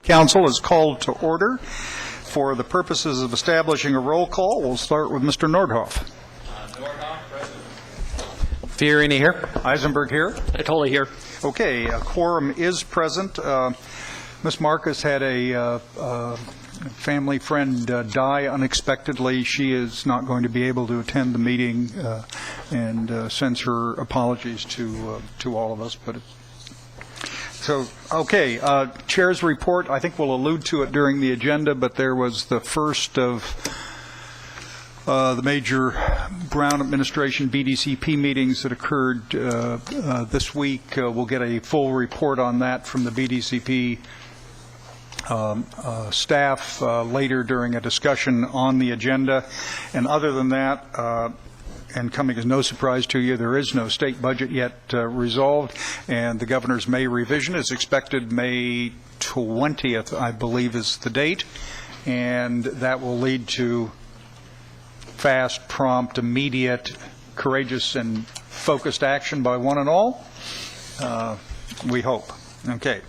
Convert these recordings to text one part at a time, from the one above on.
Council is called to order. For the purposes of establishing a roll call, we'll start with Mr. Nordhoff. Nordhoff, present. Fiorini here. Eisenberg here. Totally here. Okay, a quorum is present. Ms. Marcus had a family friend die unexpectedly. She is not going to be able to attend the meeting and sends her apologies to all of us. But so, okay, Chair's report. I think we'll allude to it during the agenda, but there was the first of the major Brown administration BDCP meetings that occurred this week. We'll get a full report on that from the BDCP staff later during a discussion on the agenda. And other than that, and coming as no surprise to you, there is no state budget yet resolved, and the governor's May revision is expected May 20th, I believe is the date, and that will lead to fast, prompt, immediate, courageous, and focused action by one and all, we hope. Okay.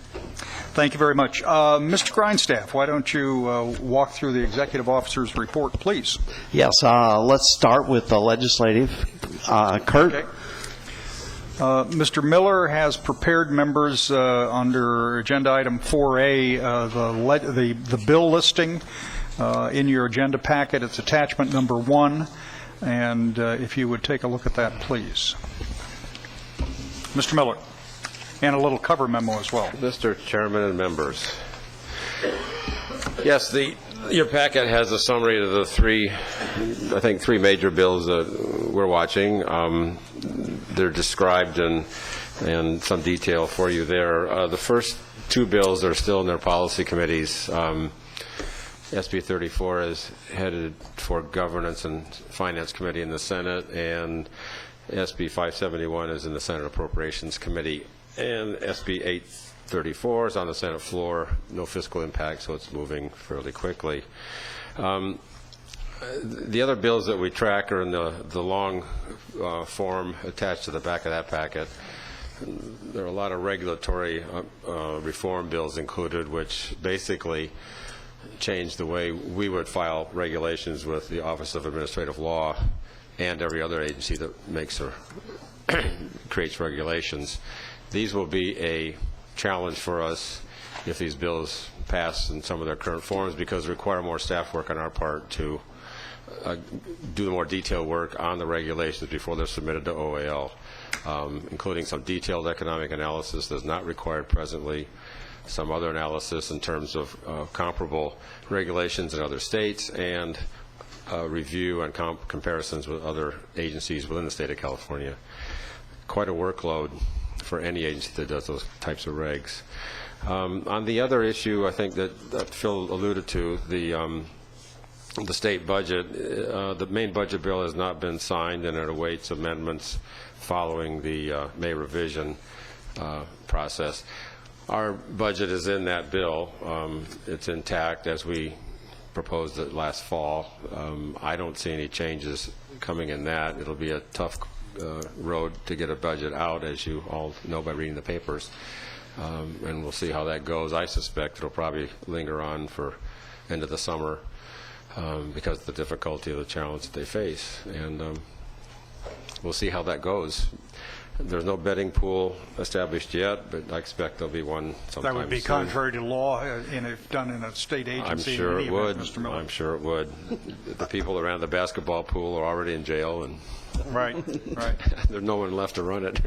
Thank you very much. Mr. Grindstaff, why don't you walk through the executive officer's report, please? Yes, let's start with the legislative. Kurt? Okay. Mr. Miller has prepared members under agenda item 4A, the bill listing in your agenda packet. It's attachment number 1, and if you would take a look at that, please. Mr. Miller. And a little cover memo as well. Mr. Chairman and members. Yes, your packet has a summary of the three major bills that we're watching. They're described in some detail for you there. The first two bills are still in their policy committees. SB 34 is headed for Governance and Finance Committee in the Senate, and SB 571 is in the Senate Appropriations Committee. And SB 834 is on the Senate floor. No fiscal impact, so it's moving fairly quickly. The other bills that we track are in the long form attached to the back of that packet. There are a lot of regulatory reform bills included, which basically change the way we would file regulations with the Office of Administrative Law and every other agency that makes or creates regulations. These will be a challenge for us if these bills pass in some of their current forms, because they require more staff work on our part to do the more detailed work on the regulations before they're submitted to OAL, including some detailed economic analysis that's not required presently, some other analysis in terms of comparable regulations in other states, and review and comparisons with other agencies within the state of California. Quite a workload for any agency that does those types of regs. On the other issue, I think that Phil alluded to, the state budget, the main budget bill has not been signed, and it awaits amendments following the May revision process. Our budget is in that bill. It's intact as we proposed it last fall. I don't see any changes coming in that. It'll be a tough road to get a budget out, as you all know by reading the papers, and we'll see how that goes. I suspect it'll probably linger on for end of the summer because of the difficulty of the challenge that they face, and we'll see how that goes. There's no betting pool established yet, but I expect there'll be one sometime That would be soon. Contrary to law, and if done in a sate agency. I'm sure it would. Mr. Miller. I'm sure it would. The people around the basketball pool are already in jail, and right. there's no one left to run it.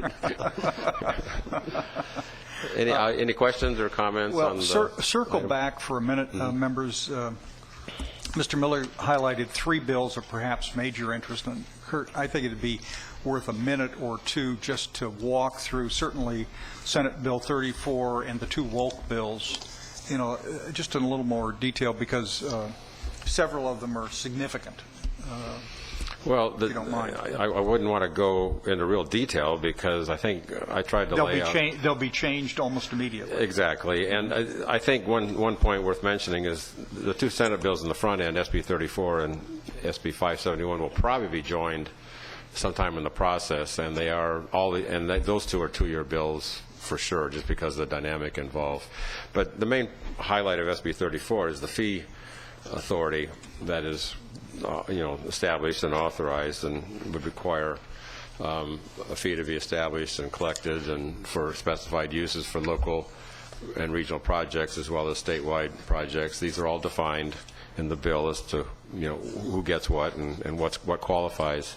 Any questions or comments? Well, on the circle item? back for a minute, members. Mr. Miller highlighted 3 bills of perhaps major interest, and Kurt, I think it'd be worth a minute or two just to walk through certainly Senate Bill 34 and the 2 Wolk bills, just in a little more detail, because several of them are significant. Well, if you don't mind. I wouldn't want to go into real detail, because I think I tried to lay out. They'll be changed almost immediately. Exactly, and I think one point worth mentioning is the 2 Senate bills in the front end, SB 34 and SB 571, will probably be joined sometime in the process, and they are those 2 are 2-year bills for sure, just because of the dynamic involved. But the main highlight of SB 34 is the fee authority that is, established and authorized, and would require a fee to be established and collected, and for specified uses for local and regional projects as well as statewide projects. These are all defined in the bill as to who gets what and what qualifies.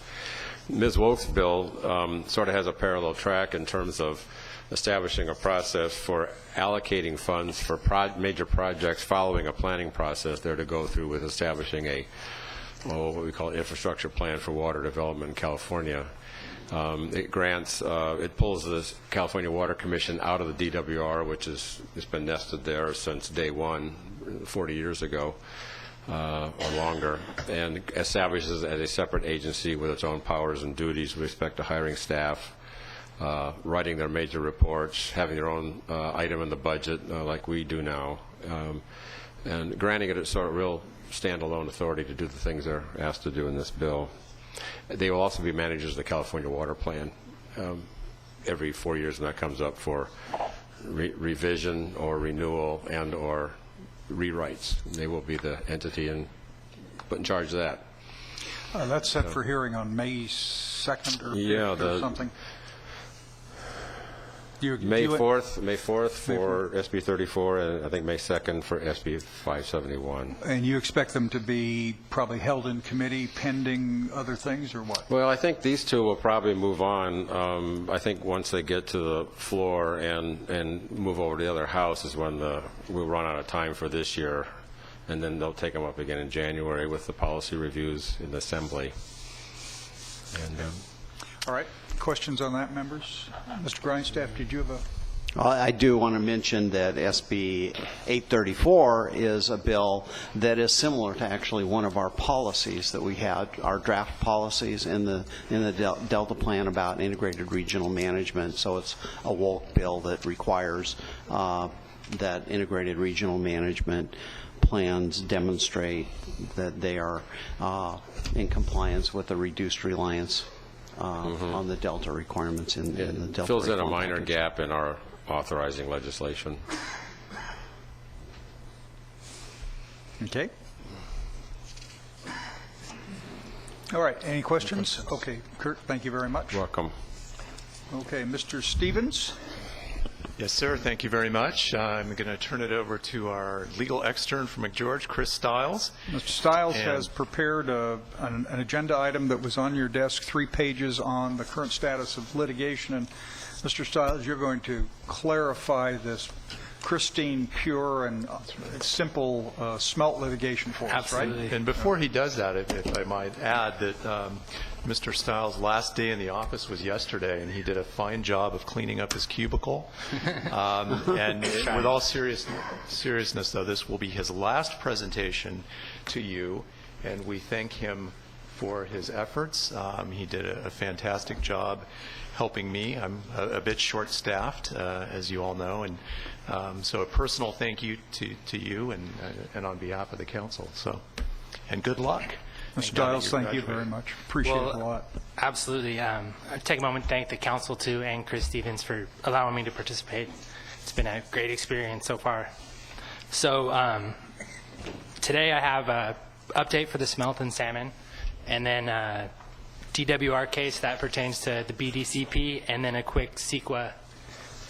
Ms. Wolf's bill sort of has a parallel track in terms of establishing a process for allocating funds for major projects following a planning process there to go through with establishing what we call an infrastructure plan for water development in California. It pulls the California Water Commission out of the DWR, which it's been nested there since day one, 40 years ago or longer, and establishes it as a separate agency with its own powers and duties with respect to hiring staff, writing their major reports, having their own item in the budget like we do now, and granting it a sort of real standalone authority to do the things they're asked to do in this bill. They will also be managers of the California Water Plan every 4 years, and that comes up for revision or renewal and or rewrites. They will be the entity put in charge of that. That's set for hearing on May 2nd or 5th or something. May 4th for SB 34, and I think May 2nd for SB 571. And you expect them to be probably held in committee pending other things, or what? Well, I think these two will probably move on. I think once they get to the floor and move over to the other house is when we'll run out of time for this year, and then they'll take them up again in January with the policy reviews in the Assembly. And all right. Questions on that, members? Mr. Grindstaff, did you have a... I do want to mention that SB 834 is a bill that is similar to actually one of our policies that we had, our draft policies in the Delta Plan about integrated regional management. So it's a woke bill that requires that integrated regional management plans demonstrate that they are in compliance with the reduced reliance on the Delta requirements in the Delta. Fills in a minor gap in our authorizing legislation. Okay. All right. Any questions? Okay. Kurt, thank you very much. Welcome. Okay. Mr. Stevens. Yes, sir. Thank you very much. I'm going to turn it over to our legal extern from McGeorge, Chris Stiles. Mr. Stiles has prepared an agenda item that was on your desk, 3 pages on the current status of litigation. And Mr. Stiles, you're going to clarify this pristine, pure, and simple smelt litigation for us, right? And before he does that, if I might add that Mr. Stiles' last day in the office was yesterday, and he did a fine job of cleaning up his cubicle. And with all seriousness, though, this will be his last presentation to you, and we thank him for his efforts. He did a fantastic job helping me. I'm a bit short-staffed, as you all know, and so a personal thank you to you and on behalf of the council. So, and good luck. Mr. Stiles, thank you very much. Appreciate it a lot. Absolutely. I take a moment to thank the council too and Chris Stevens for allowing me to participate. It's been a great experience so far. So today I have an update for the smelt and salmon, and then DWR case that pertains to the BDCP, and then a quick CEQA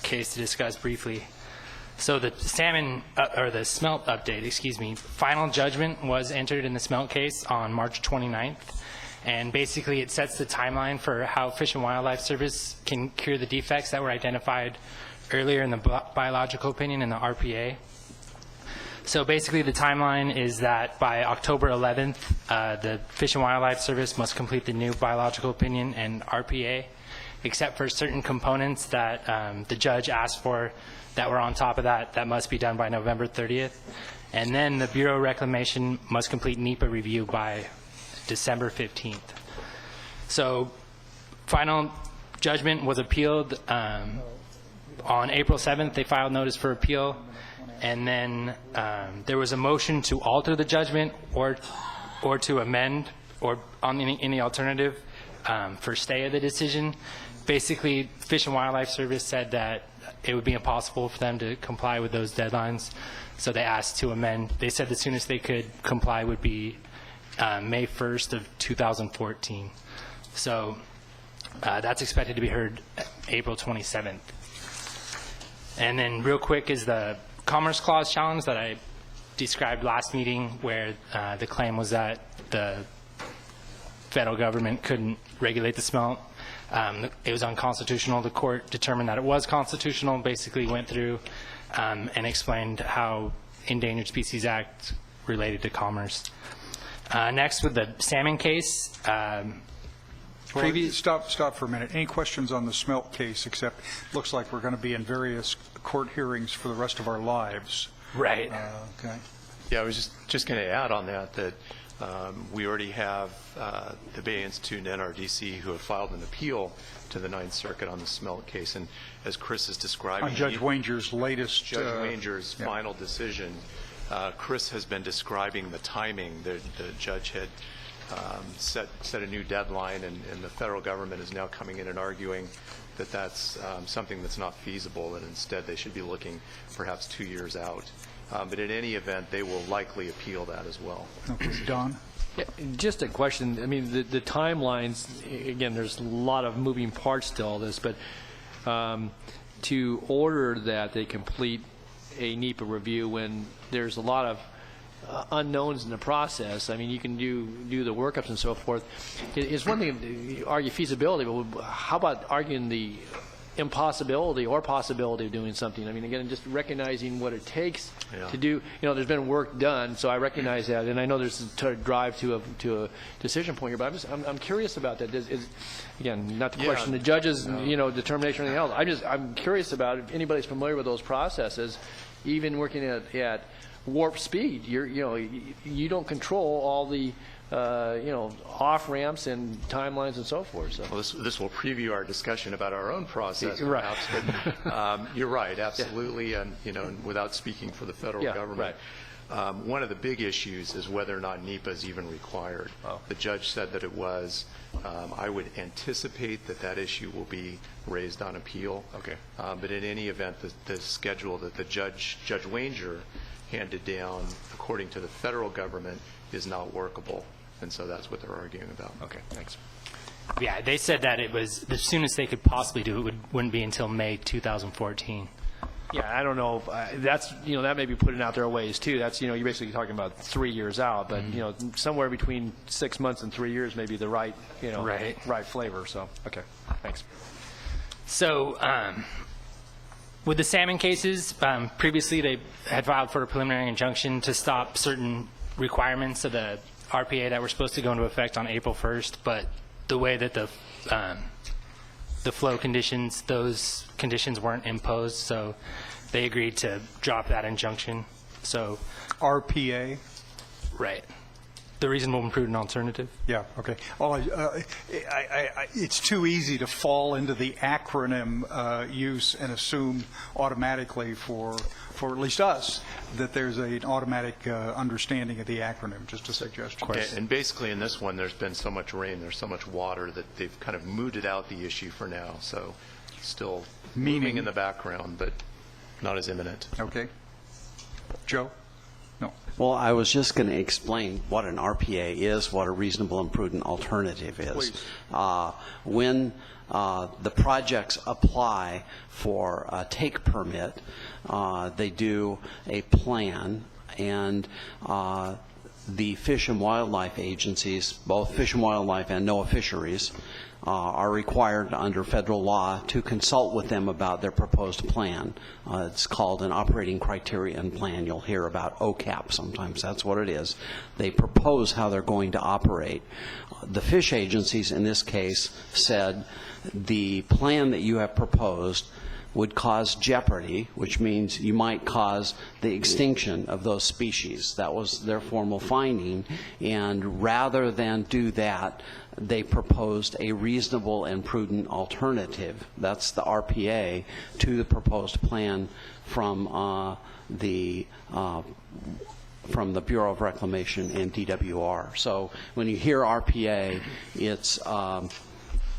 case to discuss briefly. So the salmon, or the smelt update, excuse me, final judgment was entered in the smelt case on March 29th. And basically it sets the timeline for how Fish and Wildlife Service can cure the defects that were identified earlier in the biological opinion in the RPA. So basically the timeline is that by October 11th, the Fish and Wildlife Service must complete the new biological opinion and RPA, except for certain components that the judge asked for that were on top of that must be done by November 30th. And then the Bureau of Reclamation must complete NEPA review by December 15th. So final judgment was appealed on April 7th. They filed notice for appeal. And then there was a motion to alter the judgment or to amend or on any alternative for stay of the decision. Basically, Fish and Wildlife Service said that it would be impossible for them to comply with those deadlines, so they asked to amend. They said the soonest they could comply would be May 1st of 2014. So that's expected to be heard April 27th. And then real quick is the Commerce Clause challenge that I described last meeting, where the claim was that the federal government couldn't regulate the smelt. It was unconstitutional. The court determined that it was constitutional, basically went through and explained how Endangered Species Act related to commerce. Next, with the salmon case, Stop for a minute. Any questions on the smelt case, except looks like we're going to be in various court hearings for the rest of our lives. right. Okay. Yeah, I was just going to add on that we already have the Bay Institute and NRDC who have filed an appeal to the Ninth Circuit on the smelt case. And as Chris is describing, On Judge Wanger's latest... Judge Wanger's final decision, Chris has been describing the timing. The judge had set a new deadline, and the federal government is now coming in and arguing that that's something that's not feasible, and instead they should be looking perhaps 2 years out. But in any event, they will likely appeal that as well. Okay. Don? Yeah, just a question. I mean, the timelines, again, there's a lot of moving parts to all this, but to order that they complete a NEPA review when there's a lot of unknowns in the process. I mean, you can do the workups and so forth. It's one thing to argue feasibility, but how about arguing the impossibility or possibility of doing something? I mean, again, just recognizing what it takes to do. You know, there's been work done, so I recognize that, and I know there's a drive to a decision point here. But I'm curious about that. Again, not to question the judge's determination or anything else. I'm curious about if anybody's familiar with those processes, even working at warp speed. You don't control all the off ramps and timelines and so forth. So. Well, this will preview our discussion about our own process, Right. perhaps. But you're right, absolutely, and without speaking for the federal government. Right. One of the big issues is whether or not NEPA is even required. Oh. The judge said that it was. I would anticipate that issue will be raised on appeal. Okay. But in any event, the schedule that the Judge Wanger handed down, according to the federal government, is not workable. And so that's what they're arguing about. Okay, thanks. Yeah, they said that it was the soonest they could possibly do it wouldn't be until May 2014. Yeah, I don't know. That's that may be putting out there a ways too. That's you're basically talking about 3 years out, but somewhere between 6 months and 3 years may be the right right flavor. So okay, thanks. So with the salmon cases, previously they had filed for a preliminary injunction to stop certain requirements of the RPA that were supposed to go into effect on April 1st, but the way that the flow conditions, those conditions weren't imposed, so they agreed to drop that injunction. So RPA? right. The reasonable and prudent alternative. Yeah, okay. It's too easy to fall into the acronym use and assume automatically for at least us that there's an automatic understanding of the acronym, just a suggestion. And basically in this one, there's been so much rain, there's so much water that they've kind of mooted out the issue for now. So still moving in the background, but not as imminent. Okay. Joe? No. Well, I was just going to explain what an RPA is, what a reasonable and prudent alternative is. Please. When the projects apply for a take permit, they do a plan, and the Fish and Wildlife agencies, both Fish and Wildlife and NOAA Fisheries, are required under federal law to consult with them about their proposed plan. It's called an operating criterion plan. You'll hear about OCAP sometimes. That's what it is. They propose how they're going to operate. The fish agencies in this case said the plan that you have proposed would cause jeopardy, which means you might cause the extinction of those species. That was their formal finding, and rather than do that, they proposed a reasonable and prudent alternative. That's the RPA to the proposed plan from the Bureau of Reclamation and DWR. So when you hear RPA, it's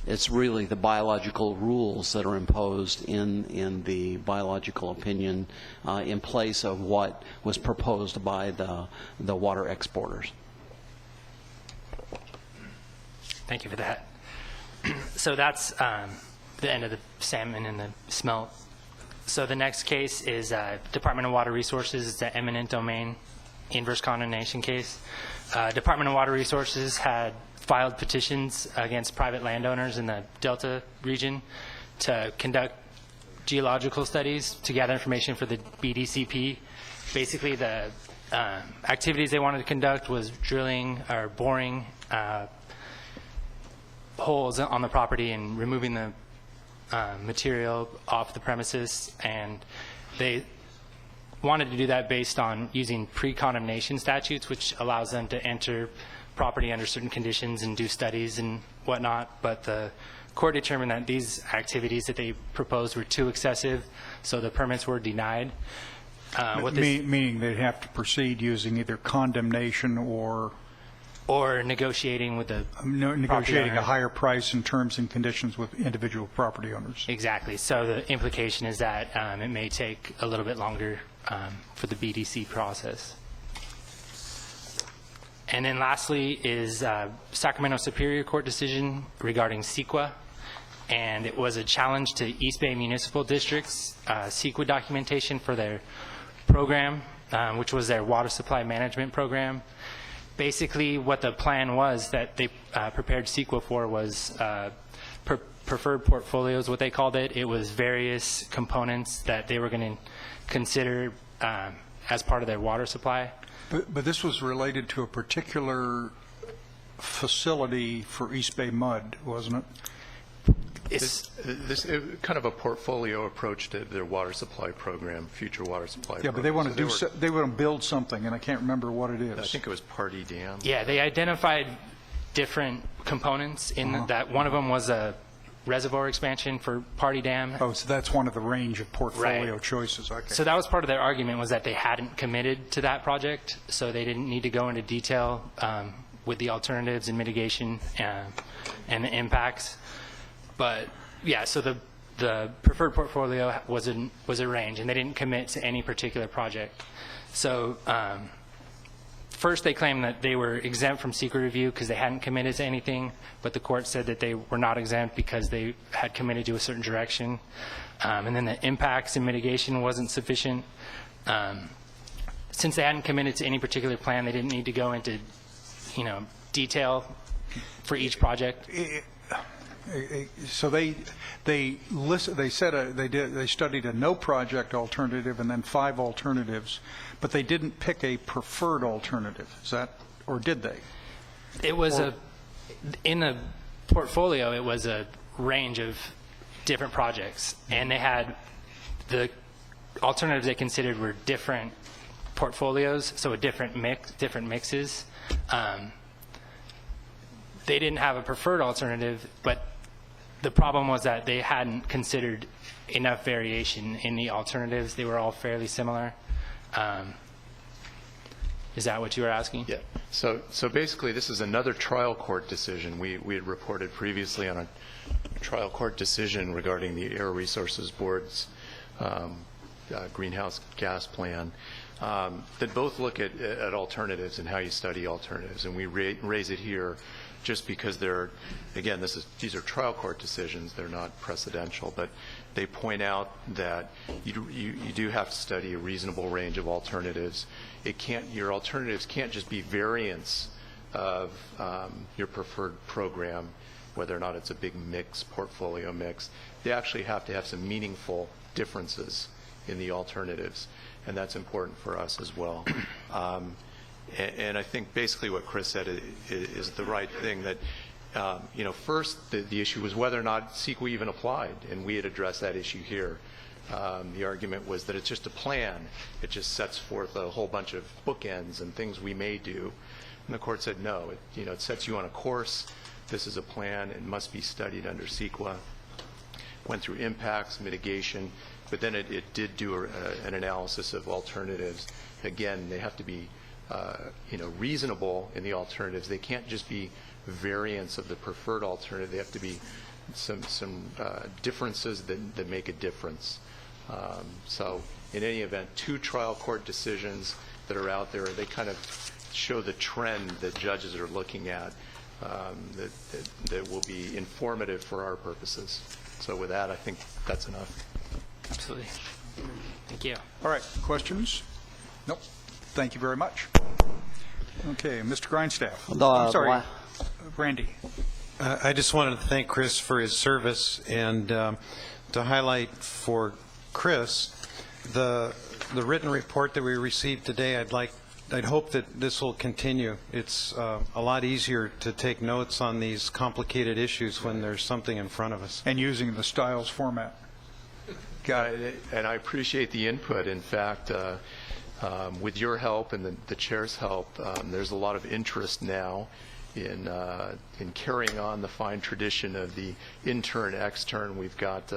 It's really the biological rules that are imposed in the biological opinion in place of what was proposed by the water exporters. Thank you for that. So that's the end of the salmon and the smelt. So the next case is Department of Water Resources. It's an eminent domain inverse condemnation case. Department of Water Resources had filed petitions against private landowners in the Delta region to conduct geological studies to gather information for the BDCP. Basically, the activities they wanted to conduct was drilling or boring holes on the property and removing the material off the premises, and they wanted to do that based on using pre-condemnation statutes, which allows them to enter property under certain conditions and do studies and whatnot. But the court determined that these activities that they proposed were too excessive, so the permits were denied. Meaning they'd have to proceed using either condemnation or negotiating with the negotiating owner. a higher price and terms and conditions with individual property owners. Exactly. So the implication is that it may take a little bit longer for the BDC process. And then lastly is Sacramento Superior Court decision regarding CEQA. And it was a challenge to East Bay Municipal District's CEQA documentation for their program, which was their water supply management program. Basically, what the plan was that they prepared CEQA for was preferred portfolios, what they called it. It was various components that they were going to consider as part of their water supply. But this was related to a particular facility for East Bay Mud, wasn't it? It's Kind of a portfolio approach to their water supply program, future water supply Yeah, program. but they want to So they want to build something, and I can't remember what it is. I think it was Party Dam. Yeah, they identified different components in that. One of them was a reservoir expansion for Party Dam. Oh, so that's one of the range of portfolio Right. choices. Okay. So that was part of their argument, was that they hadn't committed to that project, so they didn't need to go into detail with the alternatives and mitigation and the impacts. But yeah, so the preferred portfolio was a range, and they didn't commit to any particular project. So first they claimed that they were exempt from secret review because they hadn't committed to anything, but the court said that they were not exempt because they had committed to a certain direction. And then the impacts and mitigation wasn't sufficient. Since they hadn't committed to any particular plan, they didn't need to go into, detail for each project. So they studied a no project alternative and then 5 alternatives, but they didn't pick a preferred alternative. Is that, or did they? It was in the portfolio, it was a range of different projects, and they had the alternatives they considered were different portfolios, so a different mixes. They didn't have a preferred alternative, but the problem was that they hadn't considered enough variation in the alternatives. They were all fairly similar. Is that what you were asking? Yeah. So basically, this is another trial court decision. We had reported previously on a trial court decision regarding the Air Resources Board's greenhouse gas plan that both look at alternatives and how you study alternatives. And we raise it here just because these are trial court decisions. They're not precedential, but they point out that you do have to study a reasonable range of alternatives. Your alternatives can't just be variants of your preferred program, whether or not it's a big mix, portfolio mix. They actually have to have some meaningful differences in the alternatives, and that's important for us as well. And I think basically what Chris said is the right thing, that first the issue was whether or not CEQA even applied, and we had addressed that issue here. The argument was that it's just a plan. It just sets forth a whole bunch of bookends and things we may do. And the court said no, it sets you on a course. This is a plan. It must be studied under CEQA. Went through impacts, mitigation, but then it did do an analysis of alternatives. Again, they have to be reasonable in the alternatives. They can't just be variants of the preferred alternative. They have to be differences that make a difference. So in any event, 2 trial court decisions that are out there, they kind of show the trend that judges are looking at that will be informative for our purposes. So with that, I think that's enough. Absolutely. Thank you. All right, questions? Nope. Thank you very much. Okay, Mr. Grindstaff. I'm sorry, Randy. I just wanted to thank Chris for his service and to highlight for Chris the written report that we received today. I'd hope that this will continue. It's a lot easier to take notes on these complicated issues when there's something in front of us. And using the Styles format. Got it. And I appreciate the input. In fact, with your help and the chair's help, there's a lot of interest now in carrying on the fine tradition of the intern-extern. We've got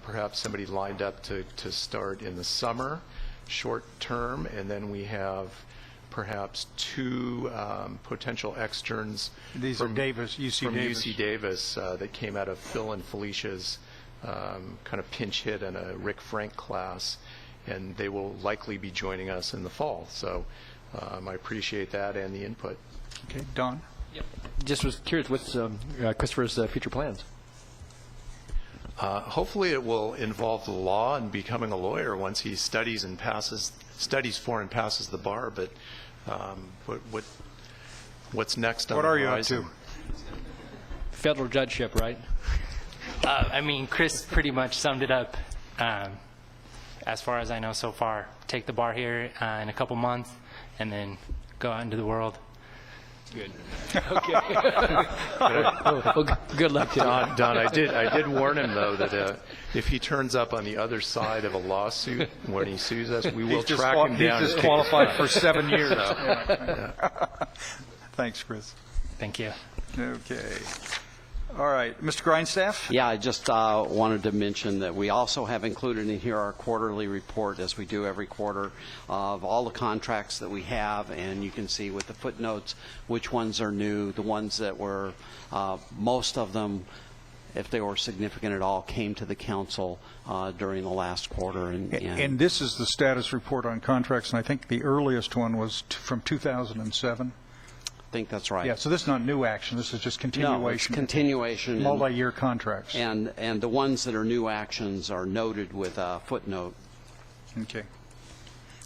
perhaps somebody lined up to start in the summer, short term, and then we have perhaps 2 potential externs. These are Davis, UC from Davis. UC Davis that came out of Phil and Felicia's kind of pinch hit in a Rick Frank class, and they will likely be joining us in the fall. So I appreciate that and the input. Okay, Don? Just was curious, what's Christopher's future plans? Hopefully it will involve the law and becoming a lawyer once he studies for and passes the bar. But what's next on the horizon? What are you up to? Federal judgeship, right? I mean, Chris pretty much summed it up as far as I know so far. Take the bar here in a couple months and then go out into the world. Good. Okay. Well, good luck to you. Don, I did warn him, though, that if he turns up on the other side of a lawsuit when he sues us, we will track him down. He's disqualified for 7 years. Thanks, Chris. Thank you. Okay. All right, Mr. Grindstaff? Yeah, I just wanted to mention that we also have included in here our quarterly report, as we do every quarter, of all the contracts that we have, and you can see with the footnotes which ones are new, the ones that were, most of them, if they were significant at all, came to the council during the last quarter. And this is the status report on contracts, and I think the earliest one was from 2007. I think that's right. Yeah, so this is not new action. This is just continuation. No, it's continuation. Multi-year contracts. And the ones that are new actions are noted with a footnote. Okay.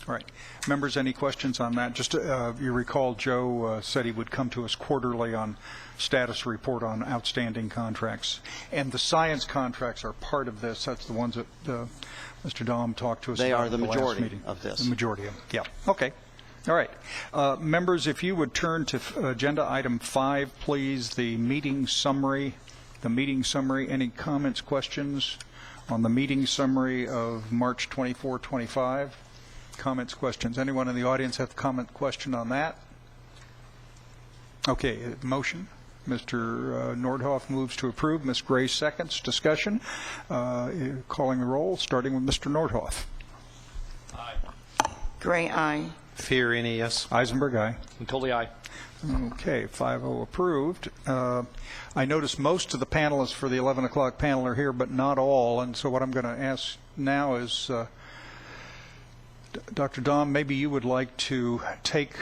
All right. Members, any questions on that? Just you recall Joe said he would come to us quarterly on status report on outstanding contracts. And the science contracts are part of this. That's the ones that Mr. Dahm talked to us about. They are the at last majority meeting. of this. The majority of them. Yeah. Okay. All right. Members, if you would turn to agenda item 5, please, the meeting summary. The meeting summary. Any comments, questions on the meeting summary of March 24, 25? Comments, questions? Anyone in the audience have a comment, question on that? Okay. Motion. Mr. Nordhoff moves to approve. Ms. Gray seconds. Discussion. Calling the roll, starting with Mr. Nordhoff. Gray, aye. Fiorini, yes. Eisenberg, aye. Totally aye. Okay, 5-0 approved. I notice most of the panelists for the 11 o'clock panel are here, but not all. And so what I'm going to ask now is, Dr. Dahm, maybe you would like to take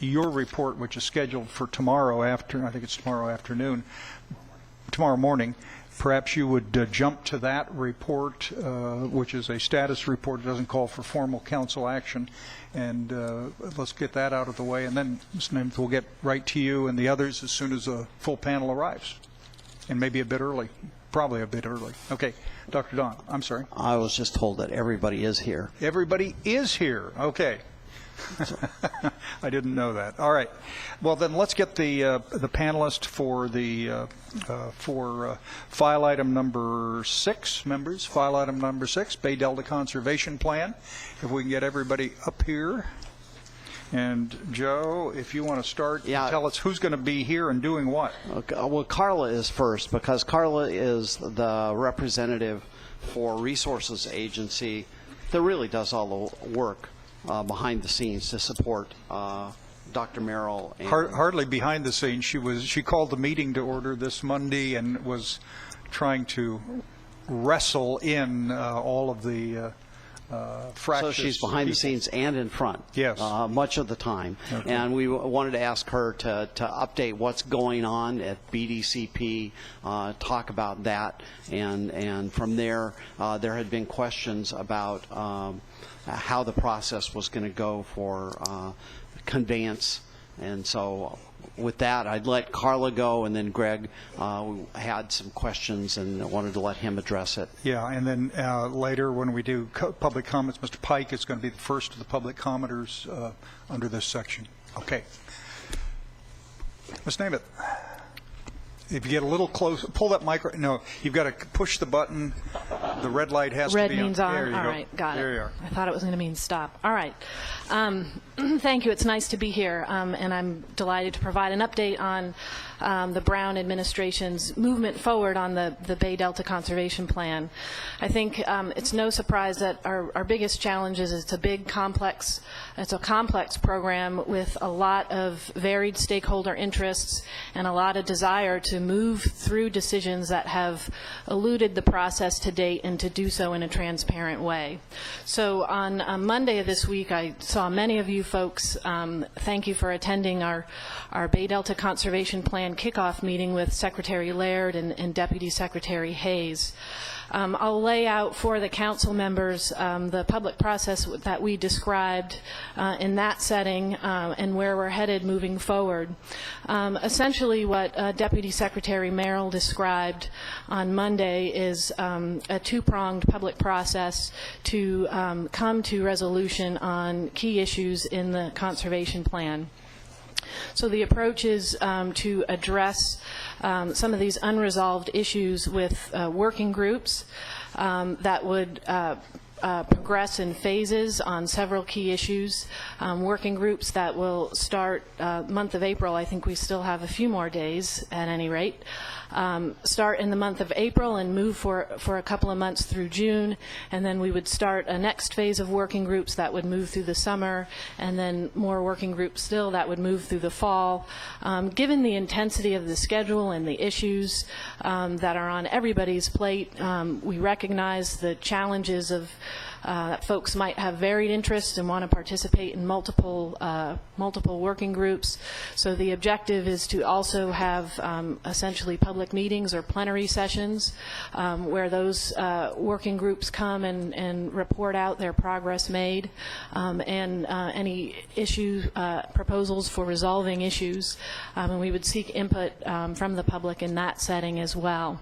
your report, which is scheduled for tomorrow after, I think it's tomorrow afternoon, tomorrow morning. Perhaps you would jump to that report, which is a status report. It doesn't call for formal council action. And let's get that out of the way. And then we'll get right to you and the others as soon as a full panel arrives. And maybe a bit early. Probably a bit early. Okay. Dr. Don, I'm sorry. I was just told that everybody is here. Everybody is here. Okay. I didn't know that. All right. Well, then let's get the panelist for the file item number 6, members. File item number 6, Bay Delta Conservation Plan. If we can get everybody up here. And Joe, if you want to start, tell us who's going to be here and doing what. Okay. Well, Carla is first because Carla is the representative for Resources Agency that really does all the work behind the scenes to support Dr. Merrill. And Hardly behind the scenes. She called the meeting to order this Monday and was trying to wrestle in all of the fractious. So she's behind the scenes and in front. Yes. Much of the time. Okay. And we wanted to ask her to update what's going on at BDCP, talk about that, and from there, there had been questions about how the process was going to go for conveyance. And so with that, I'd let Carla go, and then Greg had some questions and I wanted to let him address it. Yeah, and then later when we do public comments, Mr. Pike is going to be the first of the public commenters under this section. Okay. Ms. Namath, if you get a little close, pull that micro. No, you've got to push the button. The red light has Red to be on. means on. There you All go. right, got it. There you are. I thought it was going to mean stop. All right. Thank you. It's nice to be here, and I'm delighted to provide an update on the Brown administration's movement forward on the Bay Delta Conservation Plan. I think it's no surprise that our biggest challenge is it's a complex program with a lot of varied stakeholder interests and a lot of desire to move through decisions that have eluded the process to date and to do so in a transparent way. So on Monday of this week, I saw many of you folks. Thank you for attending our Bay Delta Conservation Plan kickoff meeting with Secretary Laird and Deputy Secretary Hayes. I'll lay out for the council members the public process that we described in that setting and where we're headed moving forward. Essentially what Deputy Secretary Merrill described on Monday is a two-pronged public process to come to resolution on key issues in the conservation plan. So the approach is to address some of these unresolved issues with working groups that would progress in phases on several key issues. Working groups that will start month of April. I think we still have a few more days at any rate. Start in the month of April and move for a couple of months through June, and then we would start a next phase of working groups that would move through the summer, and then more working groups still that would move through the fall. Given the intensity of the schedule and the issues that are on everybody's plate, we recognize the challenges of that folks might have varied interests and want to participate in multiple working groups. So the objective is to also have essentially public meetings or plenary sessions where those working groups come and report out their progress made and any issue proposals for resolving issues. And we would seek input from the public in that setting as well.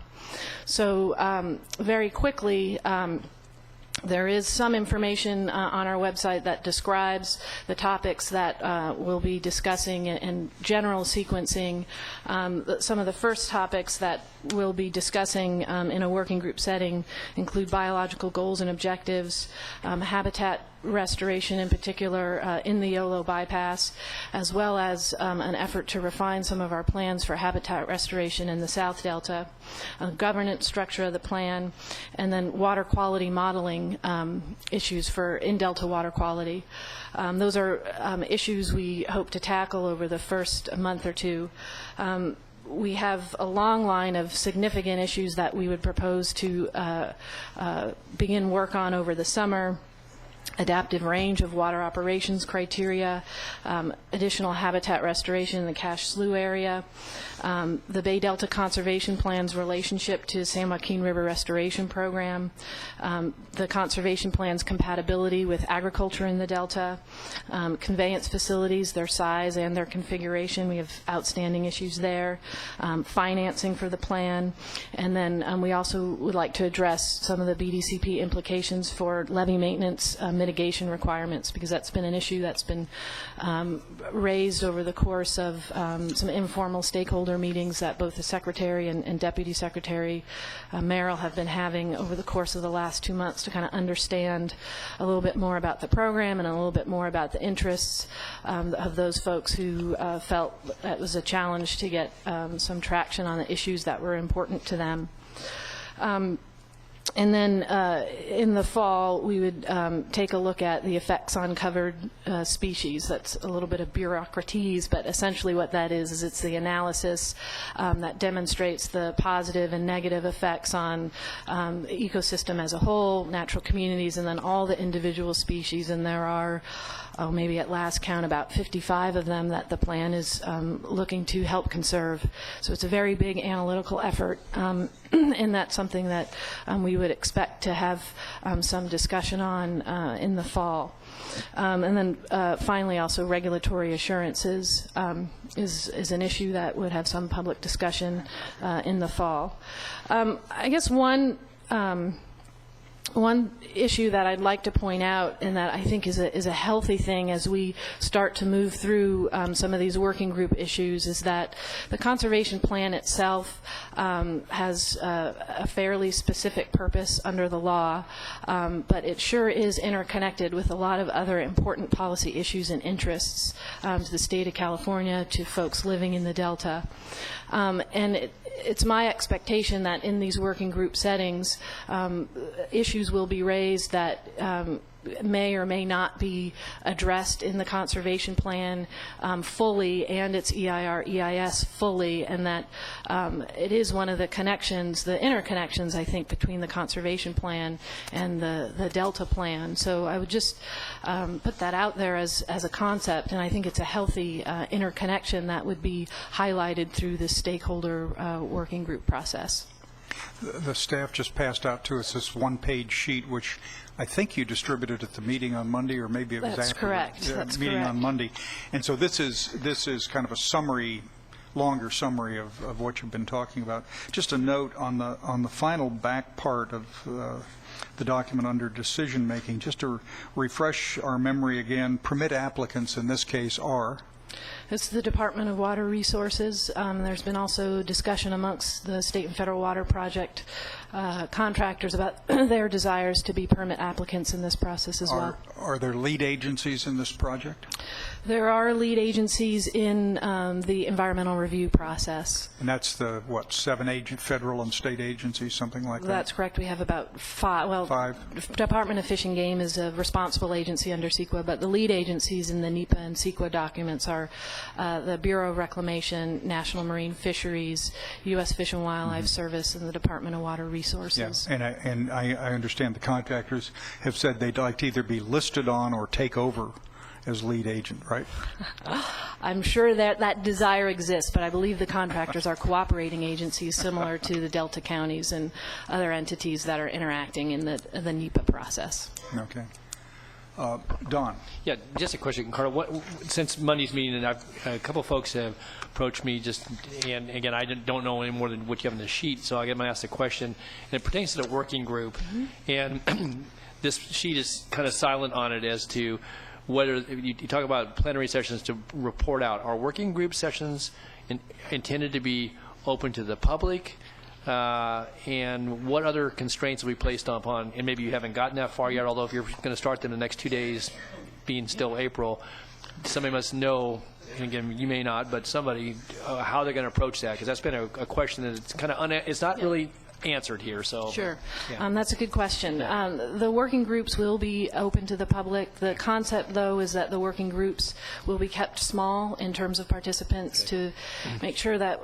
So very quickly, there is some information on our website that describes the topics that we'll be discussing and general sequencing. Some of the first topics that we'll be discussing in a working group setting include biological goals and objectives, habitat restoration in particular in the Yolo bypass, as well as an effort to refine some of our plans for habitat restoration in the South Delta, governance structure of the plan, and then water quality modeling issues for in-Delta water quality. Those are issues we hope to tackle over the first month or two. We have a long line of significant issues that we would propose to begin work on over the summer. Adaptive range of water operations criteria, additional habitat restoration in the Cache Slough area, the Bay Delta Conservation Plan's relationship to San Joaquin River Restoration Program, the Conservation Plan's compatibility with agriculture in the Delta, conveyance facilities, their size and their configuration. We have outstanding issues there, financing for the plan, and then we also would like to address some of the BDCP implications for levee maintenance mitigation requirements, because that's been an issue that's been raised over the course of some informal stakeholder meetings that both the Secretary and Deputy Secretary Merrill have been having over the course of the last 2 months to kind of understand a little bit more about the program and a little bit more about the interests of those folks who felt it was a challenge to get some traction on the issues that were important to them. And then in the fall, we would take a look at the effects on covered species. That's a little bit of bureaucratese, but essentially what that is it's the analysis that demonstrates the positive and negative effects on the ecosystem as a whole, natural communities, and then all the individual species. And there are maybe at last count about 55 of them that the plan is looking to help conserve. So it's a very big analytical effort, and that's something that we would expect to have some discussion on in the fall. And then finally, also regulatory assurances is an issue that would have some public discussion in the fall. I guess one issue that I'd like to point out, and that I think is a healthy thing as we start to move through some of these working group issues, is that the conservation plan itself has a fairly specific purpose under the law, but it sure is interconnected with a lot of other important policy issues and interests to the state of California, to folks living in the Delta. And it's my expectation that in these working group settings, issues will be raised that may or may not be addressed in the conservation plan fully, and its EIR, EIS fully, and that it is one of the connections, the interconnections, I think, between the conservation plan and the Delta plan. So I would just put that out there as a concept, and I think it's a healthy interconnection that would be highlighted through the stakeholder working group process. The staff just passed out to us this one-page sheet, which I think you distributed at the meeting on Monday, or maybe it was That's after correct. the That's meeting correct. on Monday. And so this is kind of a summary, longer summary of what you've been talking about. Just a note on the final back part of the document under decision making, just to refresh our memory again. Permit applicants in this case are. It's the Department of Water Resources. There's been also discussion amongst the state and federal water project contractors about their desires to be permit applicants in this process as well. Are there lead agencies in this project? There are lead agencies in the environmental review process. And that's the, what, 7 federal and state agencies, something like that? That's correct. We have about 5. Well, 5. Department of Fish and Game is a responsible agency under CEQA, but the lead agencies in the NEPA and CEQA documents are the Bureau of Reclamation, National Marine Fisheries, U.S. Fish and Wildlife Service, and the Department of Water Resources. Yeah, and I understand the contractors have said they'd like to either be listed on or take over as lead agent, right? I'm sure that desire exists, but I believe the contractors are cooperating agencies similar to the Delta counties and other entities that are interacting in the NEPA process. Okay. Don. Yeah, just a question, Carl. Since Monday's meeting, and a couple folks have approached me, and again, I don't know any more than what you have in the sheet, so I'm going to ask the question, and it pertains to the working group. And this sheet is kind of silent on it as to whether you talk about plenary sessions to report out. Are working group sessions intended to be open to the public? And what other constraints will be placed upon, and maybe you haven't gotten that far yet, although if you're going to start them in the next 2 days, being still April, somebody must know, and again, you may not, but somebody, how they're going to approach that, because that's been a question that it's kind of, it's not really answered here. So sure. Yeah. That's a good question. The working groups will be open to the public. The concept, though, is that the working groups will be kept small in terms of participants to make sure that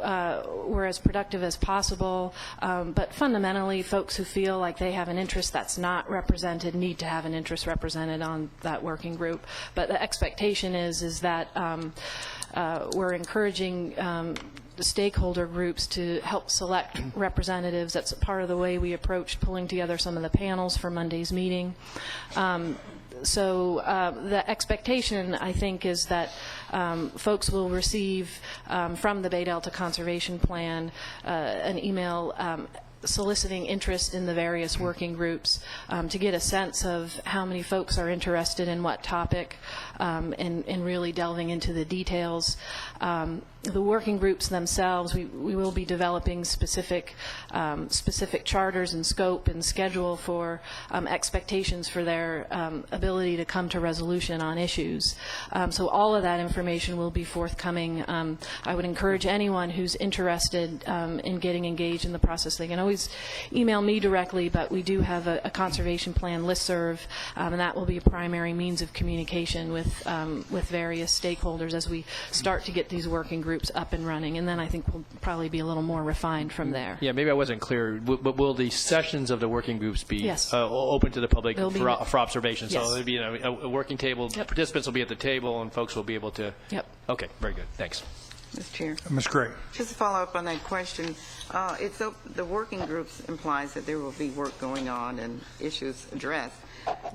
we're as productive as possible. But fundamentally, folks who feel like they have an interest that's not represented need to have an interest represented on that working group. But the expectation is that we're encouraging the stakeholder groups to help select representatives. That's part of the way we approached pulling together some of the panels for Monday's meeting. So the expectation, I think, is that folks will receive from the Bay Delta Conservation Plan an email soliciting interest in the various working groups to get a sense of how many folks are interested in what topic and really delving into the details. the working groups themselves, we will be developing specific charters and scope and schedule for expectations for their ability to come to resolution on issues. So all of that information will be forthcoming. I would encourage anyone who's interested in getting engaged in the process. They can always email me directly, but we do have a conservation plan listserv, and that will be a primary means of communication with various stakeholders as we start to get these working groups up and running, and then I think we'll probably be a little more refined from there. Yeah, maybe I wasn't clear, but will the sessions of the working groups be Yes. Open to the public They'll be- for observation? Yes. So there'll be a working table, Yep. participants will be at the table, and folks will be able to... Yep. Okay, very good, thanks. Mr. Chair, Ms. Gray. just to follow up on that question, the working groups implies that there will be work going on and issues addressed.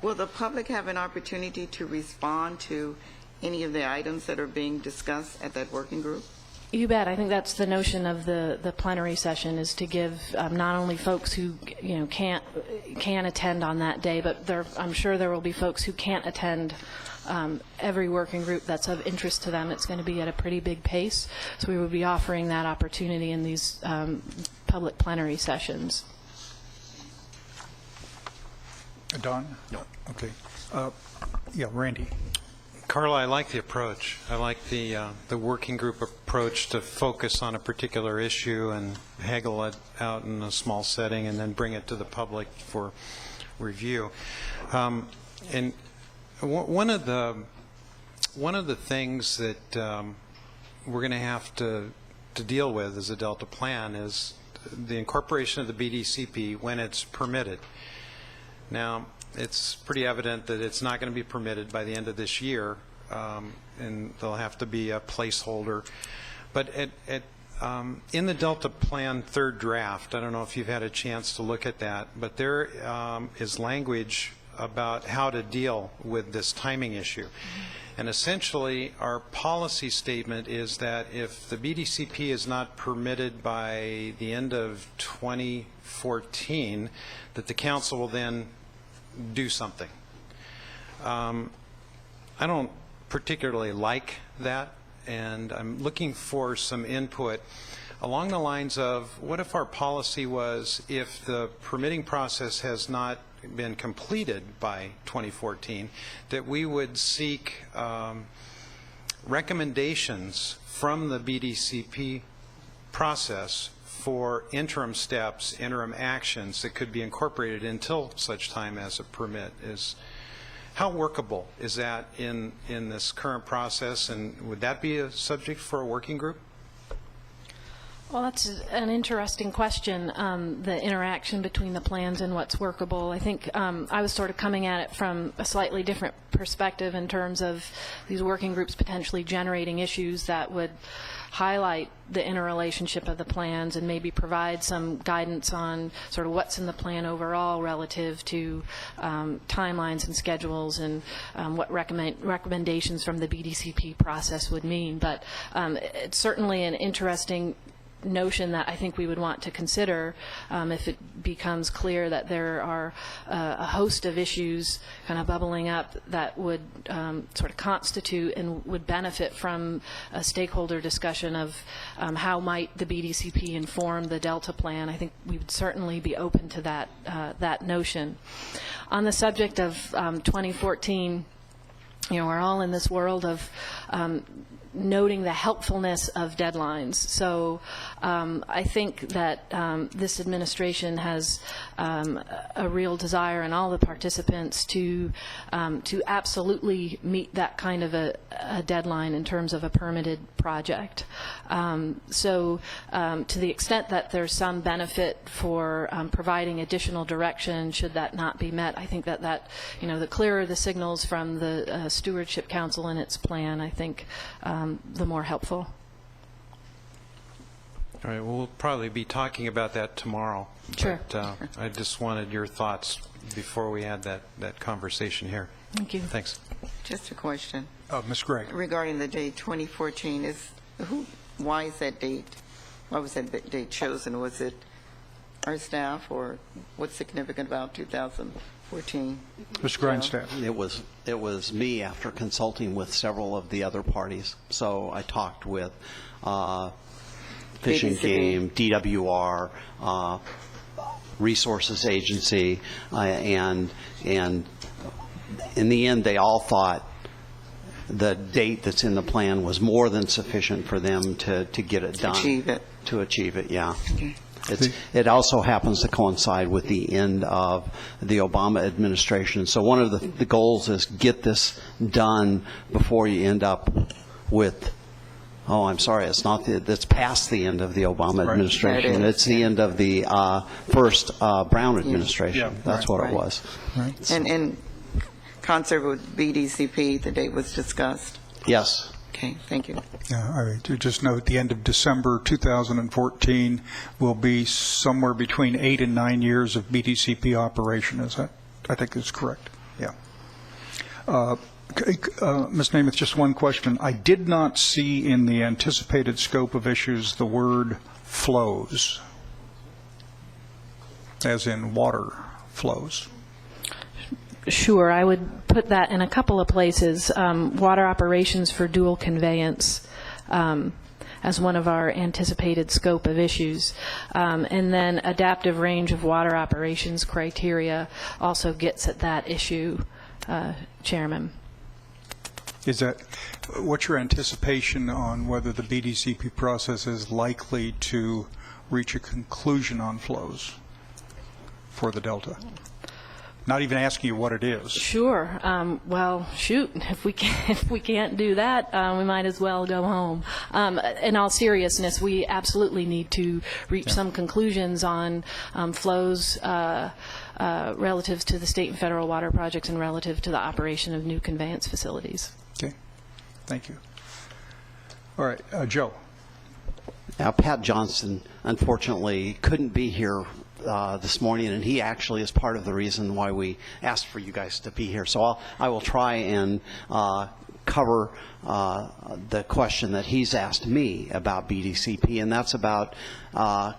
Will the public have an opportunity to respond to any of the items that are being discussed at that working group? You bet. I think that's the notion of the plenary session, is to give not only folks who can't attend on that day, but I'm sure there will be folks who can't attend every working group that's of interest to them. It's going to be at a pretty big pace, so we will be offering that opportunity in these public plenary sessions. Don? No. Okay. Yeah, Randy. Carla, I like the approach. I like the working group approach to focus on a particular issue and haggle it out in a small setting and then bring it to the public for review. And one of the things that we're going to have to deal with as a Delta plan is the incorporation of the BDCP when it's permitted. Now, it's pretty evident that it's not going to be permitted by the end of this year, and there'll have to be a placeholder. But in the Delta Plan third draft, I don't know if you've had a chance to look at that, but there is language about how to deal with this timing issue. And essentially, our policy statement is that if the BDCP is not permitted by the end of 2014, that the council will then do something. I don't particularly like that, and I'm looking for some input along the lines of, what if our policy was, if the permitting process has not been completed by 2014, that we would seek recommendations from the BDCP process for interim steps, interim actions that could be incorporated until such time as a permit is. How workable is that in this current process, and would that be a subject for a working group? Well, that's an interesting question, the interaction between the plans and what's workable. I think I was sort of coming at it from a slightly different perspective in terms of these working groups potentially generating issues that would highlight the interrelationship of the plans and maybe provide some guidance on sort of what's in the plan overall relative to timelines and schedules and what recommendations from the BDCP process would mean. But it's certainly an interesting notion that I think we would want to consider if it becomes clear that there are a host of issues kind of bubbling up that would sort of constitute and would benefit from a stakeholder discussion of how might the BDCP inform the Delta plan. I think we would certainly be open to that notion. On the subject of 2014, we're all in this world of noting the helpfulness of deadlines. So I think that this administration has a real desire in all the participants to absolutely meet that kind of a deadline in terms of a permitted project. So to the extent that there's some benefit for providing additional direction should that not be met, I think that the clearer the signals from the Stewardship Council and its plan, I think the more helpful. All right, well, we'll probably be talking about that tomorrow. Sure. But I just wanted your thoughts before we had that conversation here. Thank you. Thanks. Just a question Ms. Gray. regarding the date 2014. Why is that date? Why was that date chosen? Was it our staff, or what's significant about 2014? Mr. Grindstaff. It was me after consulting with several of the other parties. So I talked with Fish and DSC. Game, DWR, Resources Agency, and in the end, they all thought the date that's in the plan was more than sufficient for them to get it done. Achieve it. To achieve it, yeah. It also happens to coincide with the end of the Obama administration. So one of the goals is get this done before you end up with, oh, I'm sorry, it's not, that's past the end of the Obama administration. That is. It's the end of the first Brown administration. Yeah, That's what it was. Right. And in concert with BDCP, the date was discussed. Yes. Okay, thank you. Yeah, all right. To just note, the end of December 2014 will be somewhere between 8 and 9 years of BDCP operation. Is that? I think that's correct. Yeah. Ms. Namath, just one question. I did not see in the anticipated scope of issues the word flows, as in water flows. Sure, I would put that in a couple of places. Water operations for dual conveyance as one of our anticipated scope of issues. And then adaptive range of water operations criteria also gets at that issue, Chairman. Is that, what's your anticipation on whether the BDCP process is likely to reach a conclusion on flows for the Delta? Not even asking you what it is. Sure. Well, shoot, if we can't do that, we might as well go home. In all seriousness, we absolutely need to reach some conclusions on flows relative to the state and federal water projects and relative to the operation of new conveyance facilities. Okay. Thank you. All right, Joe. Now, Pat Johnson, unfortunately, couldn't be here this morning, and he actually is part of the reason why we asked for you guys to be here. So I will try and cover the question that he's asked me about BDCP, and that's about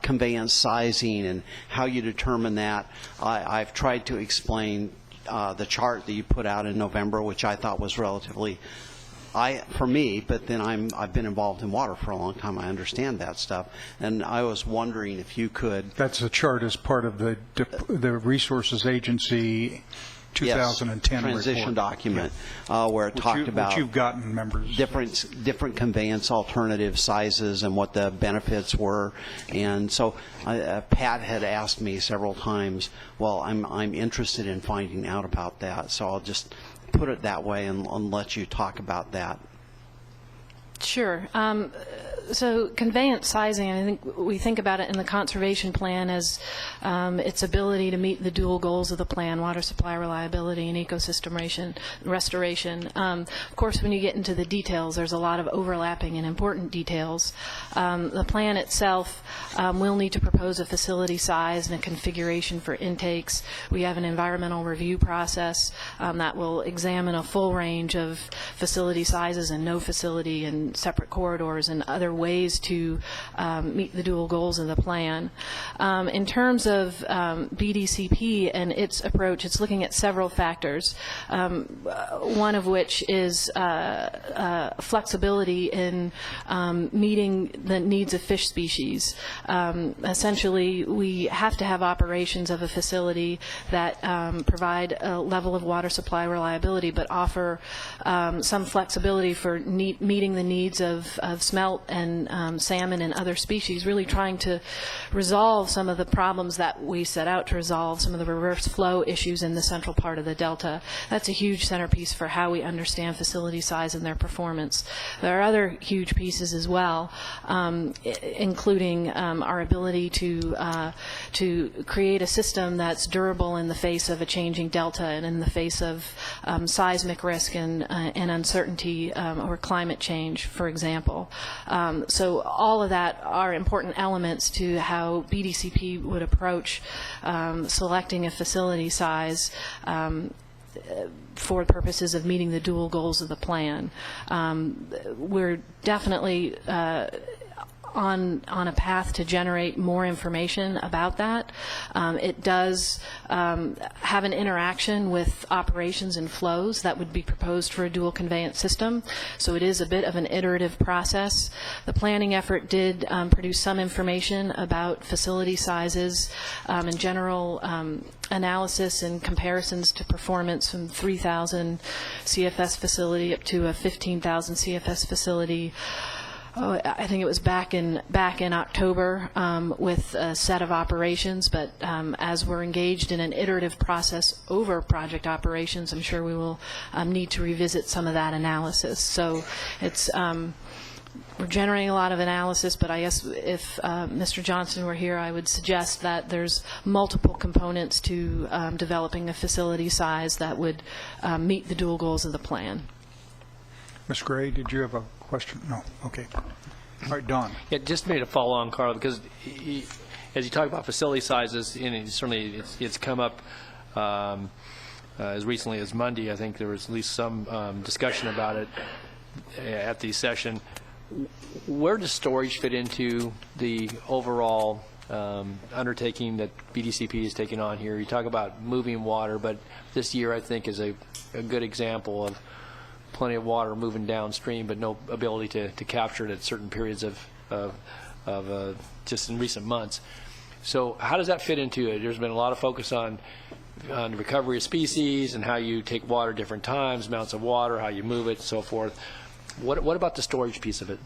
conveyance sizing and how you determine that. I've tried to explain the chart that you put out in November, which I thought was relatively for me, but then I've been involved in water for a long time. I understand that stuff, and I was wondering if you could. That's a chart as part of the Resources Agency 2010 transition report. document, where it talked about which you've gotten, members. different conveyance alternative sizes and what the benefits were. And so Pat had asked me several times, well, I'm interested in finding out about that, so I'll just put it that way and let you talk about that. Sure. So conveyance sizing, I think we think about it in the conservation plan as its ability to meet the dual goals of the plan, water supply reliability and ecosystem restoration. Of course, when you get into the details, there's a lot of overlapping and important details. The plan itself will need to propose a facility size and a configuration for intakes. We have an environmental review process that will examine a full range of facility sizes and no facility and separate corridors and other ways to meet the dual goals of the plan. In terms of BDCP and its approach, it's looking at several factors, one of which is flexibility in meeting the needs of fish species. Essentially, we have to have operations of a facility that provide a level of water supply reliability, but offer some flexibility for meeting the needs of smelt and salmon and other species, really trying to resolve some of the problems that we set out to resolve, some of the reverse flow issues in the central part of the Delta. That's a huge centerpiece for how we understand facility size and their performance. There are other huge pieces as well, including our ability to create a system that's durable in the face of a changing Delta and in the face of seismic risk and uncertainty or climate change, for example. So all of that are important elements to how BDCP would approach selecting a facility size for purposes of meeting the dual goals of the plan. We're definitely on a path to generate more information about that. It does have an interaction with operations and flows that would be proposed for a dual conveyance system. So it is a bit of an iterative process. The planning effort did produce some information about facility sizes and general analysis and comparisons to performance from 3,000 CFS facility up to a 15,000 CFS facility. I think it was back in October with a set of operations, but as we're engaged in an iterative process over project operations, I'm sure we will need to revisit some of that analysis. So it's we're generating a lot of analysis, but I guess if Mr. Johnson were here, I would suggest that there's multiple components to developing a facility size that would meet the dual goals of the plan. Ms. Gray, did you have a question? No. Okay. All right, Don. Yeah, just maybe to follow on, Carl, because as you talk about facility sizes, and certainly it's come up as recently as Monday. I think there was at least some discussion about it at the session. Where does storage fit into the overall undertaking that BDCP is taking on here? You talk about moving water, but this year I think is a good example of plenty of water moving downstream, but no ability to capture it at certain periods of just in recent months. So how does that fit into it? There's been a lot of focus on the recovery of species and how you take water at different times, amounts of water, how you move it, and so forth. What about the storage piece of it?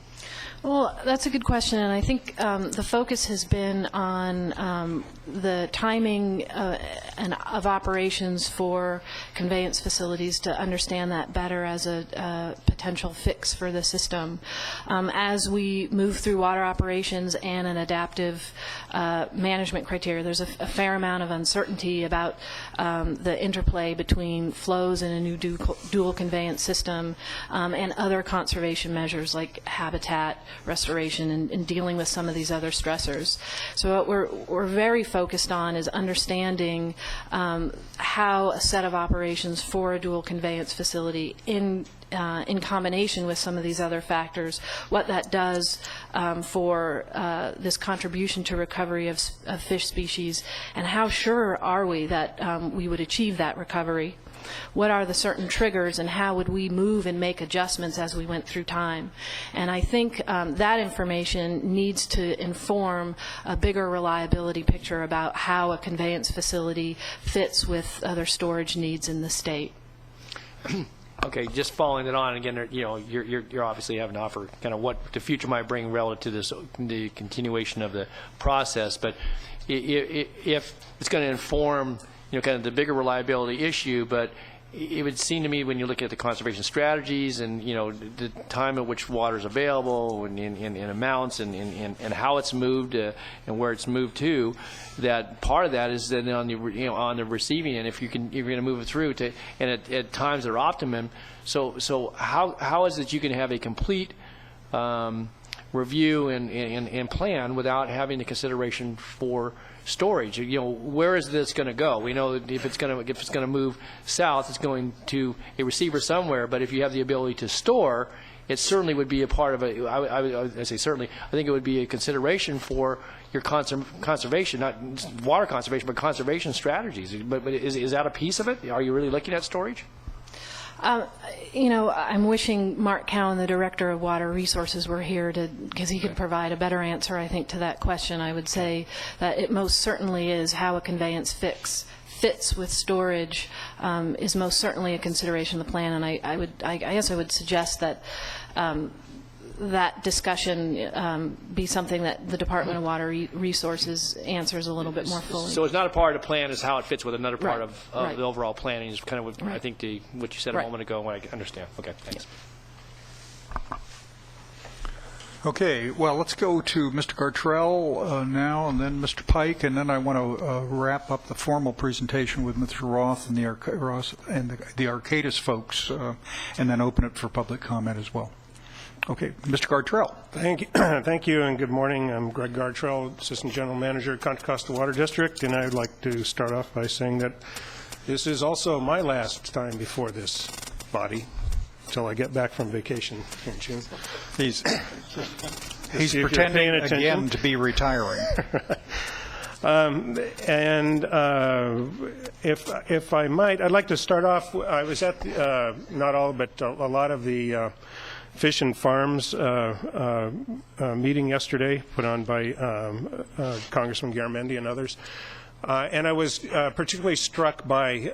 Well, that's a good question, and I think the focus has been on the timing of operations for conveyance facilities to understand that better as a potential fix for the system. As we move through water operations and an adaptive management criteria, there's a fair amount of uncertainty about the interplay between flows in a new dual conveyance system and other conservation measures like habitat restoration and dealing with some of these other stressors. So what we're very focused on is understanding how a set of operations for a dual conveyance facility in combination with some of these other factors, what that does for this contribution to recovery of fish species, and how sure are we that we would achieve that recovery. What are the certain triggers, and how would we move and make adjustments as we went through time? And I think that information needs to inform a bigger reliability picture about how a conveyance facility fits with other storage needs in the state. Okay, just following it on again, you're obviously having to offer kind of what the future might bring relative to the continuation of the process, but if it's going to inform kind of the bigger reliability issue, but it would seem to me when you look at the conservation strategies and the time at which water is available and in amounts and how it's moved and where it's moved to, that part of that is then on the receiving end, if you're going to move it through to, and at times they're optimum. So how is it you can have a complete review and plan without having the consideration for storage? Where is this going to go? We know that if it's going to move south, it's going to a receiver somewhere. But if you have the ability to store, it certainly would be a part of it. I say certainly. I think it would be a consideration for your conservation, not water conservation, but conservation strategies. But is that a piece of it? Are you really looking at storage? I'm wishing Mark Cowan, the Director of Water Resources, were here because he could provide a better answer, I think, to that question. I would say that it most certainly is how a conveyance fits with storage is most certainly a consideration of the plan, and I guess I would suggest that that discussion be something that the Department of Water Resources answers a little bit more fully. So it's not a part of the plan, it's how it fits with another part Right. of Right. the overall planning is kind of what I think what you said a Right. moment ago, what I understand. Okay, thanks. Okay, well, let's go to Mr. Gartrell now, and then Mr. Pike, and then I want to wrap up the formal presentation with Mr. Roth and the Arcadis folks, and then open it for public comment as well. Okay, Mr. Gartrell. Thank you. Thank you, and good morning. I'm Greg Gartrell, Assistant General Manager at Contra Costa Water District, and I'd like to start off by saying that this is also my last time before this body until I get back from vacation in June. He's see if you're pretending paying attention. again to be retiring. And if I might, I'd like to start off, I was at, not all, but a lot of the Fish and Farms meeting yesterday, put on by Congressman Garamendi and others. And I was particularly struck by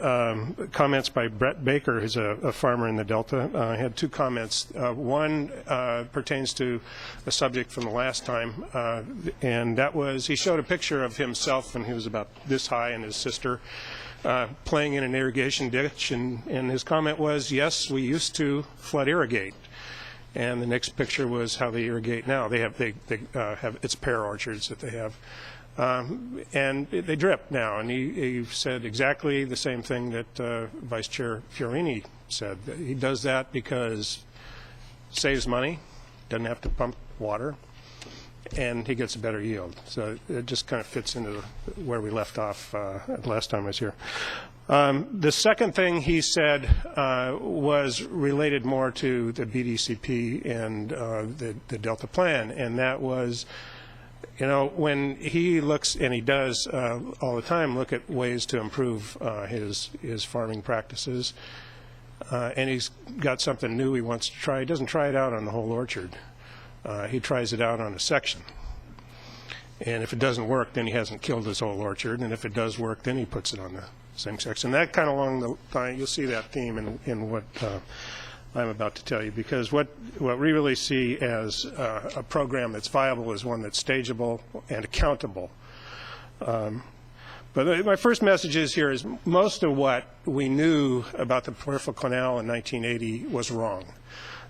comments by Brett Baker, who's a farmer in the Delta. I had two comments. One pertains to a subject from the last time, and that was he showed a picture of himself when he was about this high and his sister playing in an irrigation ditch, and his comment was, yes, we used to flood irrigate. And the next picture was how they irrigate now. They have it's pear orchards that they have. And they drip now, and he said exactly the same thing that Vice Chair Fiorini said. He does that because it saves money, doesn't have to pump water, and he gets a better yield. So it just kind of fits into where we left off last time I was here. The second thing he said was related more to the BDCP and the Delta Plan, and that was, you know, when he looks, and he does all the time, look at ways to improve his farming practices, and he's got something new he wants to try. He doesn't try it out on the whole orchard. He tries it out on a section. And if it doesn't work, then he hasn't killed his whole orchard, and if it does work, then he puts it on the same section. That kind of along the line, you'll see that theme in what I'm about to tell you, because what we really see as a program that's viable is one that's stageable and accountable. But my first message is here is most of what we knew about the peripheral canal in 1980 was wrong.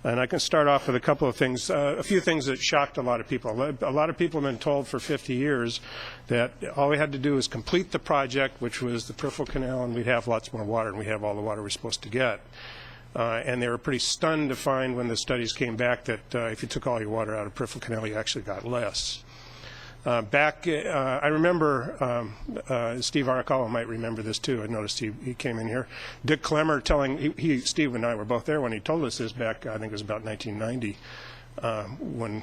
And I can start off with a couple of things, a few things that shocked a lot of people. A lot of people have been told for 50 years that all we had to do was complete the project, which was the peripheral canal, and we'd have lots more water, and we'd have all the water we're supposed to get. And they were pretty stunned to find when the studies came back that if you took all your water out of peripheral canal, you actually got less. I remember, Steve Aracalo might remember this too. I noticed he came in here. Dick Clemmer telling, Steve and I were both there when he told us this back, I think it was about 1990, when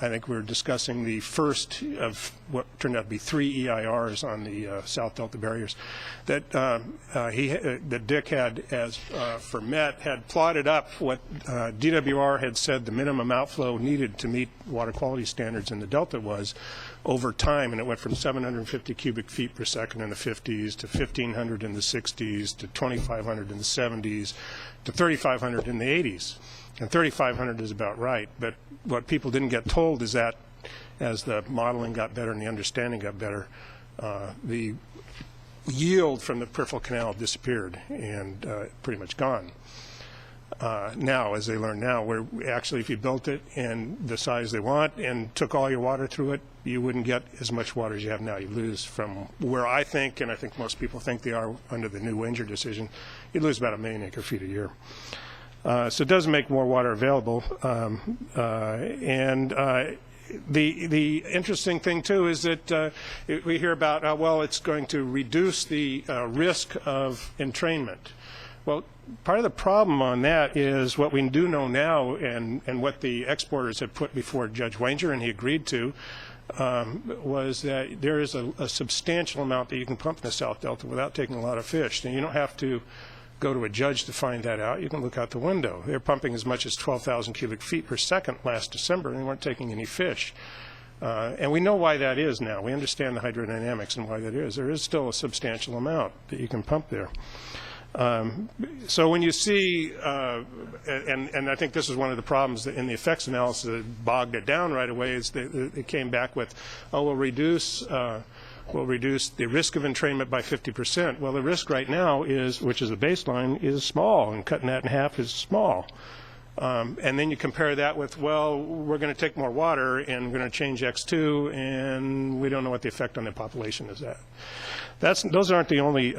I think we were discussing the first of what turned out to be 3 EIRs on the South Delta barriers, that that Dick had, as for Met, had plotted up what DWR had said the minimum outflow needed to meet water quality standards in the Delta was over time, and it went from 750 cubic feet per second in the 50s to 1,500 in the 60s to 2,500 in the 70s to 3,500 in the 80s. And 3,500 is about right, but what people didn't get told is that as the modeling got better and the understanding got better, the yield from the peripheral canal disappeared and pretty much gone. Now, as they learn now, we're actually, if you built it in the size they want and took all your water through it, you wouldn't get as much water as you have now. You lose from where I think, and I think most people think they are under the new Winger decision, you lose about 1 million acre feet a year. So it does make more water available. The interesting thing, too, is that we hear about, well, it's going to reduce the risk of entrainment. Well, part of the problem on that is what we do know now and what the exporters have put before Judge Wanger, and he agreed to, was that there is a substantial amount that you can pump in the South Delta without taking a lot of fish. And you don't have to go to a judge to find that out. You can look out the window. They're pumping as much as 12,000 cubic feet per second last December, and they weren't taking any fish. And we know why that is now. We understand the hydrodynamics and why that is. There is still a substantial amount that you can pump there. So when you see, and I think this is one of the problems that in the effects analysis that bogged it down right away, is they came back with, oh, we'll reduce the risk of entrainment by 50%. Well, the risk right now is, which is a baseline, is small, and cutting that in half is small. And then you compare that with, well, we're going to take more water and we're going to change X2, and we don't know what the effect on the population is at. Those aren't the only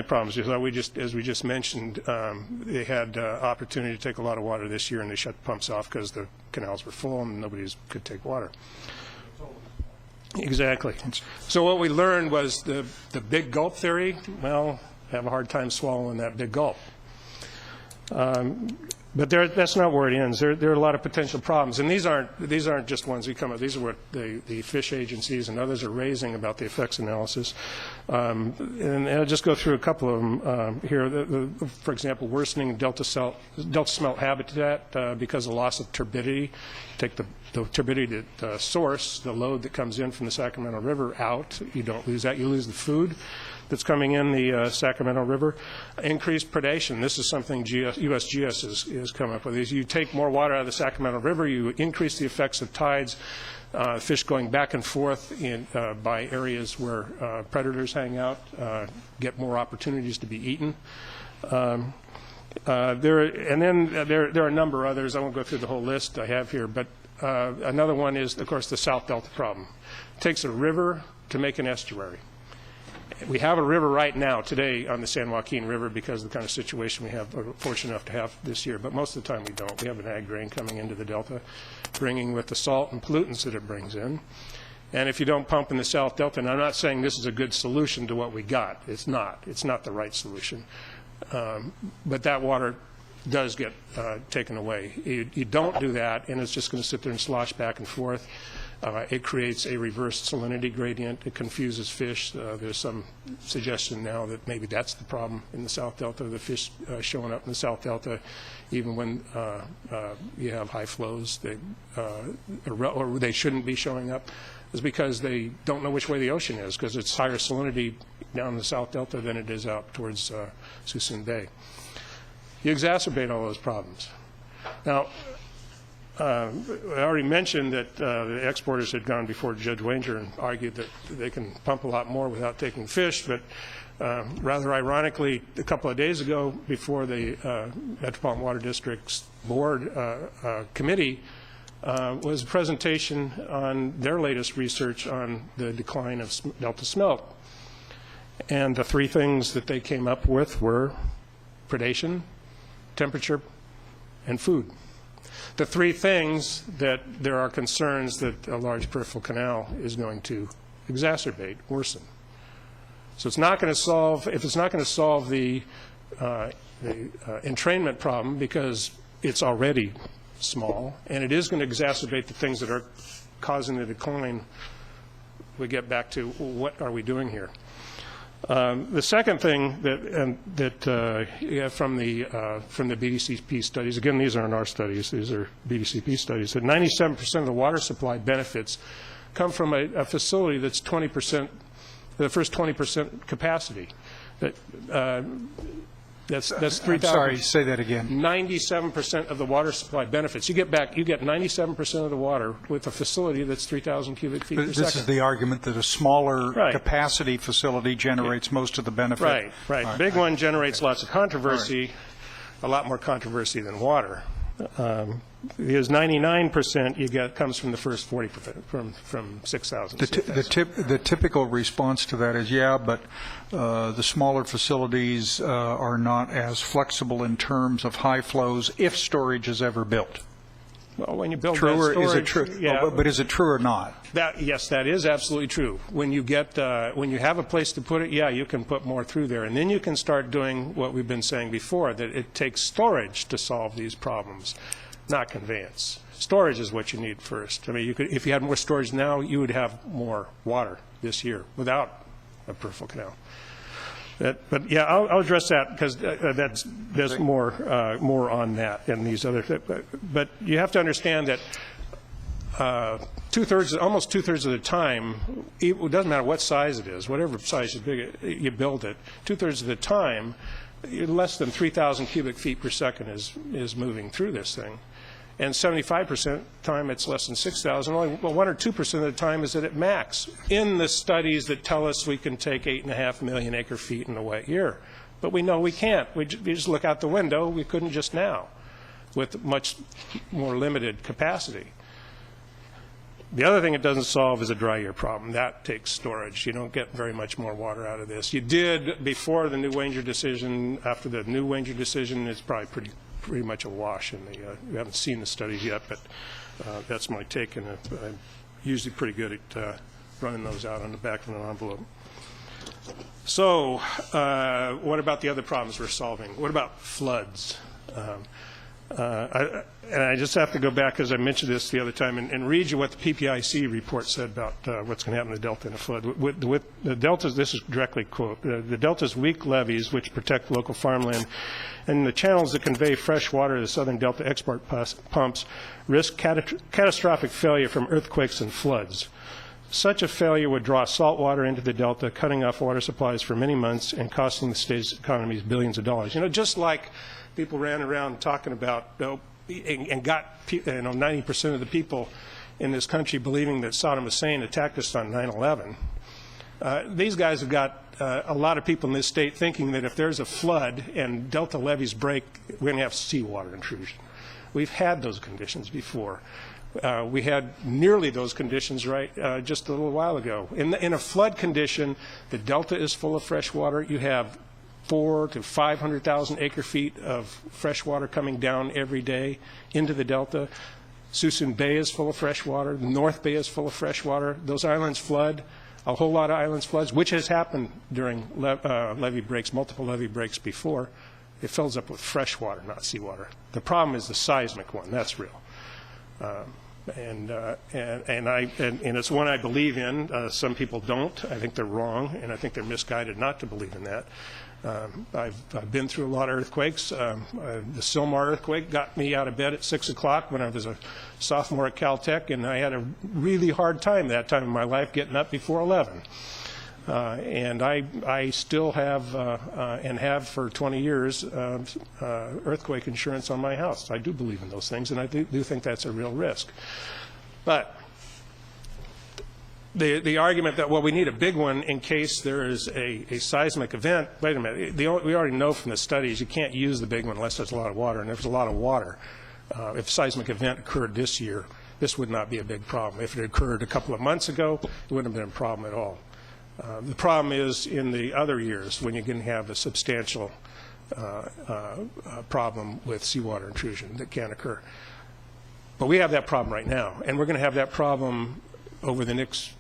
problems. As we just mentioned, they had opportunity to take a lot of water this year, and they shut the pumps off because the canals were full and nobody could take water. Exactly. So what we learned was the big gulp theory. Well, have a hard time swallowing that big gulp. But that's not where it ends. There are a lot of potential problems, and these aren't just ones we come up. These are what the fish agencies and others are raising about the effects analysis. And I'll just go through a couple of them here. For example, worsening delta smelt habitat because of loss of turbidity. Take the turbidity source, the load that comes in from the Sacramento River out. You don't lose that. You lose the food that's coming in the Sacramento River. Increased predation. This is something USGS has come up with. As you take more water out of the Sacramento River, you increase the effects of tides, fish going back and forth by areas where predators hang out, get more opportunities to be eaten. There are a number of others. I won't go through the whole list I have here, but another one is, of course, the South Delta problem. It takes a river to make an estuary. We have a river right now, today, on the San Joaquin River because of the kind of situation we have, are fortunate enough to have this year. But most of the time we don't. We have an ag drain coming into the Delta, bringing with the salt and pollutants that it brings in. And if you don't pump in the South Delta, and I'm not saying this is a good solution to what we got. It's not. It's not the right solution. But that water does get taken away. You don't do that, and it's just going to sit there and slosh back and forth. It creates a reversed salinity gradient. It confuses fish. There's some suggestion now that maybe that's the problem in the South Delta, the fish showing up in the South Delta, even when you have high flows, or they shouldn't be showing up, is because they don't know which way the ocean is, because it's higher salinity down in the South Delta than it is out towards Suisun Bay. You exacerbate all those problems. Now, I already mentioned that the exporters had gone before Judge Wanger and argued that they can pump a lot more without taking fish, but rather ironically, a couple of days ago, before the Metropolitan Water District's board committee, was a presentation on their latest research on the decline of Delta smelt. And the three things that they came up with were predation, temperature, and food. The three things that there are concerns that a large peripheral canal is going to exacerbate, worsen. So it's not going to solve, if it's not going to solve the entrainment problem because it's already small, and it is going to exacerbate the things that are causing the decline, we get back to what are we doing here? The second thing that from the BDCP studies, again, these aren't our studies, these are BDCP studies, that 97% of the water supply benefits come from a facility that's 20%, the first 20% capacity. That's 3,000. Sorry, say that again. 97% of the water supply benefits. You get 97% of the water with a facility that's 3,000 cubic feet per second. This is the argument that a smaller capacity facility generates most of the benefit. Right. Big one generates lots of controversy, a lot more controversy than water. Because 99% you get comes from the first 40%, from 6,000. The typical response to that is, yeah, but the smaller facilities are not as flexible in terms of high flows if storage is ever built. Well, when you build true, that storage, is it true? Yeah, but is it true or not? Yes, that is absolutely true. When you have a place to put it, yeah, you can put more through there, and then you can start doing what we've been saying before, that it takes storage to solve these problems, not conveyance. Storage is what you need first. I mean, if you had more storage now, you would have more water this year without a peripheral canal. But yeah, I'll address that because there's more on that in these other. But you have to understand that almost two-thirds of the time, it doesn't matter what size it is, whatever size you build it, two-thirds of the time, less than 3,000 cubic feet per second is moving through this thing. And 75% of the time it's less than 6,000. Only 1 or 2% of the time is at max in the studies that tell us we can take 8.5 million acre feet in a wet year. But we know we can't. We just look out the window. We couldn't just now with much more limited capacity. The other thing it doesn't solve is a dry year problem. That takes storage. You don't get very much more water out of this. You did before the New Wanger decision. After the New Wanger decision, it's probably pretty much a wash. And we haven't seen the studies yet, but that's my take. And I'm usually pretty good at running those out on the back of an envelope. So what about the other problems we're solving? What about floods? And I just have to go back, because I mentioned this the other time, and read you what the PPIC report said about what's going to happen to the Delta in a flood. With the Delta's, this is directly quote, the Delta's weak levees, which protect local farmland, and the channels that convey fresh water to the Southern Delta export pumps risk catastrophic failure from earthquakes and floods. Such a failure would draw salt water into the Delta, cutting off water supplies for many months and costing the state's economies billions of dollars. You know, just like people ran around talking about, and got 90% of the people in this country believing that Saddam Hussein attacked us on 9/11. These guys have got a lot of people in this state thinking that if there's a flood and Delta levees break, we're going to have seawater intrusion. We've had those conditions before. We had nearly those conditions just a little while ago. In a flood condition, the Delta is full of fresh water. You have 400,000 to 500,000 acre-feet of fresh water coming down every day into the Delta. Suisun Bay is full of fresh water. The North Bay is full of fresh water. Those islands flood. A whole lot of islands floods, which has happened during levee breaks, multiple levee breaks before. It fills up with fresh water, not seawater. The problem is the seismic one. That's real. And it's one I believe in. Some people don't. I think they're wrong, and I think they're misguided not to believe in that. I've been through a lot of earthquakes. The Sylmar earthquake got me out of bed at 6 o'clock when I was a sophomore at Caltech, and I had a really hard time that time in my life getting up before 11. And I still have, and have for 20 years, earthquake insurance on my house. I do believe in those things, and I do think that's a real risk. But the argument that, well, we need a big one in case there is a seismic event, wait a minute, we already know from the studies you can't use the big one unless there's a lot of water, and if there's a lot of water, if a seismic event occurred this year, this would not be a big problem. If it occurred a couple of months ago, it wouldn't have been a problem at all. The problem is in the other years when you can have a substantial problem with seawater intrusion that can occur. But we have that problem right now, and we're going to have that problem over the next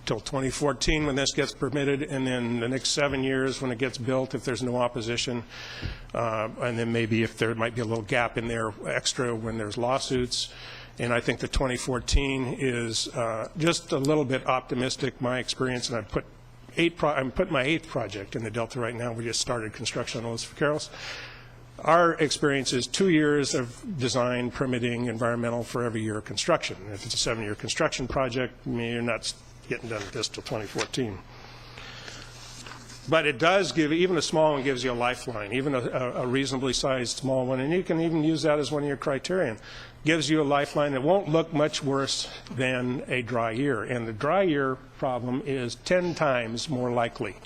till 2014 when this gets permitted, and then the next 7 years when it gets built if there's no opposition, and then maybe if there might be a little gap in there extra when there's lawsuits. And I think the 2014 is just a little bit optimistic, my experience, and I'm putting my 8th project in the Delta right now. We just started construction on those for Carroll's. Our experience is 2 years of design, permitting, environmental for every year of construction. If it's a 7-year construction project, you're not getting done with this till 2014. But it does give, even a small one gives you a lifeline, even a reasonably sized small one, and you can even use that as one of your criterion. Gives you a lifeline that won't look much worse than a dry year. And the dry year problem is 10 times more likely.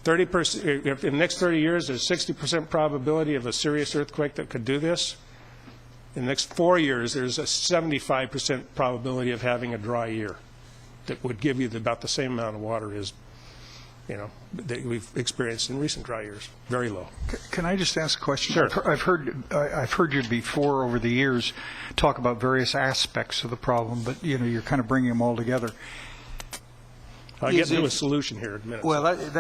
30%, if in the next 30 years there's 60% probability of a serious earthquake that could do this, in the next 4 years there's a 75% probability of having a dry year that would give you about the same amount of water as, that we've experienced in recent dry years. Very low. Can I just ask a question? Sure. I've heard you before over the years talk about various aspects of the problem, but you're kind of bringing them all together. I'll get to a solution here in a minute. Well, but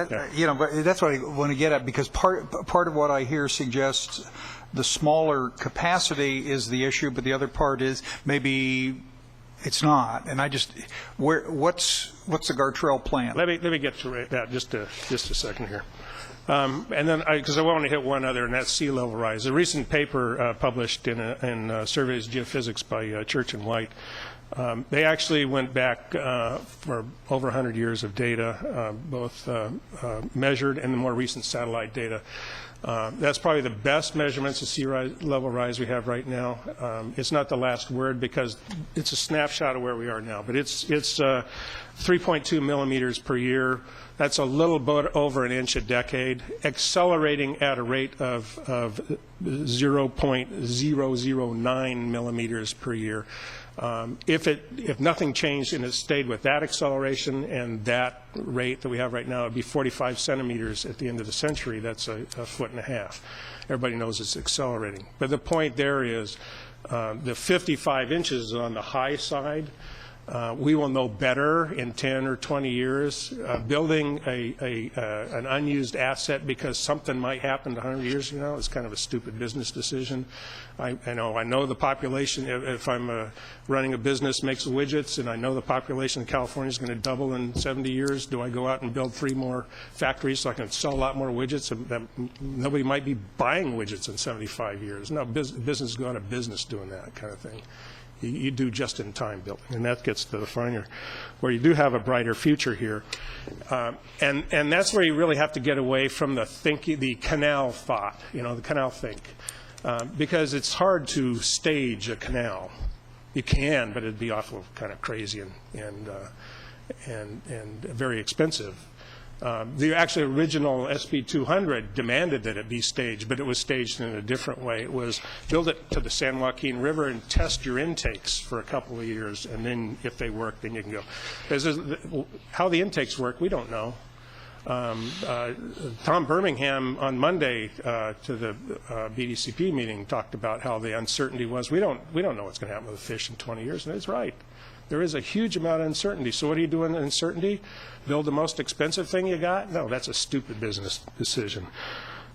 that's what I want to get at, because part of what I hear suggests the smaller capacity is the issue, but the other part is maybe it's not. And what's the Gartrell plan? Let me get to that just a second here. And then, because I want to hit one other, and that's sea level rise. A recent paper published in Surveys Geophysics by Church and White, they actually went back for over 100 years of data, both measured and the more recent satellite data. That's probably the best measurements of sea level rise we have right now. It's not the last word because it's a snapshot of where we are now, but it's 3.2 millimeters per year. That's a little bit over an inch a decade, accelerating at a rate of 0.009 millimeters per year. If nothing changed and it stayed with that acceleration and that rate that we have right now, it would be 45 centimeters at the end of the century. That's a foot and a half. Everybody knows it's accelerating. But the point there is the 55 inches on the high side. We will know better in 10 or 20 years. Building an unused asset because something might happen 100 years from now is kind of a stupid business decision. I know the population, if I'm running a business makes widgets and I know the population of California is going to double in 70 years, do I go out and build 3 more factories so I can sell a lot more widgets? Nobody might be buying widgets in 75 years. No, business go out of business doing that kind of thing. You do just-in-time building, and that gets to the finer, where you do have a brighter future here. And that's where you really have to get away from the canal thought, the canal think, because it's hard to stage a canal. You can, but it'd be awful kind of crazy and very expensive. The actually original SB 200 demanded that it be staged, but it was staged in a different way. It was build it to the San Joaquin River and test your intakes for a couple of years, and then if they work, then you can go. How the intakes work, we don't know. Tom Birmingham on Monday to the BDCP meeting talked about how the uncertainty was. We don't know what's going to happen with the fish in 20 years, and it's right. There is a huge amount of uncertainty. So what do you do in uncertainty? Build the most expensive thing you got? No, that's a stupid business decision.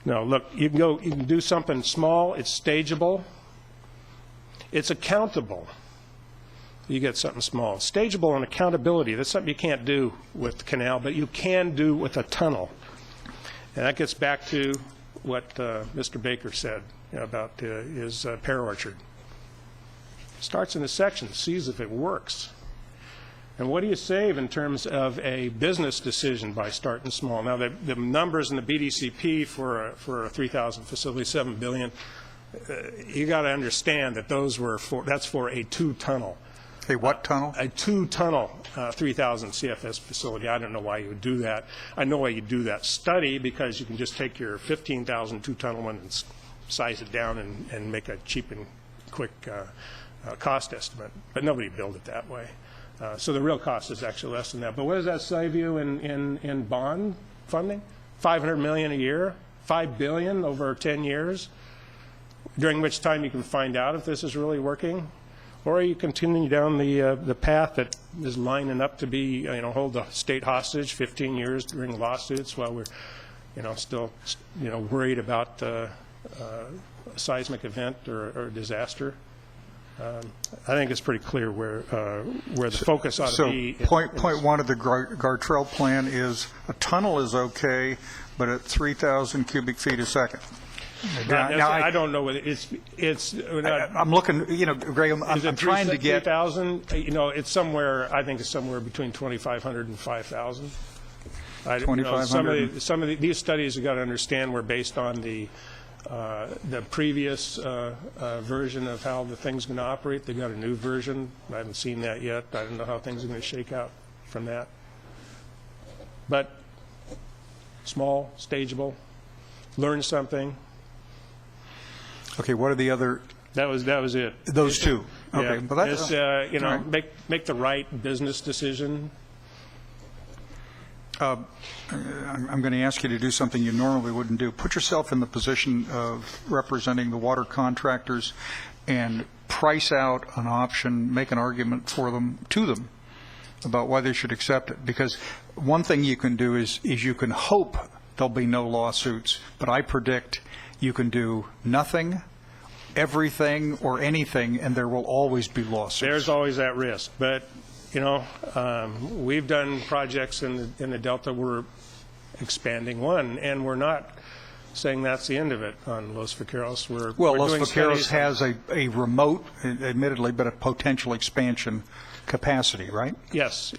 No, look, you can do something small. It's stageable. It's accountable. You get something small. Stageable and accountability, that's something you can't do with the canal, but you can do with a tunnel. And that gets back to what Mr. Baker said about his pear orchard. Starts in a section, sees if it works. And what do you save in terms of a business decision by starting small? Now, the numbers in the BDCP for a 3,000 facility, $7 billion, you got to understand that that's for a 2-tunnel. A what tunnel? A 2-tunnel 3,000 CFS facility. I don't know why you would do that. I know why you do that study, because you can just take your 15,000 2-tunnel one and size it down and make a cheap and quick cost estimate, but nobody built it that way. So the real cost is actually less than that. But what does that save you in bond funding? $500 million a year, $5 billion over 10 years, during which time you can find out if this is really working, or you continue down the path that is lining up to be, hold the state hostage 15 years during lawsuits while we're, still, worried about a seismic event or disaster. I think it's pretty clear where the focus ought to be. So point one of the Gartrell plan is a tunnel is okay, but at 3,000 cubic feet a second. Now, I don't know whether it's. I'm looking, Greg, I'm trying to get. 3,000, it's somewhere. I think it's somewhere between 2,500 and 5,000. 2,500. Some of these studies you got to understand were based on the previous version of how the thing's going to operate. They got a new version. I haven't seen that yet. I don't know how things are going to shake out from that. But small, stageable, learn something. Okay, what are the other? That was it. Those two. Okay, yeah, but that's right. Make the right business decision. I'm going to ask you to do something you normally wouldn't do. Put yourself in the position of representing the water contractors and price out an option, make an argument for them, to them, about why they should accept it. Because one thing you can do is you can hope there'll be no lawsuits, but I predict you can do nothing, everything, or anything, and there will always be lawsuits. There's always that risk, but we've done projects in the Delta. We're expanding one, and we're not saying that's the end of it on Los Vaqueros. Los Vaqueros has a remote, admittedly, but a potential expansion capacity, right? Yes,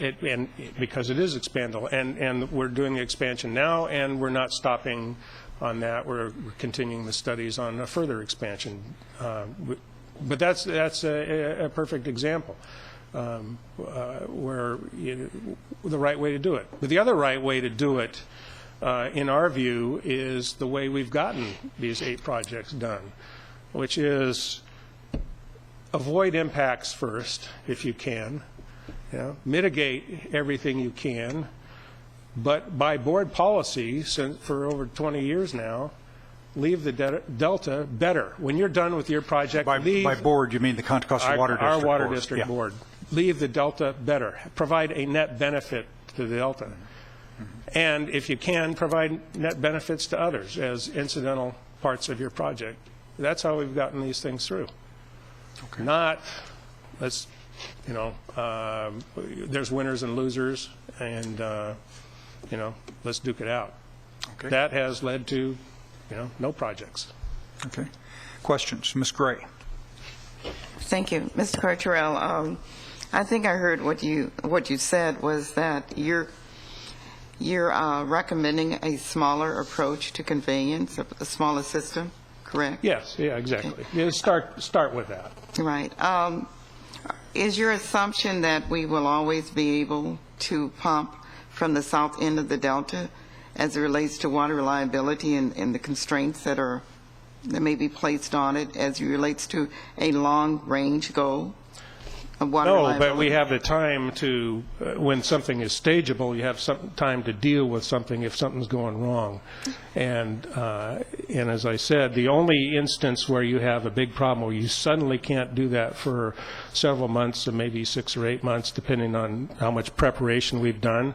because it is expandable, and we're doing the expansion now, and we're not stopping on that. We're continuing the studies on a further expansion. But that's a perfect example. Where the right way to do it. But the other right way to do it, in our view, is the way we've gotten these 8 projects done, which is avoid impacts first, if you can, mitigate everything you can, but by board policy, for over 20 years now, leave the delta better. When you're done with your project, By leave board, you mean the Contra Costa Water District? our water Board. district Yeah. board. Leave the delta better. Provide a net benefit to the delta. And if you can, provide net benefits to others as incidental parts of your project. That's how we've gotten these things through. Okay. Not, let's, there's winners and losers, and, let's duke it out. Okay. That has led to, no projects. Okay. Questions? Ms. Gray? Thank you. Mr. Carterell, I think I heard what you said was that you're recommending a smaller approach to conveyance, a smaller system, correct? Yes, yeah, exactly. Okay. Yeah, start with that. Right. Is your assumption that we will always be able to pump from the south end of the delta as it relates to water reliability and the constraints that may be placed on it as it relates to a long-range goal of water reliability? No, but we have the time to, when something is stageable, you have some time to deal with something if something's going wrong. And as I said, the only instance where you have a big problem where you suddenly can't do that for several months or maybe 6 or 8 months, depending on how much preparation we've done,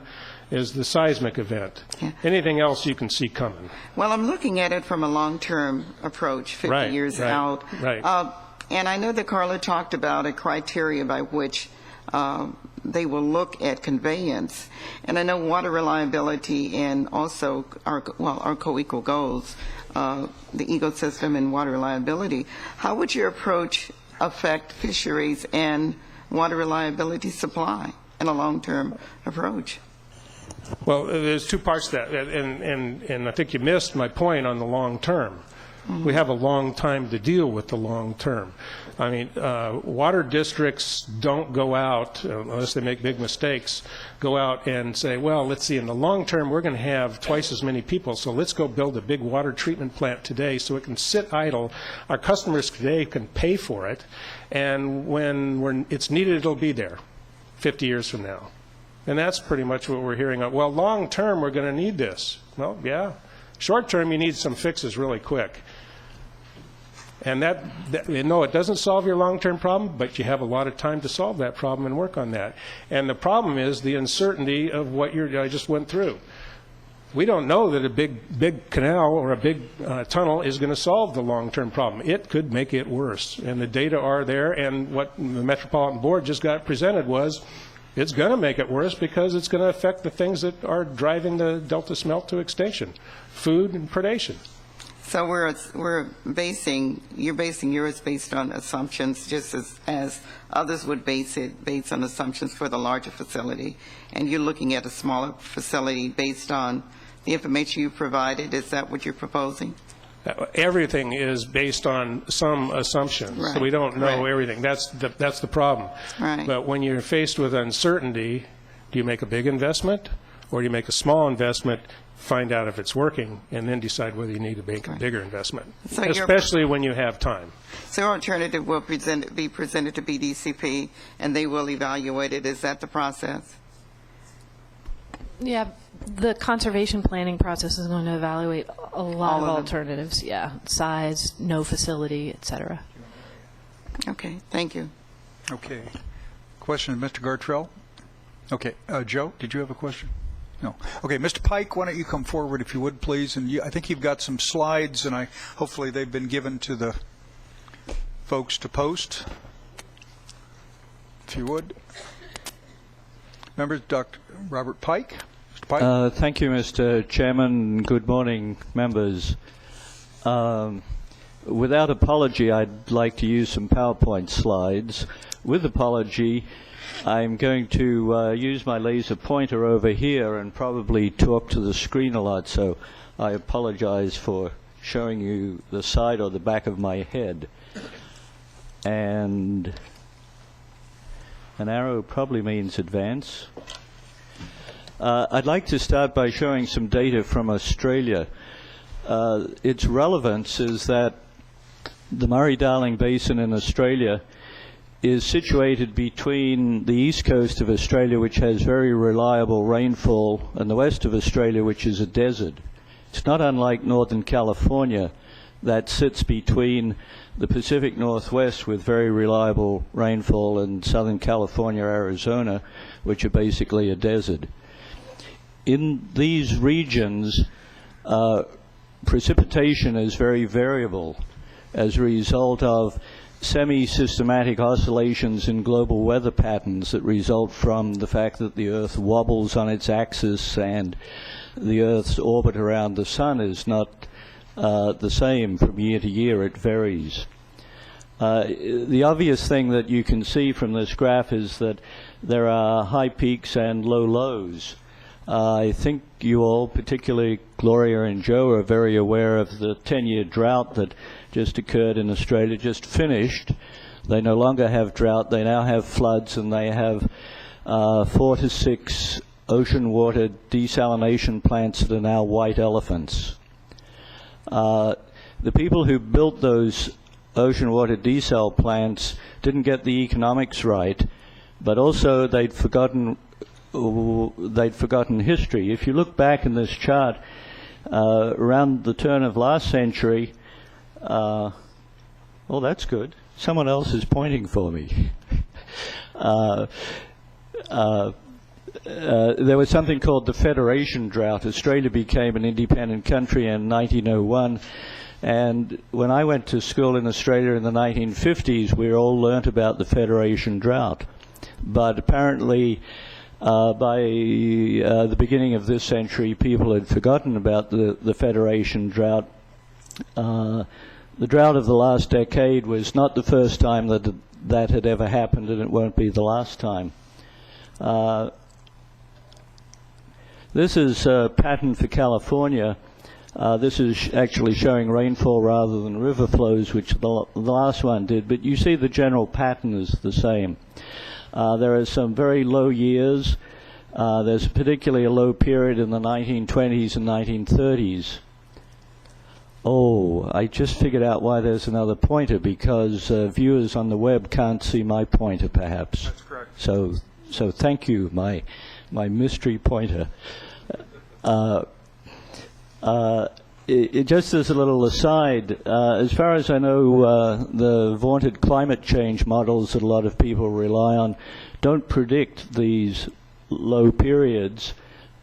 is the seismic event. Yeah. Anything else you can see coming. Well, I'm looking at it from a long-term approach, 50 years out. Right. And I know that Carla talked about a criteria by which they will look at conveyance. And I know water reliability and also our co-equal goals, the ecosystem and water reliability. How would your approach affect fisheries and water reliability supply in a long-term approach? Well, there's two parts to that, and I think you missed my point on the long term. We have a long time to deal with the long term. I mean, water districts don't go out, unless they make big mistakes, go out and say, well, let's see, in the long term, we're going to have twice as many people, so let's go build a big water treatment plant today so it can sit idle. Our customers today can pay for it, and when it's needed, it'll be there 50 years from now. And that's pretty much what we're hearing. Well, long term, we're going to need this. Well, yeah. Short term, you need some fixes really quick. And no, it doesn't solve your long-term problem, but you have a lot of time to solve that problem and work on that. And the problem is the uncertainty of what I just went through. We don't know that a big canal or a big tunnel is going to solve the long-term problem. It could make it worse. And the data are there, and what the Metropolitan Board just got presented was it's going to make it worse because it's going to affect the things that are driving the Delta smelt to extinction, food and predation. So you're basing yours based on assumptions, just as others would base it based on assumptions for the larger facility, and you're looking at a smaller facility based on the information you provided. Is that what you're proposing? Everything is based on some assumptions, right. So we don't know Right. everything. That's the problem. Right. But when you're faced with uncertainty, do you make a big investment, or do you make a small investment, find out if it's working, and then decide whether you need to make a bigger investment, So especially when you have time. So your alternative will be presented to BDCP, and they will evaluate it. Is that the process? Yeah, the conservation planning process is going to evaluate a lot All of of them. alternatives. Yeah, size, no facility, et cetera. Okay, thank you. Okay. Question, Mr. Gartrell? Okay. Joe, did you have a question? No. Okay, Mr. Pike, why don't you come forward if you would, please? And I think you've got some slides, and hopefully they've been given to the folks to post. If you would. Members, Dr. Robert Pike. Mr. Pike. Thank you, Mr. Chairman. Good morning, members. Without apology, I'd like to use some PowerPoint slides. With apology, I'm going to use my laser pointer over here and probably talk to the screen a lot, so I apologize for showing you the side or the back of my head. And an arrow probably means advance. I'd like to start by showing some data from Australia. Its relevance is that the Murray-Darling Basin in Australia is situated between the east coast of Australia, which has very reliable rainfall, and the west of Australia, which is a desert. It's not unlike Northern California, that sits between the Pacific Northwest with very reliable rainfall and Southern California, Arizona, which are basically a desert. In these regions, precipitation is very variable as a result of semi-systematic oscillations in global weather patterns that result from the fact that the Earth wobbles on its axis and the Earth's orbit around the Sun is not the same from year to year. It varies. The obvious thing that you can see from this graph is that there are high peaks and low lows. I think you all, particularly Gloria and Joe, are very aware of the 10-year drought that just occurred in Australia, just finished. They no longer have drought, they now have floods, and they have 4 to 6 ocean water desalination plants that are now white elephants. The people who built those ocean water desal plants didn't get the economics right, but also they'd forgotten history. If you look back in this chart, around the turn of last century, oh, that's good. Someone else is pointing for me. There was something called the Federation Drought. Australia became an independent country in 1901. And when I went to school in Australia in the 1950s, we all learnt about the Federation Drought. But apparently, by the beginning of this century, people had forgotten about the Federation Drought. The drought of the last decade was not the first time that had ever happened, and it won't be the last time. This is a pattern for California. This is actually showing rainfall rather than river flows, which the last one did, but you see the general pattern is the same. There are some very low years. There's particularly a low period in the 1920s and 1930s. Oh, I just figured out why there's another pointer, because viewers on the web can't see my pointer, perhaps. That's correct. So thank you, my mystery pointer. Just as a little aside, as far as I know, the vaunted climate change models that a lot of people rely on don't predict these low periods.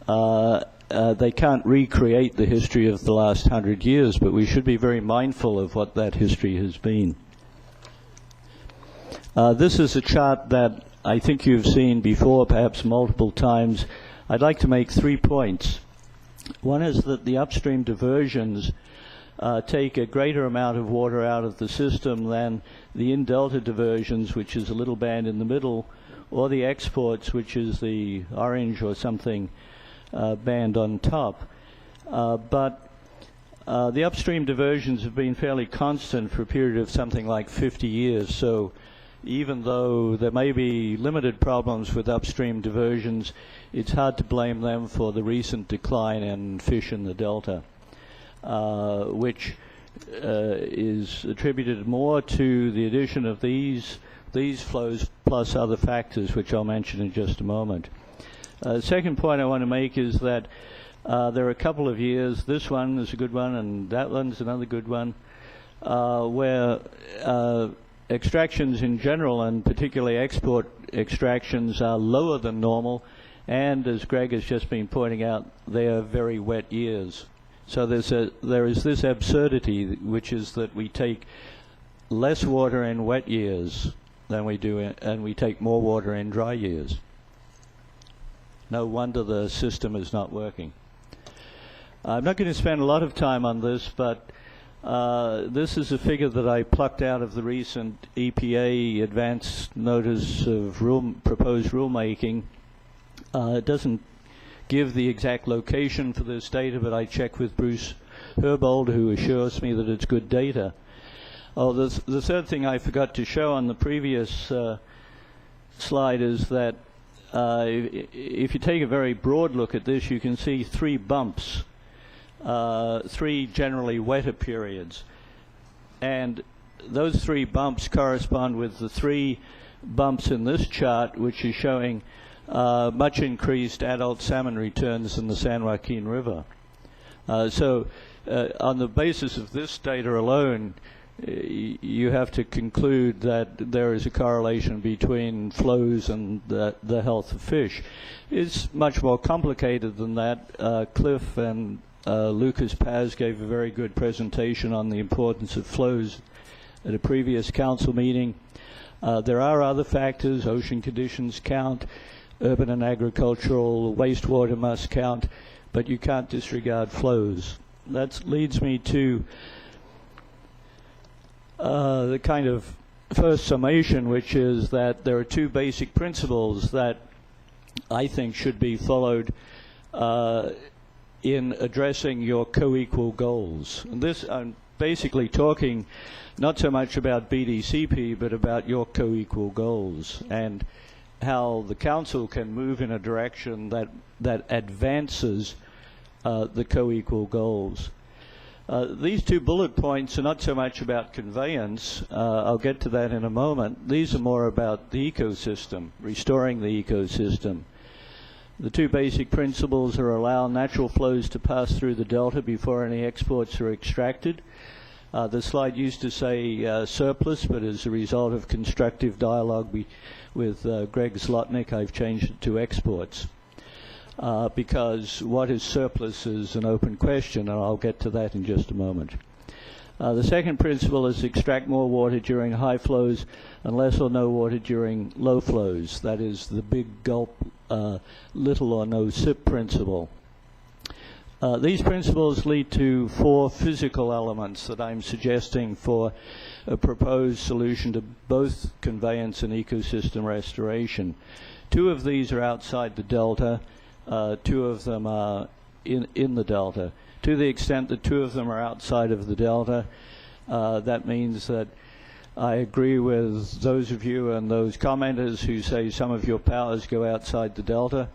They can't recreate the history of the last 100 years, but we should be very mindful of what that history has been. This is a chart that I think you've seen before, perhaps multiple times. I'd like to make 3 points. One is that the upstream diversions take a greater amount of water out of the system than the in-delta diversions, which is a little band in the middle, or the exports, which is the orange or something band on top. But the upstream diversions have been fairly constant for a period of something like 50 years. So even though there may be limited problems with upstream diversions, it's hard to blame them for the recent decline in fish in the delta, which is attributed more to the addition of these flows plus other factors, which I'll mention in just a moment. Second point I want to make is that there are a couple of years, this one is a good one and that one's another good one, where extractions in general, and particularly export extractions, are lower than normal, and as Greg has just been pointing out, they are very wet years. So there is this absurdity, which is that we take less water in wet years than we do and we take more water in dry years. No wonder the system is not working. I'm not going to spend a lot of time on this, but this is a figure that I plucked out of the recent EPA advance notice of proposed rulemaking. It doesn't give the exact location for this data, but I checked with Bruce Herbold, who assures me that it's good data. Oh, the third thing I forgot to show on the previous slide is that if you take a very broad look at this, you can see 3 bumps. 3 generally wetter periods, and those 3 bumps correspond with the 3 bumps in this chart, which is showing much increased adult salmon returns in the San Joaquin River. So on the basis of this data alone, you have to conclude that there is a correlation between flows and the health of fish. It's much more complicated than that. Cliff and Lucas Paz gave a very good presentation on the importance of flows at a previous council meeting. There are other factors. Ocean conditions count. Urban and agricultural wastewater must count, but you can't disregard flows. That leads me to the kind of first summation, which is that there are two basic principles that I think should be followed in addressing your co-equal goals. And this, I'm basically talking not so much about BDCP, but about your co-equal goals and how the council can move in a direction that advances the co-equal goals. These two bullet points are not so much about conveyance. I'll get to that in a moment. These are more about the ecosystem, restoring the ecosystem. The two basic principles are allow natural flows to pass through the delta before any exports are extracted. The slide used to say surplus, but as a result of constructive dialogue with Greg Zlotnick, I've changed it to exports. Because what is surplus is an open question, and I'll get to that in just a moment. The second principle is extract more water during high flows and less or no water during low flows. That is the big gulp, little or no sip principle. These principles lead to four physical elements that I'm suggesting for a proposed solution to both conveyance and ecosystem restoration. Two of these are outside the delta. Two of them are in the delta. To the extent that two of them are outside of the delta, that means that I agree with those of you and those commenters who say some of your powers go outside the delta,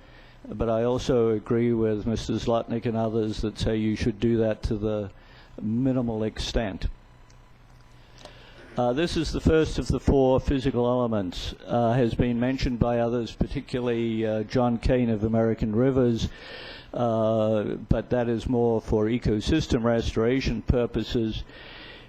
but I also agree with Mr. Zlotnick and others that say you should do that to the minimal extent. This is the first of the four physical elements. Has been mentioned by others, particularly John Kane of American Rivers, but that is more for ecosystem restoration purposes.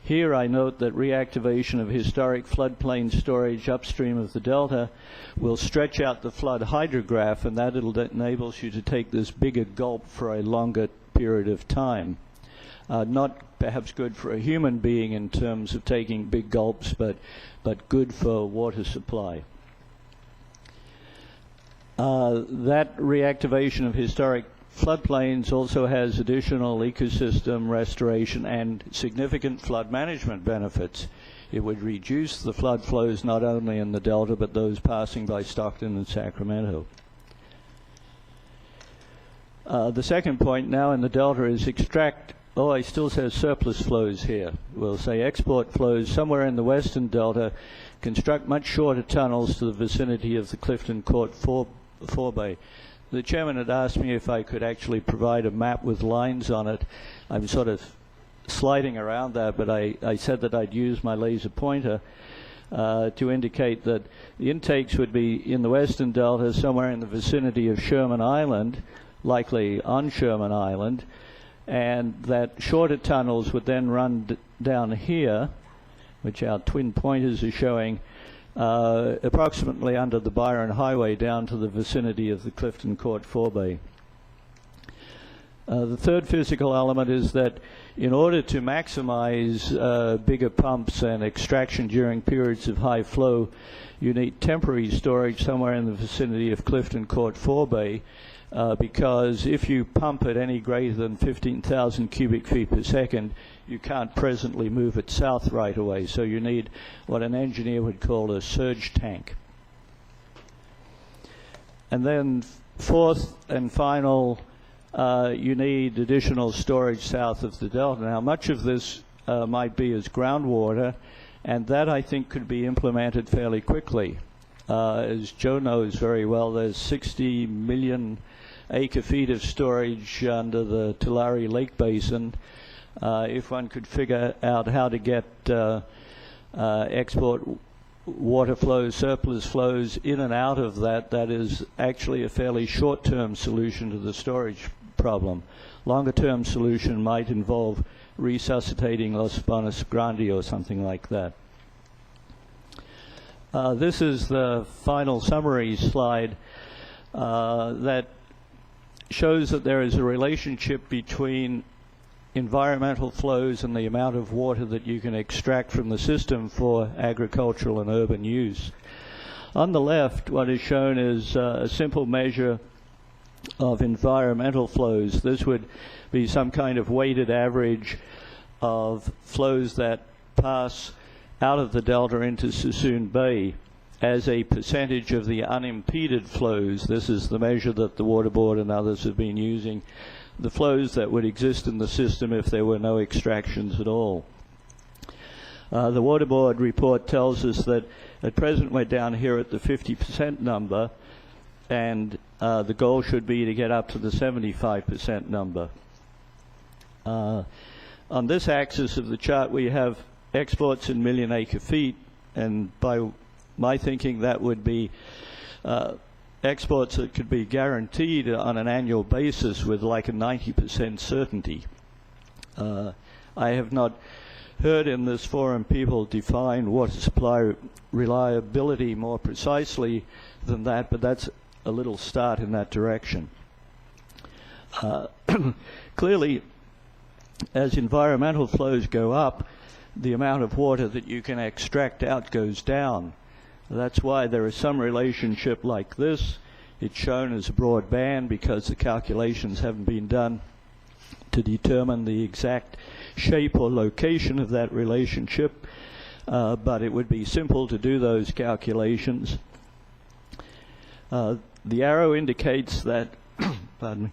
Here I note that reactivation of historic floodplain storage upstream of the delta will stretch out the flood hydrograph, and that enables you to take this bigger gulp for a longer period of time. Not perhaps good for a human being in terms of taking big gulps, but good for water supply. That reactivation of historic floodplains also has additional ecosystem restoration and significant flood management benefits. It would reduce the flood flows not only in the delta, but those passing by Stockton and Sacramento. The second point now in the delta is extract. Oh, I still says surplus flows here. We'll say export flows somewhere in the western delta. Construct much shorter tunnels to the vicinity of the Clifton Court forebay. The chairman had asked me if I could actually provide a map with lines on it. I'm sort of sliding around that, but I said that I'd use my laser pointer to indicate that the intakes would be in the western delta somewhere in the vicinity of Sherman Island, likely on Sherman Island, and that shorter tunnels would then run down here, which our twin pointers are showing, approximately under the Byron Highway down to the vicinity of the Clifton Court forebay. The third physical element is that in order to maximize bigger pumps and extraction during periods of high flow, you need temporary storage somewhere in the vicinity of Clifton Court forebay, because if you pump at any greater than 15,000 cubic feet per second, you can't presently move it south right away. So you need what an engineer would call a surge tank. And then fourth and final, you need additional storage south of the delta. Now, much of this might be as groundwater, and that I think could be implemented fairly quickly. As Joe knows very well, there's 60 million acre-feet of storage under the Tulare Lake Basin. If one could figure out how to get export water flows, surplus flows in and out of that, that is actually a fairly short-term solution to the storage problem. Longer-term solution might involve resuscitating Los Banos Grande or something like that. This is the final summary slide that shows that there is a relationship between environmental flows and the amount of water that you can extract from the system for agricultural and urban use. On the left, what is shown is a simple measure of environmental flows. This would be some kind of weighted average of flows that pass out of the delta into Sassoon Bay as a percentage of the unimpeded flows. This is the measure that the Water Board and others have been using, the flows that would exist in the system if there were no extractions at all. The Water Board report tells us that at present we're down here at the 50% number, and the goal should be to get up to the 75% number. On this axis of the chart we have exports in million acre feet, and by my thinking that would be exports that could be guaranteed on an annual basis with like a 90% certainty. I have not heard in this forum people define water supply reliability more precisely than that, but that's a little start in that direction. Clearly, as environmental flows go up, the amount of water that you can extract out goes down. That's why there is some relationship like this. It's shown as a broad band because the calculations haven't been done to determine the exact shape or location of that relationship, but it would be simple to do those calculations. The arrow indicates that pardon me,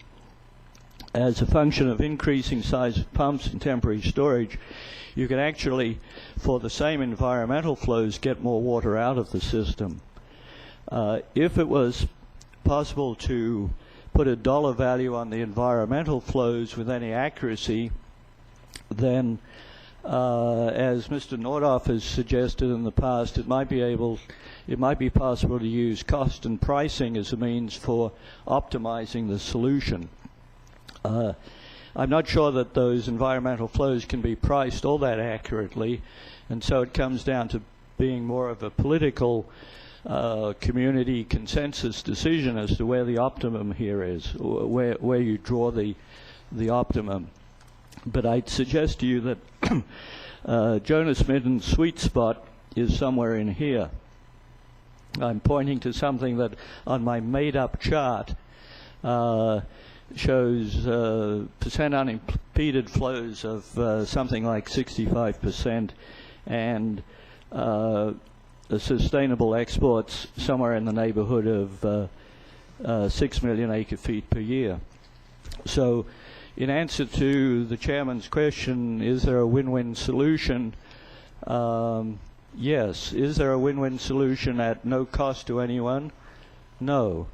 as a function of increasing size of pumps and temporary storage, you can actually, for the same environmental flows, get more water out of the system. If it was possible to put a dollar value on the environmental flows with any accuracy, then, as Mr. Nordhoff has suggested in the past, it might be possible to use cost and pricing as a means for optimizing the solution. I'm not sure that those environmental flows can be priced all that accurately, and so it comes down to being more of a political community consensus decision as to where the optimum here is, or where you draw the optimum. But I'd suggest to you that Jonas Midden's sweet spot is somewhere in here. I'm pointing to something that on my made-up chart shows percent unimpeded flows of something like 65% and sustainable exports somewhere in the neighborhood of 6 million acre feet per year. So in answer to the chairman's question, is there a win-win solution? Yes. Is there a win-win solution at no cost to anyone? No.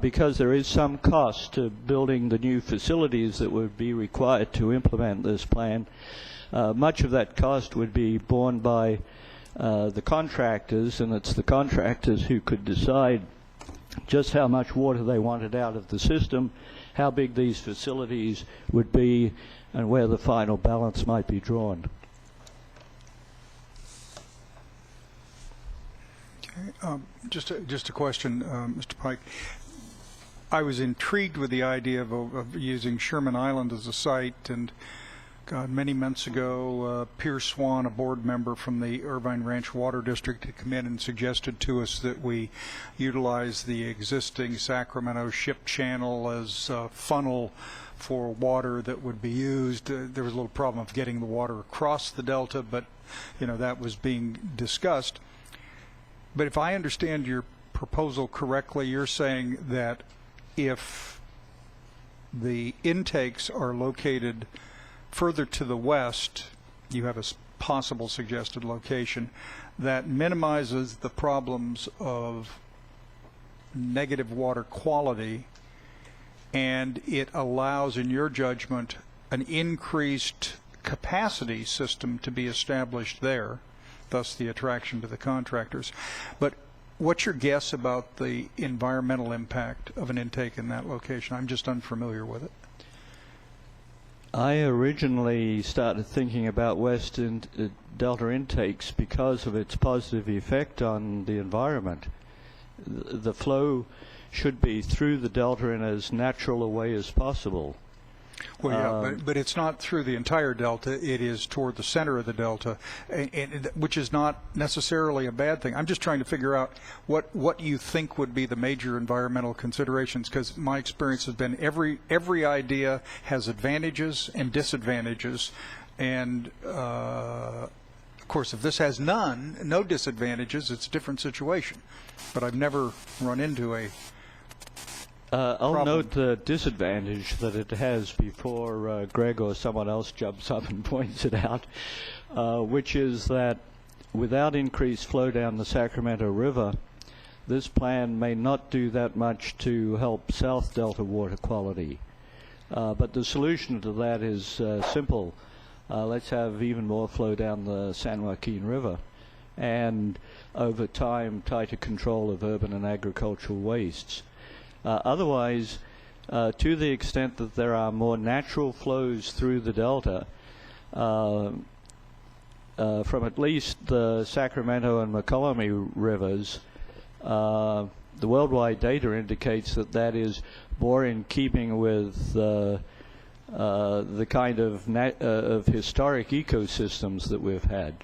Because there is some cost to building the new facilities that would be required to implement this plan. Much of that cost would be borne by the contractors, and it's the contractors who could decide just how much water they wanted out of the system, how big these facilities would be, and where the final balance might be drawn. Okay, just a question, Mr. Pike. I was intrigued with the idea of using Sherman Island as a site, and God, many months ago, Pierce Swan, a board member from the Irvine Ranch Water District, had come in and suggested to us that we utilize the existing Sacramento ship channel as a funnel for water that would be used. There was a little problem of getting the water across the delta, but that was being discussed. But if I understand your proposal correctly, you're saying that if the intakes are located further to the west, you have a possible suggested location, that minimizes the problems of negative water quality, and it allows, in your judgment, an increased capacity system to be established there, thus the attraction to the contractors. But what's your guess about the environmental impact of an intake in that location? I'm just unfamiliar with it. I originally started thinking about Western Delta intakes because of its positive effect on the environment. The flow should be through the Delta in as natural a way as possible. Well, yeah, but it's not through the entire delta. It is toward the center of the delta, which is not necessarily a bad thing. I'm just trying to figure out what you think would be the major environmental considerations, because my experience has been every idea has advantages and disadvantages, and of course, if this has no disadvantages, it's a different situation. But I've never run into a I'll problem. note the disadvantage that it has before Greg or someone else jumps up and points it out, which is that without increased flow down the Sacramento River, this plan may not do that much to help South Delta water quality. But the solution to that is simple. Let's have even more flow down the San Joaquin River, and over time, tighter control of urban and agricultural wastes. Otherwise, to the extent that there are more natural flows through the delta, from at least the Sacramento and Mokelumne rivers, the worldwide data indicates that that is more in keeping with the kind of historic ecosystems that we've had.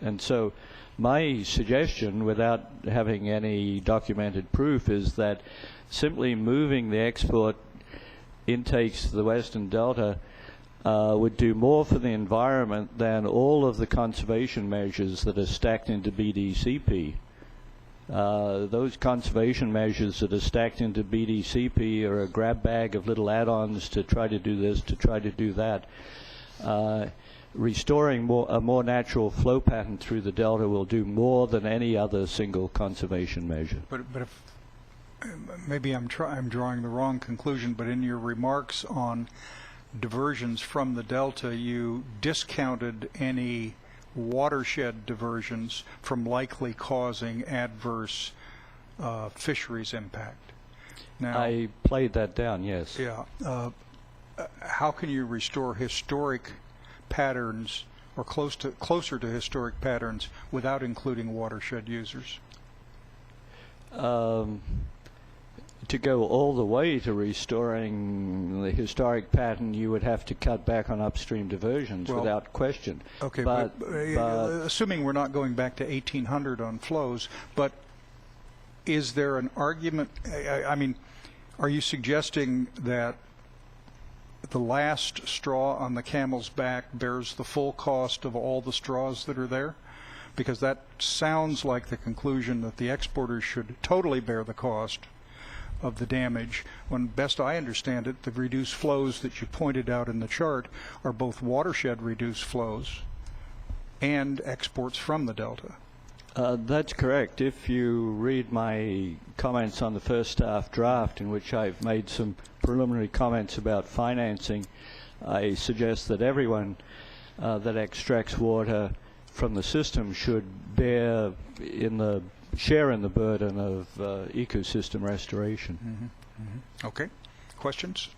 And so my suggestion, without having any documented proof, is that simply moving the export intakes to the Western Delta would do more for the environment than all of the conservation measures that are stacked into BDCP. Those conservation measures that are stacked into BDCP are a grab bag of little add-ons to try to do this, to try to do that. Restoring a more natural flow pattern through the delta will do more than any other single conservation measure. But if maybe I'm drawing the wrong conclusion, but in your remarks on diversions from the delta, you discounted any watershed diversions from likely causing adverse fisheries impact. Now, I played that down, yes. Yeah. How can you restore historic patterns or closer to historic patterns without including watershed users? To go all the way to restoring the historic pattern, you would have to cut back on upstream diversions without question. Okay, but assuming we're not going back to 1800 on flows, but is there an argument? I mean, are you suggesting that the last straw on the camel's back bears the full cost of all the straws that are there? Because that sounds like the conclusion that the exporters should totally bear the cost of the damage, when best I understand it, the reduced flows that you pointed out in the chart are both watershed reduced flows and exports from the delta. That's correct. If you read my comments on the first staff draft, in which I've made some preliminary comments about financing, I suggest that everyone that extracts water from the system should share in the burden of ecosystem restoration. Mm-hmm. Mm-hmm. Okay. Questions?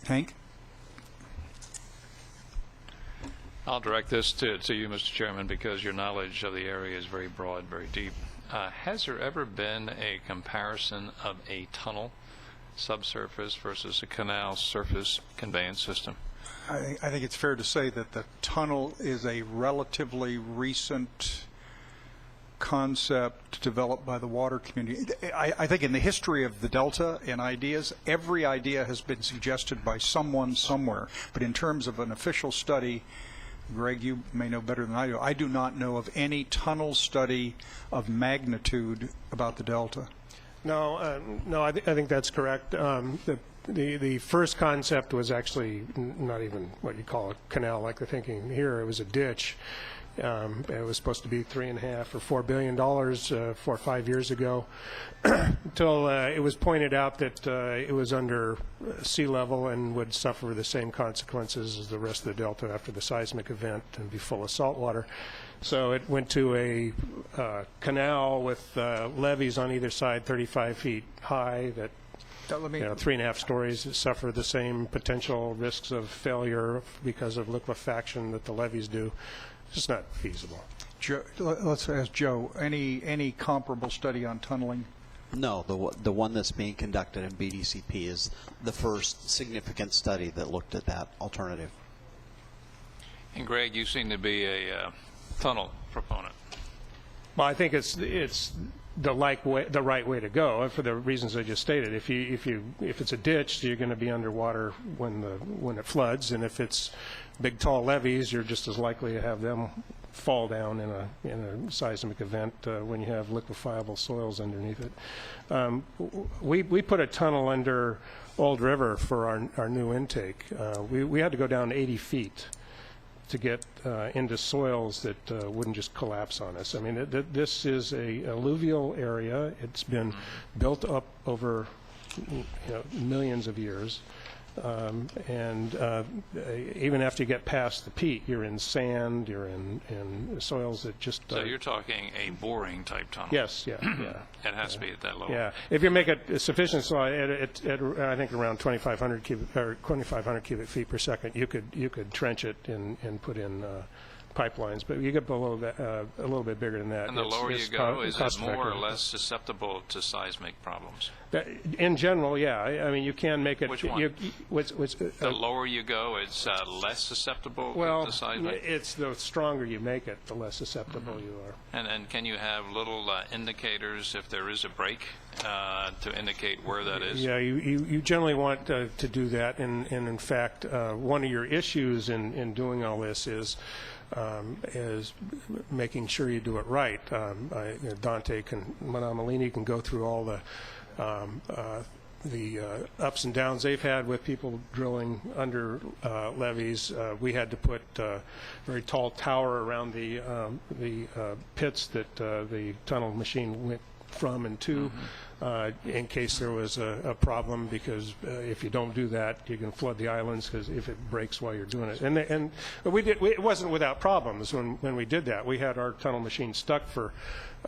Hank? I'll direct this to you, Mr. Chairman, because your knowledge of the area is very broad, very deep. Has there ever been a comparison of a tunnel subsurface versus a canal surface conveyance system? I think it's fair to say that the tunnel is a relatively recent concept developed by the water community. I think in the history of the Delta and ideas, every idea has been suggested by someone somewhere. But in terms of an official study, Greg, you may know better than I do. I do not know of any tunnel study of magnitude about the Delta. No, I think that's correct. The first concept was actually not even what you call a canal like they're thinking here. It was a ditch. It was supposed to be $3.5 or $4 billion 4 or 5 years ago, until it was pointed out that it was under sea level and would suffer the same consequences as the rest of the delta after the seismic event and be full of salt water. So it went to a canal with levees on either side 35 feet high that Let me- 3.5 stories that suffer the same potential risks of failure because of liquefaction that the levees do. It's just not feasible. Joe, let's ask Joe, any comparable study on tunneling? No, the one that's being conducted in BDCP is the first significant study that looked at that alternative. And Greg, you seem to be a tunnel proponent. Well, I think it's the right way to go for the reasons I just stated. If it's a ditch, you're going to be underwater when it floods, and if it's big tall levees, you're just as likely to have them fall down in a seismic event when you have liquefiable soils underneath it. We put a tunnel under Old River for our new intake. We had to go down 80 feet to get into soils that wouldn't just collapse on us. I mean, this is a alluvial area. It's been built up over millions of years. And even after you get past the peat, you're in sand, you're in soils that just... So you're talking a boring type tunnel? Yes, yeah. It has to be at that level? Yeah. If you make it sufficient soil, I think around 2,500 cubic feet per second, you could trench it and put in pipelines, but you get below that, a little bit bigger than that. And the lower you go, is it more or less susceptible to seismic problems? In general, yeah. I mean, you can make it... Which one? The lower you go, it's less susceptible to seismic? It's the stronger you make it, the less susceptible you are. And can you have little indicators if there is a break to indicate where that is? Yeah, you generally want to do that, and in fact, one of your issues in doing all this is making sure you do it right. Dante Manamalini can go through all the ups and downs they've had with people drilling under levees. We had to put a very tall tower around the pits that the tunnel machine went from and to, in case there was a problem, because if you don't do that, you can flood the islands because if it breaks while you're doing it. And it wasn't without problems when we did that. We had our tunnel machine stuck for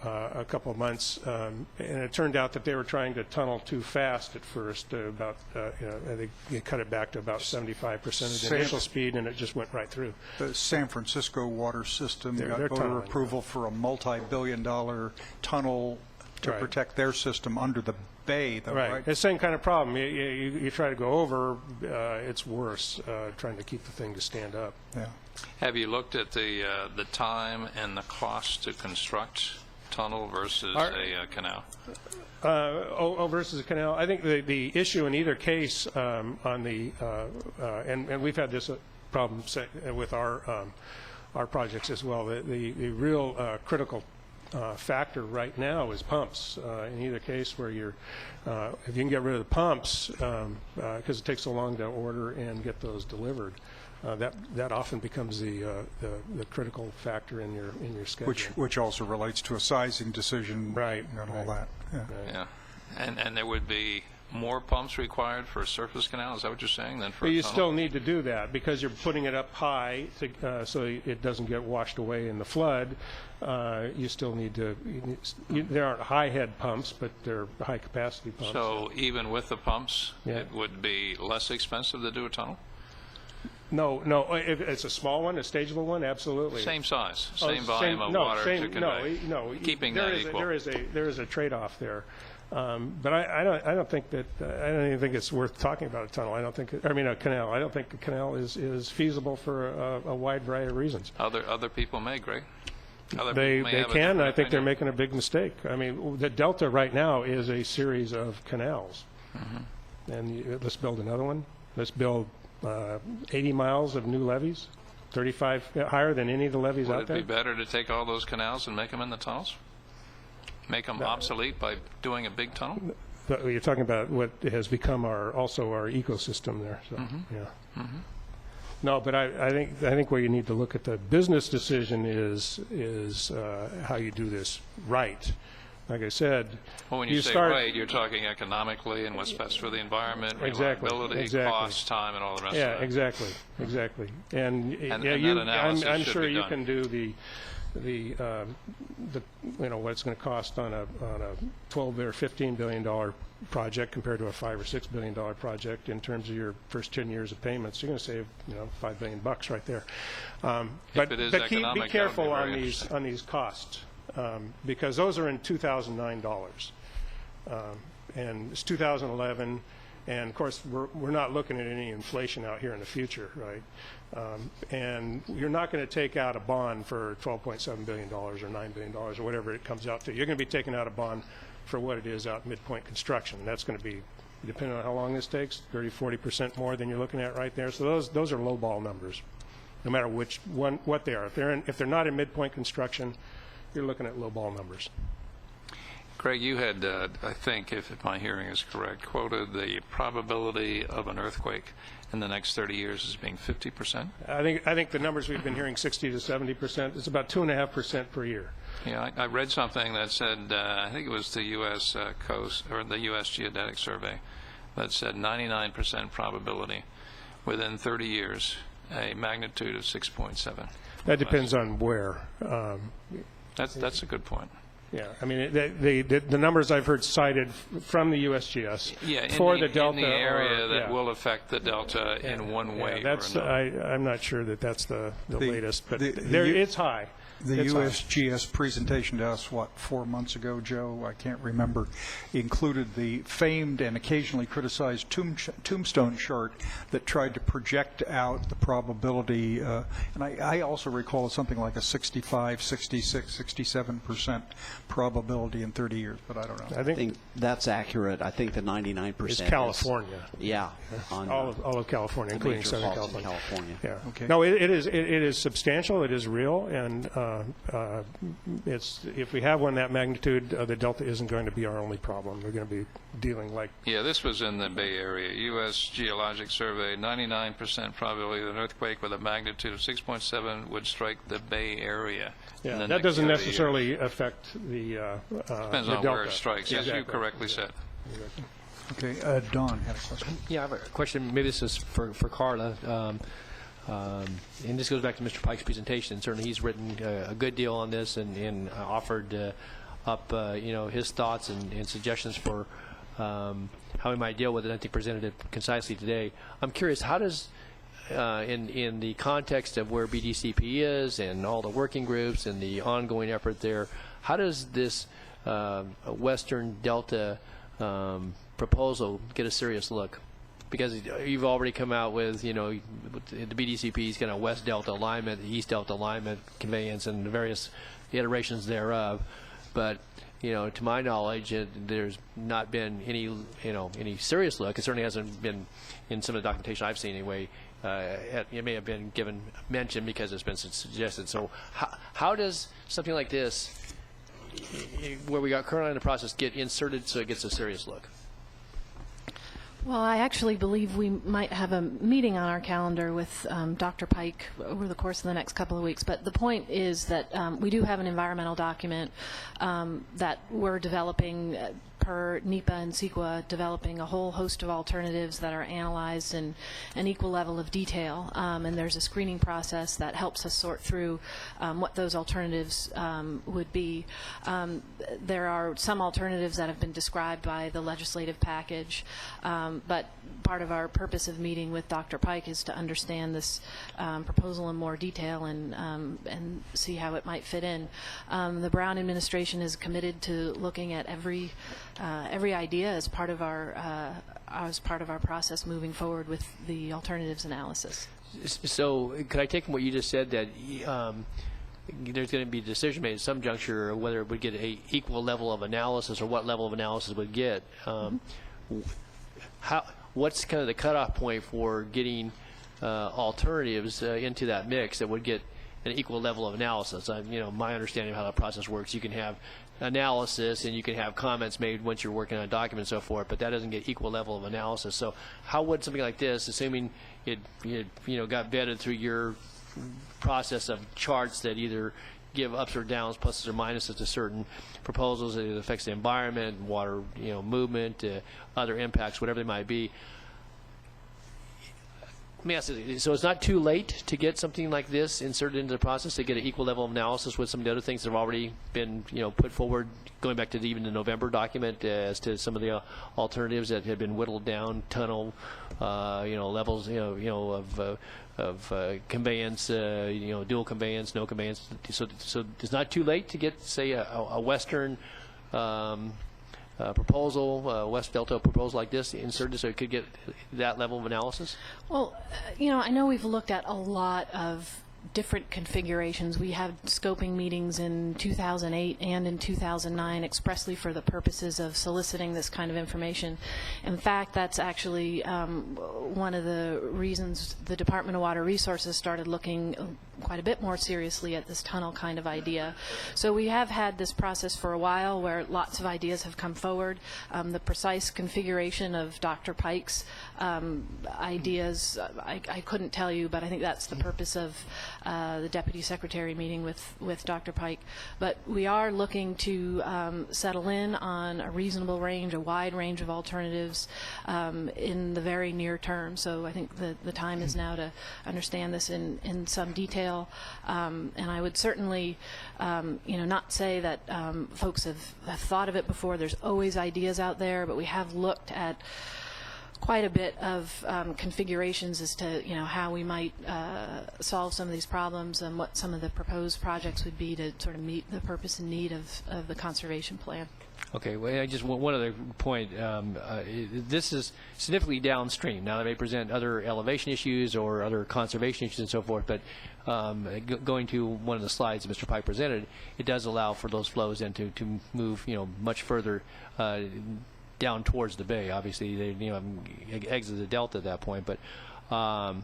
a couple of months, and it turned out that they were trying to tunnel too fast at first. About I think they cut it back to about 75% of the initial speed, and it just went right through. The San Francisco water system got they're voter tunneling. approval for a multi-billion-dollar tunnel to protect their system under the bay, though, right? It's the same kind of problem. You try to go over, it's worse, trying to keep the thing to stand up. Yeah. Have you looked at the time and the cost to construct tunnel versus a canal? Versus a canal. I think the issue in either case on the and we've had this problem with our projects as well. The real critical factor right now is pumps. In either case, where if you can get rid of the pumps, because it takes so long to order and get those delivered, that often becomes the critical factor in your schedule. Which also relates to a sizing decision, right? And all that. Yeah. Yeah. And there would be more pumps required for a surface canal? Is that what you're saying? Than for But a you tunnel? still need to do that because you're putting it up high so it doesn't get washed away in the flood. You still need to. There aren't high head pumps, but they're high capacity pumps. So even with the pumps, Yeah. it would be less expensive to do a tunnel? No. If it's a small one, a stageable one, absolutely. Same size, same volume of water to convey. No. Keeping that equal. There is a trade-off there. But I don't think that I don't even think it's worth talking about a tunnel. A canal. I don't think a canal is feasible for a wide variety of reasons. Other people may, Greg. They can. I think they're making a big mistake. I mean, the Delta right now is a series of canals, and let's build another one. Let's build 80 miles of new levees, 35 higher than any of the levees out there. Would it be better to take all those canals and make them in the tunnels? Make them obsolete by doing a big tunnel? But you're talking about what has become our ecosystem there. So, yeah. No, but I think where you need to look at the business decision is how you do this right. Like I said, well, when you say right, you're talking economically and what's best for the environment, reliability, cost, time, and all the rest of that. Yeah, exactly. And that analysis I'm should sure be you done. can do what it's going to cost on a 12 or 15 billion dollar project compared to a $5 or $6 billion project in terms of your first 10 years of payments, you're going to save $5 billion right there. But it is be economic, that careful would be very on these costs because those are in 2009 dollars, and it's 2011. And of course, we're not looking at any inflation out here in the future, right? And you're not going to take out a bond for $12.7 billion or $9 billion or whatever it comes out to. You're going to be taking out a bond for what it is out midpoint construction. And that's going to be, depending on how long this takes, 30-40% more than you're looking at right there. So those are lowball numbers, no matter what they are. If they're not in midpoint construction, you're looking at lowball numbers. Craig, you had, I think, if my hearing is correct, quoted the probability of an earthquake in the next 30 years as being 50%? I think the numbers we've been hearing, 60 to 70%. It's about 2.5% per year. Yeah, I read something that said, I think it was the U.S. Coast, or the U.S. Geodetic Survey, that said 99% probability within 30 years, a magnitude of 6.7. That depends on where. That's a good point. Yeah, I mean, the numbers I've heard cited from the USGS for the delta. In the area that will affect the delta in one way or another. I'm not sure that that's the latest, but it's high. The USGS presentation to us, 4 months ago, Joe, I can't remember, included the famed and occasionally criticized tombstone chart that tried to project out the probability, and I also recall something like a 65, 66, 67% probability in 30 years, but I don't know. I think that's accurate. I think the 99% is California. Yeah. On all of California, including Southern California. Yeah. Okay. No, it is substantial. It is real, and if we have one that magnitude, the delta isn't going to be our only problem. We're going to be dealing like. Yeah, this was in the Bay Area. U.S. Geologic Survey, 99% probability that an earthquake with a magnitude of 6.7 would strike the Bay Area. Yeah, that doesn't necessarily affect the depends the on delta. where it strikes. Yeah, Yes, exactly. you correctly said. Okay, Don had a question. Yeah, I have a question. Maybe this is for Carla. And this goes back to Mr. Pike's presentation. Certainly, he's written a good deal on this and offered up, his thoughts and suggestions for how we might deal with it. I think presented it concisely today. I'm curious, how does, in the context of where BDCP is and all the working groups and the ongoing effort there, how does this Western Delta proposal get a serious look? Because you've already come out with, the BDCP's kind of West Delta alignment, the East Delta alignment, conveyance, and the various iterations thereof. But, to my knowledge, there's not been any serious look. It certainly hasn't been in some of the documentation I've seen anyway. It may have been given mention because it's been suggested. So how does something like this, where we got currently in the process, get inserted so it gets a serious look? Well, I actually believe we might have a meeting on our calendar with Dr. Pike over the course of the next couple of weeks. But the point is that we do have an environmental document that we're developing per NEPA and CEQA, developing a whole host of alternatives that are analyzed in an equal level of detail. And there's a screening process that helps us sort through what those alternatives would be. There are some alternatives that have been described by the legislative package. But part of our purpose of meeting with Dr. Pike is to understand this proposal in more detail and see how it might fit in. The Brown administration is committed to looking at every idea as part of our process moving forward with the alternatives analysis. So, could I take from what you just said that there's going to be a decision made at some juncture whether it would get a equal level of analysis or what level of analysis it would get? What's kind of the cutoff point for getting alternatives into that mix that would get an equal level of analysis? My understanding of how that process works, you can have analysis and you can have comments made once you're working on a document and so forth, but that doesn't get equal level of analysis. So how would something like this, assuming it got vetted through your process of charts that either give ups or downs, pluses or minuses to certain proposals, it affects the environment, water, movement, other impacts, whatever they might be. Let me ask you, so it's not too late to get something like this inserted into the process, to get an equal level of analysis with some of the other things that have already been, put forward, going back to even the November document as to some of the alternatives that had been whittled down, tunnel, levels, of conveyance, dual conveyance, no conveyance. So it's not too late to get, say, a Western proposal, West Delta proposal like this inserted, so it could get that level of analysis? Well, I know we've looked at a lot of different configurations. We had scoping meetings in 2008 and in 2009 expressly for the purposes of soliciting this kind of information. In fact, that's actually one of the reasons the Department of Water Resources started looking quite a bit more seriously at this tunnel kind of idea. So we have had this process for a while where lots of ideas have come forward. The precise configuration of Dr. Pike's ideas, I couldn't tell you, but I think that's the purpose of the Deputy Secretary meeting with Dr. Pike. But we are looking to settle in on a reasonable range, a wide range of alternatives in the very near term. So I think the time is now to understand this in some detail. And I would certainly, not say that folks have thought of it before. There's always ideas out there, but we have looked at quite a bit of configurations as to how we might solve some of these problems and what some of the proposed projects would be to sort of meet the purpose and need of the conservation plan. Okay, well, I just one other point. This is significantly downstream. Now, that may present other elevation issues or other conservation issues and so forth, but going to one of the slides that Mr. Pike presented, it does allow for those flows then to move, much further down towards the bay. Obviously, they exit the delta at that point, but I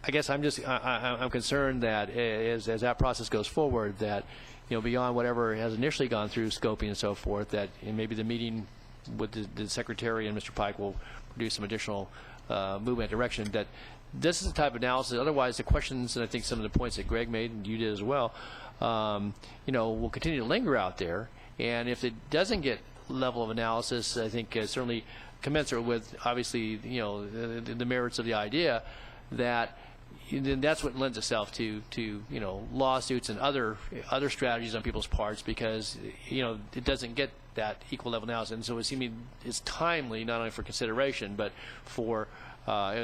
guess I'm concerned that as that process goes forward, that beyond whatever has initially gone through scoping and so forth, that maybe the meeting with the Secretary and Mr. Pike will produce some additional movement direction, that this is the type of analysis. Otherwise, the questions, and I think some of the points that Greg made and you did as well, will continue to linger out there. And if it doesn't get level of analysis, I think certainly commensurate with, obviously, the merits of the idea, then that's what lends itself to lawsuits and other strategies on people's parts, because it doesn't get that equal level analysis. And so it's timely not only for consideration but for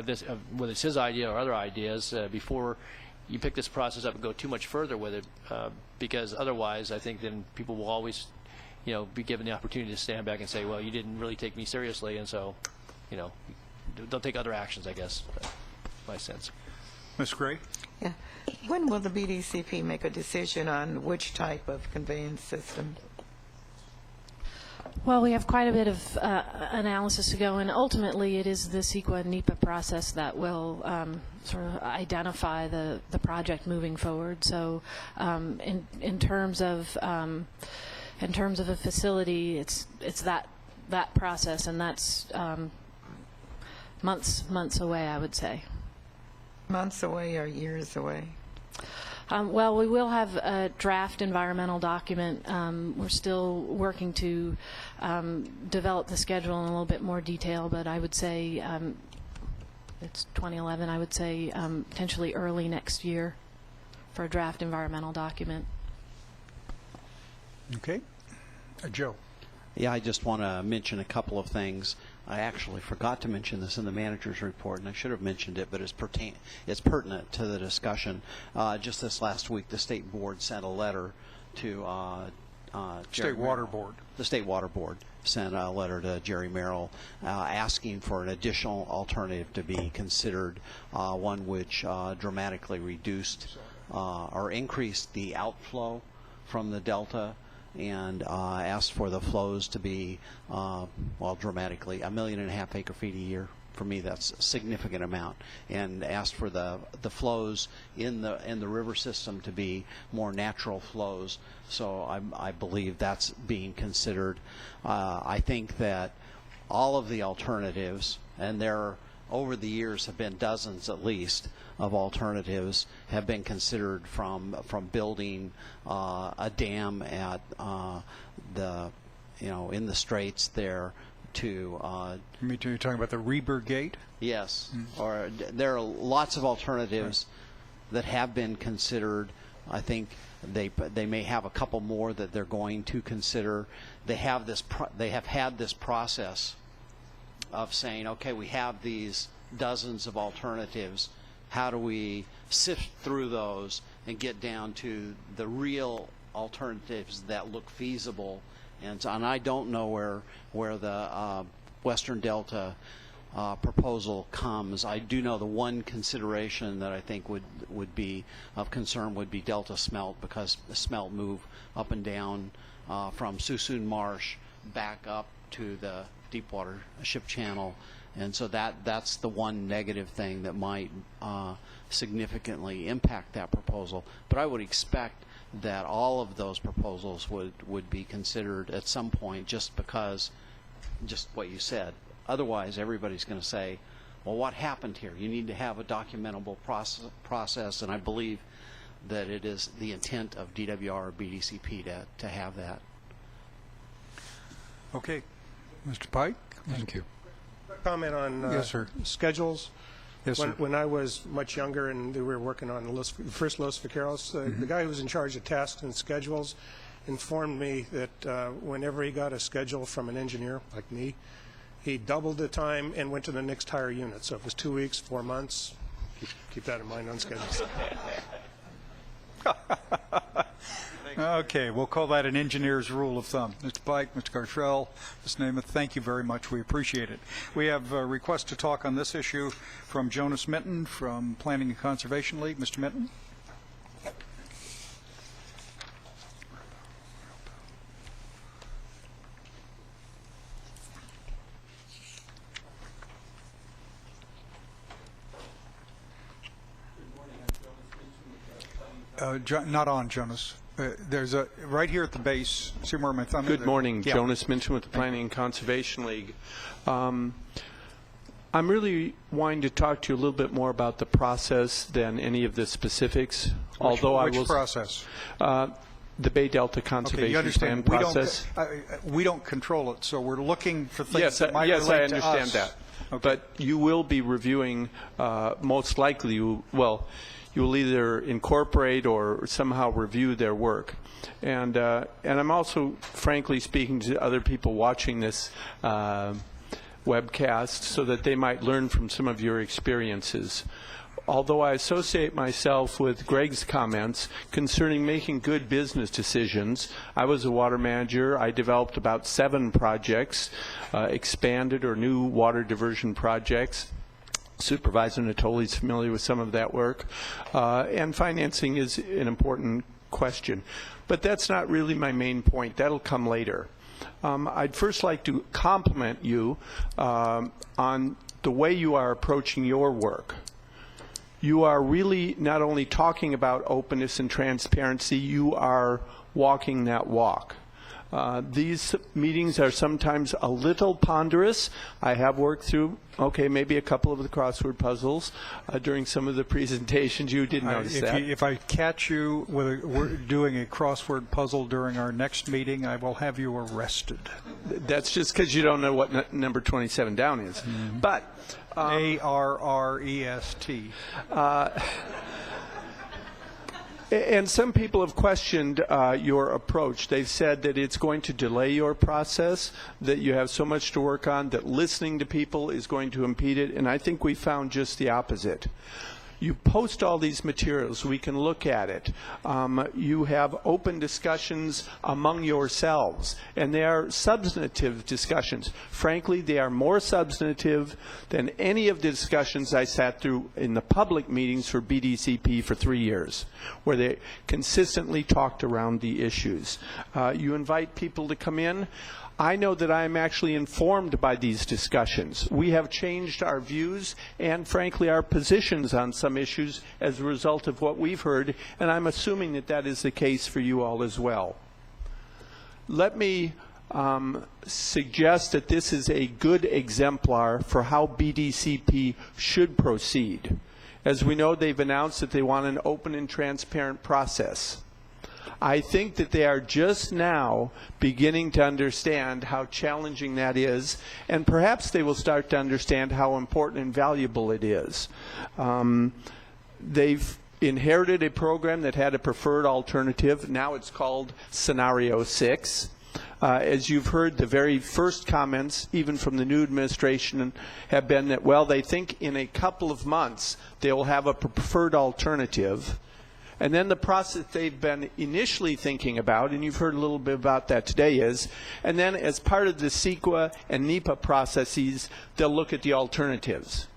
this, whether it's his idea or other ideas, before you pick this process up and go too much further with it, because otherwise I think then people will always be given the opportunity to stand back and say, well, you didn't really take me seriously, and so they'll take other actions, I guess. My sense. Ms. Gray? Yeah. When will the BDCP make a decision on which type of conveyance system? Well, we have quite a bit of analysis to go, and ultimately it is the CEQA and NEPA process that will sort of identify the project moving forward. So in terms of a facility, it's that process, and that's months away, I would say. Months away or years away? Well, we will have a draft environmental document. We're still working to develop the schedule in a little bit more detail, but I would say it's 2011. I would say potentially early next year for a draft environmental document. Okay. Joe. Yeah, I just want to mention a couple of things. I actually forgot to mention this in the manager's report, and I should have mentioned it, but it's pertinent to the discussion. Just this last week, the State Board sent a letter to State Water Board. The State Water Board sent a letter to Jerry Merrill asking for an additional alternative to be considered, one which dramatically reduced or increased the outflow from the delta, and asked for the flows to be, dramatically 1.5 million acre-feet a year. For me, that's a significant amount, and asked for the flows in the river system to be more natural flows. So I believe that's being considered. I think that all of the alternatives, and there over the years have been dozens at least of alternatives, have been considered, from building a dam at in the straits there, to Me too. You're talking about the Reber Gate? yes, or there are lots of alternatives that have been considered. I think they may have a couple more that they're going to consider. They have had this process of saying, okay, we have these dozens of alternatives. How do we sift through those and get down to the real alternatives that look feasible? And I don't know where the Western Delta proposal comes. I do know the one consideration that I think would be of concern would be Delta Smelt, because the smelt move up and down from Suisun Marsh back up to the Deepwater Ship Channel, and so that's the one negative thing that might significantly impact that proposal. But I would expect that all of those proposals would be considered at some point, just what you said. Otherwise, everybody's going to say, well, what happened here? You need to have a documentable process, and I believe that it is the intent of DWR or BDCP to have that. Okay. Mr. Pike? Thank you. Comment on Yes, sir. schedules. Yes, sir. When I was much younger and we were working on the first Los Vaqueros, the guy who was in charge of tasks and schedules informed me that whenever he got a schedule from an engineer like me, he doubled the time and went to the next higher unit. So if it was 2 weeks, 4 months, keep that in mind on schedules. Okay, we'll call that an engineer's rule of thumb. Mr. Pike, Mr. Gartrell, Ms. Namath, thank you very much. We appreciate it. We have a request to talk on this issue from Jonas Minton from Planning and Conservation League. Mr. Minton? Not on, Jonas. There's a right here at the base. See where my thumb is? Good morning, Yeah. Jonas Minton with the Planning and Conservation League. I'm really wanting to talk to you a little bit more about the process than any of the specifics. Which process? The Bay Delta Okay, Conservation you understand. Plan process. We don't control it, so we're looking for things Yes, that might yes, I relate to understand us. that. Okay. But you will be reviewing, most likely, you will either incorporate or somehow review their work. And I'm also, frankly, speaking to other people watching this webcast so that they might learn from some of your experiences. Although I associate myself with Greg's comments concerning making good business decisions, I was a water manager. I developed about 7 projects, expanded or new water diversion projects. Supervisor Natoli is familiar with some of that work. And financing is an important question. But that's not really my main point. That'll come later. I'd first like to compliment you on the way you are approaching your work. You are really not only talking about openness and transparency, you are walking that walk. These meetings are sometimes a little ponderous. I have worked through, maybe a couple of the crossword puzzles during some of the presentations. You did notice that. If I catch you we're doing a crossword puzzle during our next meeting, I will have you arrested. That's just because you don't know what number 27 down is. Mm-hmm. But ARREST. And some people have questioned your approach. They've said that it's going to delay your process, that you have so much to work on, that listening to people is going to impede it, and I think we found just the opposite. You post all these materials. We can look at it. You have open discussions among yourselves, and they are substantive discussions. Frankly, they are more substantive than any of the discussions I sat through in the public meetings for BDCP for 3 years, where they consistently talked around the issues. You invite people to come in. I know that I am actually informed by these discussions. We have changed our views and, frankly, our positions on some issues as a result of what we've heard, and I'm assuming that that is the case for you all as well. Let me suggest that this is a good exemplar for how BDCP should proceed. As we know, they've announced that they want an open and transparent process. I think that they are just now beginning to understand how challenging that is, and perhaps they will start to understand how important and valuable it is. They've inherited a program that had a preferred alternative. Now it's called Scenario 6. As you've heard, the very first comments, even from the new administration, have been that, well, they think in a couple of months they will have a preferred alternative. And then the process they've been initially thinking about, and you've heard a little bit about that today, is, and then as part of the CEQA and NEPA processes, they'll look at the alternatives.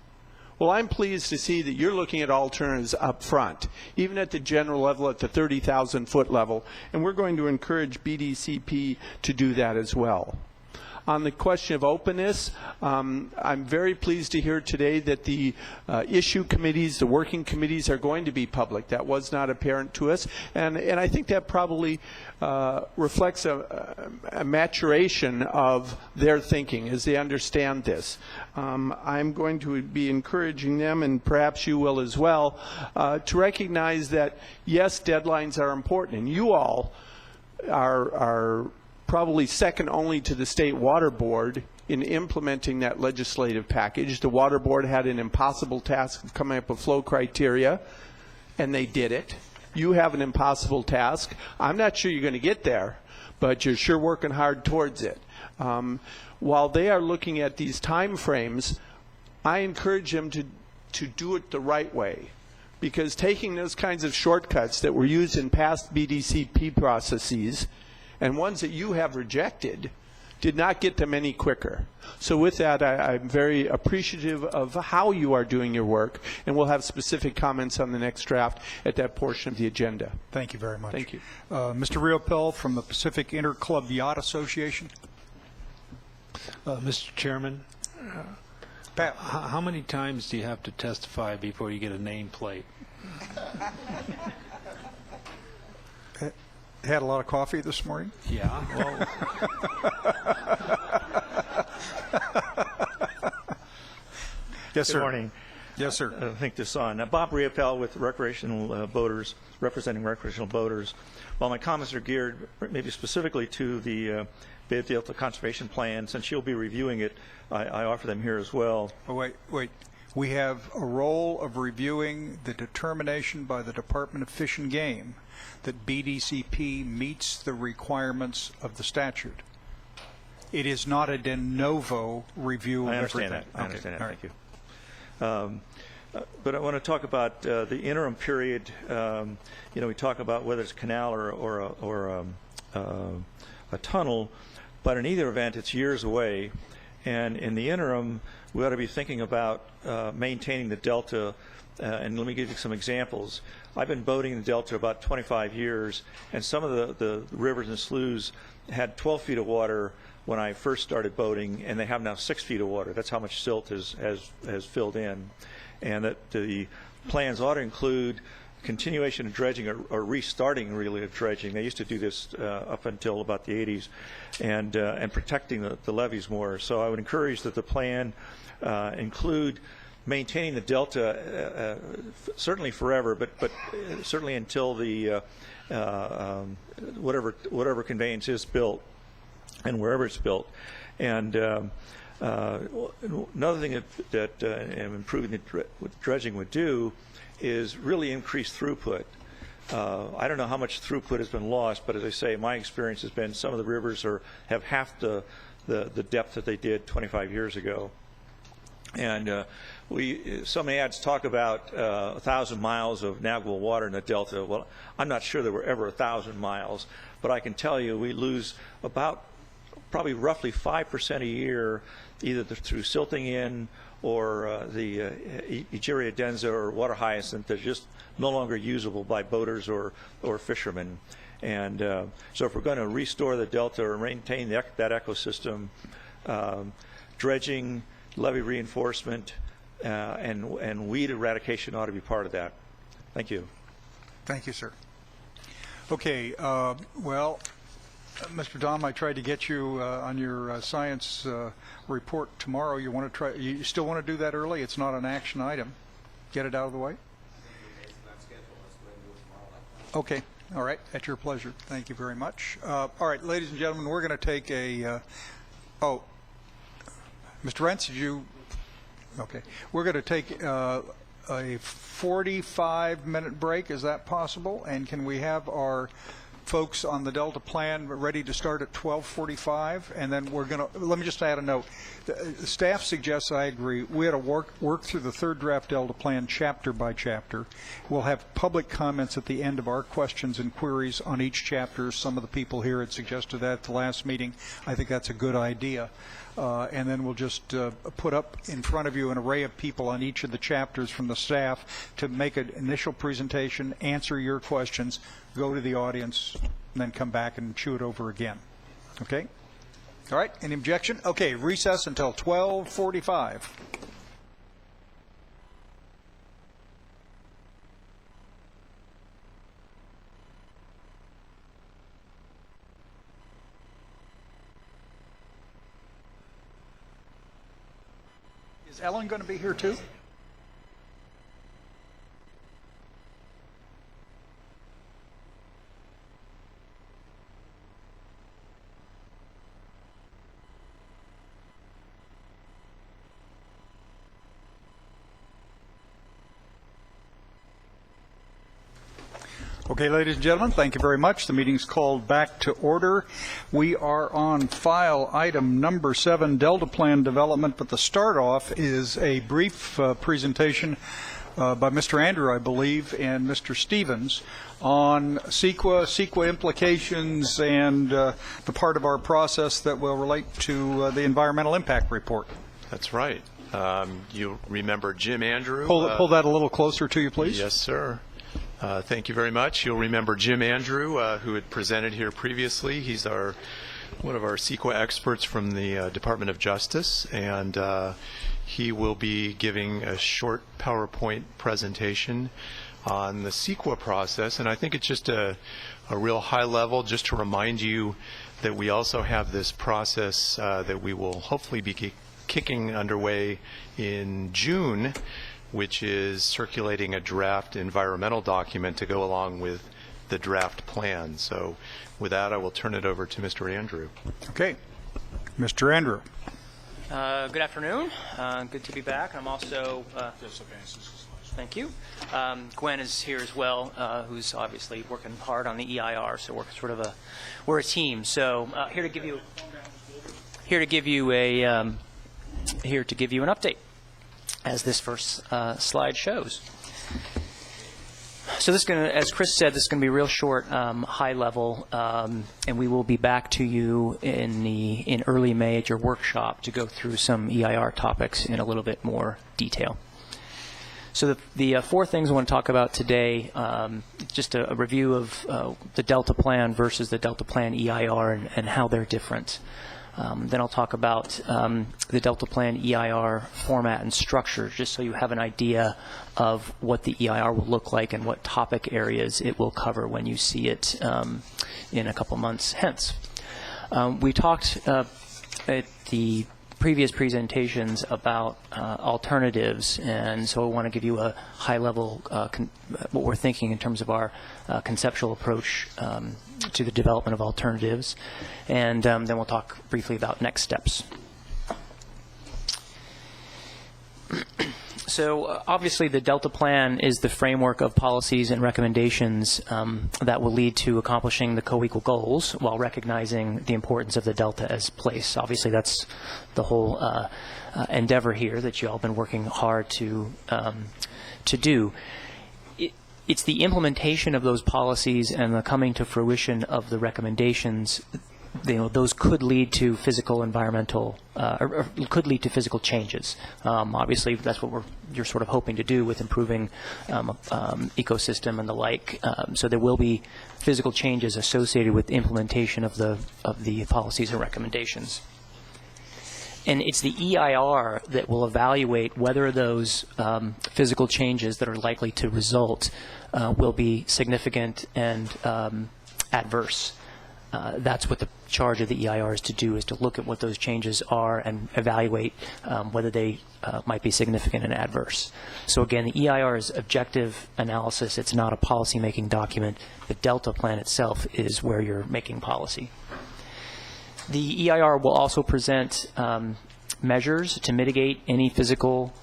Well, I'm pleased to see that you're looking at alternatives up front, even at the general level, at the 30,000-foot level, and we're going to encourage BDCP to do that as well. On the question of openness, I'm very pleased to hear today that the issue committees, the working committees, are going to be public. That was not apparent to us, and I think that probably reflects a maturation of their thinking as they understand this. I'm going to be encouraging them, and perhaps you will as well, to recognize that, yes, deadlines are important, and you all are probably second only to the State Water Board in implementing that legislative package. The Water Board had an impossible task of coming up with flow criteria, and they did it. You have an impossible task. I'm not sure you're going to get there, but you're sure working hard towards it. While they are looking at these time frames, I encourage them to do it the right way, because taking those kinds of shortcuts that were used in past BDCP processes and ones that you have rejected did not get them any quicker. So with that, I'm very appreciative of how you are doing your work, and we'll have specific comments on the next draft at that portion of the agenda. Thank you very much. Thank you. Mr. Riopel from the Pacific Interclub Yacht Association. Mr. Chairman, Pat. How many times do you have to testify before you get a nameplate? Had a lot of coffee this morning? Yeah, well... Yes, sir. Good morning. Yes, sir. I think this on. Bob Riopel with recreational boaters, representing recreational boaters. While my comments are geared maybe specifically to the Bay Delta Conservation Plan, since you'll be reviewing it, I offer them here as well. Oh, wait. We have a role of reviewing the determination by the Department of Fish and Game that BDCP meets the requirements of the statute. It is not a de novo review of everything. I understand that. Thank you. But I want to talk about the interim period. We talk about whether it's a canal or a tunnel, but in either event, it's years away. And in the interim, we ought to be thinking about maintaining the delta. And let me give you some examples. I've been boating in the delta about 25 years, and some of the rivers and sloughs had 12 feet of water when I first started boating, and they have now 6 feet of water. That's how much silt has filled in. And that the plans ought to include continuation of dredging or restarting really of dredging. They used to do this up until about the 80s, and protecting the levees more. So I would encourage that the plan include maintaining the delta certainly forever, but certainly until the whatever conveyance is built and wherever it's built. And another thing that improving the dredging would do is really increase throughput. I don't know how much throughput has been lost, but as I say, my experience has been some of the rivers have half the depth that they did 25 years ago. And some ads talk about 1,000 miles of navigable water in the delta. Well, I'm not sure there were ever 1,000 miles, but I can tell you we lose about probably roughly 5% a year, either through silting in or the Egeria densa or water hyacinth that's just no longer usable by boaters or fishermen. And so if we're going to restore the delta or maintain that ecosystem, dredging, levee reinforcement, and weed eradication ought to be part of that. Thank you. Thank you, sir. Okay, well, Mr. Dom, I tried to get you on your science report tomorrow. You still want to do that early? It's not an action item. Get it out of the way? Okay. All right, at your pleasure. Thank you very much. All right, ladies and gentlemen, we're going to take a, Mr. Rentz, did you, okay. We're going to take a 45-minute break. Is that possible? And can we have our folks on the Delta plan ready to start at 12:45? And then we're going to, let me just add a note. The staff suggests, I agree, we had to work through the third draft Delta plan chapter by chapter. We'll have public comments at the end of our questions and queries on each chapter. Some of the people here had suggested that at the last meeting. I think that's a good idea. And then we'll just put up in front of you an array of people on each of the chapters from the staff to make an initial presentation, answer your questions, go to the audience, and then come back and chew it over again. Okay? All right, any objection? Okay, recess until 12:45. Is Ellen going to be here too? Okay, ladies and gentlemen, thank you very much. The meeting's called back to order. We are on file item number 7, Delta Plan Development, but the start off is a brief presentation by Mr. Andrew, I believe, and Mr. Stevens on CEQA implications, and the part of our process that will relate to the environmental impact report. That's right. You remember Jim Andrew. Pull that a little closer to you, please. Yes, sir. Thank you very much. You'll remember Jim Andrew, who had presented here previously. He's one of our CEQA experts from the Department of Justice, and he will be giving a short PowerPoint presentation on the CEQA process. And I think it's just a real high level, just to remind you that we also have this process that we will hopefully be kicking underway in June, which is circulating a draft environmental document to go along with the draft plan. So with that, I will turn it over to Mr. Andrew. Okay. Mr. Andrew. Good afternoon. Good to be back. I'm also... thank you. Gwen is here as well, who's obviously working hard on the EIR, so we're a team. So here to give you an update, as this first slide shows. So this is going to, as Chris said, this is going to be real short, high level, and we will be back to you in early May at your workshop to go through some EIR topics in a little bit more detail. So the four things I want to talk about today, just a review of the Delta Plan versus the Delta Plan EIR and how they're different. Then I'll talk about the Delta Plan EIR format and structure, just so you have an idea of what the EIR will look like and what topic areas it will cover when you see it in a couple months hence. We talked at the previous presentations about alternatives, and so I want to give you a high-level what we're thinking in terms of our conceptual approach to the development of alternatives, and then we'll talk briefly about next steps. So obviously the Delta Plan is the framework of policies and recommendations that will lead to accomplishing the co-equal goals while recognizing the importance of the Delta as place. Obviously that's the whole endeavor here that you all have been working hard to do. It's the implementation of those policies and the coming to fruition of the recommendations. Those could lead to physical, environmental, or could lead to physical changes. Obviously, that's what you're sort of hoping to do with improving ecosystem and the like. So there will be physical changes associated with the implementation of the policies and recommendations. And it's the EIR that will evaluate whether those physical changes that are likely to result will be significant and adverse. that's what the charge of the EIR is to do, is to look at what those changes are and evaluate whether they might be significant and adverse. So again, the EIR is objective analysis. It's not a policy-making document. The Delta Plan itself is where you're making policy. The EIR will also present measures to mitigate any physical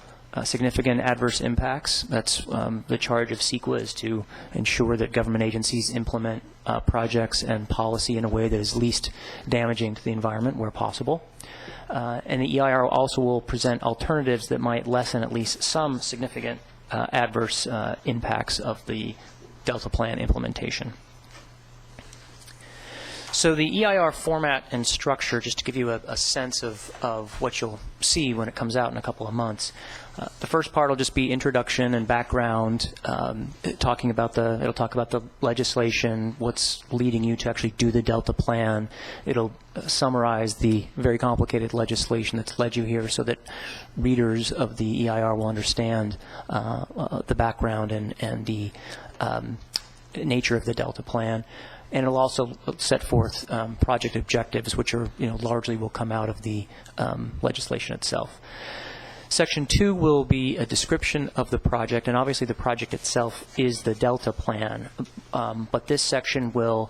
significant adverse impacts. That's the charge of CEQA, is to ensure that government agencies implement projects and policy in a way that is least damaging to the environment where possible. And the EIR also will present alternatives that might lessen at least some significant adverse impacts of the Delta Plan implementation. So the EIR format and structure, just to give you a sense of what you'll see when it comes out in a couple of months. The first part will just be introduction and background, it'll talk about the legislation, what's leading you to actually do the Delta Plan. It'll summarize the very complicated legislation that's led you here so that readers of the EIR will understand the background and the nature of the Delta Plan. And it'll also set forth project objectives, which are, largely will come out of the legislation itself. Section 2 will be a description of the project, and obviously the project itself is the Delta Plan. But this section will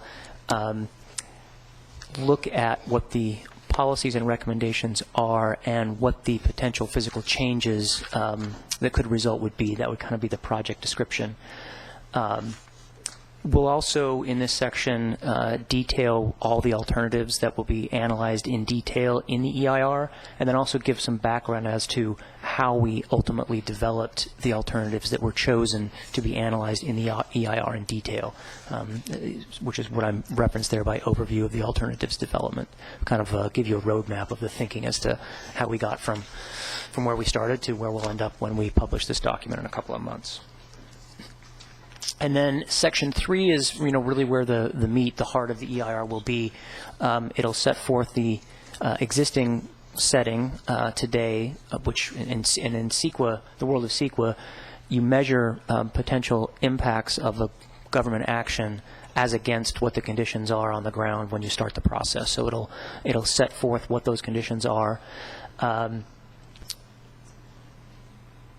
look at what the policies and recommendations are and what the potential physical changes that could result would be. That would kind of be the project description. We'll also, in this section, detail all the alternatives that will be analyzed in detail in the EIR, and then also give some background as to how we ultimately developed the alternatives that were chosen to be analyzed in the EIR in detail, which is what I'm referenced there by overview of the alternatives development. Kind of give you a roadmap of the thinking as to how we got from where we started to where we'll end up when we publish this document in a couple of months. And then Section 3 is, really where the meat, the heart of the EIR will be. It'll set forth the existing setting today, which in CEQA, the world of CEQA, you measure potential impacts of a government action as against what the conditions are on the ground when you start the process. So it'll set forth what those conditions are.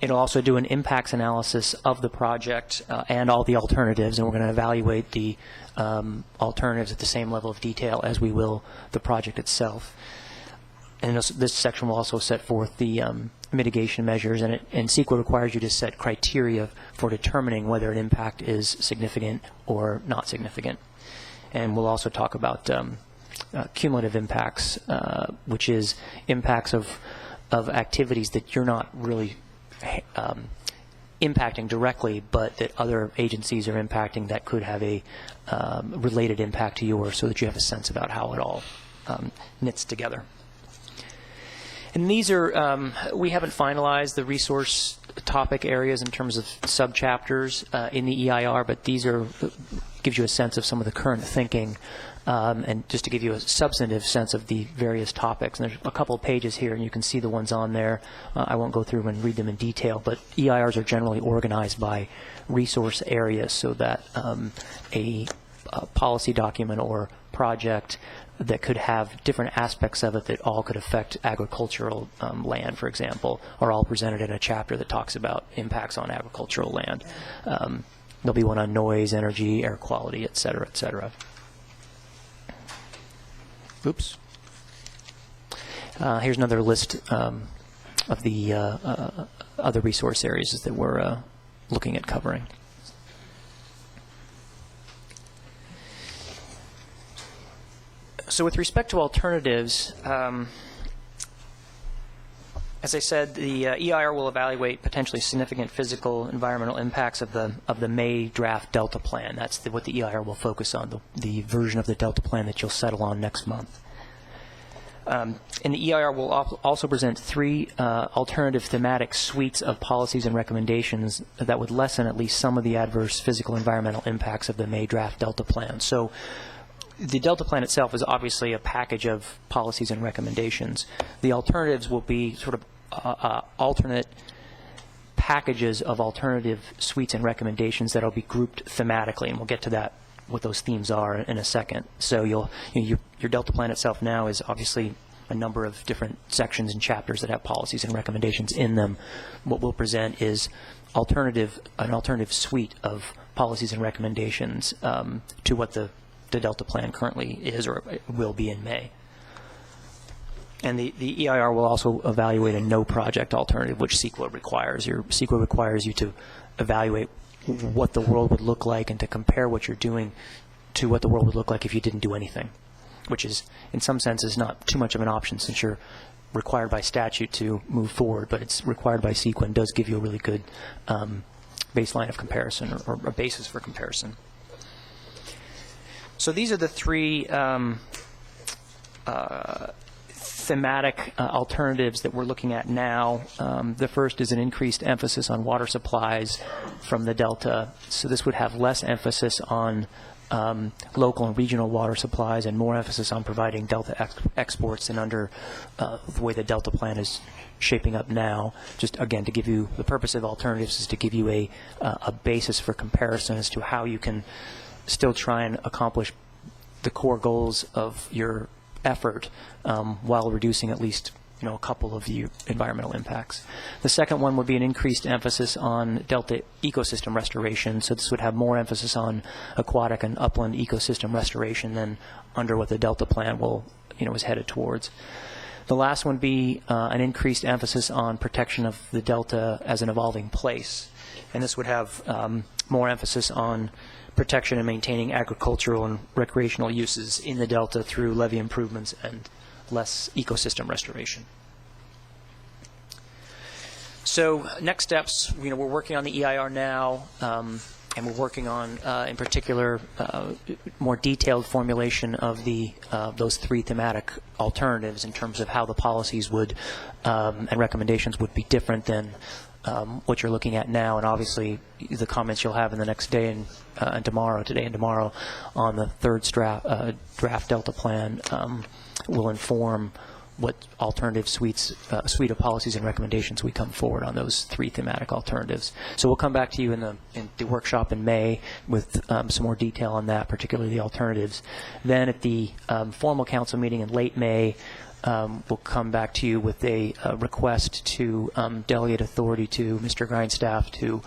It'll also do an impacts analysis of the project and all the alternatives, and we're going to evaluate the alternatives at the same level of detail as we will the project itself. And this section will also set forth the mitigation measures, and CEQA requires you to set criteria for determining whether an impact is significant or not significant. And we'll also talk about cumulative impacts, which is impacts of activities that you're not really impacting directly, but that other agencies are impacting that could have a related impact to yours, so that you have a sense about how it all knits together. And these are, we haven't finalized the resource topic areas in terms of subchapters in the EIR, but these gives you a sense of some of the current thinking. And just to give you a substantive sense of the various topics, and there's a couple of pages here, and you can see the ones on there. I won't go through and read them in detail, but EIRs are generally organized by resource areas, so that a policy document or project that could have different aspects of it that all could affect agricultural land, for example, are all presented in a chapter that talks about impacts on agricultural land. There'll be one on noise, energy, air quality, et cetera, et cetera. Oops. Here's another list of the other resource areas that we're looking at covering. So with respect to alternatives, as I said, the EIR will evaluate potentially significant physical environmental impacts of the May draft Delta Plan. That's what the EIR will focus on, the version of the Delta Plan that you'll settle on next month. And the EIR will also present 3 alternative thematic suites of policies and recommendations that would lessen at least some of the adverse physical environmental impacts of the May draft Delta Plan. So the Delta Plan itself is obviously a package of policies and recommendations. The alternatives will be sort of alternate packages of alternative suites and recommendations that will be grouped thematically, and we'll get to that what those themes are in a second. So your Delta Plan itself now is obviously a number of different sections and chapters that have policies and recommendations in them. What we'll present is an alternative suite of policies and recommendations to what the Delta Plan currently is or will be in May. And the EIR will also evaluate a no-project alternative, which CEQA requires. CEQA requires you to evaluate what the world would look like and to compare what you're doing to what the world would look like if you didn't do anything, which is, in some senses, not too much of an option since you're required by statute to move forward, but it's required by CEQA and does give you a really good baseline of comparison or a basis for comparison. So these are the three thematic alternatives that we're looking at now. The first is an increased emphasis on water supplies from the Delta. So this would have less emphasis on local and regional water supplies and more emphasis on providing Delta exports than under the way the Delta Plan is shaping up now. Just again, to give you, the purpose of alternatives is to give you a basis for comparison as to how you can still try and accomplish the core goals of your effort while reducing at least a couple of the environmental impacts. The second one would be an increased emphasis on Delta ecosystem restoration. So this would have more emphasis on aquatic and upland ecosystem restoration than under what the Delta Plan is headed towards. The last one would be an increased emphasis on protection of the Delta as an evolving place. And this would have more emphasis on protection and maintaining agricultural and recreational uses in the Delta through levee improvements and less ecosystem restoration. So next steps, we're working on the EIR now, and we're working on, in particular, more detailed formulation of those three thematic alternatives in terms of how the policies would and recommendations would be different than what you're looking at now, and obviously the comments you'll have in the next day and tomorrow, today and tomorrow, on the third draft Delta Plan will inform what alternative suite of policies and recommendations we come forward on those three thematic alternatives. So we'll come back to you in the workshop in May with some more detail on that, particularly the alternatives. Then at the formal council meeting in late May, we'll come back to you with a request to delegate authority to Mr. Grindstaff to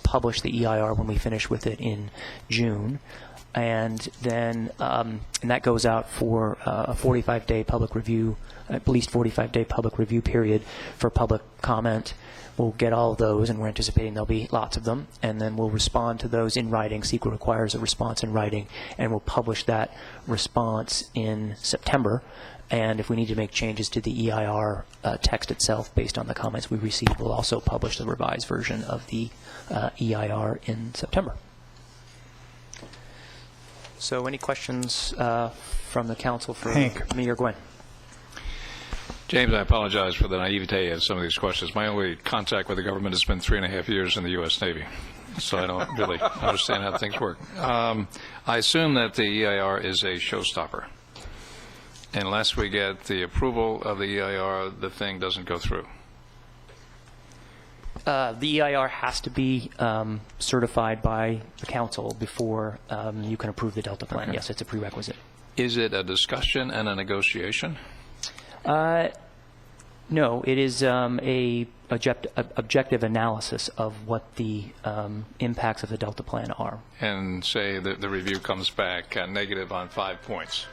publish the EIR when we finish with it in June. And then and that goes out for a 45-day public review, at least 45-day public review period for public comment. We'll get all of those, and we're anticipating there'll be lots of them, and then we'll respond to those in writing. CEQA requires a response in writing, and we'll publish that response in September. And if we need to make changes to the EIR text itself based on the comments we received, we'll also publish the revised version of the EIR in September. So any questions from the council for me or Gwen? James, I apologize for the naivete of some of these questions. My only contact with the government has been 3.5 years in the U.S. Navy, so I don't really understand how things work. I assume that the EIR is a showstopper. Unless we get the approval of the EIR, the thing doesn't go through. The EIR has to be certified by the council before you can approve the Delta Plan. Okay. Yes, it's a prerequisite. Is it a discussion and a negotiation? No, it is a objective analysis of what the impacts of the Delta Plan are. And say that the review comes back negative on 5 points.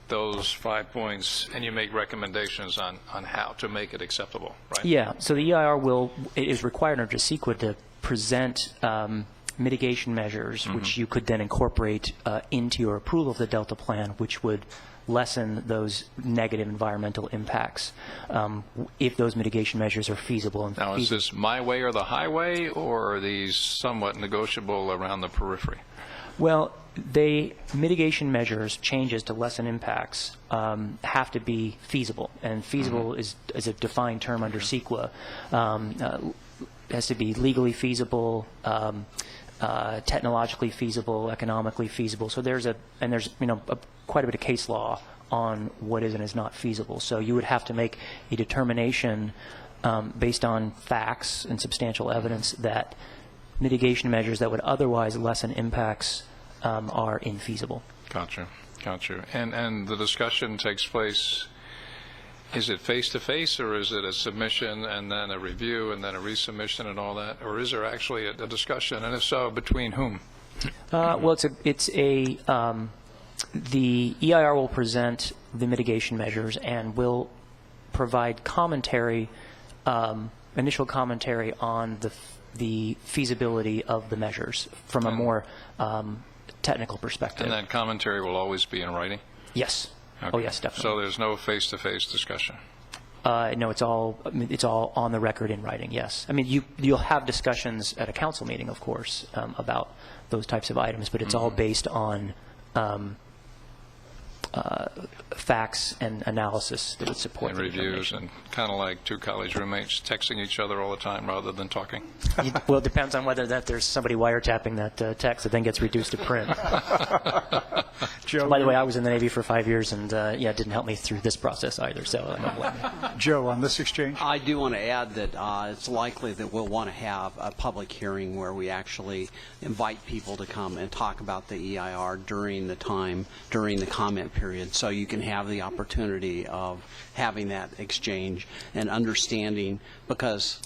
Those 5 points, and you make recommendations on how to make it acceptable, right? Yeah, so the EIR is required under CEQA to present mitigation measures, which you could then incorporate into your approval of the Delta Plan, which would lessen those negative environmental impacts if those mitigation measures are feasible. Now, is this my way or the highway, or are these somewhat negotiable around the periphery? Well, mitigation measures, changes to lessen impacts, have to be feasible, and feasible is a defined term under CEQA. Has to be legally feasible, technologically feasible, economically feasible. So there's quite a bit of case law on what is and is not feasible. So you would have to make a determination based on facts and substantial evidence that mitigation measures that would otherwise lessen impacts are infeasible. Gotcha. And the discussion takes place, is it face-to-face, or is it a submission and then a review and then a resubmission and all that? Or is there actually a discussion? And if so, between whom? Well, the EIR will present the mitigation measures and will provide commentary, initial commentary on the feasibility of the measures from a more technical perspective. And that commentary will always be in writing? Yes. Okay. Oh, yes, definitely. So there's no face-to-face discussion? No, it's all on the record in writing, yes. I mean, you'll have discussions at a council meeting, of course, about those types of items, but it's all based on facts and analysis that would support and the reviews, and kind of like two college roommates texting each other all the time rather than talking. Well, it depends on whether there's somebody wiretapping that text that then gets reduced to print. Joe, by the way, I was in the Navy for 5 years, and it didn't help me through this process either. So, I don't blame you. Joe, on this exchange? I do want to add that it's likely that we'll want to have a public hearing where we actually invite people to come and talk about the EIR during the comment period, so you can have the opportunity of having that exchange and understanding, because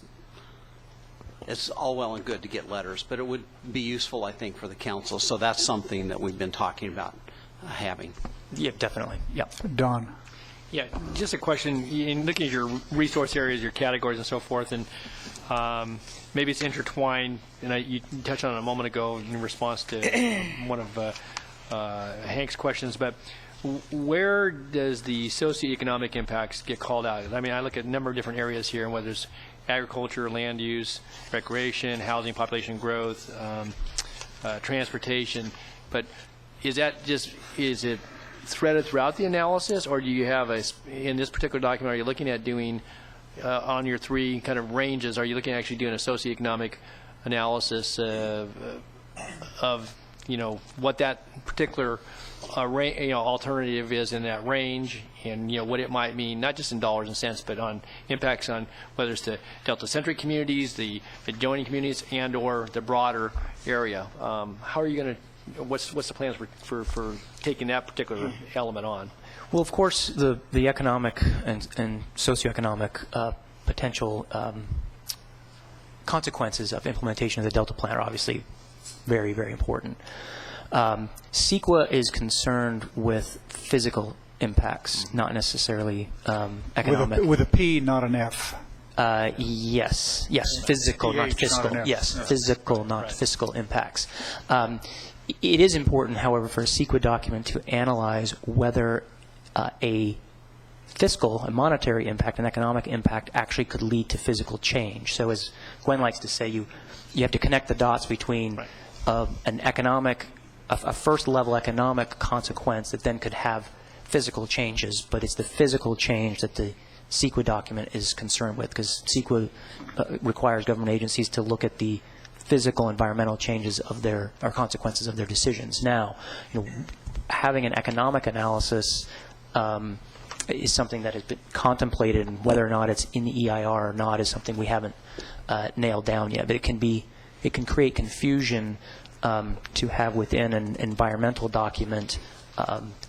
it's all well and good to get letters, but it would be useful, I think, for the council. So that's something that we've been talking about having. Yeah, definitely. Yeah. Don. Yeah, just a question. In looking at your resource areas, your categories and so forth, and maybe it's intertwined, and you touched on it a moment ago in response to one of Hank's questions, but where does the socioeconomic impacts get called out? I mean, I look at a number of different areas here, and whether it's agriculture, land use, recreation, housing, population growth, transportation, but is it threaded throughout the analysis, or do you have in this particular document, are you looking at doing on your three kind of ranges, are you looking at actually doing a socioeconomic analysis of what that particular alternative is in that range, and what it might mean, not just in dollars and cents, but on impacts on whether it's the Delta-centric communities, the adjoining communities, and or the broader area. How are you going to? What's the plans for taking that particular element on? Well, of course, the economic and socioeconomic potential consequences of implementation of the Delta Plan are obviously very, very important. CEQA is concerned with physical impacts, not necessarily economic. With a P, not an F. Yes, physical, not fiscal. Yes, physical, not fiscal impacts. It is important, however, for a CEQA document to analyze whether a monetary impact, an economic impact, actually could lead to physical change. So as Gwen likes to say, you have to connect the dots between an economic, a first-level economic consequence that then could have physical changes, but it's the physical change that the CEQA document is concerned with, because CEQA requires government agencies to look at the physical environmental changes of or consequences of their decisions. Now, having an economic analysis is something that has been contemplated, and whether or not it's in the EIR or not is something we haven't nailed down yet. But it can create confusion to have within an environmental document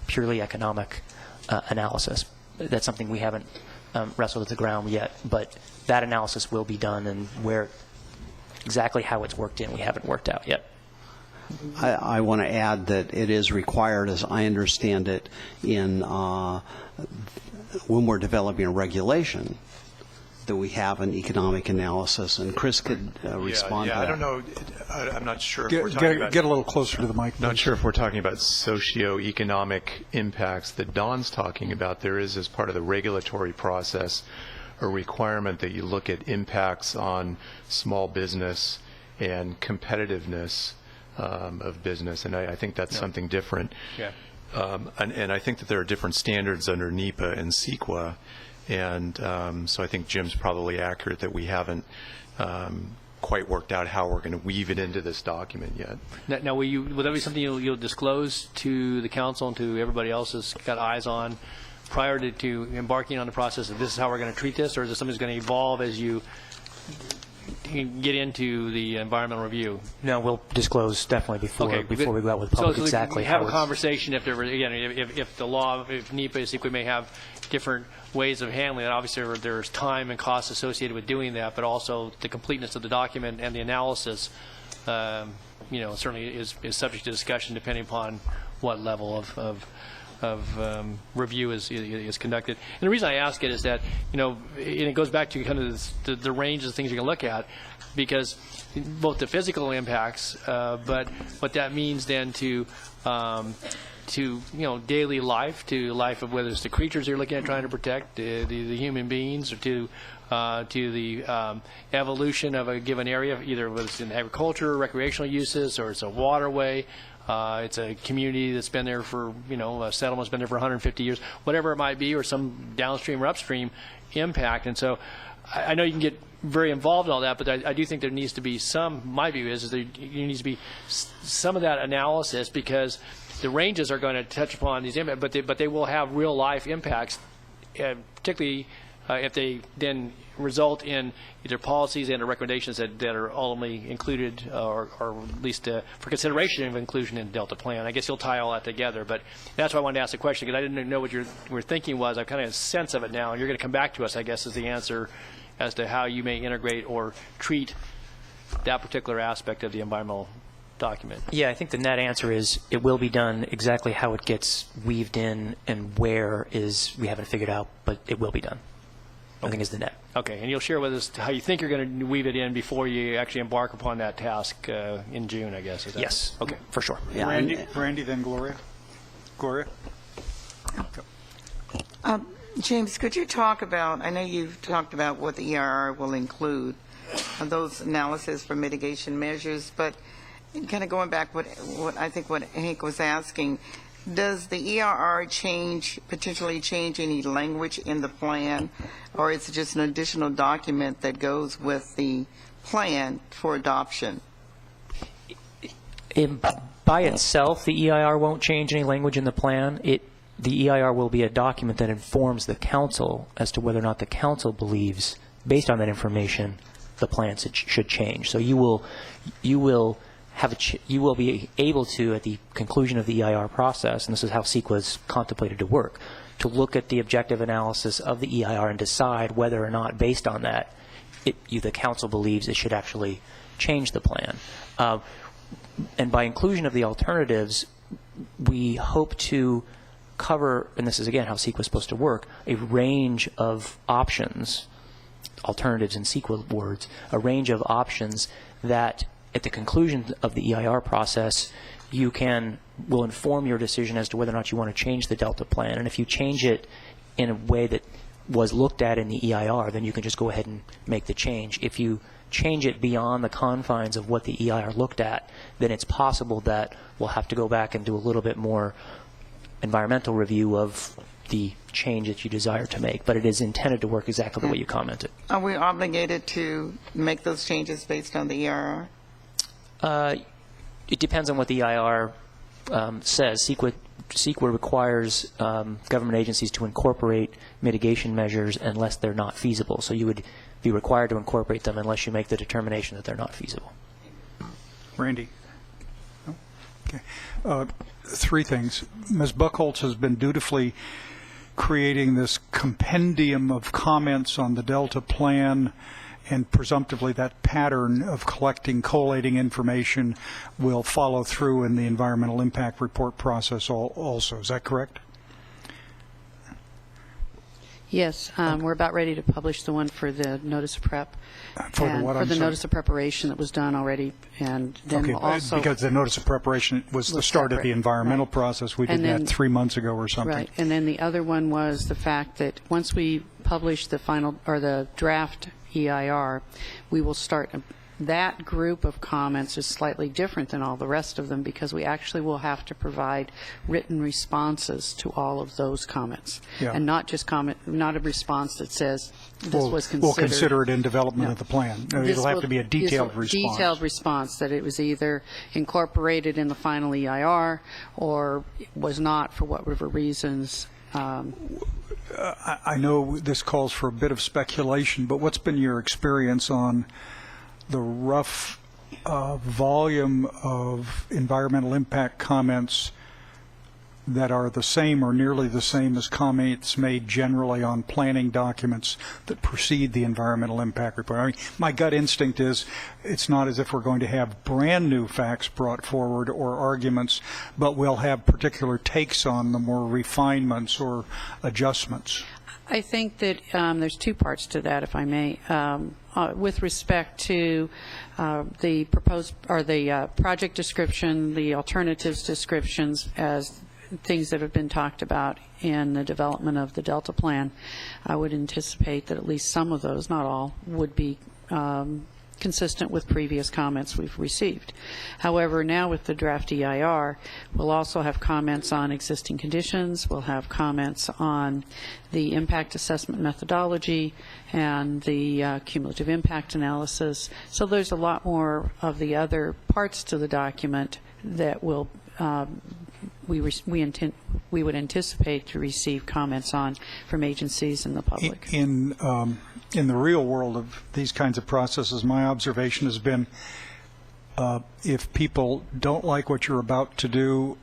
purely economic analysis. That's something we haven't wrestled at the ground yet, but that analysis will be done, and exactly how it's worked in, we haven't worked out yet. I want to add that it is required, as I understand it, when we're developing a regulation, that we have an economic analysis, and Chris could respond to that. I don't know. I'm not sure if we're talking about... Get a little closer to the mic, please. Not sure if we're talking about socioeconomic impacts that Don's talking about. There is, as part of the regulatory process, a requirement that you look at impacts on small business and competitiveness of business, and I think that's something different. Yeah. And I think that there are different standards under NEPA and CEQA, and so I think Jim's probably accurate that we haven't quite worked out how we're going to weave it into this document yet. Now, will that be something you'll disclose to the council and to everybody else that's got eyes on prior to embarking on the process of this is how we're going to treat this, or is it something that's going to evolve as you get into the environmental review? No, we'll disclose definitely before we go out with the public so exactly we have how a conversation if there were, again, if the law, if NEPA is, we may have different ways of handling it. Obviously, there's time and costs associated with doing that, but also the completeness of the document and the analysis, certainly is subject to discussion depending upon what level of review is conducted. And the reason I ask it is that, and it goes back to kind of the range of things you can look at, because both the physical impacts, but what that means then to daily life, to life of whether it's the creatures you're looking at trying to protect, the human beings, or to the evolution of a given area, either whether it's in agriculture, recreational uses, or it's a waterway. It's a community that's been there for, a settlement's been there for 150 years, whatever it might be, or some downstream or upstream impact. And so I know you can get very involved in all that, but I do think there needs to be my view is there needs to be some of that analysis, because the ranges are going to touch upon these impacts, but they will have real life impacts, particularly if they then result in either policies and or recommendations that are ultimately included or at least for consideration of inclusion in the Delta Plan. I guess you'll tie all that together, but that's why I wanted to ask the question, because I didn't know what your thinking was. I've kind of a sense of it now, and you're going to come back to us, I guess, is the answer as to how you may integrate or treat that particular aspect of the environmental document. Yeah, I think the net answer is it will be done. Exactly how it gets weaved in and where we haven't figured out, but it will be done. I think is the net. Okay, and you'll share with us how you think you're going to weave it in before you actually embark upon that task in June, I guess. Is that yes. Okay, for sure. Yeah. Randy, then Gloria. Gloria? James, could you talk about, I know you've talked about what the EIR will include, those analysis for mitigation measures, but kind of going back what Hank was asking, does the EIR potentially change any language in the plan, or is it just an additional document that goes with the plan for adoption? By itself, the EIR won't change any language in the plan. The EIR will be a document that informs the council as to whether or not the council believes, based on that information, the plan should change. So you will be able to, at the conclusion of the EIR process, and this is how CEQA is contemplated to work, to look at the objective analysis of the EIR and decide whether or not, based on that, the council believes it should actually change the plan. And by inclusion of the alternatives, we hope to cover, and this is again how CEQA is supposed to work, a range of options, alternatives in CEQA words, a range of options that at the conclusion of the EIR process, will inform your decision as to whether or not you want to change the Delta Plan. And if you change it in a way that was looked at in the EIR, then you can just go ahead and make the change. If you change it beyond the confines of what the EIR looked at, then it's possible that we'll have to go back and do a little bit more environmental review of the change that you desire to make. But it is intended to work exactly the way you commented. Are we obligated to make those changes based on the EIR? It depends on what the EIR says. CEQA requires government agencies to incorporate mitigation measures unless they're not feasible. So you would be required to incorporate them unless you make the determination that they're not feasible. Randy? Okay. Three things. Ms. Buchholz has been dutifully creating this compendium of comments on the Delta Plan, and presumptively that pattern of collating information will follow through in the environmental impact report process also. Is that correct? Yes, we're about ready to publish the one for the notice of prep. For the what? For the notice of preparation that was done already, and then okay, we'll also because the notice of preparation was the start of the environmental process. We did that 3 months ago or something. Right, and then the other one was the fact that once we publish the final or the draft EIR, we will start. That group of comments is slightly different than all the rest of them because we actually will have to provide written responses to all of those comments, and not just not a response that says this was considered. We'll consider it in development of the plan. It'll have to be a detailed response. Detailed response that it was either incorporated in the final EIR or was not for whatever reasons. I know this calls for a bit of speculation, but what's been your experience on the rough volume of environmental impact comments that are the same or nearly the same as comments made generally on planning documents that precede the environmental impact report? I mean, my gut instinct is it's not as if we're going to have brand new facts brought forward or arguments, but we'll have particular takes on them or refinements or adjustments. I think that there's two parts to that, if I may. With respect to the proposed or the project description, the alternatives descriptions as things that have been talked about in the development of the Delta Plan, I would anticipate that at least some of those, not all, would be consistent with previous comments we've received. However, now with the draft EIR, we'll also have comments on existing conditions, we'll have comments on the impact assessment methodology and the cumulative impact analysis. So there's a lot more of the other parts to the document that will we would anticipate to receive comments on from agencies and the public. In the real world of these kinds of processes, my observation has been if people don't like what you're about to do,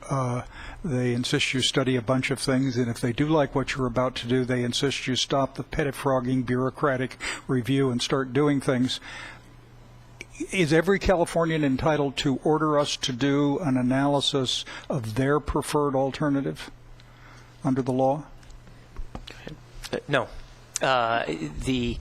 they insist you study a bunch of things, and if they do like what you're about to do, they insist you stop the pettifogging bureaucratic review and start doing things. Is every Californian entitled to order us to do an analysis of their preferred alternative under the law? No. The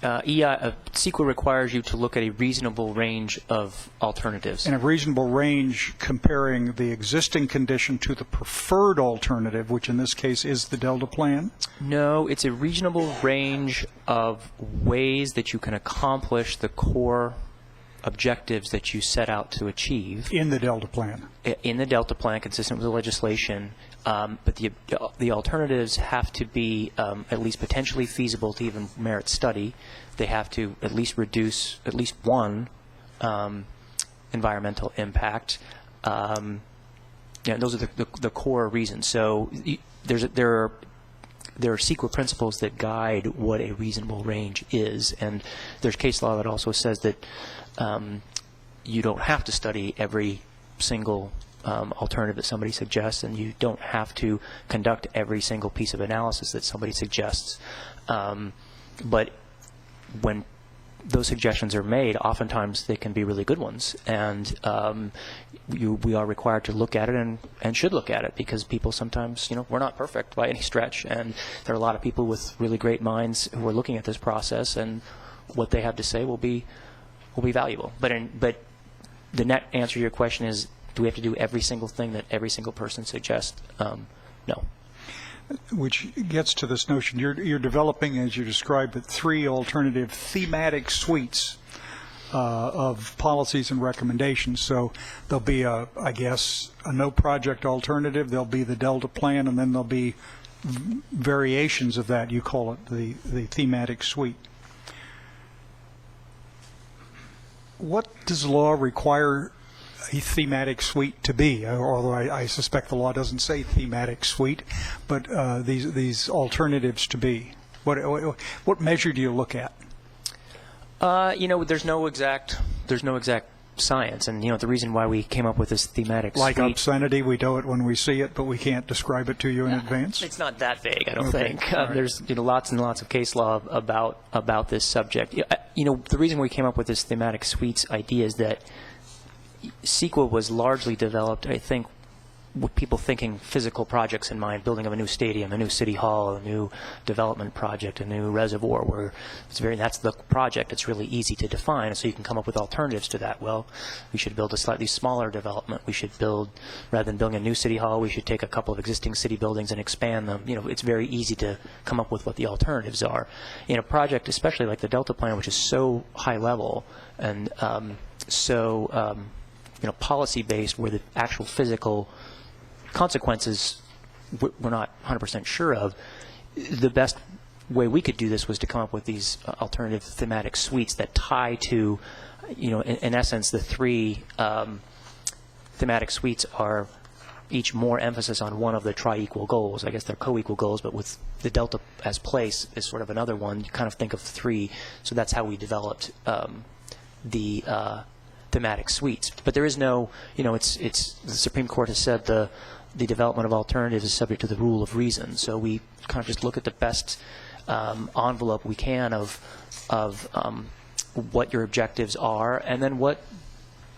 CEQA requires you to look at a reasonable range of alternatives. And a reasonable range comparing the existing condition to the preferred alternative, which in this case is the Delta Plan? No, it's a reasonable range of ways that you can accomplish the core objectives that you set out to achieve. In the Delta Plan? In the Delta Plan, consistent with the legislation. But the alternatives have to be at least potentially feasible to even merit study. They have to at least reduce at least one environmental impact. Those are the core reasons. So there are CEQA principles that guide what a reasonable range is, and there's case law that also says that you don't have to study every single alternative that somebody suggests, and you don't have to conduct every single piece of analysis that somebody suggests. But when those suggestions are made, oftentimes they can be really good ones, and we are required to look at it and should look at it, because people sometimes, we're not perfect by any stretch, and there are a lot of people with really great minds who are looking at this process, and what they have to say will be valuable. But the net answer to your question is, do we have to do every single thing that every single person suggests? No. Which gets to this notion. You're developing, as you described it, 3 alternative thematic suites of policies and recommendations. So there'll be, I guess, a no project alternative, there'll be the Delta Plan, and then there'll be variations of that. You call it the thematic suite. What does the law require a thematic suite to be? Although I suspect the law doesn't say thematic suite, but these alternatives to be. What measure do you look at? There's no exact science, and the reason why we came up with this thematic like suite. Obscenity, we know it when we see it, but we can't describe it to you in advance. It's not that vague, I don't Okay. think. Right. There's lots and lots of case law about this subject. The reason we came up with this thematic suites idea is that CEQA was largely developed, I think, with people thinking physical projects in mind, building of a new stadium, a new city hall, a new development project, a new reservoir, where that's the project. It's really easy to define, so you can come up with alternatives to that. Well, we should build a slightly smaller development. We should rather than building a new city hall, we should take a couple of existing city buildings and expand them. It's very easy to come up with what the alternatives are. In a project, especially like the Delta Plan, which is so high level and policy-based, where the actual physical consequences we're not 100% sure of, the best way we could do this was to come up with these alternative thematic suites that tie to, in essence, the 3 thematic suites are each more emphasis on one of the tri-equal goals. I guess they're co-equal goals, but with the Delta as place is sort of another one. You kind of think of 3, so that's how we developed the thematic suites. But there is no, it's the Supreme Court has said the development of alternatives is subject to the rule of reason. So we kind of just look at the best envelope we can of what your objectives are, and then what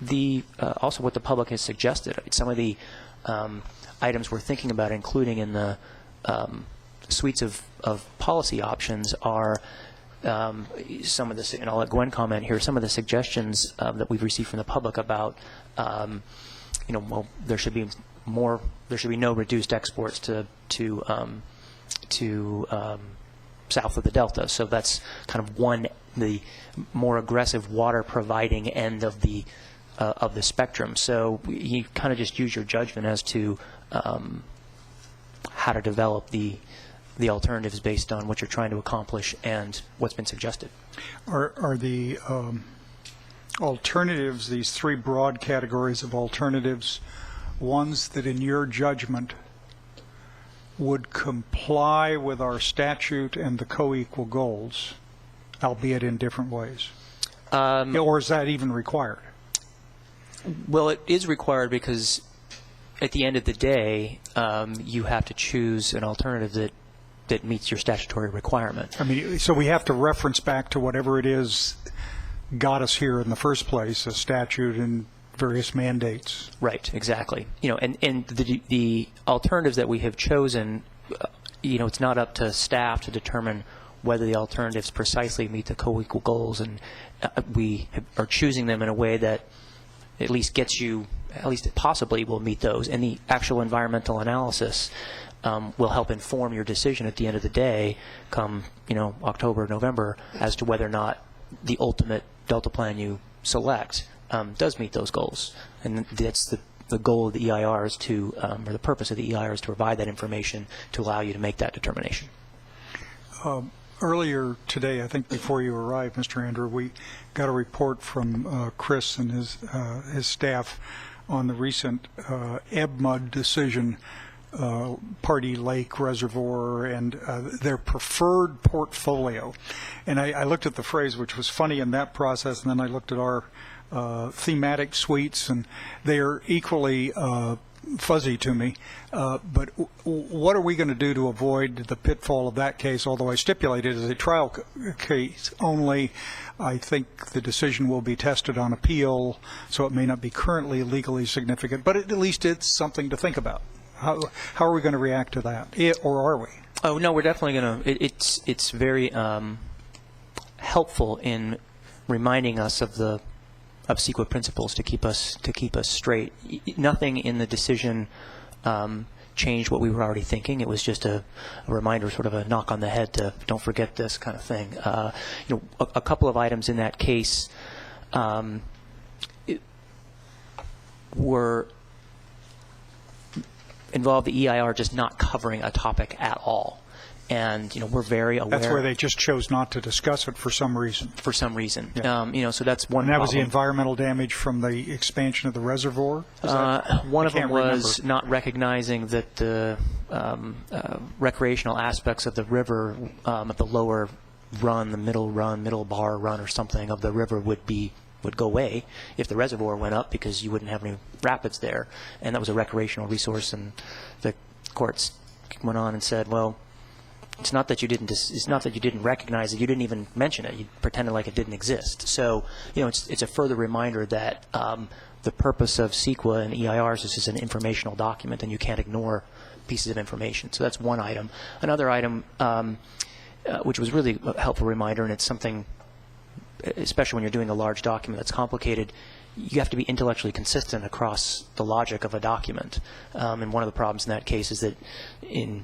the also what the public has suggested. Some of the items we're thinking about including in the suites of policy options are some of the, and I'll let Gwen comment here, some of the suggestions that we've received from the public about, well, there should be no reduced exports to south of the Delta. So that's kind of the more aggressive water providing end of the spectrum. So you kind of just use your judgment as to how to develop the alternatives based on what you're trying to accomplish and what's been suggested. Are the alternatives, these three broad categories of alternatives, ones that in your judgment would comply with our statute and the co-equal goals, albeit in different ways? Or is that even required? Well, it is required because at the end of the day, you have to choose an alternative that meets your statutory requirement. I mean, so we have to reference back to whatever it is got us here in the first place, a statute and various mandates. Right, exactly. And the alternatives that we have chosen, it's not up to staff to determine whether the alternatives precisely meet the co-equal goals, and we are choosing them in a way that at least gets you, at least it possibly will meet those. And the actual environmental analysis will help inform your decision at the end of the day, come October, November, as to whether or not the ultimate Delta plan you select does meet those goals. And that's the goal of the EIR is to, or the purpose of the EIR is to provide that information to allow you to make that determination. Earlier today, I think before you arrived, Mr. Andrew, we got a report from Chris and his staff on the recent EBMUD decision, Party Lake Reservoir, and their preferred portfolio. And I looked at the phrase, which was funny in that process, and then I looked at our thematic suites, and they are equally fuzzy to me. But what are we going to do to avoid the pitfall of that case? Although I stipulated as a trial case only, I think the decision will be tested on appeal, so it may not be currently legally significant, but at least it's something to think about. How are we going to react to that, or are we? Oh no, we're definitely going to. It's very helpful in reminding us of CEQA principles to keep us straight. Nothing in the decision changed what we were already thinking. It was just a reminder, sort of a knock on the head to don't forget this kind of thing. A couple of items in that case involved the EIR just not covering a topic at all. And we're very aware. That's where they just chose not to discuss it for some reason. For some reason, yeah. So that's one. And that problem. was the environmental damage from the expansion of the reservoir. One of them was not recognizing that the recreational aspects of the river, at the lower run, the middle bar run, or something of the river would go away if the reservoir went up, because you wouldn't have any rapids there, and that was a recreational resource. And the courts went on and said, well, it's not that you didn't recognize it. You didn't even mention it. You pretended like it didn't exist. So, it's a further reminder that the purpose of CEQA and EIRs is just an informational document, and you can't ignore pieces of information. So that's one item. Another item, which was really a helpful reminder, and it's something, especially when you're doing a large document that's complicated, you have to be intellectually consistent across the logic of a document. And one of the problems in that case is that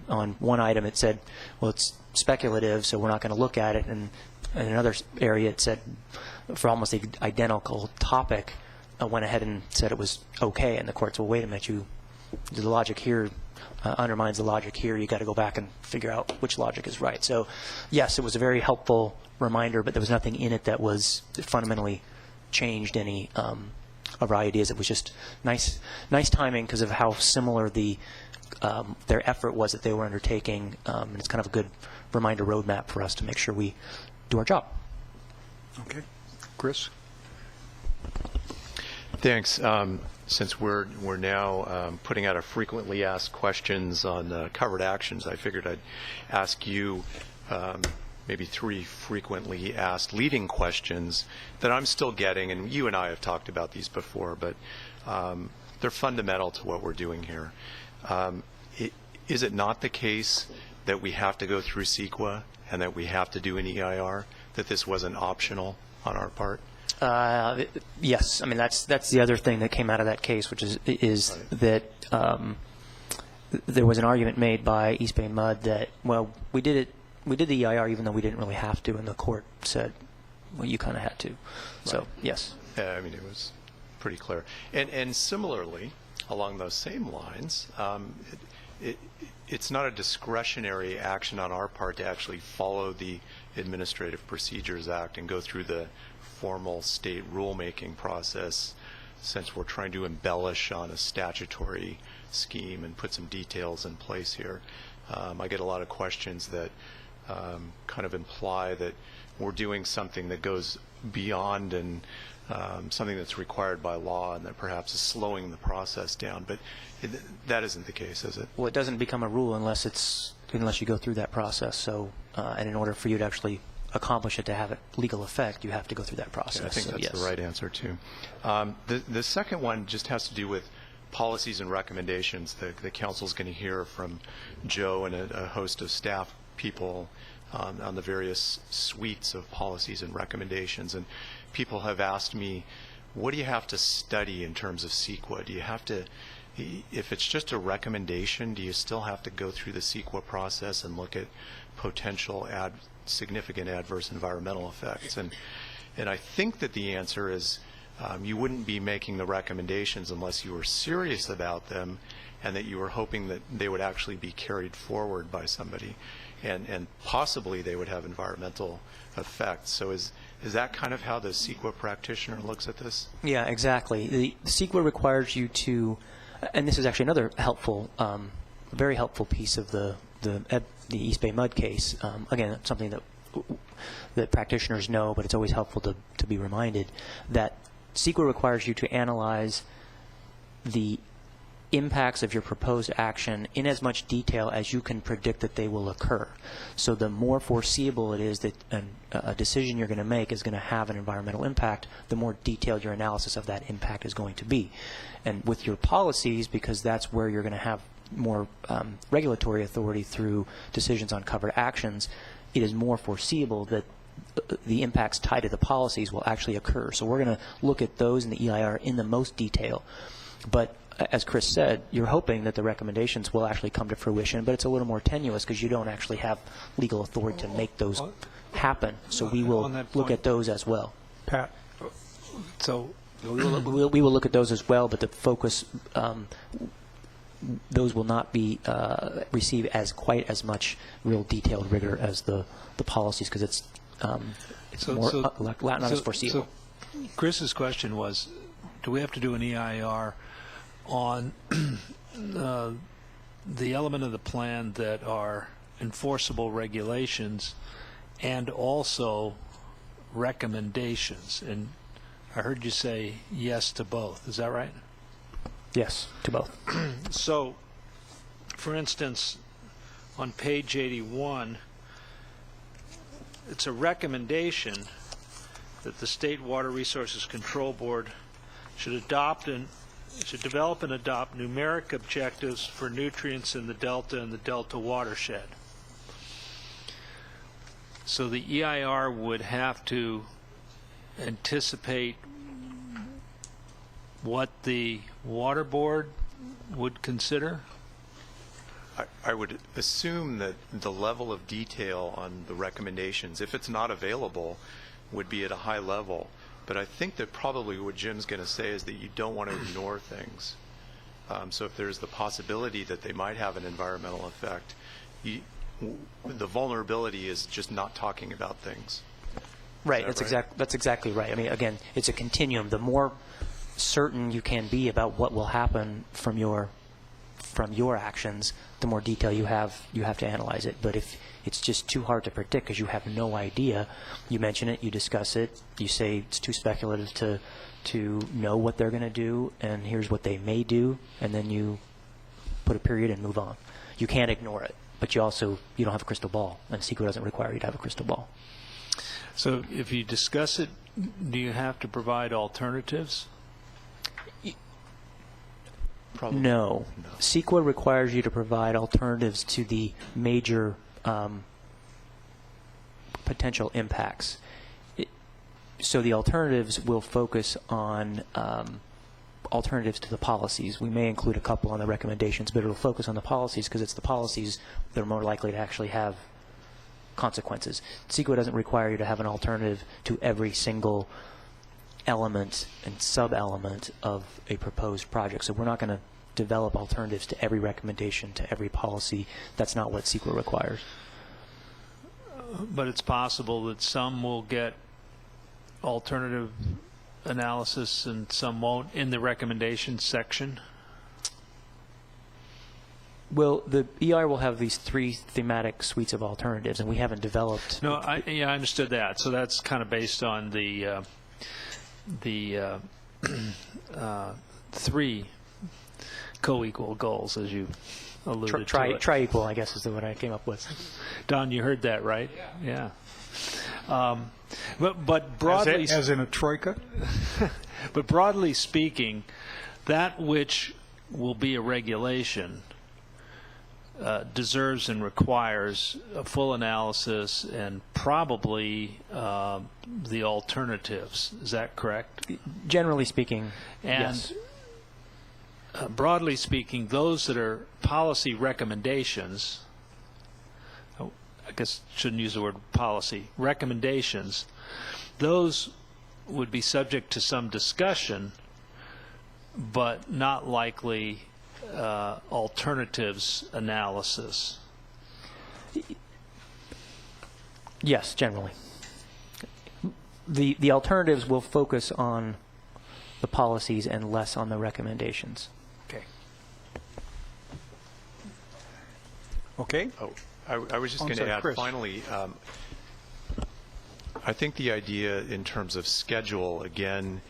on one item it said, well, it's speculative, so we're not going to look at it. And in another area it said, for almost the identical topic, went ahead and said it was okay. And the courts, well, wait a minute, the logic here undermines the logic here. You got to go back and figure out which logic is right. So, yes, it was a very helpful reminder, but there was nothing in it that fundamentally changed any of our ideas. It was just nice timing because of how similar their effort was that they were undertaking, and it's kind of a good reminder roadmap for us to make sure we do our job. Okay. Chris? Thanks. Since we're now putting out a frequently asked questions on covered actions, I figured I'd ask you maybe 3 frequently asked leading questions that I'm still getting, and you and I have talked about these before, but they're fundamental to what we're doing here. Is it not the case that we have to go through CEQA and that we have to do an EIR, that this wasn't optional on our part? Yes. I mean, that's the other thing that came out of that case, which is that there was an argument made by East Bay Mud that, well, we did the EIR even though we didn't really have to, and the court said, well, you kind of had to. Right. So, yes. I mean, it was pretty clear. And similarly, along those same lines, it's not a discretionary action on our part to actually follow the Administrative Procedures Act and go through the formal state rulemaking process, since we're trying to embellish on a statutory scheme and put some details in place here. I get a lot of questions that kind of imply that we're doing something that goes beyond and something that's required by law and that perhaps is slowing the process down. But that isn't the case, is it? Well, it doesn't become a rule unless you go through that process. So, and in order for you to actually accomplish it to have it legal effect, you have to go through that process. Yeah, I think so, that's yes. the right answer, too. The second one just has to do with policies and recommendations. The council's going to hear from Joe and a host of staff people on the various suites of policies and recommendations. And people have asked me, what do you have to study in terms of CEQA? Do you have to, if it's just a recommendation, do you still have to go through the CEQA process and look at potential significant adverse environmental effects? And I think that the answer is you wouldn't be making the recommendations unless you were serious about them and that you were hoping that they would actually be carried forward by somebody, and possibly they would have environmental effects. So is that kind of how the CEQA practitioner looks at this? Yeah, exactly. The CEQA requires you to, and this is actually another helpful, very helpful piece of the East Bay Mud case. Again, something that practitioners know, but it's always helpful to be reminded that CEQA requires you to analyze the impacts of your proposed action in as much detail as you can predict that they will occur. So the more foreseeable it is that a decision you're going to make is going to have an environmental impact, the more detailed your analysis of that impact is going to be. And with your policies, because that's where you're going to have more regulatory authority through decisions on covered actions, it is more foreseeable that the impacts tied to the policies will actually occur. So we're going to look at those in the EIR in the most detail. But as Chris said, you're hoping that the recommendations will actually come to fruition, but it's a little more tenuous because you don't actually have legal authority to make those happen. So we will look at those as well. Pat, so we will look at those as well, but the focus, those will not be receive as quite as much real detailed rigor as the policies, because it's not as foreseeable. So Chris's question was, do we have to do an EIR on the element of the plan that are enforceable regulations and also recommendations? And I heard you say yes to both. Is that right? Yes, to both. So, for instance, on page 81, it's a recommendation that the State Water Resources Control Board should develop and adopt numeric objectives for nutrients in the Delta and the Delta watershed. So the EIR would have to anticipate what the water board would consider? I would assume that the level of detail on the recommendations, if it's not available, would be at a high level. But I think that probably what Jim's going to say is that you don't want to ignore things. So if there's the possibility that they might have an environmental effect, the vulnerability is just not talking about things. Right. That's exactly right. I mean, again, it's a continuum. The more certain you can be about what will happen from your actions, the more detail you have to analyze it. But if it's just too hard to predict because you have no idea, you mention it, you discuss it, you say it's too speculative to know what they're going to do, and here's what they may do, and then you put a period and move on. You can't ignore it, but you don't have a crystal ball, and CEQA doesn't require you to have a crystal ball. So if you discuss it, do you have to provide alternatives? Probably. No. CEQA requires you to provide alternatives to the major potential impacts. So the alternatives will focus on alternatives to the policies. We may include a couple on the recommendations, but it will focus on the policies because it's the policies that are more likely to actually have consequences. CEQA doesn't require you to have an alternative to every single element and sub-element of a proposed project. So we're not going to develop alternatives to every recommendation, to every policy. That's not what CEQA requires. But it's possible that some will get alternative analysis and some won't in the recommendations section? Well, the EIR will have these 3 thematic suites of alternatives, and we haven't developed... No, I understood that. So that's kind of based on the 3 co-equal goals, as you alluded to. Tri-equal, I guess, is the one I came up with. Don, you heard that, right? Yeah. But broadly... As in a troika? But broadly speaking, that which will be a regulation deserves and requires a full analysis and probably the alternatives. Is that correct? Generally speaking, and yes. Broadly speaking, those that are policy recommendations, I guess shouldn't use the word policy, recommendations, those would be subject to some discussion, but not likely alternatives analysis. Yes, generally. The alternatives will focus on the policies and less on the recommendations. Okay. Okay. Oh, I was just going to add, finally, I think the idea in terms of schedule, again,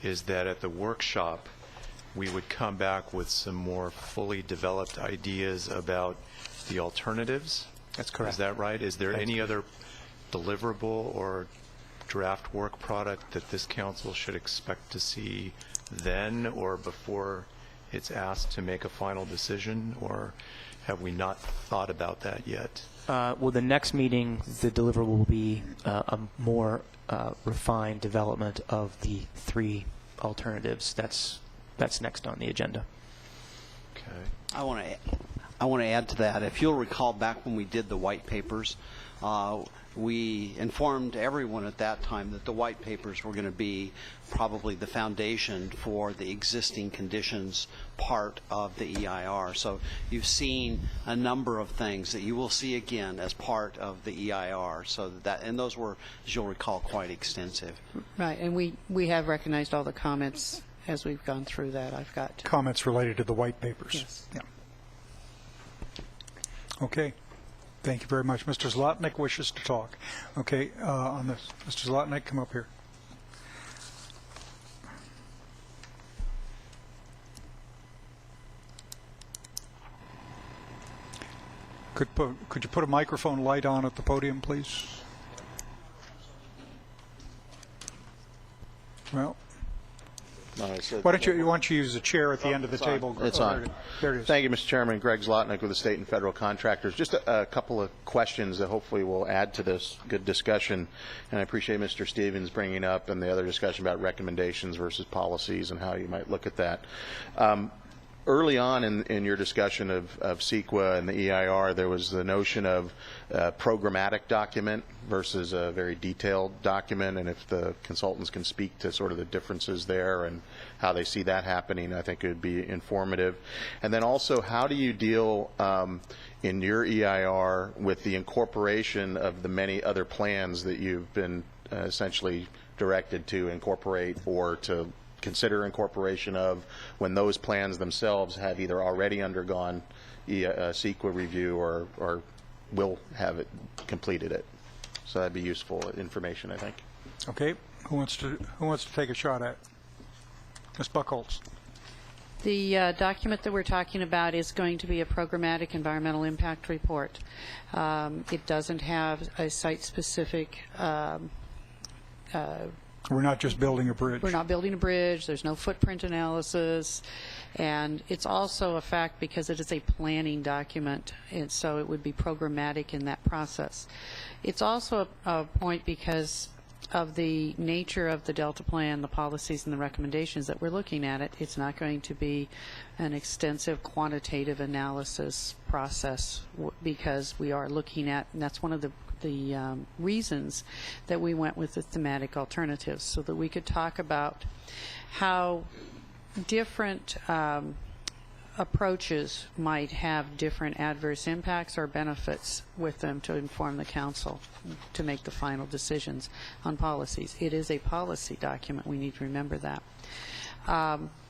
is that at the workshop, we would come back with some more fully developed ideas about the alternatives. That's correct. Is that right? Is there any other deliverable or draft work product that this council should expect to see then or before it's asked to make a final decision, or have we not thought about that yet? Well, the next meeting, the deliverable will be a more refined development of the 3 alternatives. That's next on the agenda. Okay. I want to add to that. If you'll recall back when we did the white papers, we informed everyone at that time that the white papers were going to be probably the foundation for the existing conditions part of the EIR. So you've seen a number of things that you will see again as part of the EIR. So and those were, as you'll recall, quite extensive. Right, and we have recognized all the comments as we've gone through that. I've got comments related to the white papers. Yes. Yeah. Okay. Thank you very much. Mr. Zlotnick wishes to talk. Okay, on this, Mr. Zlotnick, come up here. Could you put a microphone light on at the podium, please? Well, why don't you use the chair at the end of the table? It's on. There it is. Thank you, Mr. Chairman. Greg Zlotnick with the State and Federal Contractors. Just a couple of questions that hopefully will add to this good discussion. And I appreciate Mr. Stevens bringing up and the other discussion about recommendations versus policies and how you might look at that. Early on in your discussion of CEQA and the EIR, there was the notion of a programmatic document versus a very detailed document, and if the consultants can speak to sort of the differences there and how they see that happening, I think it would be informative. And then also, how do you deal in your EIR with the incorporation of the many other plans that you've been essentially directed to incorporate or to consider incorporation of, when those plans themselves have either already undergone CEQA review or will have it completed it? So that'd be useful information, I think. Okay. Who wants to take a shot at it? Ms. Buchholz. The document that we're talking about is going to be a programmatic environmental impact report. It doesn't have a site-specific. We're not just building a bridge. We're not building a bridge. There's no footprint analysis. And it's also a fact because it is a planning document, and so it would be programmatic in that process. It's also a point because of the nature of the Delta Plan, the policies and the recommendations that we're looking at it. It's not going to be an extensive quantitative analysis process because we are looking at, and that's one of the reasons that we went with the thematic alternatives, so that we could talk about how different approaches might have different adverse impacts or benefits with them to inform the council to make the final decisions on policies. It is a policy document. We need to remember that.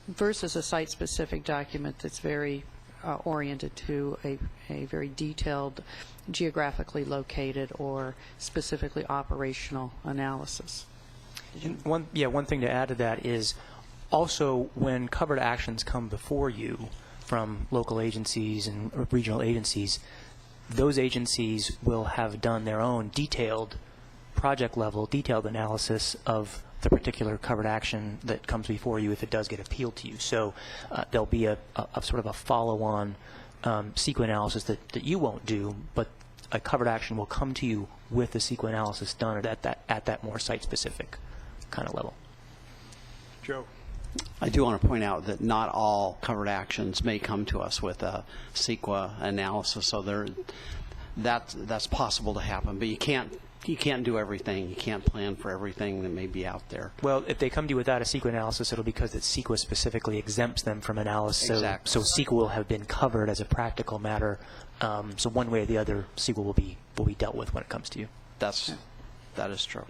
Versus a site-specific document that's very oriented to a very detailed, geographically located or specifically operational analysis. One thing to add to that is also when covered actions come before you from local agencies and regional agencies, those agencies will have done their own detailed project level, detailed analysis of the particular covered action that comes before you if it does get appealed to you. So there'll be a sort of a follow-on CEQA analysis that you won't do, but a covered action will come to you with the CEQA analysis done at that more site-specific kind of level. Joe. I do want to point out that not all covered actions may come to us with a CEQA analysis, so that's possible to happen, but you can't do everything. You can't plan for everything that may be out there. Well, if they come to you without a CEQA analysis, it'll be because that CEQA specifically exempts them from analysis. Exactly. So CEQA will have been covered as a practical matter. So one way or the other, CEQA will be dealt with when it comes to you. That is true.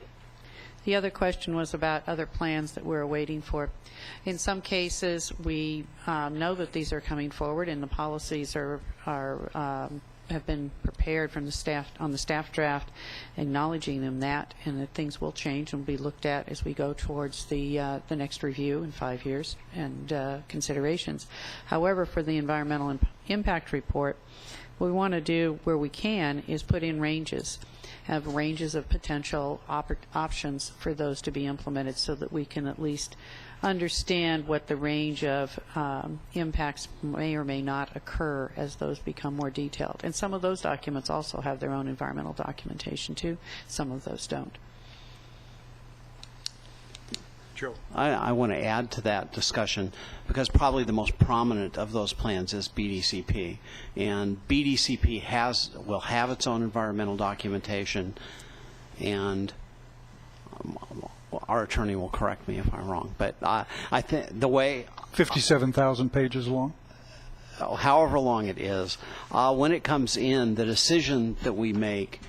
The other question was about other plans that we're waiting for. In some cases, we know that these are coming forward, and the policies have been prepared from the staff on the staff draft, acknowledging them that, and that things will change and will be looked at as we go towards the next review in 5 years and considerations. However, for the environmental impact report, what we want to do where we can is put in ranges, have ranges of potential options for those to be implemented so that we can at least understand what the range of impacts may or may not occur as those become more detailed. And some of those documents also have their own environmental documentation too. Some of those don't. Joe. I want to add to that discussion because probably the most prominent of those plans is BDCP. And BDCP will have its own environmental documentation, and our attorney will correct me if I'm wrong, but I think the way 57,000 pages long. However long it is, when it comes in, the decision that we make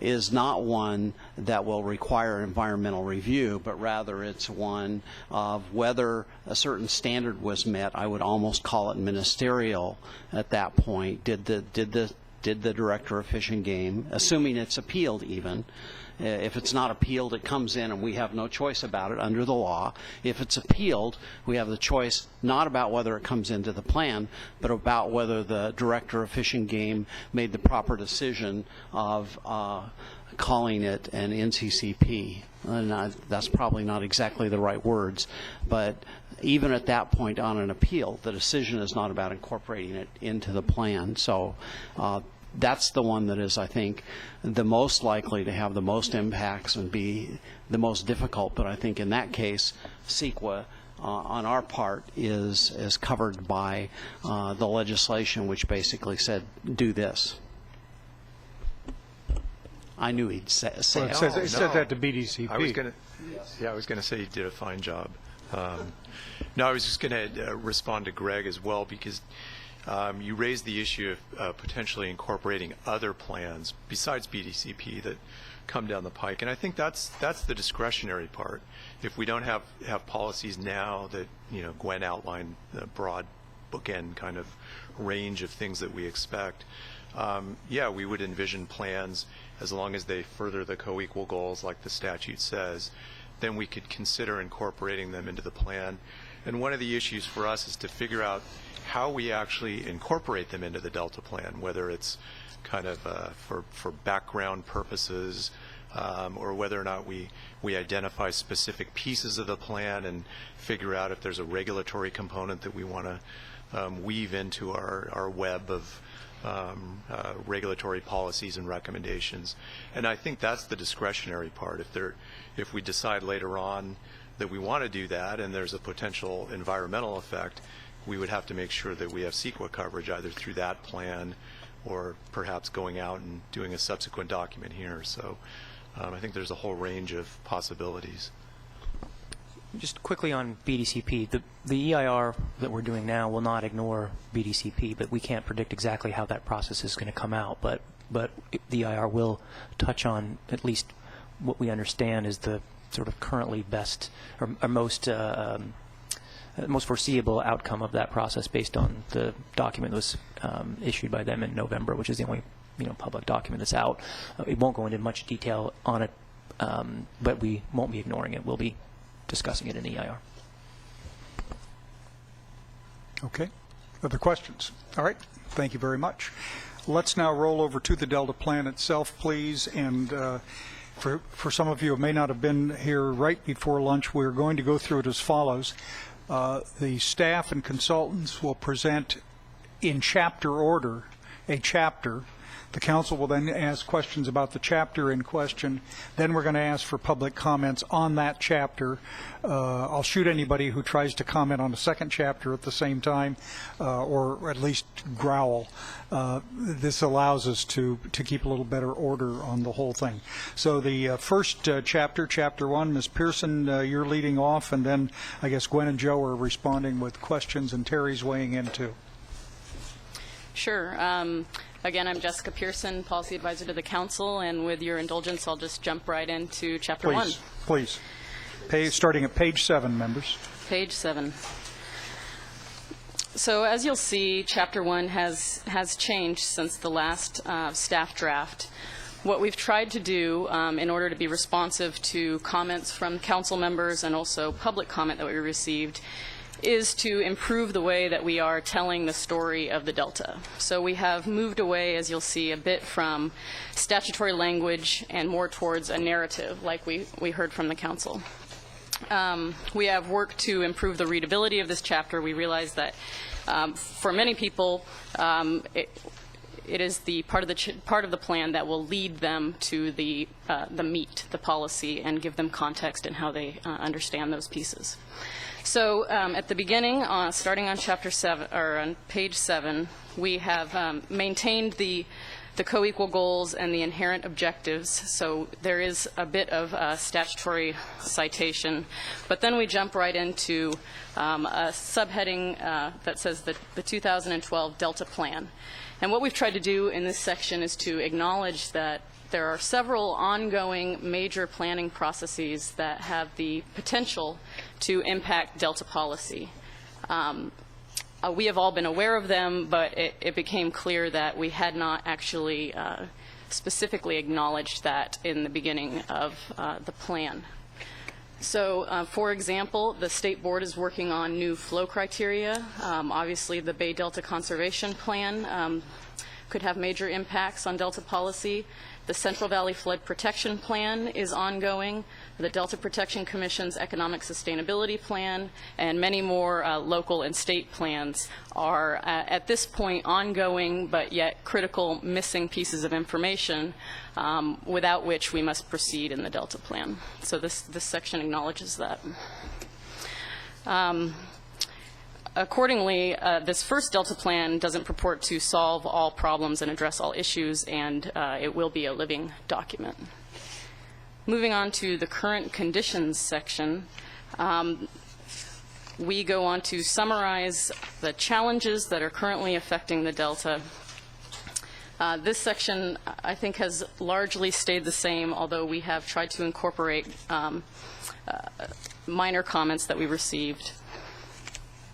is not one that will require environmental review, but rather it's one of whether a certain standard was met. I would almost call it ministerial at that point. Did the director of Fish and Game, assuming it's appealed even, if it's not appealed, it comes in and we have no choice about it under the law. If it's appealed, we have the choice not about whether it comes into the plan, but about whether the director of Fish and Game made the proper decision of calling it an NCCP. And that's probably not exactly the right words, but even at that point on an appeal, the decision is not about incorporating it into the plan. So that's the one that is, I think, the most likely to have the most impacts and be the most difficult. But I think in that case, CEQA on our part is covered by the legislation, which basically said, do this. I knew he'd say it said that to BDCP. I was going to say he did a fine job. No, I was just going to respond to Greg as well, because you raised the issue of potentially incorporating other plans besides BDCP that come down the pike, and I think that's the discretionary part. If we don't have policies now that, Gwen outlined the broad bookend kind of range of things that we expect, we would envision plans as long as they further the co-equal goals like the statute says, then we could consider incorporating them into the plan. And one of the issues for us is to figure out how we actually incorporate them into the Delta plan, whether it's kind of for background purposes, or whether or not we identify specific pieces of the plan and figure out if there's a regulatory component that we want to weave into our web of regulatory policies and recommendations. And I think that's the discretionary part. If we decide later on that we want to do that and there's a potential environmental effect, we would have to make sure that we have CEQA coverage either through that plan or perhaps going out and doing a subsequent document here. So I think there's a whole range of possibilities. Just quickly on BDCP, the EIR that we're doing now will not ignore BDCP, but we can't predict exactly how that process is going to come out. But the EIR will touch on at least what we understand is the sort of currently best or most foreseeable outcome of that process based on the document that was issued by them in November, which is the only public document that's out. It won't go into much detail on it, but we won't be ignoring it. We'll be discussing it in EIR. Okay. Other questions? All right. Thank you very much. Let's now roll over to the Delta plan itself, please. And for some of you who may not have been here right before lunch, we're going to go through it as follows. The staff and consultants will present in chapter order a chapter. The council will then ask questions about the chapter in question. Then we're going to ask for public comments on that chapter. I'll shoot anybody who tries to comment on a second chapter at the same time, or at least growl. This allows us to keep a little better order on the whole thing. So the first chapter, Chapter 1, Ms. Pearson, you're leading off, and then I guess Gwen and Joe are responding with questions, and Terry's weighing in too. Sure. Again, I'm Jessica Pearson, Policy Advisor to the Council, and with your indulgence, I'll just jump right into Chapter 1. Please. Starting at page 7, members. Page 7. So as you'll see, Chapter 1 has changed since the last staff draft. What we've tried to do in order to be responsive to comments from council members and also public comment that we received is to improve the way that we are telling the story of the Delta. So we have moved away, as you'll see, a bit from statutory language and more towards a narrative, like we heard from the council. We have worked to improve the readability of this chapter. We realize that for many people, it is the part of the plan that will lead them to the meat, the policy, and give them context in how they understand those pieces. So at the beginning, starting on Chapter 7 or on page 7, we have maintained the co-equal goals and the inherent objectives. So there is a bit of a statutory citation, but then we jump right into a subheading that says the 2012 Delta Plan. And what we've tried to do in this section is to acknowledge that there are several ongoing major planning processes that have the potential to impact Delta policy. We have all been aware of them, but it became clear that we had not actually specifically acknowledged that in the beginning of the plan. So, for example, the State Board is working on new flow criteria. Obviously, the Bay Delta Conservation Plan could have major impacts on Delta policy. The Central Valley Flood Protection Plan is ongoing. The Delta Protection Commission's Economic Sustainability Plan and many more local and state plans are at this point ongoing, but yet critical missing pieces of information without which we must proceed in the Delta Plan. So this section acknowledges that. Accordingly, this first Delta Plan doesn't purport to solve all problems and address all issues, and it will be a living document. Moving on to the current conditions section, we go on to summarize the challenges that are currently affecting the Delta. This section, I think, has largely stayed the same, although we have tried to incorporate minor comments that we received.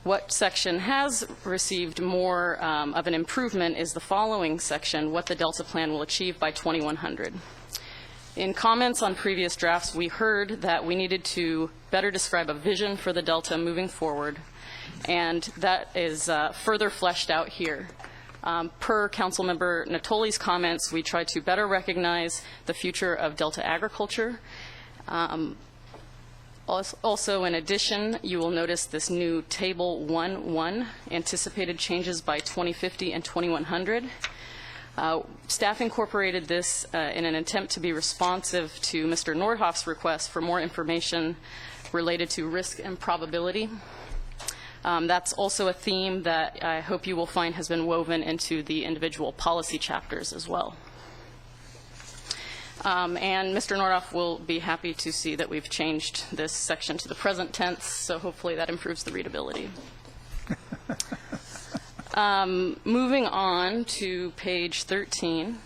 What section has received more of an improvement is the following section, what the Delta Plan will achieve by 2100. In comments on previous drafts, we heard that we needed to better describe a vision for the Delta moving forward, and that is further fleshed out here. Per Councilmember Natoli's comments, we try to better recognize the future of Delta agriculture. Also, in addition, you will notice this new Table 1.1, anticipated changes by 2050 and 2100. Staff incorporated this in an attempt to be responsive to Mr. Nordhoff's request for more information related to risk and probability. That's also a theme that I hope you will find has been woven into the individual policy chapters as well. And Mr. Nordhoff will be happy to see that we've changed this section to the present tense, so hopefully that improves the readability. Moving on to page 13.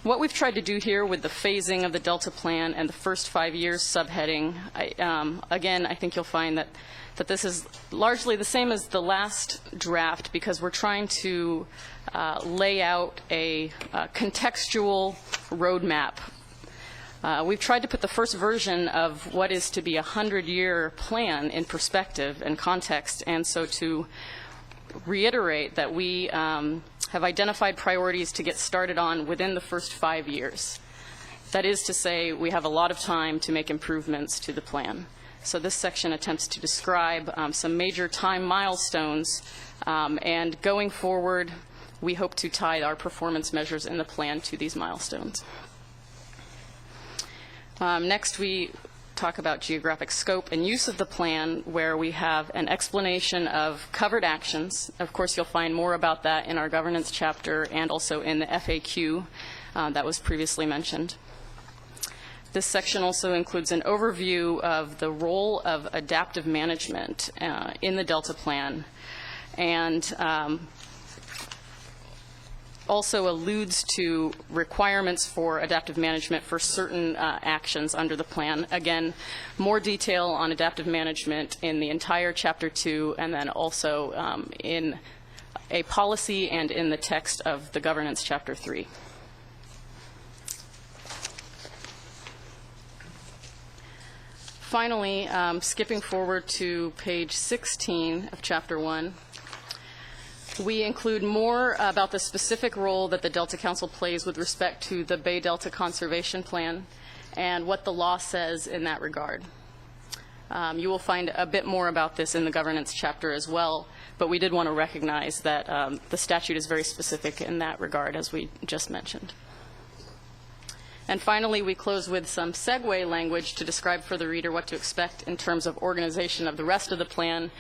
What we've tried to do here with the phasing of the Delta Plan and the first 5 years subheading, again, I think you'll find that this is largely the same as the last draft, because we're trying to lay out a contextual roadmap. We've tried to put the first version of what is to be a 100-year plan in perspective and context, and so to reiterate that we have identified priorities to get started on within the first 5 years. That is to say, we have a lot of time to make improvements to the plan. So this section attempts to describe some major time milestones, and going forward, we hope to tie our performance measures in the plan to these milestones. Next, we talk about geographic scope and use of the plan, where we have an explanation of covered actions. Of course, you'll find more about that in our governance chapter and also in the FAQ that was previously mentioned. This section also includes an overview of the role of adaptive management in the Delta Plan, and also alludes to requirements for adaptive management for certain actions under the plan. Again, more detail on adaptive management in the entire Chapter 2, and then also in a policy and in the text of the Governance Chapter 3. Finally, skipping forward to page 16 of Chapter 1, we include more about the specific role that the Delta Council plays with respect to the Bay Delta Conservation Plan and what the law says in that regard. You will find a bit more about this in the governance chapter as well, but we did want to recognize that the statute is very specific in that regard, as we just mentioned. And finally, we close with some segue language to describe for the reader what to expect in terms of organization of the rest of the plan.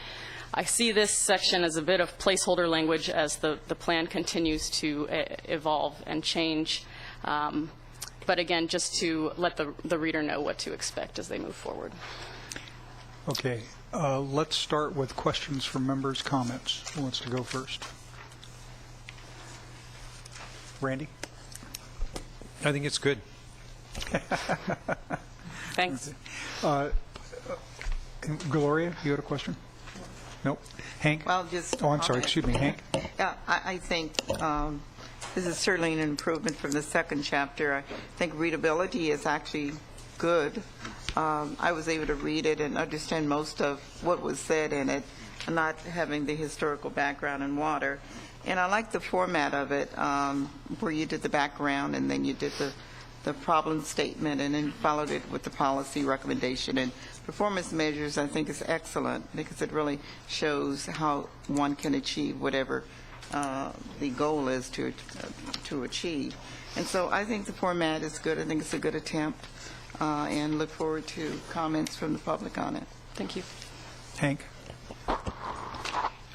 I see this section as a bit of placeholder language as the plan continues to evolve and change. But again, just to let the reader know what to expect as they move forward. Okay. Let's start with questions from members, comments. Who wants to go first? Randy? I think it's good. Thanks. Gloria, you had a question? Nope. Hank? Well, just I'm sorry. Excuse me, Hank? Yeah, I think this is certainly an improvement from the second chapter. I think readability is actually good. I was able to read it and understand most of what was said in it, not having the historical background in water. And I like the format of it, where you did the background and then you did the problem statement and then followed it with the policy recommendation. And performance measures, I think, is excellent because it really shows how one can achieve whatever the goal is to achieve. And so I think the format is good. I think it's a good attempt, and look forward to comments from the public on it. Thank you. Hank?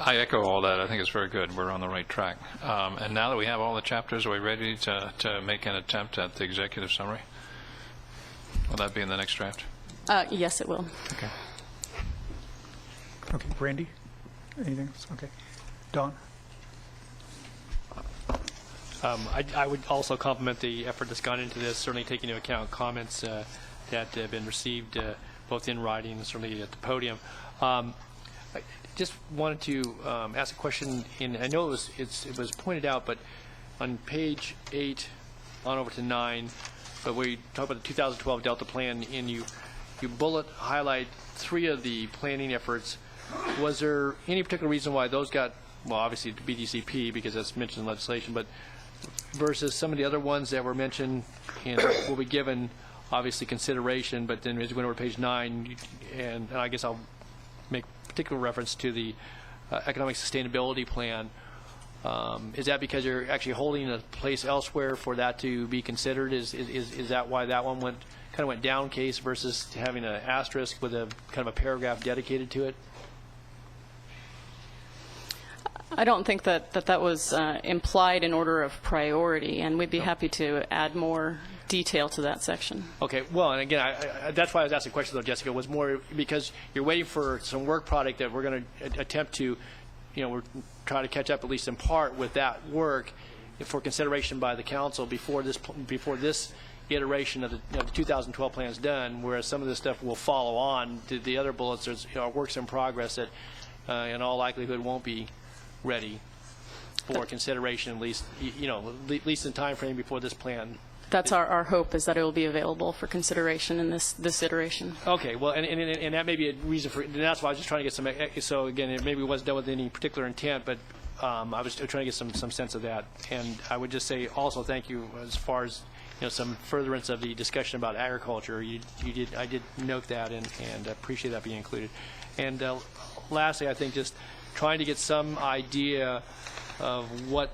I echo all that. I think it's very good. We're on the right track. And now that we have all the chapters, are we ready to make an attempt at the executive summary? Will that be in the next draft? Yes, it will. Okay. Okay. Randy? Anything else? Okay. Don? I would also compliment the effort that's gone into this, certainly taking into account comments that have been received both in writing and certainly at the podium. I just wanted to ask a question. I know it was pointed out, but on page 8 on over to 9, but where you talk about the 2012 Delta Plan, and you bullet highlight 3 of the planning efforts. Was there any particular reason why those got, well, obviously the BDCP because that's mentioned in legislation, but versus some of the other ones that were mentioned and will be given obviously consideration, but then as you went over to page 9, and I guess I'll make particular reference to the economic sustainability plan. Is that because you're actually holding a place elsewhere for that to be considered? Is that why that one kind of went down case versus having an asterisk with a kind of a paragraph dedicated to it? I don't think that was implied in order of priority, and we'd be happy to add more detail to that section. Okay, well, and again, that's why I was asking the question, though, Jessica, was more because you're waiting for some work product that we're going to attempt to, we're trying to catch up at least in part with that work for consideration by the council before this iteration of the 2012 plan is done, whereas some of this stuff will follow on to the other bullets. There's works in progress that in all likelihood won't be ready for consideration, at least in time frame before this plan. That's our hope, is that it will be available for consideration in this iteration. Okay, well, and that may be a reason for, and that's why I was just trying to get some, so again, it maybe wasn't done with any particular intent, but I was trying to get some sense of that. And I would just say also thank you as far as some furtherance of the discussion about agriculture. I did note that and appreciate that being included. And lastly, I think just trying to get some idea of what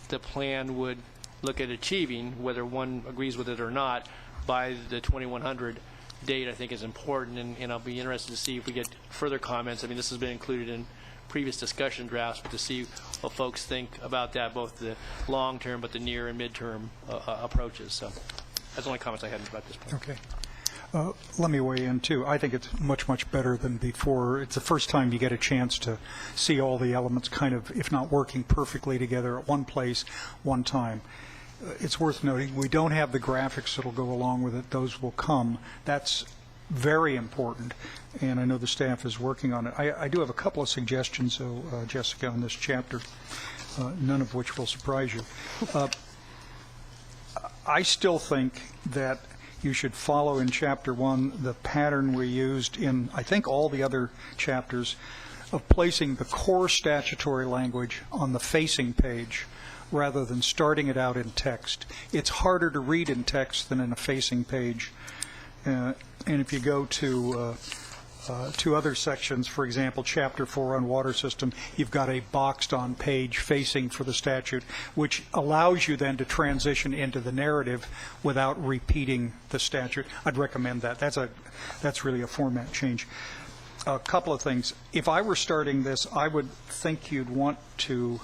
the plan would look at achieving, whether one agrees with it or not, by the 2100 date, I think is important, and I'll be interested to see if we get further comments. I mean, this has been included in previous discussion drafts, but to see what folks think about that, both the long-term but the near and mid-term approaches. So that's the only comments I had about this point. Okay. Let me weigh in, too. I think it's much, much better than before. It's the first time you get a chance to see all the elements kind of, if not working perfectly together at one place, one time. It's worth noting we don't have the graphics that will go along with it. Those will come. That's very important, and I know the staff is working on it. I do have a couple of suggestions, though, Jessica, on this chapter, none of which will surprise you. I still think that you should follow in Chapter 1 the pattern we used in, I think, all the other chapters of placing the core statutory language on the facing page rather than starting it out in text. It's harder to read in text than in a facing page. And if you go to other sections, for example, Chapter 4 on water system, you've got a boxed-on page facing for the statute, which allows you then to transition into the narrative without repeating the statute. I'd recommend that. That's really a format change. A couple of things. If I were starting this, I would think you'd want to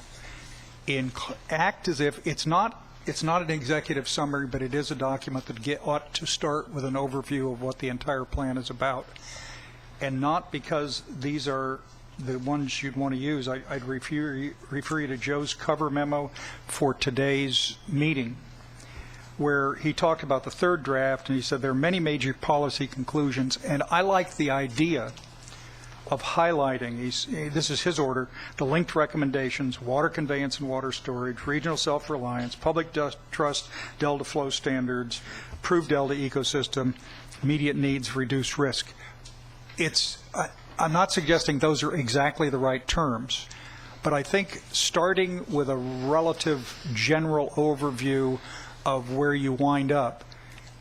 act as if it's not an executive summary, but it is a document that ought to start with an overview of what the entire plan is about. And not because these are the ones you'd want to use. I'd refer you to Joe's cover memo for today's meeting, where he talked about the third draft, and he said there are many major policy conclusions, and I like the idea of highlighting, this is his order, the linked recommendations, water conveyance and water storage, regional self-reliance, public trust, delta flow standards, approved delta ecosystem, immediate needs, reduced risk. I'm not suggesting those are exactly the right terms, but I think starting with a relative general overview of where you wind up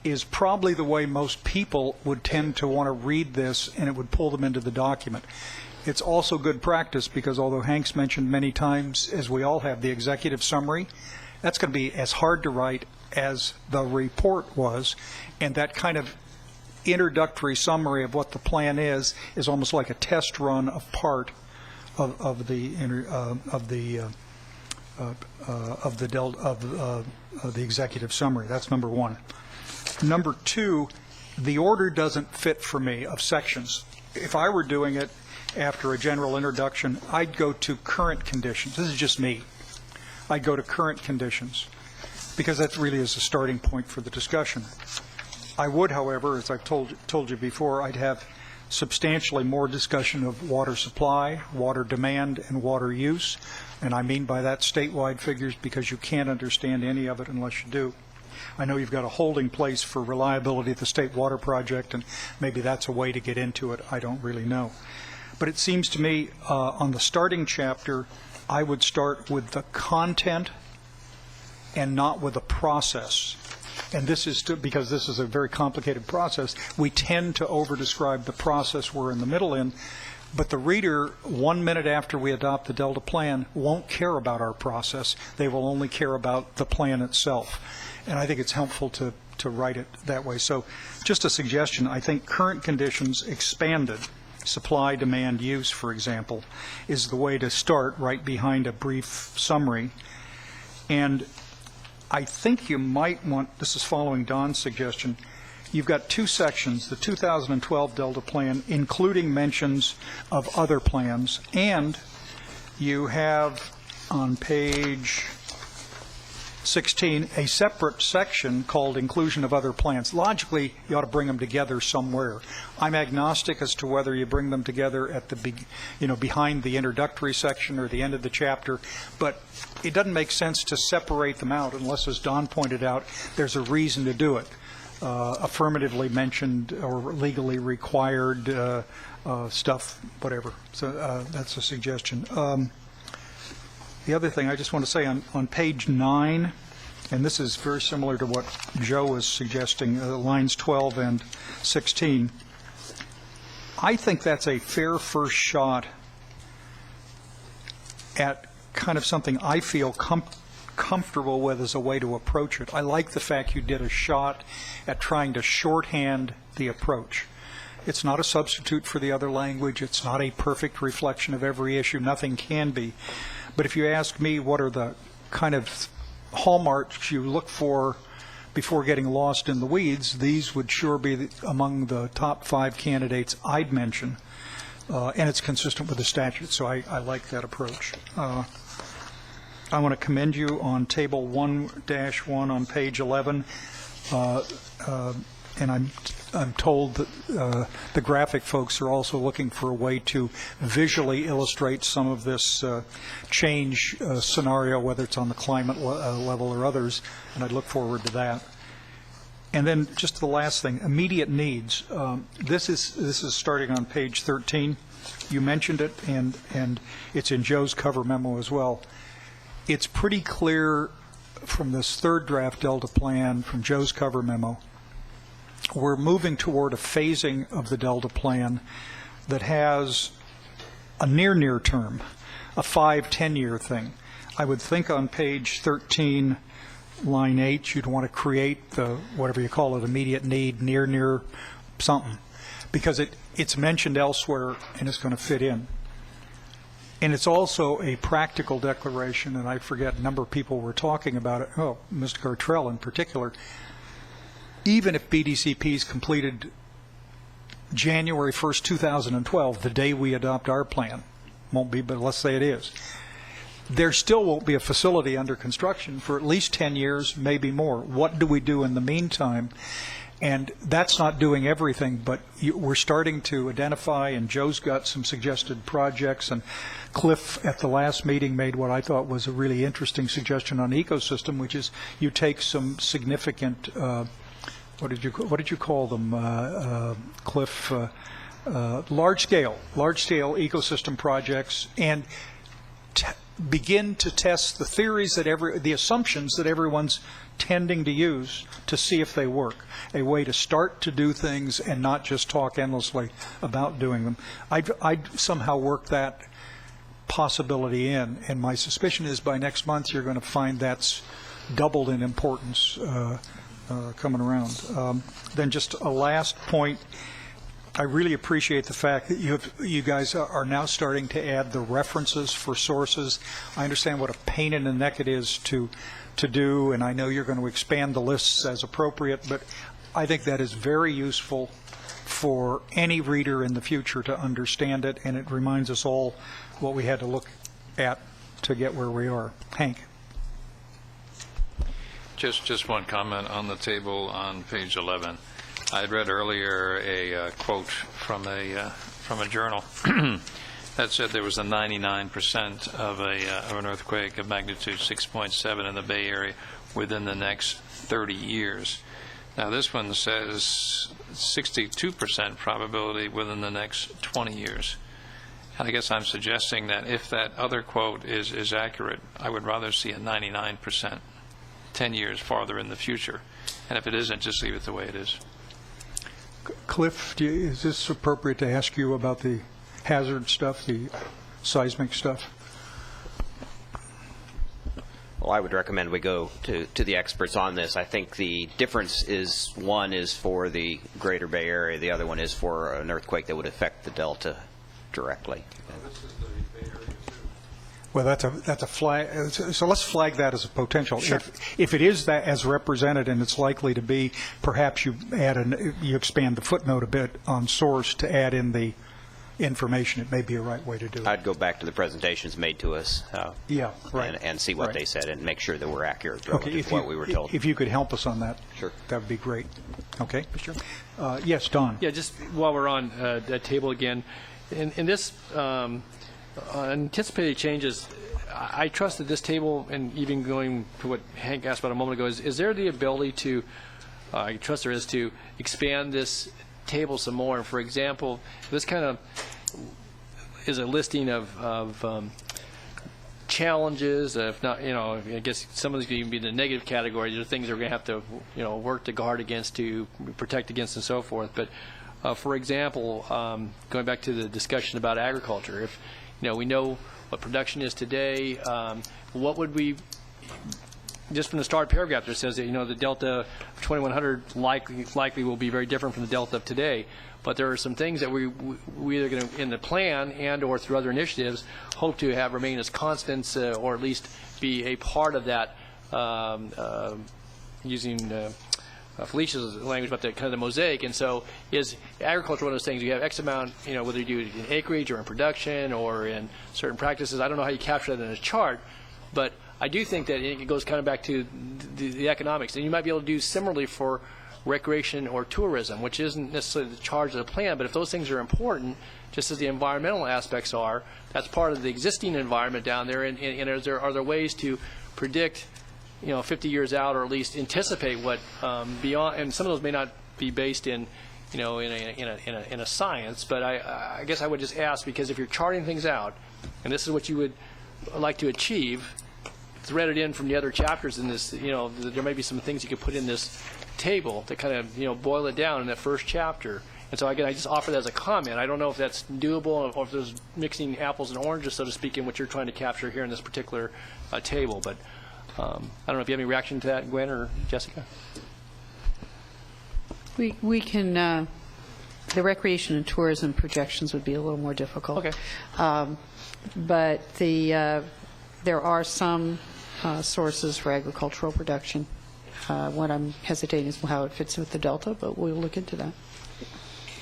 is probably the way most people would tend to want to read this, and it would pull them into the document. It's also good practice because although Hank's mentioned many times, as we all have, the executive summary, that's going to be as hard to write as the report was, and that kind of introductory summary of what the plan is almost like a test run of part of the executive summary. That's number one. Number two, the order doesn't fit for me of sections. If I were doing it after a general introduction, I'd go to current conditions. This is just me. I'd go to current conditions because that really is a starting point for the discussion. I would, however, as I've told you before, I'd have substantially more discussion of water supply, water demand, and water use. And I mean by that statewide figures because you can't understand any of it unless you do. I know you've got a holding place for reliability at the State Water Project, and maybe that's a way to get into it. I don't really know. But it seems to me on the starting chapter, I would start with the content and not with the process. And this is because this is a very complicated process. We tend to over-describe the process we're in the middle in, but the reader, 1 minute after we adopt the Delta plan, won't care about our process. They will only care about the plan itself. And I think it's helpful to write it that way. So just a suggestion, I think current conditions expanded, supply, demand, use, for example, is the way to start right behind a brief summary. And I think you might want, this is following Don's suggestion, you've got two sections, the 2012 Delta Plan, including mentions of other plans, and you have on page 16 a separate section called Inclusion of Other Plans. Logically, you ought to bring them together somewhere. I'm agnostic as to whether you bring them together at the behind the introductory section or the end of the chapter, but it doesn't make sense to separate them out unless, as Don pointed out, there's a reason to do it. Affirmatively mentioned or legally required stuff, whatever. So that's a suggestion. The other thing I just want to say on page 9, and this is very similar to what Joe was suggesting, lines 12 and 16, I think that's a fair first shot at kind of something I feel comfortable with as a way to approach it. I like the fact you did a shot at trying to shorthand the approach. It's not a substitute for the other language. It's not a perfect reflection of every issue. Nothing can be. But if you ask me what are the kind of hallmarks you look for before getting lost in the weeds, these would sure be among the top 5 candidates I'd mention. And it's consistent with the statute, so I like that approach. I want to commend you on table 1-1 on page 11. And I'm told that the graphic folks are also looking for a way to visually illustrate some of this change scenario, whether it's on the climate level or others, and I look forward to that. And then just the last thing, immediate needs. This is starting on page 13. You mentioned it, and it's in Joe's cover memo as well. It's pretty clear from this third draft Delta plan, from Joe's cover memo, we're moving toward a phasing of the Delta plan that has a near term, a 5-10-year thing. I would think on page 13, line 8, you'd want to create the, whatever you call it, immediate need, near something, because it's mentioned elsewhere and it's going to fit in. And it's also a practical declaration, and I forget a number of people were talking about it, Mr. Gartrell in particular. Even if BDCP is completed January 1st, 2012, the day we adopt our plan, won't be, but let's say it is, there still won't be a facility under construction for at least 10 years, maybe more. What do we do in the meantime? And that's not doing everything, but we're starting to identify, and Joe's got some suggested projects, and Cliff at the last meeting made what I thought was a really interesting suggestion on ecosystem, which is you take some significant what did you call them, Cliff? Large scale ecosystem projects, and begin to test the theories that the assumptions that everyone's tending to use to see if they work. A way to start to do things and not just talk endlessly about doing them. I'd somehow work that possibility in, and my suspicion is by next month you're going to find that's doubled in importance. Coming around. Then just a last point. I really appreciate the fact that you guys are now starting to add the references for sources. I understand what a pain in the neck it is to do, and I know you're going to expand the lists as appropriate, but I think that is very useful for any reader in the future to understand it, and it reminds us all what we had to look at to get where we are. Hank. Just one comment on the table on page 11. I had read earlier a quote from a journal that said there was a 99% of an earthquake of magnitude 6.7 in the Bay Area within the next 30 years. Now this one says 62% probability within the next 20 years. And I guess I'm suggesting that if that other quote is accurate, I would rather see a 99% 10 years farther in the future. And if it isn't, just leave it the way it is. Cliff, is this appropriate to ask you about the hazard stuff, the seismic stuff? Well, I would recommend we go to the experts on this. I think the difference is one is for the greater Bay Area, the other one is for an earthquake that would affect the Delta directly. Well, that's a flag. So let's flag that as a potential. Sure. If it is that as represented, and it's likely to be, perhaps you expand the footnote a bit on source to add in the information. It may be a right way to do it. I'd go back to the presentations made to us. Yeah, right. And see what Right. they said and make sure that we're accurate relative to what we were told. If you could help us on that, sure, that would be great. Okay. Sure. Yes, Don. Yeah, just while we're on that table again, in this anticipated changes, I trust that this table, and even going to what Hank asked about a moment ago, is there the ability to, I trust there is, to expand this table some more? And for example, this kind of is a listing of challenges, if not, I guess some of these could even be the negative category. These are things that we're going to have to, work to guard against, to protect against, and so forth. But for example, going back to the discussion about agriculture, if we know what production is today, what would we, just from the start paragraph there says that the Delta of 2100 likely will be very different from the Delta of today. But there are some things that we either going to, in the plan and or through other initiatives, hope to have remain as constants or at least be a part of that, using Felicia's language about the kind of the mosaic. And so is agriculture one of those things? You have X amount, whether you do it in acreage or in production or in certain practices. I don't know how you capture that in a chart, but I do think that it goes kind of back to the economics. And you might be able to do similarly for recreation or tourism, which isn't necessarily the charge of the plan, but if those things are important, just as the environmental aspects are, that's part of the existing environment down there. And are there ways to predict 50 years out, or at least anticipate what beyond, and some of those may not be based in in a science, but I guess I would just ask, because if you're charting things out and this is what you would like to achieve, threaded in from the other chapters in this, there may be some things you could put in this table to kind of boil it down in that first chapter. And so again, I just offer that as a comment. I don't know if that's doable or if there's mixing apples and oranges, so to speak, in what you're trying to capture here in this particular table, but I don't know if you have any reaction to that, Gwen or Jessica. We can, the recreation and tourism projections would be a little more difficult. Okay. But there are some sources for agricultural production. What I'm hesitating is how it fits with the Delta, but we'll look into that.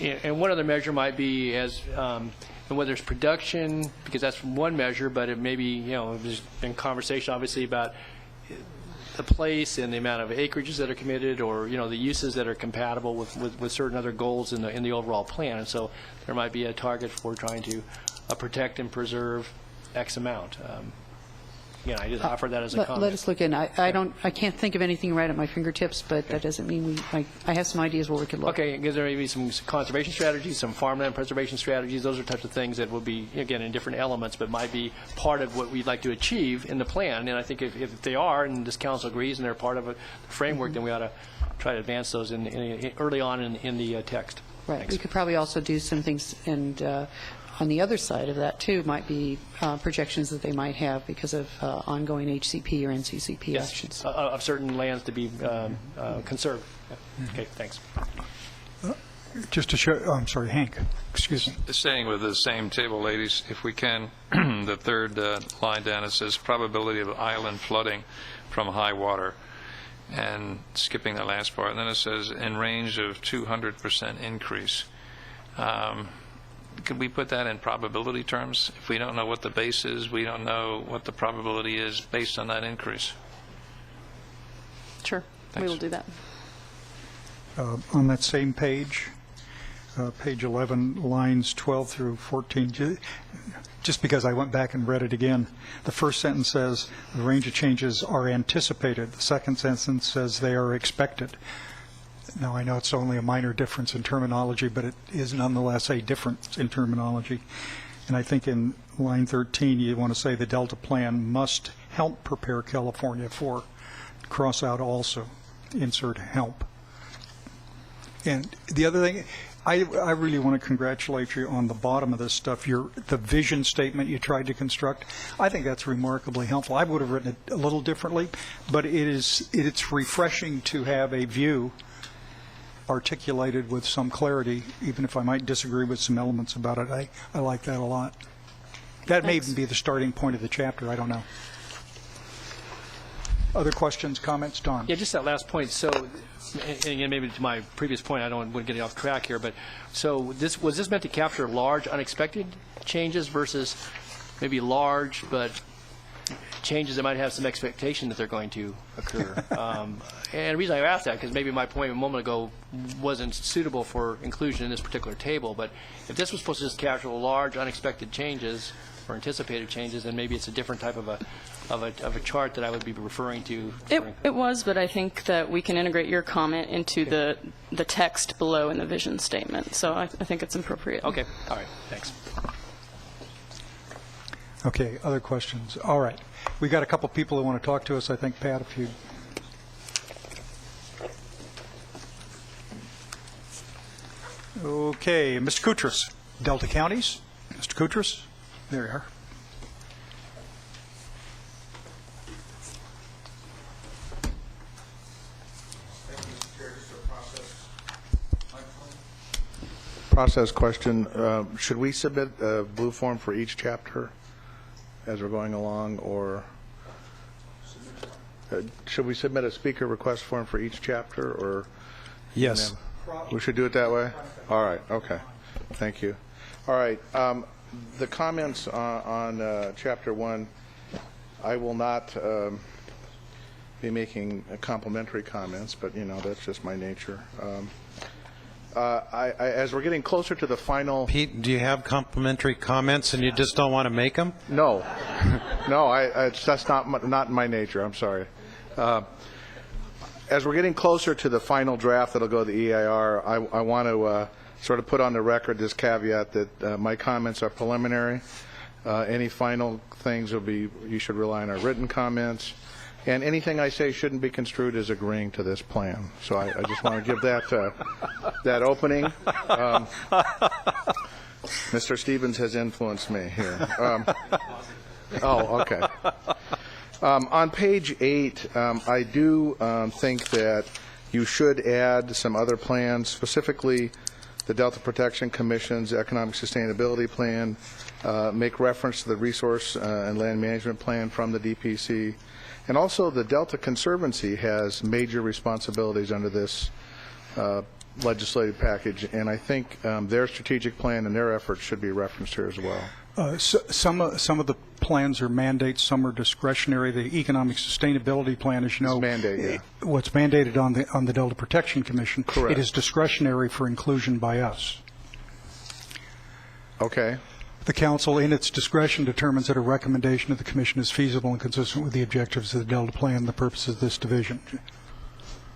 Yeah, and one other measure might be as and whether it's production, because that's one measure, but it may be, there's been conversation obviously about the place and the amount of acreages that are committed, or the uses that are compatible with certain other goals in the overall plan. And so there might be a target for trying to protect and preserve X amount. Again, I just offer that as a comment. Let us look in. I can't think of anything right at my fingertips, but that doesn't mean I have some ideas where we could look. Okay, because there may be some conservation strategies, some farmland preservation strategies. Those are types of things that will be, again, in different elements, but might be part of what we'd like to achieve in the plan. And I think if they are, and this council agrees, and they're part of a framework, then we ought to try to advance those early on in the text. Right. Thanks. We could probably also do some things, and on the other side of that, too, might be projections that they might have because of ongoing HCP or NCCP actions. Of certain lands to be conserved. Yeah. Okay, thanks. Just to show, I'm sorry, Hank, excuse me. Staying with the same table, ladies, if we can, the third line down, it says probability of island flooding from high water, and skipping the last part, and then it says in range of 200% increase. Could we put that in probability terms? If we don't know what the base is, we don't know what the probability is based on that increase. Sure. Thanks. We will do that. On that same page, page 11, lines 12 through 14. Just because I went back and read it again. The first sentence says the range of changes are anticipated. The second sentence says they are expected. Now, I know it's only a minor difference in terminology, but it is nonetheless a difference in terminology. And I think in line 13, you want to say the Delta Plan must help prepare California for, cross out also, insert help. And the other thing, I really want to congratulate you on the bottom of this stuff, the vision statement you tried to construct. I think that's remarkably helpful. I would have written it a little differently, but it's refreshing to have a view articulated with some clarity, even if I might disagree with some elements about it. I like that a lot. That may even be the starting point of the chapter. I don't know. Other questions, comments? Don? Yeah, just that last point. So, and again, maybe to my previous point, I don't want to get off track here, but so was this meant to capture large, unexpected changes versus maybe large, but changes that might have some expectation that they're going to occur? And the reason I asked that, because maybe my point a moment ago wasn't suitable for inclusion in this particular table, but if this was supposed to just capture large, unexpected changes or anticipated changes, then maybe it's a different type of a chart that I would be referring to. It was, but I think that we can integrate your comment into the text below in the vision statement. So I think it's appropriate. Okay. All right. Thanks. Okay. Other questions? All right. We got a couple people who want to talk to us. I think, Pat, if you... Okay. Mr. Koutras, Delta Counties. Mr. Koutras, there you are. Process question. Should we submit a blue form for each chapter as we're going along, or should we submit a speaker request form for each chapter, or? Yes. We should do it that way? All right. Okay. Thank you. All right. The comments on Chapter 1, I will not be making complimentary comments, but, you know, that's just my nature. As we're getting closer to the final... Pete, do you have complimentary comments and you just don't want to make them? No. No, that's not my nature. I'm sorry. As we're getting closer to the final draft that'll go to the EIR, I want to sort of put on the record this caveat that my comments are preliminary. Any final things you should rely on our written comments. And anything I say shouldn't be construed as agreeing to this plan. So I just want to give that opening. Mr. Stevens has influenced me here. Okay. On page 8, I do think that you should add some other plans, specifically the Delta Protection Commission's Economic Sustainability Plan, make reference to the Resource and Land Management Plan from the DPC. And also, the Delta Conservancy has major responsibilities under this legislative package, and I think their strategic plan and their efforts should be referenced here as well. Some of the plans are mandates, some are discretionary. The Economic Sustainability Plan, as you know, what's mandated on the Delta Protection Commission. Correct. It is discretionary for inclusion by us. Okay. The Council, in its discretion, determines that a recommendation of the Commission is feasible and consistent with the objectives of the Delta Plan and the purposes of this division.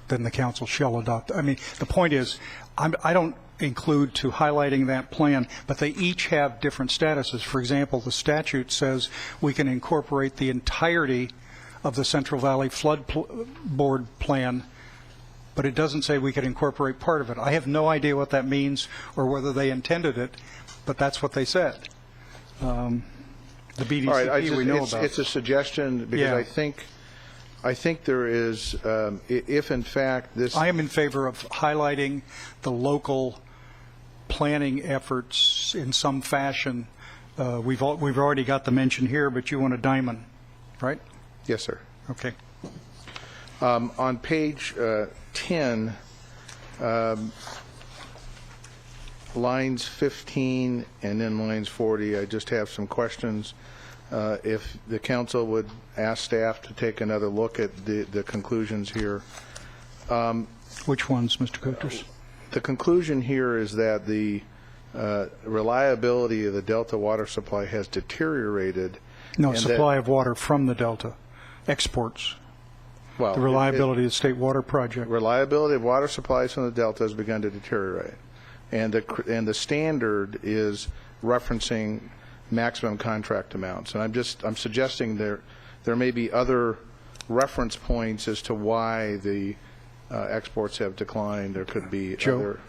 Then the Council shall adopt. I mean, the point is, I don't include to highlighting that plan, but they each have different statuses. For example, the statute says we can incorporate the entirety of the Central Valley Flood Board plan, but it doesn't say we could incorporate part of it. I have no idea what that means or whether they intended it, but that's what they said. The BDCP, all right, we know about. It's a suggestion because I think there is, if in fact this... I am in favor of highlighting the local planning efforts in some fashion. We've already got the mention here, but you want a diamond, right? Yes, sir. Okay. On page 10, lines 15 and then lines 40, I just have some questions. If the Council would ask staff to take another look at the conclusions here. Which ones, Mr. Koutras? the conclusion here is that the reliability of the Delta water supply has deteriorated. No, and supply of water from the Delta, exports. Well, the reliability of the state water project. Reliability of water supplies from the Delta has begun to deteriorate, and the standard is referencing maximum contract amounts. And I'm suggesting there may be other reference points as to why the exports have declined. There could be other.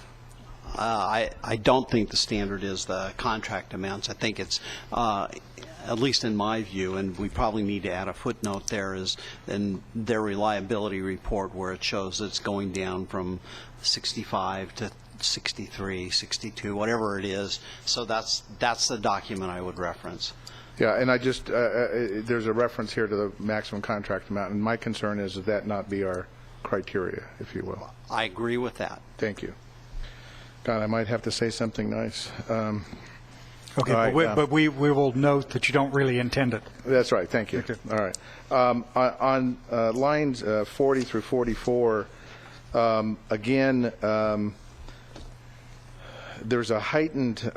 I don't think the standard is the contract amounts. I think it's, at least in my view, and we probably need to add a footnote there, is in their reliability report where it shows it's going down from 65 to 63, 62, whatever it is. So that's the document I would reference. Yeah, and I just, there's a reference here to the maximum contract amount, and my concern is that not be our criteria, if you will. I agree with that. Thank you. God, I might have to say something nice. Okay, right, but we will note that you don't really intend it. That's right. Thank you. All right. On lines 40 through 44, again, there's a heightened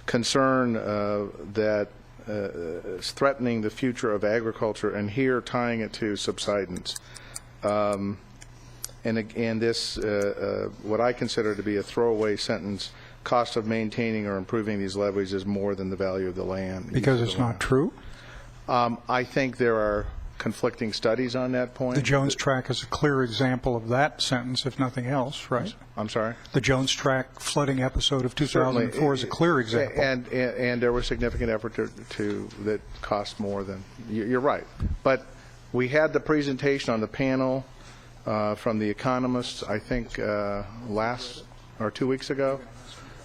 concern that is threatening the future of agriculture, and here tying it to subsidence. And again, this, what I consider to be a throwaway sentence, cost of maintaining or improving these levees is more than the value of the land. Because it's not true? I think there are conflicting studies on that point. The Jones Tract is a clear example of that sentence, if nothing else, right? I'm sorry? The Jones Tract flooding episode of 2004 Certainly, is a clear example. And there was significant effort to that cost more than, you're right. But we had the presentation on the panel from the economists, I think, last or 2 weeks ago.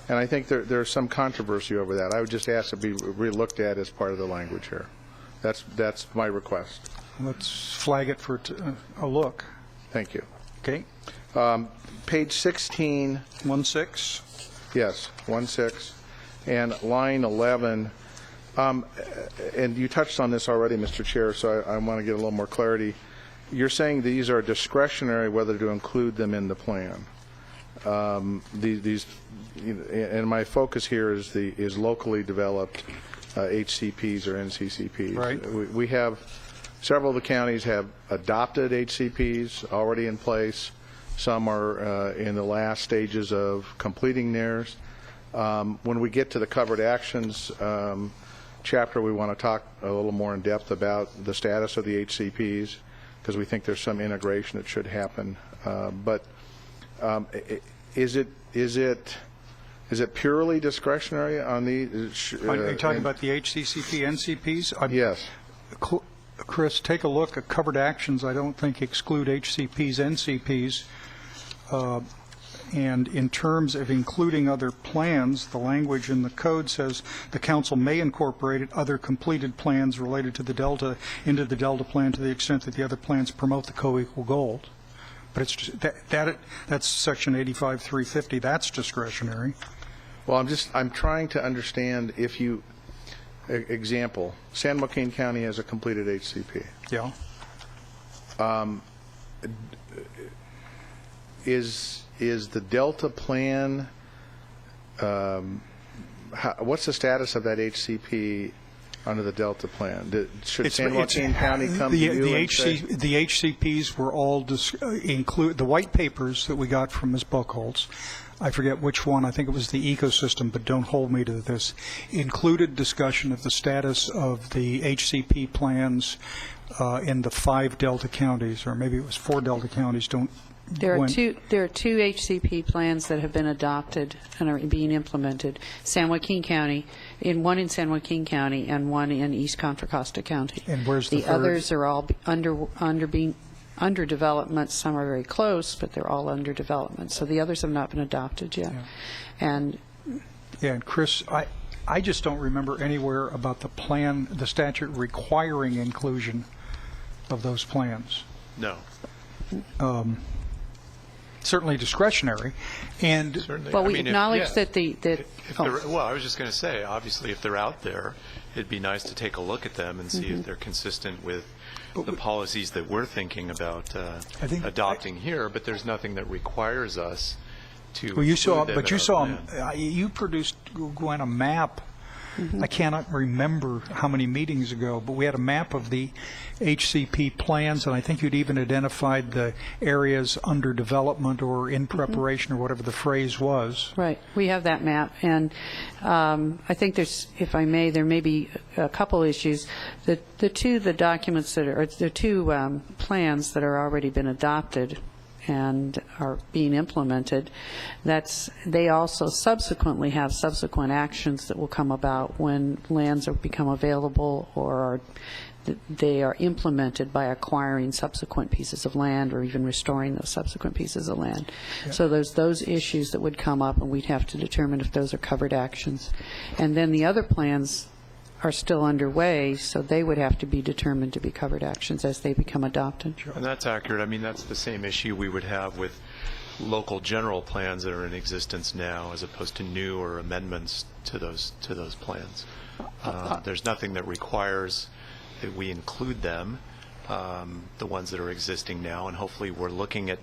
And I think there's some controversy over that. I would just ask to be re-looked at as part of the language here. That's my request. Let's flag it for a look. Thank you. Okay. Page 16. 1-6. Yes, 1-6. And line 11. And you touched on this already, Mr. Chair, so I want to get a little more clarity. You're saying these are discretionary whether to include them in the plan. These, and my focus here is locally developed HCPs or NCCPs. Right. We have several of the counties have adopted HCPs already in place. Some are in the last stages of completing theirs. When we get to the covered actions chapter, we want to talk a little more in depth about the status of the HCPs, because we think there's some integration that should happen. But is it purely discretionary on the? Are you talking about the HCCP, NCPs? Yes. Chris, take a look at covered actions. I don't think exclude HCPs, NCPs. And in terms of including other plans, the language in the code says the council may incorporate other completed plans related to the Delta into the Delta plan to the extent that the other plans promote the co-equal goals. But it's just, that's section 85-350. That's discretionary. Well, I'm trying to understand if you, example, San Joaquin County has a completed HCP. Yeah. Is the Delta plan, what's the status of that HCP under the Delta plan? Should San Joaquin County come to you and say? The HCPs were all include the white papers that we got from Ms. Buchholz. I forget which one. I think it was the ecosystem, but don't hold me to this. Included discussion of the status of the HCP plans in the 5 Delta counties, or maybe it was 4 Delta counties. There are two HCP plans that have been adopted and are being implemented. San Joaquin County, one in San Joaquin County and one in East Contra Costa County. And where's the third? Others are all under development. Some are very close, but they're all under development. So the others have not been adopted yet. Yeah. And Chris, I just don't remember anywhere about the plan, the statute requiring inclusion of those plans. No. certainly discretionary. And Well, we acknowledge that Well, I was just going to say, obviously, if they're out there, it'd be nice to take a look at them and see if they're consistent with the policies that we're thinking about adopting here. But there's nothing that requires us to. Well, you saw, them but in you our saw, plan. you produced, Gwen, a map. I cannot remember how many meetings ago, but we had a map of the HCP plans, and I think you'd even identified the areas under development or in preparation or whatever the phrase was. Right. We have that map, and I think there's, if I may, there may be a couple issues. The documents that are, the two plans that are already been adopted and are being implemented, they also subsequently have subsequent actions that will come about when lands become available or they are implemented by acquiring subsequent pieces of land or even restoring those subsequent pieces of land. Yeah. So there's those issues that would come up, and we'd have to determine if those are covered actions. And then the other plans are still underway, so they would have to be determined to be covered actions as they become adopted. And that's accurate. I mean, that's the same issue we would have with local general plans that are in existence now, as opposed to new or amendments to those plans. There's nothing that requires that we include them, the ones that are existing now, and hopefully we're looking at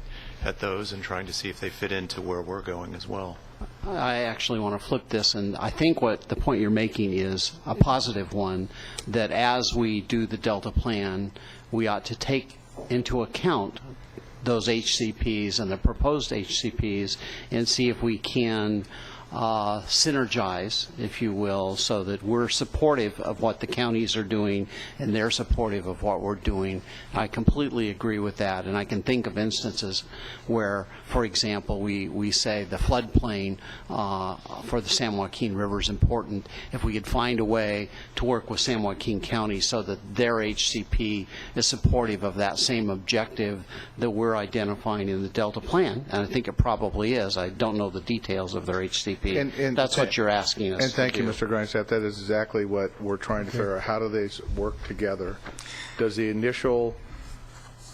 those and trying to see if they fit into where we're going as well. I actually want to flip this, and I think what the point you're making is a positive one, that as we do the Delta plan, we ought to take into account those HCPs and the proposed HCPs and see if we can synergize, if you will, so that we're supportive of what the counties are doing and they're supportive of what we're doing. I completely agree with that, and I can think of instances where, for example, we say the floodplain for the San Joaquin River is important. If we could find a way to work with San Joaquin County so that their HCP is supportive of that same objective that we're identifying in the Delta plan, and I think it probably is. I don't know the details of their HCP. And that's what you're asking us. And thank you, Mr. Grindstaff. That is exactly what we're trying to figure out. How do they work together? Does the initial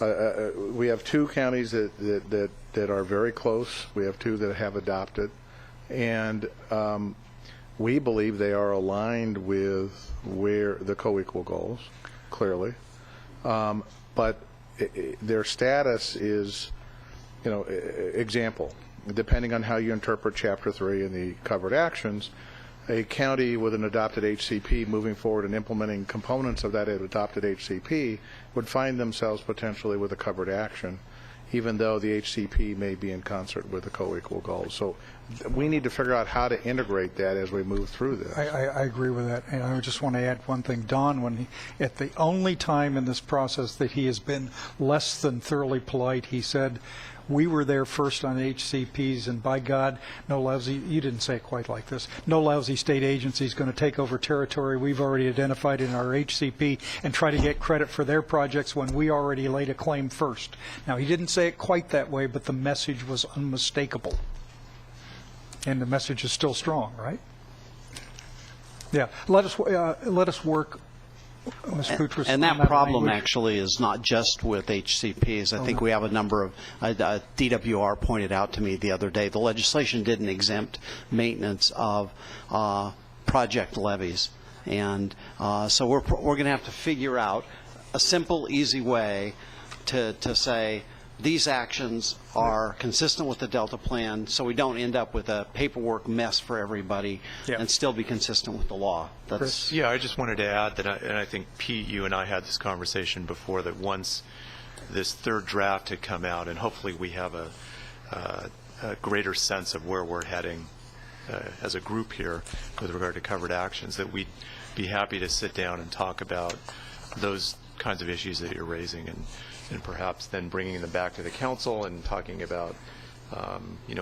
we have two counties that are very close. We have two that have adopted, and we believe they are aligned with where the co-equal goals, clearly, but their status is, example. Depending on how you interpret Chapter 3 and the covered actions, a county with an adopted HCP moving forward and implementing components of that adopted HCP would find themselves potentially with a covered action, even though the HCP may be in concert with the co-equal goals. So we need to figure out how to integrate that as we move through this. I agree with that, and I just want to add one thing. Don, at the only time in this process that he has been less than thoroughly polite, he said, we were there first on HCPs, and by God, no lousy, you didn't say it quite like this, no lousy state agency is going to take over territory we've already identified in our HCP and try to get credit for their projects when we already laid a claim first. Now, he didn't say it quite that way, but the message was unmistakable. And the message is still strong, right? Yeah. Let us work. And that problem actually is not just with HCPs. I think we have a number of, DWR pointed out to me the other day, the legislation didn't exempt maintenance of project levies. And so we're going to have to figure out a simple, easy way to say, these actions are consistent with the Delta plan, so we don't end up with a paperwork mess for everybody and still be consistent with the law. That's yeah, I just wanted to add that, and I think, Pete, you and I had this conversation before, that once this third draft had come out, and hopefully we have a greater sense of where we're heading as a group here with regard to covered actions, that we'd be happy to sit down and talk about those kinds of issues that you're raising, and perhaps then bringing them back to the council and talking about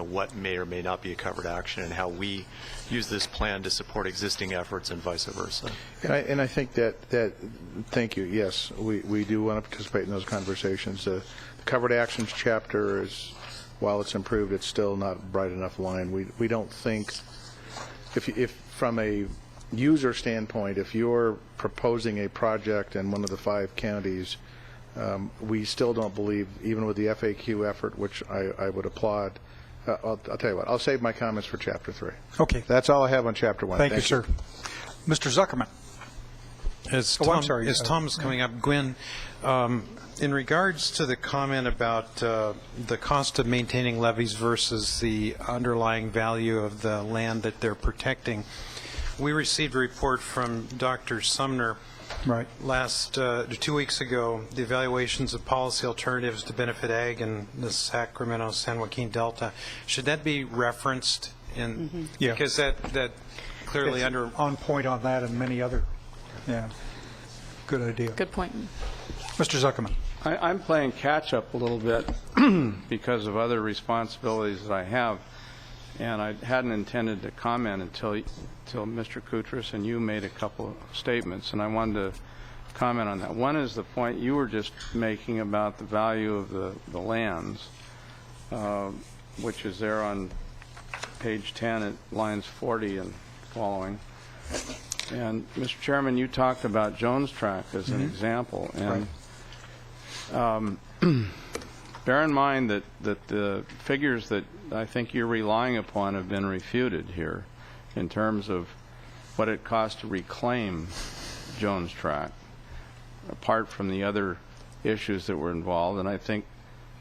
what may or may not be a covered action and how we use this plan to support existing efforts and vice versa. And I think that thank you, yes, we do want to participate in those conversations. The covered actions chapter is, while it's improved, it's still not bright enough line. We don't think, if from a user standpoint, if you're proposing a project in one of the 5 counties, we still don't believe, even with the FAQ effort, which I would applaud. I'll tell you what, I'll save my comments for Chapter 3. Okay. That's all I have on Chapter 1. Thank you, sir. Mr. Zuckerman. As I'm Tom, sorry. as Tom is coming up, Gwen, in regards to the comment about the cost of maintaining levees versus the underlying value of the land that they're protecting, we received a report from Dr. Sumner Right. last 2 weeks ago, the evaluations of policy alternatives to benefit ag in the Sacramento-San Joaquin Delta. Should that be referenced in? Yeah. Because that clearly It's under on point on that and many other. Yeah. Good idea. Good point. Mr. Zuckerman. I'm playing catch-up a little bit because of other responsibilities that I have, and I hadn't intended to comment until Mr. Koutras and you made a couple of statements, and I wanted to comment on that. One is the point you were just making about the value of the lands, which is there on page 10 at lines 40 and following. And, Mr. Chairman, you talked about Jones Track as an example, and bear in mind that the figures that I think you're relying upon have been refuted here in terms of what it costs to reclaim Jones Track, apart from the other issues that were involved. And I think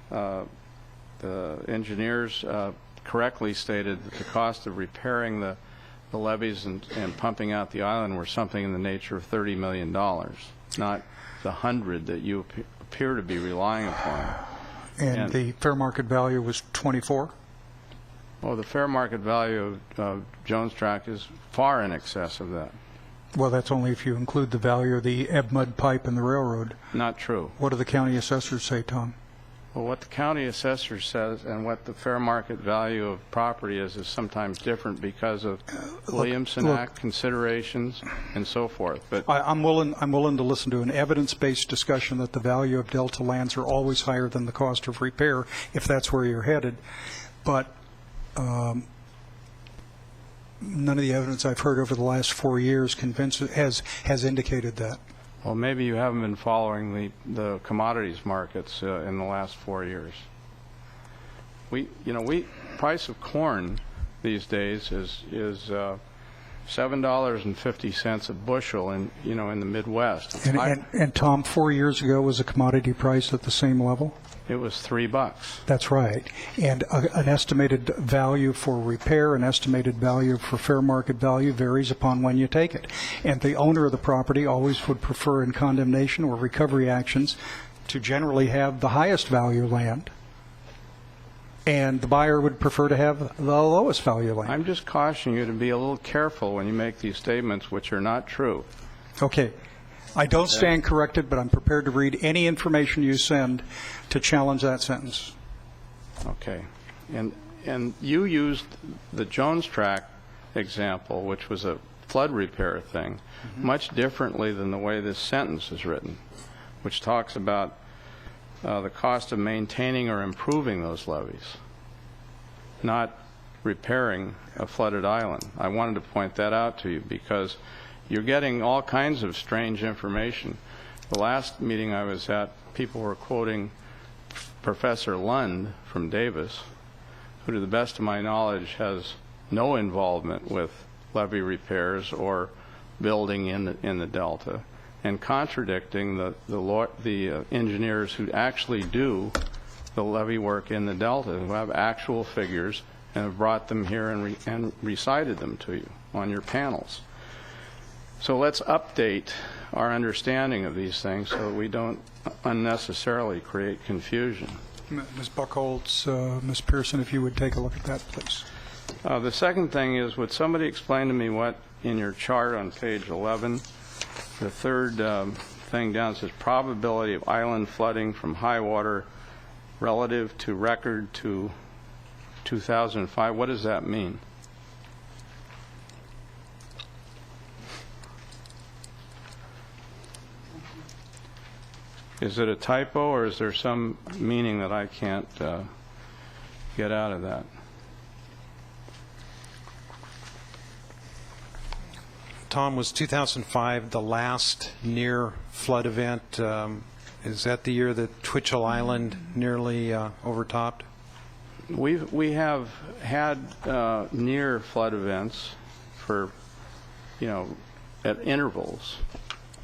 the engineers correctly stated that the cost of repairing the levees and pumping out the island were something in the nature of $30 million, not the 100 that you appear to be relying upon. And the fair market value was 24? Well, the fair market value of Jones Track is far in excess of that. Well, that's only if you include the value of the ebb mud pipe and the railroad. Not true. What do the county assessors say, Tom? Well, what the county assessor says and what the fair market value of property is sometimes different because of Williamson Act considerations and so forth. But I'm willing to listen to an evidence-based discussion that the value of Delta lands are always higher than the cost of repair, if that's where you're headed. But none of the evidence I've heard over the last 4 years has indicated that. well, maybe you haven't been following the commodities markets in the last 4 years. Price of corn these days is $7.50 a bushel in the Midwest. And Tom, 4 years ago was a commodity price at the same level? It was $3. That's right. And an estimated value for repair, an estimated value for fair market value varies upon when you take it. And the owner of the property always would prefer in condemnation or recovery actions to generally have the highest value land. And the buyer would prefer to have the lowest value land. I'm just cautioning you to be a little careful when you make these statements, which are not true. Okay. I don't stand corrected, but I'm prepared to read any information you send to challenge that sentence. Okay. And you used the Jones Track example, which was a flood repair thing, much differently than the way this sentence is written, which talks about the cost of maintaining or improving those levees, not repairing a flooded island. I wanted to point that out to you because you're getting all kinds of strange information. The last meeting I was at, people were quoting Professor Lund from Davis, who to the best of my knowledge has no involvement with levee repairs or building in the Delta, and contradicting the engineers who actually do the levee work in the Delta, who have actual figures and have brought them here and recited them to you on your panels. So let's update our understanding of these things so that we don't unnecessarily create confusion. Ms. Buchholz, Ms. Pearson, if you would take a look at that, please. The second thing is, would somebody explain to me what in your chart on page 11, the third thing down says probability of island flooding from high water relative to record to 2005. What does that mean? Is it a typo, or is there some meaning that I can't get out of that? Tom, was 2005 the last near flood event Is that the year that Twitchell Island nearly overtopped? We have had near flood events for, at intervals,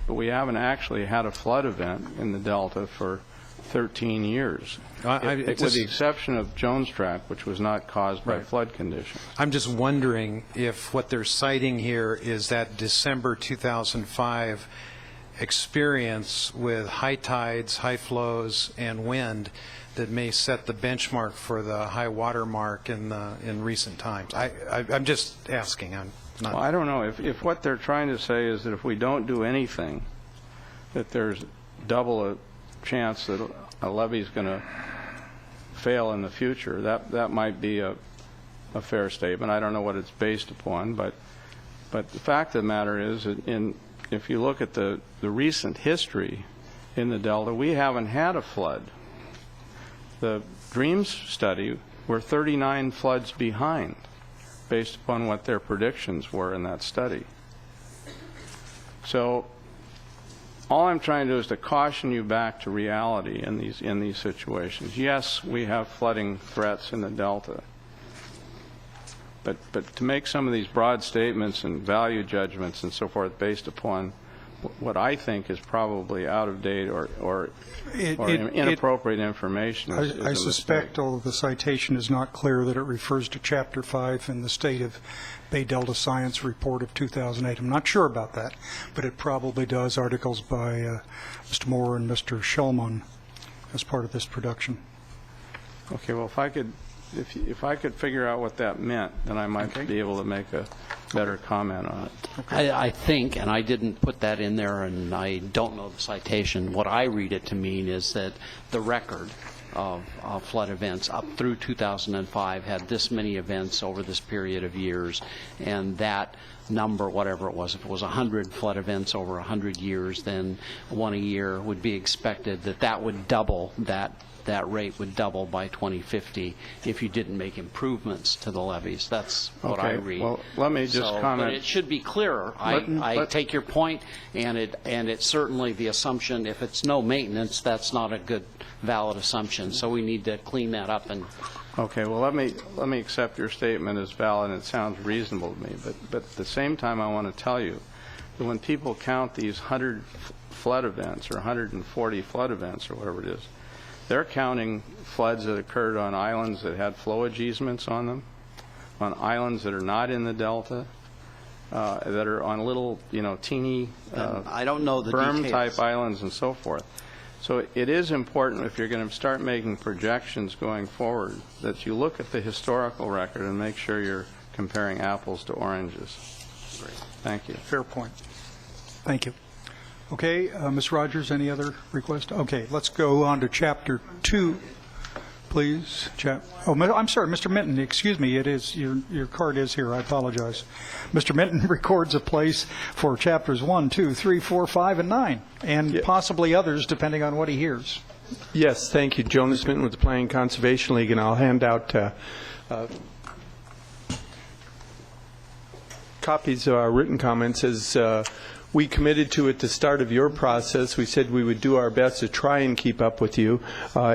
but we haven't actually had a flood event in the Delta for 13 years, with the exception of Jones Track, which was not caused by flood conditions. I'm just wondering if what they're citing here is that December 2005 experience with high tides, high flows, and wind that may set the benchmark for the high water mark in recent times. I'm just asking. I'm not. Well, I don't know. If what they're trying to say is that if we don't do anything, that there's double a chance that a levee is going to fail in the future, that might be a fair statement. I don't know what it's based upon, but the fact of the matter is, if you look at the recent history in the Delta, we haven't had a flood. The Dreams study, we're 39 floods behind, based upon what their predictions were in that study. So all I'm trying to do is to caution you back to reality in these situations. Yes, we have flooding threats in the Delta, but to make some of these broad statements and value judgments and so forth based upon what I think is probably out of date or inappropriate information. I suspect, although the citation is not clear, that it refers to Chapter 5 in the State of Bay Delta Science Report of 2008. I'm not sure about that, but it probably does. Articles by Mr. Moore and Mr. Shulman as part of this production. Okay, well, if I could figure out what that meant, then I might be able to make a better comment on it. Okay. I think, and I didn't put that in there, and I don't know the citation, what I read it to mean is that the record of flood events up through 2005 had this many events over this period of years, and that number, whatever it was, if it was 100 flood events over 100 years, then one a year would be expected, that would double, that rate would double by 2050 if you didn't make improvements to the levees. That's what I read. Well, let me just comment. But it should be clearer. I take your point, and it's certainly the assumption, if it's no maintenance, that's not a good, valid assumption. So we need to clean that up. And okay, well, let me accept your statement as valid, and it sounds reasonable to me. But at the same time, I want to tell you that when people count these 100 flood events or 140 flood events or whatever it is, they're counting floods that occurred on islands that had flowage easements on them, on islands that are not in the Delta, that are on little, teeny I don't know the berm-type islands and so forth. So it is important, if you're going to start making projections going forward, that you look at the historical record and make sure you're comparing apples to oranges. Great. Thank you. Fair point. Thank you. Okay, Ms. Rogers, any other request? Okay, let's go on to Chapter 2, please. I'm sorry, Mr. Minton, excuse me, it is, your card is here, I apologize. Mr. Minton records a place for Chapters 1, 2, 3, 4, 5, and 9, and possibly others, depending on what he hears. Yes, thank you. Jonas Minton with the Planning Conservation League, and I'll hand out copies of our written comments. As we committed to at the start of your process, we said we would do our best to try and keep up with you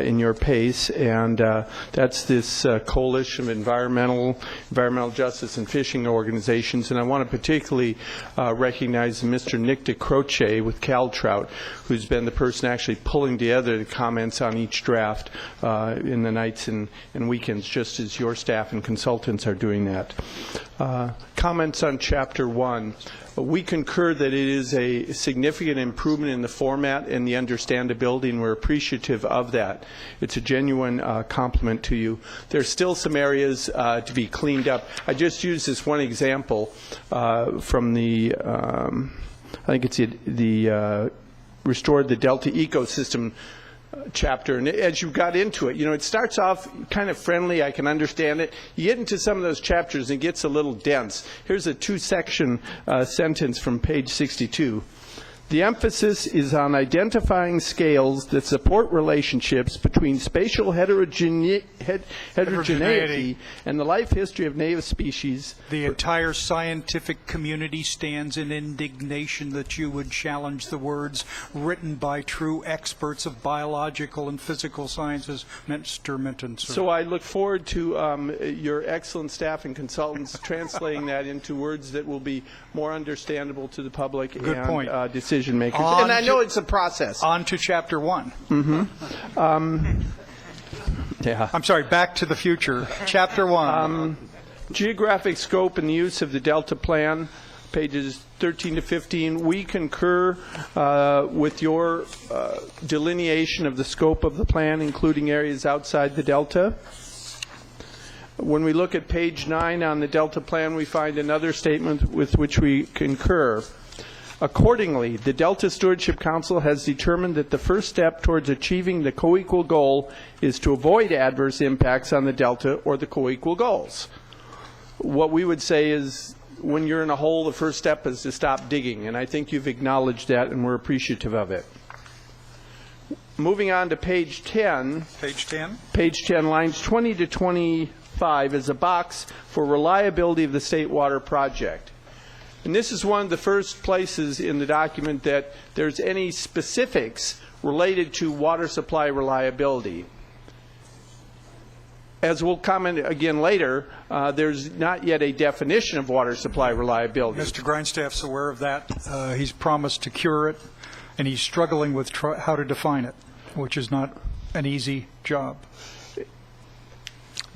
in your pace, and that's this coalition of environmental justice and fishing organizations. And I want to particularly recognize Mr. Nick DeCroce with CalTrout, who's been the person actually pulling together the comments on each draft in the nights and weekends, just as your staff and consultants are doing that. Comments on Chapter 1. We concur that it is a significant improvement in the format and the understandability, and we're appreciative of that. It's a genuine compliment to you. There's still some areas to be cleaned up. I just used this one example from the, I think it's the Restored the Delta Ecosystem chapter, and as you got into it, it starts off kind of friendly. I can understand it. You get into some of those chapters and it gets a little dense. Here's a 2-section sentence from page 62. The emphasis is on identifying scales that support relationships between spatial heterogeneity and the life history of native species. The entire scientific community stands in indignation that you would challenge the words written by true experts of biological and physical sciences, Mr. Minton, sir. So I look forward to your excellent staff and consultants translating that into words that will be more understandable to the public Good and point. Decision makers. And I know it's a process. On to Chapter 1. Yeah. I'm sorry, Back to the Future. Chapter 1. Geographic scope and the use of the Delta Plan, pages 13 to 15. We concur with your delineation of the scope of the plan, including areas outside the Delta. When we look at page 9 on the Delta Plan, we find another statement with which we concur. Accordingly, the Delta Stewardship Council has determined that the first step towards achieving the co-equal goal is to avoid adverse impacts on the Delta or the co-equal goals. What we would say is, when you're in a hole, the first step is to stop digging, and I think you've acknowledged that, and we're appreciative of it. Moving on to page 10. Page 10. Page 10, lines 20 to 25 is a box for reliability of the State Water Project. And this is one of the first places in the document that there's any specifics related to water supply reliability. As we'll comment again later, there's not yet a definition of water supply reliability. Mr. Grindstaff's aware of that. He's promised to cure it, and he's struggling with how to define it, which is not an easy job.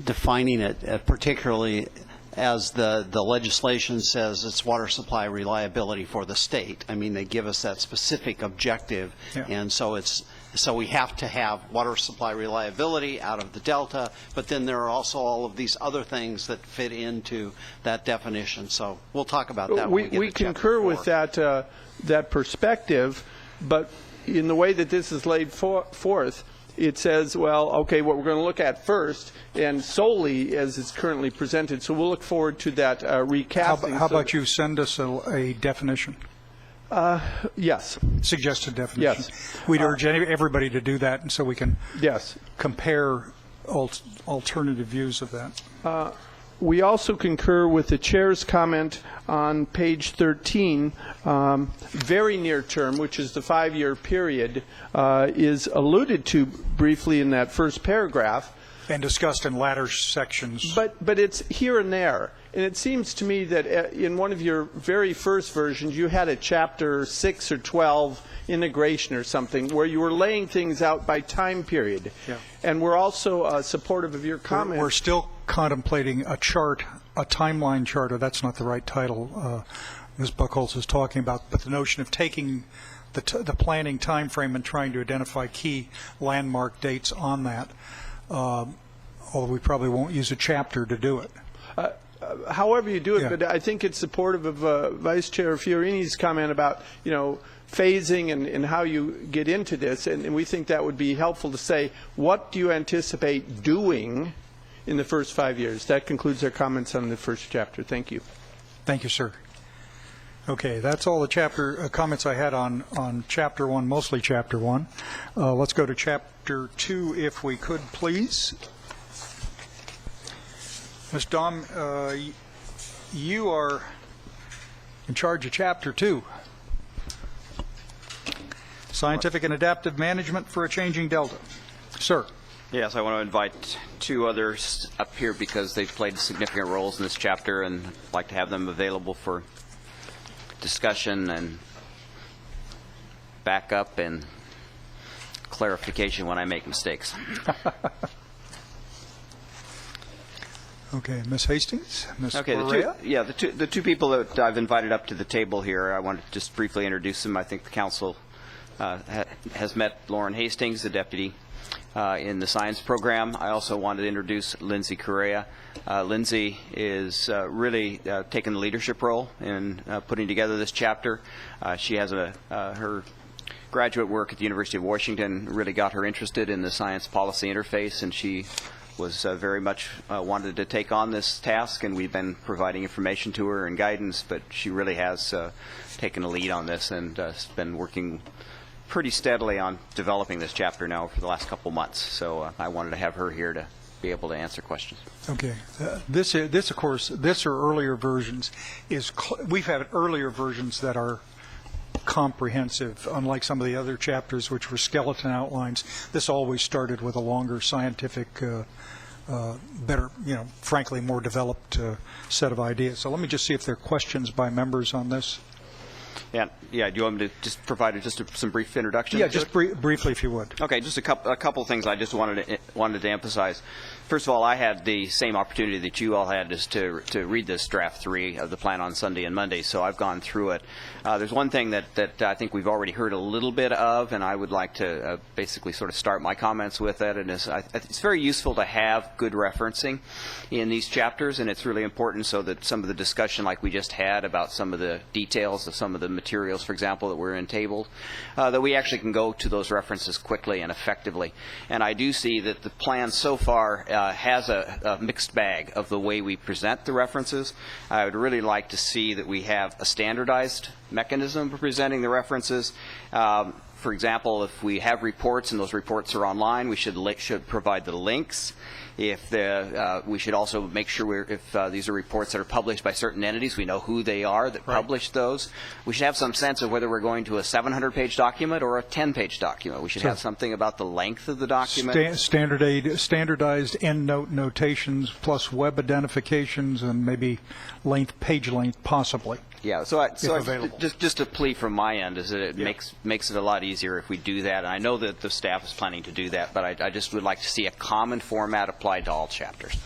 Defining it, particularly as the legislation says it's water supply reliability for the state. I mean, they give us that specific objective, and so we have to have water supply reliability out of the Delta, but then there are also all of these other things that fit into that definition. So we'll talk about that when we get We to concur Chapter 4. with that perspective, but in the way that this is laid forth, it says, well, okay, what we're going to look at first, and solely as it's currently presented. So we'll look forward to that recasting. How about you send us a definition? Yes. Suggested definition. Yes. We'd urge everybody to do that, and so we can compare alternative views of that. We also concur with the chair's comment on page 13. Very near term, which is the 5-year period, is alluded to briefly in that first paragraph. And discussed in latter sections. But it's here and there. And it seems to me that in one of your very first versions, you had a chapter 6 or 12 integration or something where you were laying things out by time period. Yeah. And we're also supportive of your comment. We're still contemplating a chart, a timeline chart, or that's not the right title Ms. Buchholz is talking about, but the notion of taking the planning time frame and trying to identify key landmark dates on that, although we probably won't use a chapter to do it. However you do it, but I think it's supportive of Vice Chair Fiorini's comment about, phasing and how you get into this, and we think that would be helpful to say, what do you anticipate doing in the first 5 years? That concludes our comments on the first chapter. Thank you. Thank you, sir. Okay, that's all the chapter comments I had on Chapter 1, mostly Chapter 1. Let's go to Chapter 2, if we could, please. Ms. Dahm, you are in charge of Chapter 2. Scientific and Adaptive Management for a Changing Delta. Sir. Yes, I want to invite two others up here because they've played significant roles in this chapter, and I'd like to have them available for discussion and backup and clarification when I make mistakes. Okay, Ms. Hastings, Ms. Okay, the two people that I've invited up to the table here, I want to just briefly introduce them. I think the council has met Lauren Hastings, the deputy in the science program. I also wanted to introduce Lindsay Correa. Lindsay is really taking the leadership role in putting together this chapter. She has her graduate work at the University of Washington really got her interested in the science policy interface, and she was very much wanted to take on this task, and we've been providing information to her and guidance, but she really has taken a lead on this and has been working pretty steadily on developing this chapter now for the last couple months. So I wanted to have her here to be able to answer questions. Okay. This, of course, this or earlier versions we've had earlier versions that are comprehensive, unlike some of the other chapters which were skeleton outlines. This always started with a longer scientific, better, frankly, more developed set of ideas. So let me just see if there are questions by members on this. Yeah. Do you want me to just provide some brief introduction? Yeah, just briefly, if you would. Okay, just a couple things I just wanted to emphasize. First of all, I had the same opportunity that you all had, is to read this draft 3 of the plan on Sunday and Monday, so I've gone through it. There's one thing that I think we've already heard a little bit of, and I would like to basically sort of start my comments with it, and it's very useful to have good referencing in these chapters, and it's really important so that some of the discussion like we just had about some of the details of some of the materials, for example, that were tabled, that we actually can go to those references quickly and effectively. And I do see that the plan so far has a mixed bag of the way we present the references. I would really like to see that we have a standardized mechanism for presenting the references. For example, if we have reports and those reports are online, we should provide the links. If we should also make sure if these are reports that are published by certain entities, we know who they are that published those. We should have some sense of whether we're going to a 700-page document or a 10-page document. We should have something about the length of the document. Standardized endnote notations plus web identifications and maybe page length possibly. Yeah, so just a plea from my end is that it makes it a lot easier if we do that. And I know that the staff is planning to do that, but I just would like to see a common format applied to all chapters.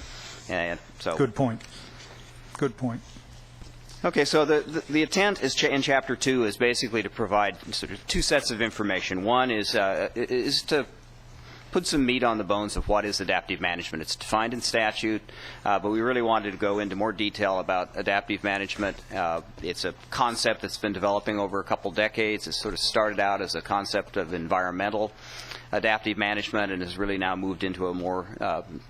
And so good point. Good point. Okay, so the intent is in Chapter 2 is basically to provide sort of 2 sets of information. One is to put some meat on the bones of what is adaptive management. It's defined in statute, but we really wanted to go into more detail about adaptive management. It's a concept that's been developing over a couple decades. It sort of started out as a concept of environmental adaptive management and has really now moved into a more,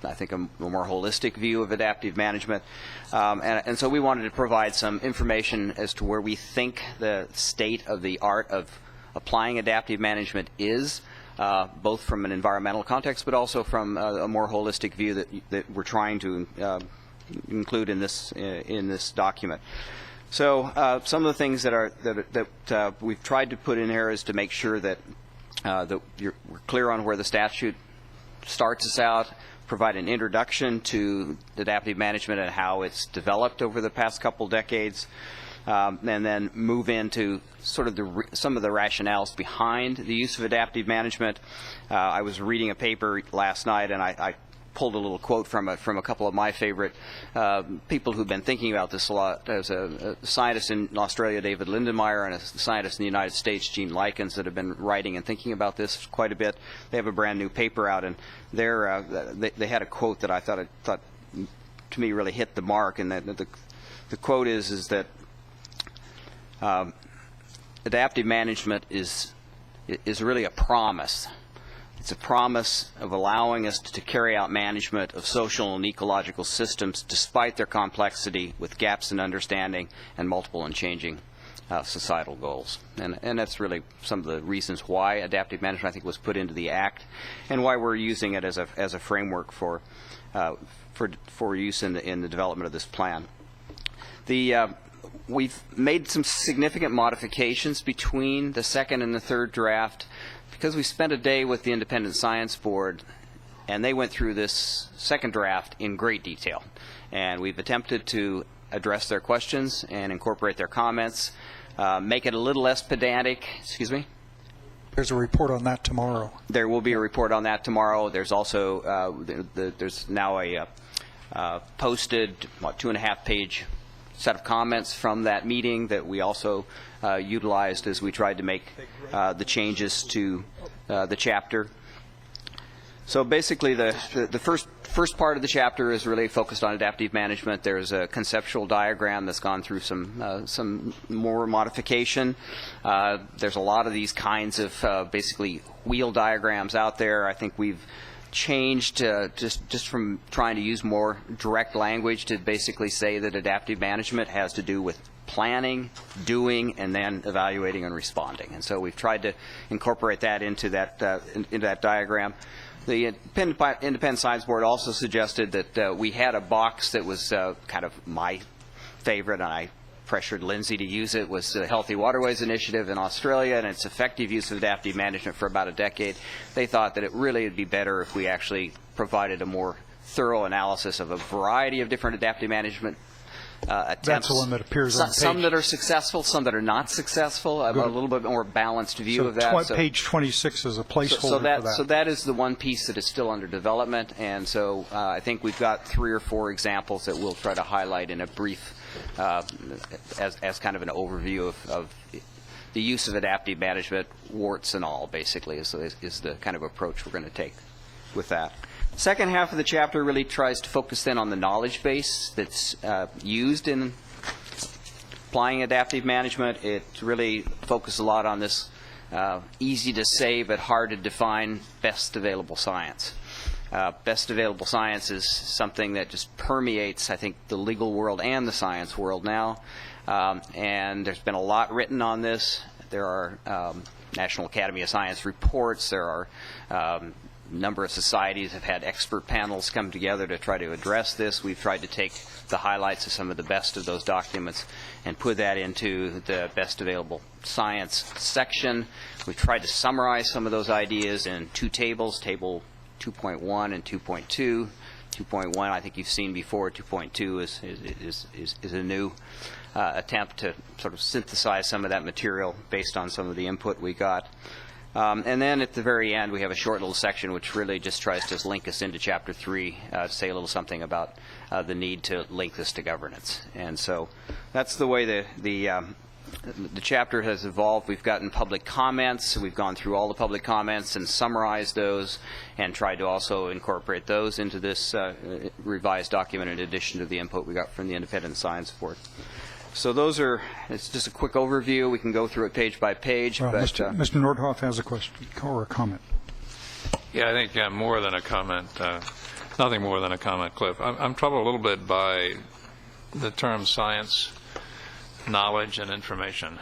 I think, a more holistic view of adaptive management. And so we wanted to provide some information as to where we think the state of the art of applying adaptive management is, both from an environmental context, but also from a more holistic view that we're trying to include in this document. So some of the things that we've tried to put in here is to make sure that we're clear on where the statute starts us out, provide an introduction to adaptive management and how it's developed over the past couple decades, and then move into sort of some of the rationales behind the use of adaptive management. I was reading a paper last night, and I pulled a little quote from a couple of my favorite people who've been thinking about this a lot. There's a scientist in Australia, David Lindenmayer, and a scientist in the United States, Gene Likens, that have been writing and thinking about this quite a bit. They have a brand new paper out, and they had a quote that I thought to me really hit the mark, and the quote is that adaptive management is really a promise. It's a promise of allowing us to carry out management of social and ecological systems despite their complexity, with gaps in understanding and multiple and changing societal goals. And that's really some of the reasons why adaptive management, I think, was put into the Act, and why we're using it as a framework for use in the development of this plan. We've made some significant modifications between the second and the third draft because we spent a day with the Independent Science Board, and they went through this second draft in great detail. And we've attempted to address their questions and incorporate their comments, make it a little less pedantic. Excuse me? There's a report on that tomorrow. There will be a report on that tomorrow. There's also there's now a posted 2.5-page set of comments from that meeting that we also utilized as we tried to make the changes to the chapter. So basically the first part of the chapter is really focused on adaptive management. There's a conceptual diagram that's gone through some more modification. There's a lot of these kinds of basically wheel diagrams out there. I think we've changed just from trying to use more direct language to basically say that adaptive management has to do with planning, doing, and then evaluating and responding. And so we've tried to incorporate that into that diagram. The Independent Science Board also suggested that we had a box that was kind of my favorite, and I pressured Lindsay to use it, was the Healthy Waterways Initiative in Australia and its effective use of adaptive management for about a decade. They thought that it really would be better if we actually provided a more thorough analysis of a variety of different adaptive management attempts. That's the one that appears on some that are successful, some that are not successful, a little bit more balanced view of that. So page 26 is a placeholder for that. So that is the one piece that is still under development, and so I think we've got 3 or 4 examples that we'll try to highlight in a brief as kind of an overview of the use of adaptive management, warts and all, basically, is the kind of approach we're going to take with that. Second half of the chapter really tries to focus then on the knowledge base that's used in applying adaptive management. It really focuses a lot on this easy to say but hard to define best available science. Best available science is something that just permeates, I think, the legal world and the science world now. And there's been a lot written on this. There are National Academy of Science reports. There are number of societies have had expert panels come together to try to address this. We've tried to take the highlights of some of the best of those documents and put that into the best available science section. We've tried to summarize some of those ideas in 2 tables, table 2.1 and 2.2. 2.1 I think you've seen before. 2.2 is a new attempt to sort of synthesize some of that material based on some of the input we got. And then at the very end, we have a short little section which really just tries to link us into Chapter 3 to say a little something about the need to link this to governance. And so that's the way the chapter has evolved. We've gotten public comments. We've gone through all the public comments and summarized those and tried to also incorporate those into this revised document in addition to the input we got from the Independent Science Board. So those are, it's just a quick overview. We can go through it page by page. Well, but, Mr. Nordhoff has a question or a comment. Yeah, I think more than a comment, nothing more than a comment, Cliff. I'm troubled a little bit by the term science, knowledge, and information.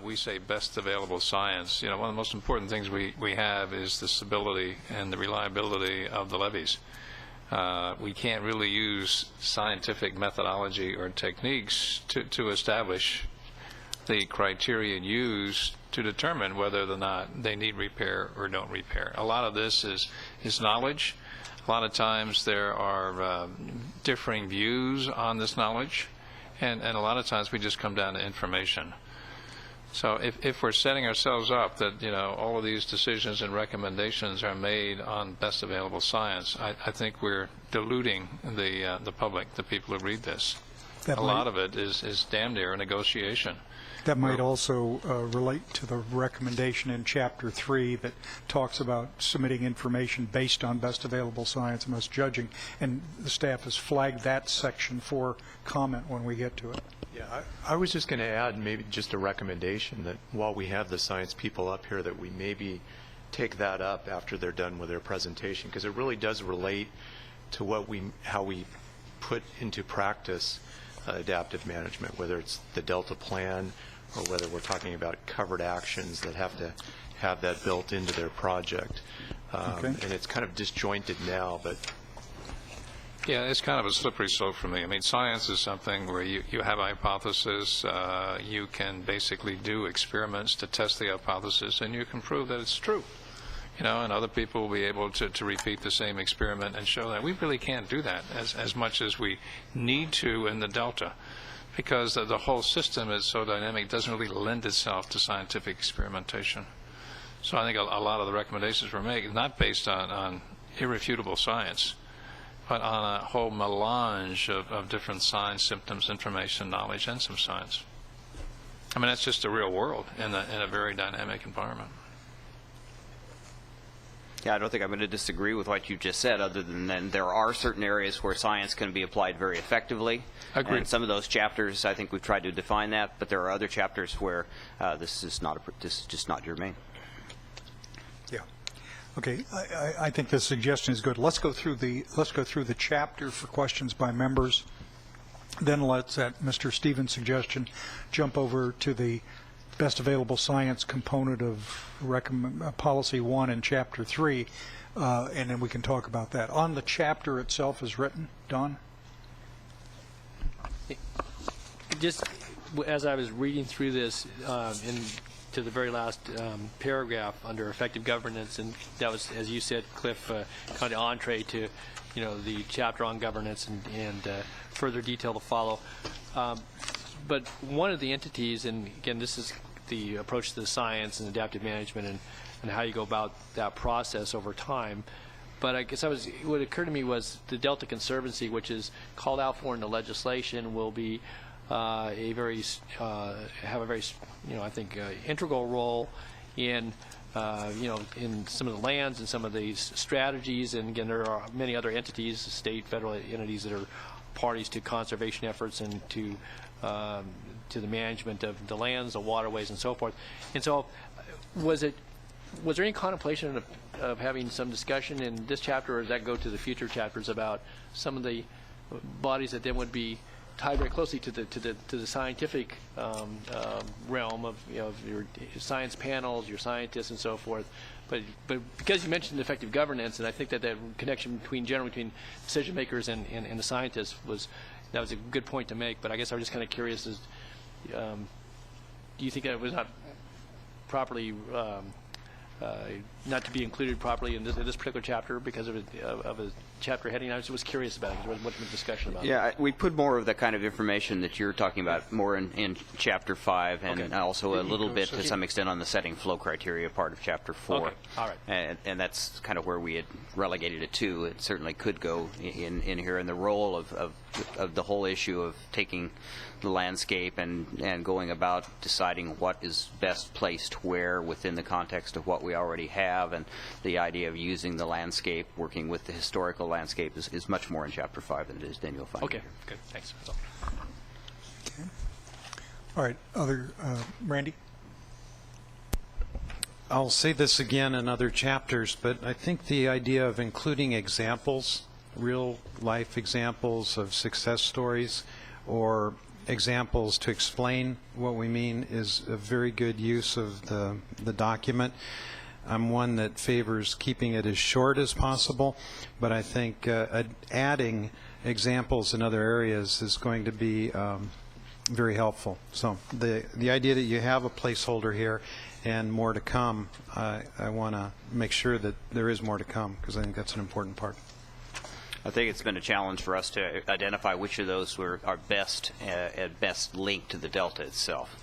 We say best available science. You know, one of the most important things we have is the stability and the reliability of the levees. We can't really use scientific methodology or techniques to establish the criteria used to determine whether or not they need repair or don't repair. A lot of this is knowledge. A lot of times there are differing views on this knowledge, and a lot of times we just come down to information. So if we're setting ourselves up that, you know, all of these decisions and recommendations are made on best available science, I think we're diluting the public, the people who read this. A lot of it is damn near a negotiation. That might also relate to the recommendation in Chapter 3 that talks about submitting information based on best available science and us judging, and the staff has flagged that section for comment when we get to it. Yeah, I was just going to add maybe just a recommendation that while we have the science people up here, that we maybe take that up after they're done with their presentation, because it really does relate to how we put into practice adaptive management, whether it's the Delta plan or whether we're talking about covered actions that have to have that built into their project. And it's kind of disjointed now, but yeah, it's kind of a slippery slope for me. I mean, science is something where you have a hypothesis, you can basically do experiments to test the hypothesis, and you can prove that it's true. You know, and other people will be able to repeat the same experiment and show that. We really can't do that as much as we need to in the Delta, because the whole system is so dynamic, it doesn't really lend itself to scientific experimentation. So I think a lot of the recommendations we're making, not based on irrefutable science, but on a whole melange of different signs, symptoms, information, knowledge, and some science. I mean, that's just the real world in a very dynamic environment. Yeah, I don't think I'm going to disagree with what you just said, other than there are certain areas where science can be applied very effectively. Agreed. And some of those chapters, I think we've tried to define that, but there are other chapters where this is just not germane. Yeah. Okay, I think the suggestion is good. Let's go through the chapter for questions by members. Then let's, at Mr. Stevens' suggestion, jump over to the best available science component of Policy 1 in Chapter 3, and then we can talk about that. On the chapter itself as written, Don? Just as I was reading through this, to the very last paragraph under effective governance, and that was, as you said, Cliff, kind of entree to, the chapter on governance and further detail to follow. But one of the entities, and again, this is the approach to the science and adaptive management and how you go about that process over time. But I guess what occurred to me was the Delta Conservancy, which is called out for in the legislation, will be have a very I think integral role in in some of the lands and some of these strategies. And again, there are many other entities, state, federal entities that are parties to conservation efforts and to the management of the lands, the waterways, and so forth. And so, was there any contemplation of having some discussion in this chapter, or does that go to the future chapters about some of the bodies that then would be tied very closely to the scientific realm of your science panels, your scientists, and so forth? But because you mentioned effective governance, and I think that connection between decision makers and the scientists was a good point to make. But I guess I was just kind of curious: do you think that it was not properly not to be included properly in this particular chapter because of a chapter heading? I was curious about it. What was the discussion about? Yeah, we put more of the kind of information that you're talking about more in Chapter 5, and also a little bit to some extent on the setting flow criteria part of Chapter 4. Okay. All right. And that's kind of where we had relegated it to. It certainly could go in here, and the role of the whole issue of taking the landscape and going about deciding what is best placed where within the context of what we already have, and the idea of using the landscape, working with the historical landscape is much more in Chapter 5 than it is, then you'll find. Okay, good, thanks. That's all. Okay. All right, Randy? I'll say this again in other chapters, but I think the idea of including examples, real life examples of success stories, or examples to explain what we mean, is a very good use of the document. I'm one that favors keeping it as short as possible, but I think adding examples in other areas is going to be very helpful. So the idea that you have a placeholder here and more to come, I want to make sure that there is more to come, because I think that's an important part. I think it's been a challenge for us to identify which of those are best linked to the Delta itself.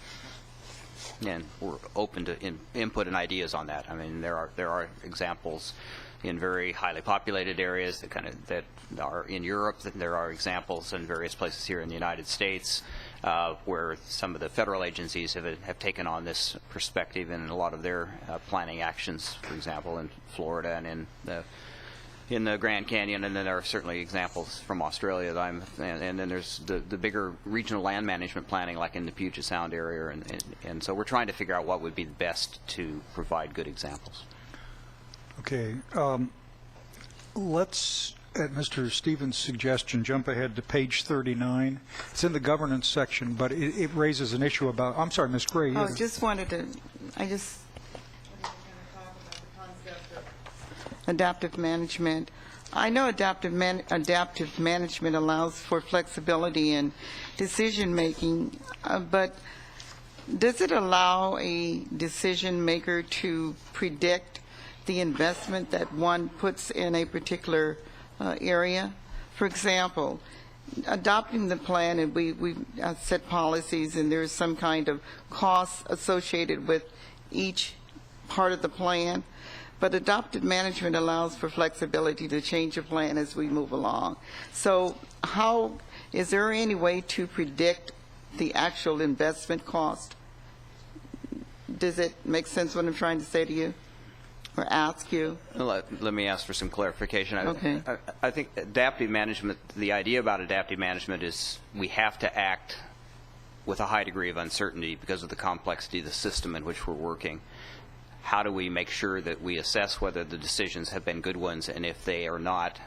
And we're open to input and ideas on that. I mean, there are examples in very highly populated areas that are in Europe. There are examples in various places here in the United States where some of the federal agencies have taken on this perspective in a lot of their planning actions. For example, in Florida and in the Grand Canyon, and then there are certainly examples from Australia and then there's the bigger regional land management planning, like in the Puget Sound area, and so we're trying to figure out what would be best to provide good examples. Okay, let's, at Mr. Stevens' suggestion, jump ahead to page 39. It's in the governance section, but it raises an issue about, I'm sorry, Ms. Gray. I just wanted to, adaptive management. I know adaptive management allows for flexibility in decision making, but does it allow a decision maker to predict the investment that one puts in a particular area? For example, adopting the plan, and we set policies, and there's some kind of cost associated with each part of the plan. But adaptive management allows for flexibility to change a plan as we move along. So is there any way to predict the actual investment cost? Does it make sense what I'm trying to say to you or ask you? Let me ask for some clarification. Okay. I think adaptive management, the idea about adaptive management is we have to act with a high degree of uncertainty because of the complexity of the system in which we're working. how do we make sure that we assess whether the decisions have been good ones, and if they are not,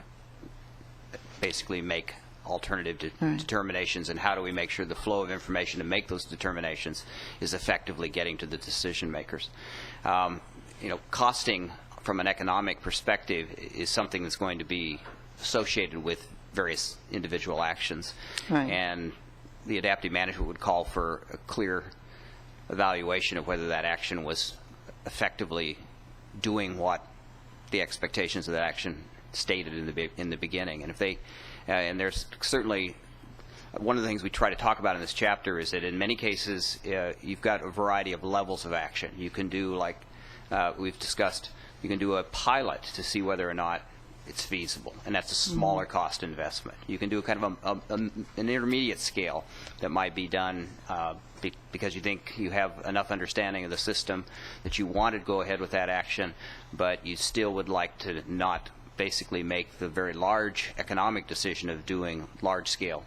basically make alternative determinations, and how do we make sure the flow of information to make those determinations is effectively getting to the decision makers. Costing from an economic perspective is something that's going to be associated with various individual actions. Right. And the adaptive management would call for a clear evaluation of whether that action was effectively doing what the expectations of that action stated in the beginning. And if they, and there's certainly one of the things we try to talk about in this chapter is that in many cases you've got a variety of levels of action. You can do, like we've discussed, you can do a pilot to see whether or not it's feasible, and that's a smaller cost investment. You can do kind of an intermediate scale that might be done because you think you have enough understanding of the system that you want to go ahead with that action, but you still would like to not basically make the very large economic decision of doing large-scale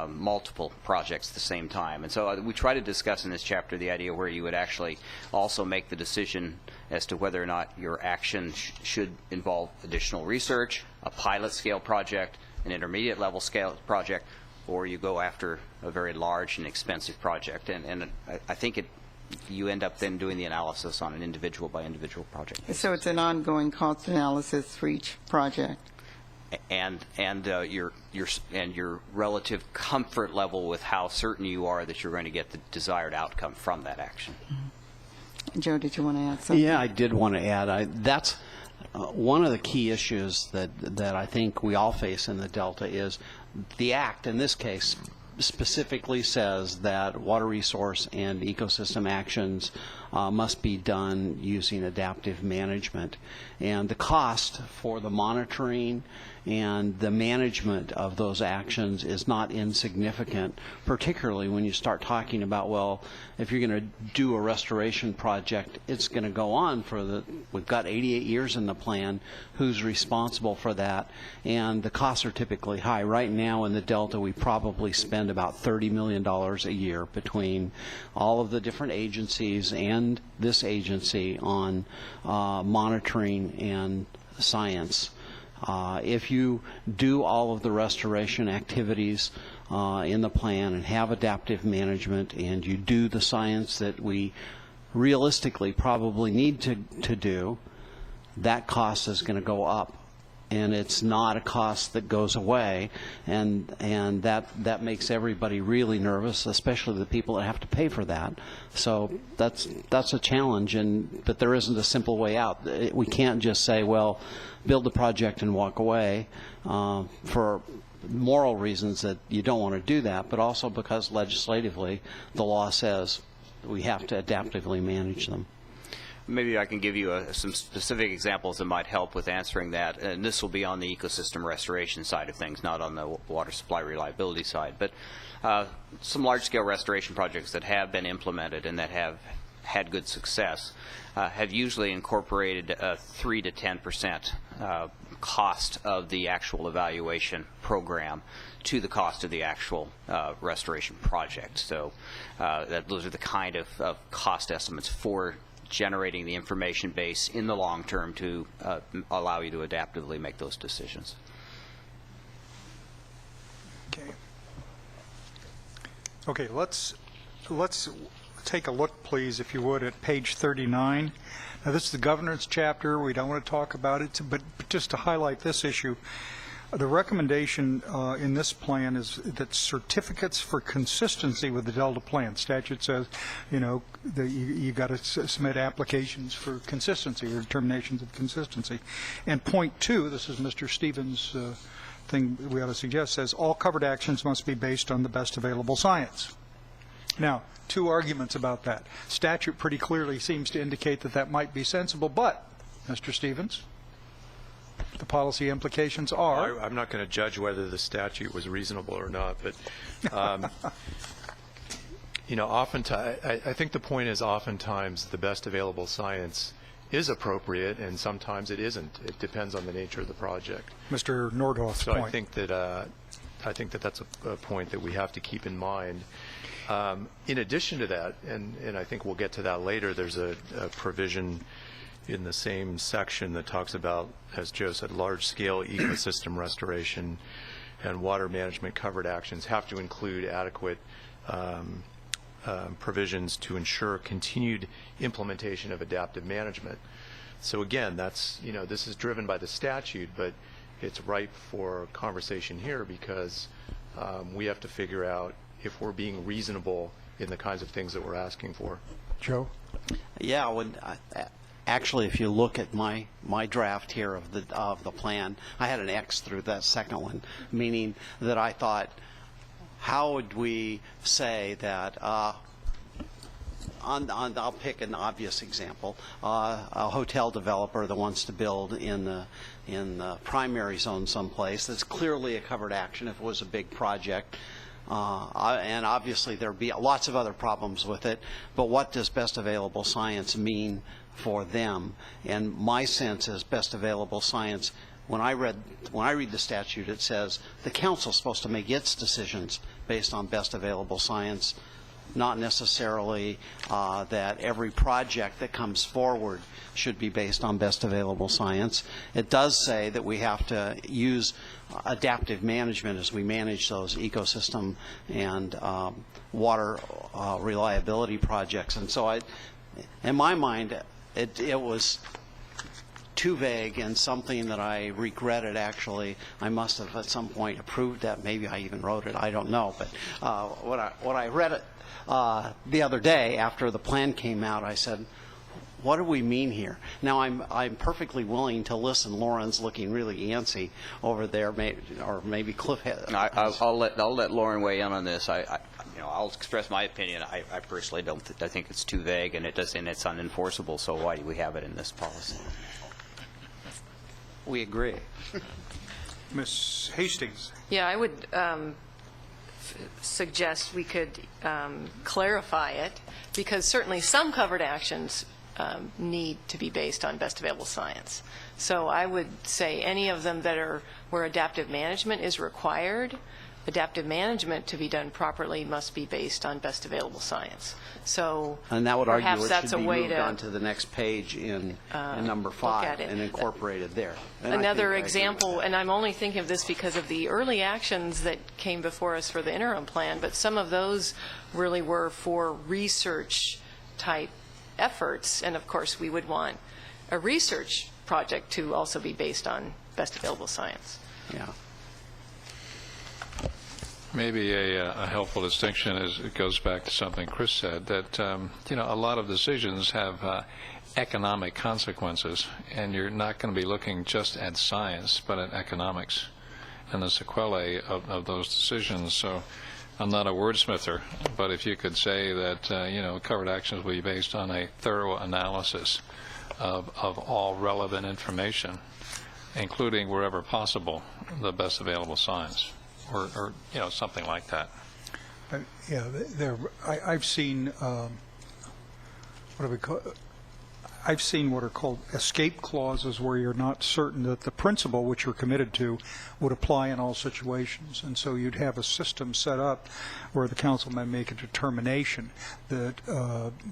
multiple projects at the same time. And so we try to discuss in this chapter the idea where you would actually also make the decision as to whether or not your action should involve additional research, a pilot scale project, an intermediate level scale project, or you go after a very large and expensive project. And I think you end up then doing the analysis on an individual by individual project basis. So it's an ongoing cost analysis for each project. And your relative comfort level with how certain you are that you're going to get the desired outcome from that action. Joe, did you want to add something? Yeah, I did want to add. That's one of the key issues that I think we all face in the Delta is the Act, in this case, specifically says that water resource and ecosystem actions must be done using adaptive management. And the cost for the monitoring and the management of those actions is not insignificant, particularly when you start talking about, well, if you're going to do a restoration project, it's going to go on for we've got 88 years in the plan, who's responsible for that, and the costs are typically high. Right now in the Delta, we probably spend about $30 million a year between all of the different agencies and this agency on monitoring and science. If you do all of the restoration activities in the plan and have adaptive management, and you do the science that we realistically probably need to do, that cost is going to go up. And it's not a cost that goes away, and that makes everybody really nervous, especially the people that have to pay for that. So that's a challenge, but there isn't a simple way out. We can't just say, well, build the project and walk away for moral reasons that you don't want to do that, but also because legislatively the law says we have to adaptively manage them. Maybe I can give you some specific examples that might help with answering that. And this will be on the ecosystem restoration side of things, not on the water supply reliability side. But some large-scale restoration projects that have been implemented and that have had good success have usually incorporated a 3 to 10% cost of the actual evaluation program to the cost of the actual restoration project. So those are the kind of cost estimates for generating the information base in the long term to allow you to adaptively make those decisions. Okay, let's take a look, please, if you would, at page 39. Now, this is the governance chapter. We don't want to talk about it, but just to highlight this issue, the recommendation in this plan is that certificates for consistency with the Delta plan. Statute says, you got to submit applications for consistency or determinations of consistency. And point 2, this is Mr. Stevens' thing we ought to suggest, says all covered actions must be based on the best available science. Now, 2 arguments about that. Statute pretty clearly seems to indicate that might be sensible, but, Mr. Stevens, the policy implications are... I'm not going to judge whether the statute was reasonable or not, but oftentimes, I think the point is oftentimes the best available science is appropriate, and sometimes it isn't. It depends on the nature of the project. Mr. Nordhoff's point. So I think that that's a point that we have to keep in mind. In addition to that, and I think we'll get to that later, there's a provision in the same section that talks about, as Joe said, large-scale ecosystem restoration and water management covered actions have to include adequate provisions to ensure continued implementation of adaptive management. So again, that's, this is driven by the statute, but it's ripe for conversation here because we have to figure out if we're being reasonable in the kinds of things that we're asking for. Joe? Yeah, actually, if you look at my draft here of the plan, I had an X through that second one, meaning that I thought, how would we say that? I'll pick an obvious example: a hotel developer that wants to build in the primary zone someplace. That's clearly a covered action if it was a big project. And obviously there'd be lots of other problems with it, but what does best available science mean for them? And my sense is best available science, when I read the statute, it says the council's supposed to make its decisions based on best available science, not necessarily that every project that comes forward should be based on best available science. It does say that we have to use adaptive management as we manage those ecosystem and water reliability projects. And so in my mind, it was too vague and something that I regretted. Actually, I must have at some point approved that. Maybe I even wrote it. I don't know. But when I read it the other day after the plan came out, I said, what do we mean here? Now I'm perfectly willing to listen. Lauren's looking really antsy over there, or maybe Cliff has. I'll let Lauren weigh in on this. I'll express my opinion. I personally don't. I think it's too vague, and it's unenforceable. So why do we have it in this policy? We agree. Ms. Hastings. Yeah, I would suggest we could clarify it, because certainly some covered actions need to be based on best available science. So I would say any of them that are where adaptive management is required, adaptive management to be done properly must be based on best available science. So and that would argue perhaps it that's should a be way moved to on to the next page in number 5 and incorporated there. And another example, and I'm only thinking of this because of the early actions that came before us for the interim plan, but some of those really were for research type efforts, and of course we would want a research project to also be based on best available science. Yeah. Maybe a helpful distinction is it goes back to something Chris said, that a lot of decisions have economic consequences, and you're not going to be looking just at science but at economics and the sequelae of those decisions. So I'm not a wordsmither, but if you could say that covered actions will be based on a thorough analysis of all relevant information, including wherever possible the best available science. Or something like that. I've seen I've seen what are called escape clauses, where you're not certain that the principle which you're committed to would apply in all situations. And so you'd have a system set up where the council may make a determination that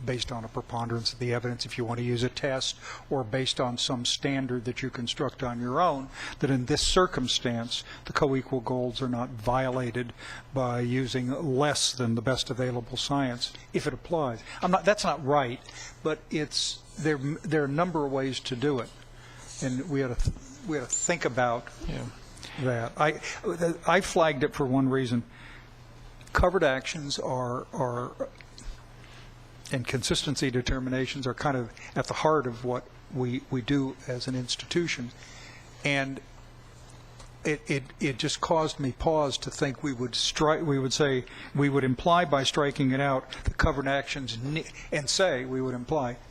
based on a preponderance of the evidence, if you want to use a test, or based on some standard that you construct on your own, that in this circumstance the co-equal goals are not violated by using less than the best available science, if it applies. That's not right, but there are a number of ways to do it, and we had to think about that. I flagged it for one reason. Covered actions and consistency determinations are kind of at the heart of what we do as an institution, and it just caused me pause to think we would imply by striking it out the covered actions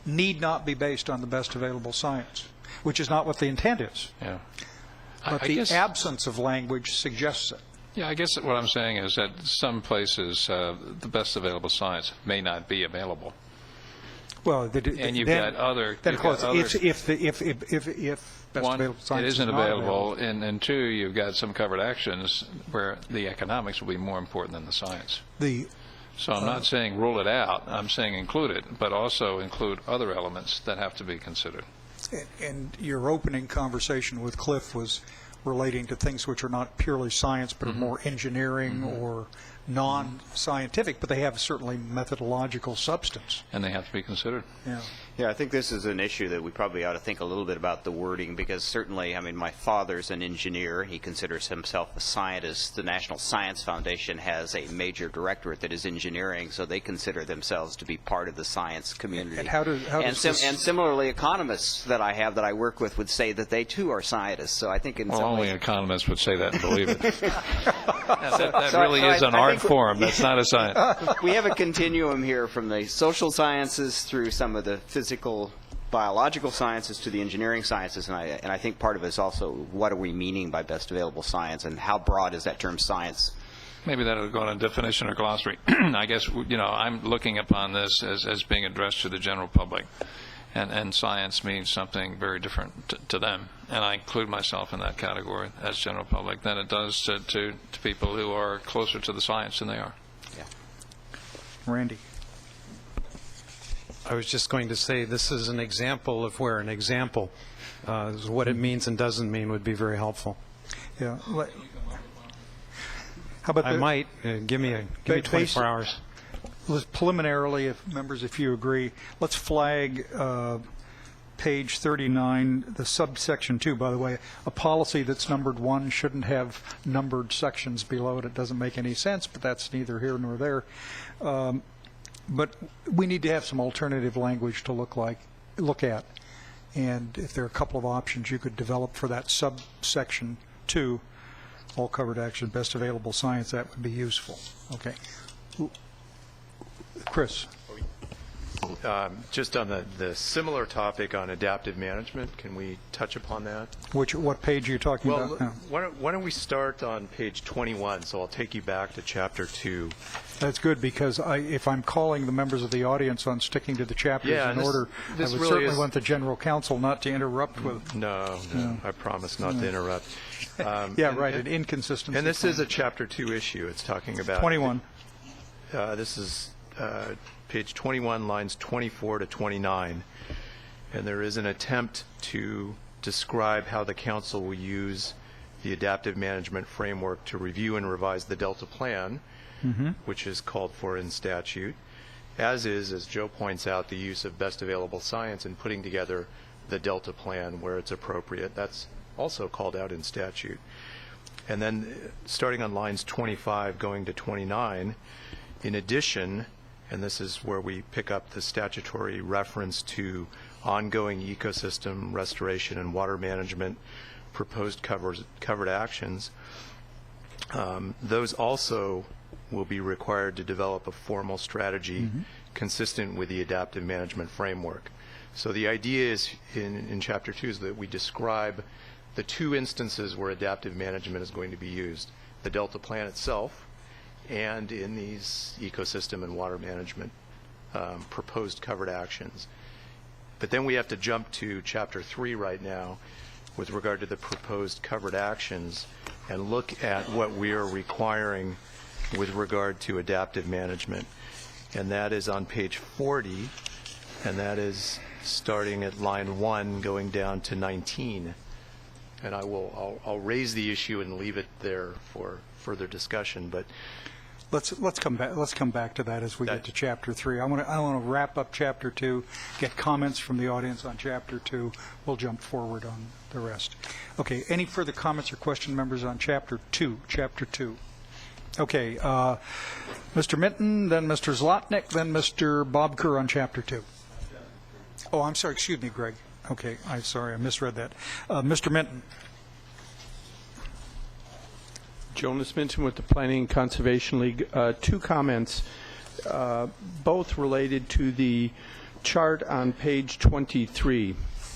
need not be based on the best available science, which is not what the intent is. Yeah. But the absence of language suggests it. Yeah, I guess what I'm saying is that some places the best available science may not be available. Well, and you've got other. If best one, available science it isn't is not available, and two, you've got some covered actions where the economics will be more important than the science. So I'm not saying rule it out. I'm saying include it, but also include other elements that have to be considered. And your opening conversation with Cliff was relating to things which are not purely science, but are more engineering or non-scientific, but they have certainly methodological substance. And they have to be considered. Yeah. Yeah, I think this is an issue that we probably ought to think a little bit about the wording, because certainly, I mean, my father's an engineer. He considers himself a scientist. The National Science Foundation has a major directorate that is engineering, so they consider themselves to be part of the science community. And how does and similarly, economists that I have that I work with would say that they too are scientists. So I think in some only ways, economists would say that and believe it. that really is an art form. That's not a science. We have a continuum here from the social sciences through some of the physical, biological sciences to the engineering sciences, and I think part of it is also what are we meaning by best available science, and how broad is that term science? Maybe that will go on a definition or glossary. I guess, I'm looking upon this as being addressed to the general public, and science means something very different to them, and I include myself in that category as general public than it does to people who are closer to the science than they are. Yeah. Randy. I was just going to say this is an example of where an example is what it means and doesn't mean would be very helpful. Yeah. How about I might. Give me 24 hours. Preliminarily, if you agree, let's flag page 39, the subsection 2. By the way, a policy that's numbered 1 shouldn't have numbered sections below it. It doesn't make any sense, but that's neither here nor there. But we need to have some alternative language to look at. And if there are a couple of options you could develop for that subsection 2, all covered action, best available science, that would be useful. Okay. Chris. Just on the similar topic on adaptive management, can we touch upon that? What page are you talking about now? Why don't we start on page 21, so I'll take you back to chapter 2. That's good, because if I'm calling the members of the audience on sticking to the chapters in order, I would certainly want the general counsel not to interrupt with... No, I promise not to interrupt. An inconsistency. And this is a chapter 2 issue. It's talking about... 21. This is page 21, lines 24 to 29. And there is an attempt to describe how the council will use the adaptive management framework to review and revise the Delta Plan, which is called for in statute, as Joe points out, the use of best available science in putting together the Delta Plan where it's appropriate. That's also called out in statute. And then starting on lines 25 going to 29, in addition, and this is where we pick up the statutory reference to ongoing ecosystem restoration and water management proposed covered actions, those also will be required to develop a formal strategy consistent with the adaptive management framework. So the idea is in chapter 2 is that we describe the 2 instances where adaptive management is going to be used, the Delta Plan itself and in these ecosystem and water management proposed covered actions. But then we have to jump to chapter 3 right now with regard to the proposed covered actions and look at what we are requiring with regard to adaptive management. And that is on page 40, and that is starting at line 1 going down to 19. And I'll raise the issue and leave it there for further discussion, but let's come back to that as we get to chapter 3. I want to wrap up chapter 2, get comments from the audience on chapter 2. We'll jump forward on the rest. Okay, any further comments or question, members, on chapter 2? Okay, Mr. Minton, then Mr. Zlotnick, then Mr. Bobker on chapter 2. Oh, I'm sorry, excuse me, Greg. Okay, I'm sorry, I misread that. Mr. Minton. Jonas Minton with the Planning and Conservation League. 2 comments, both related to the chart on page 23,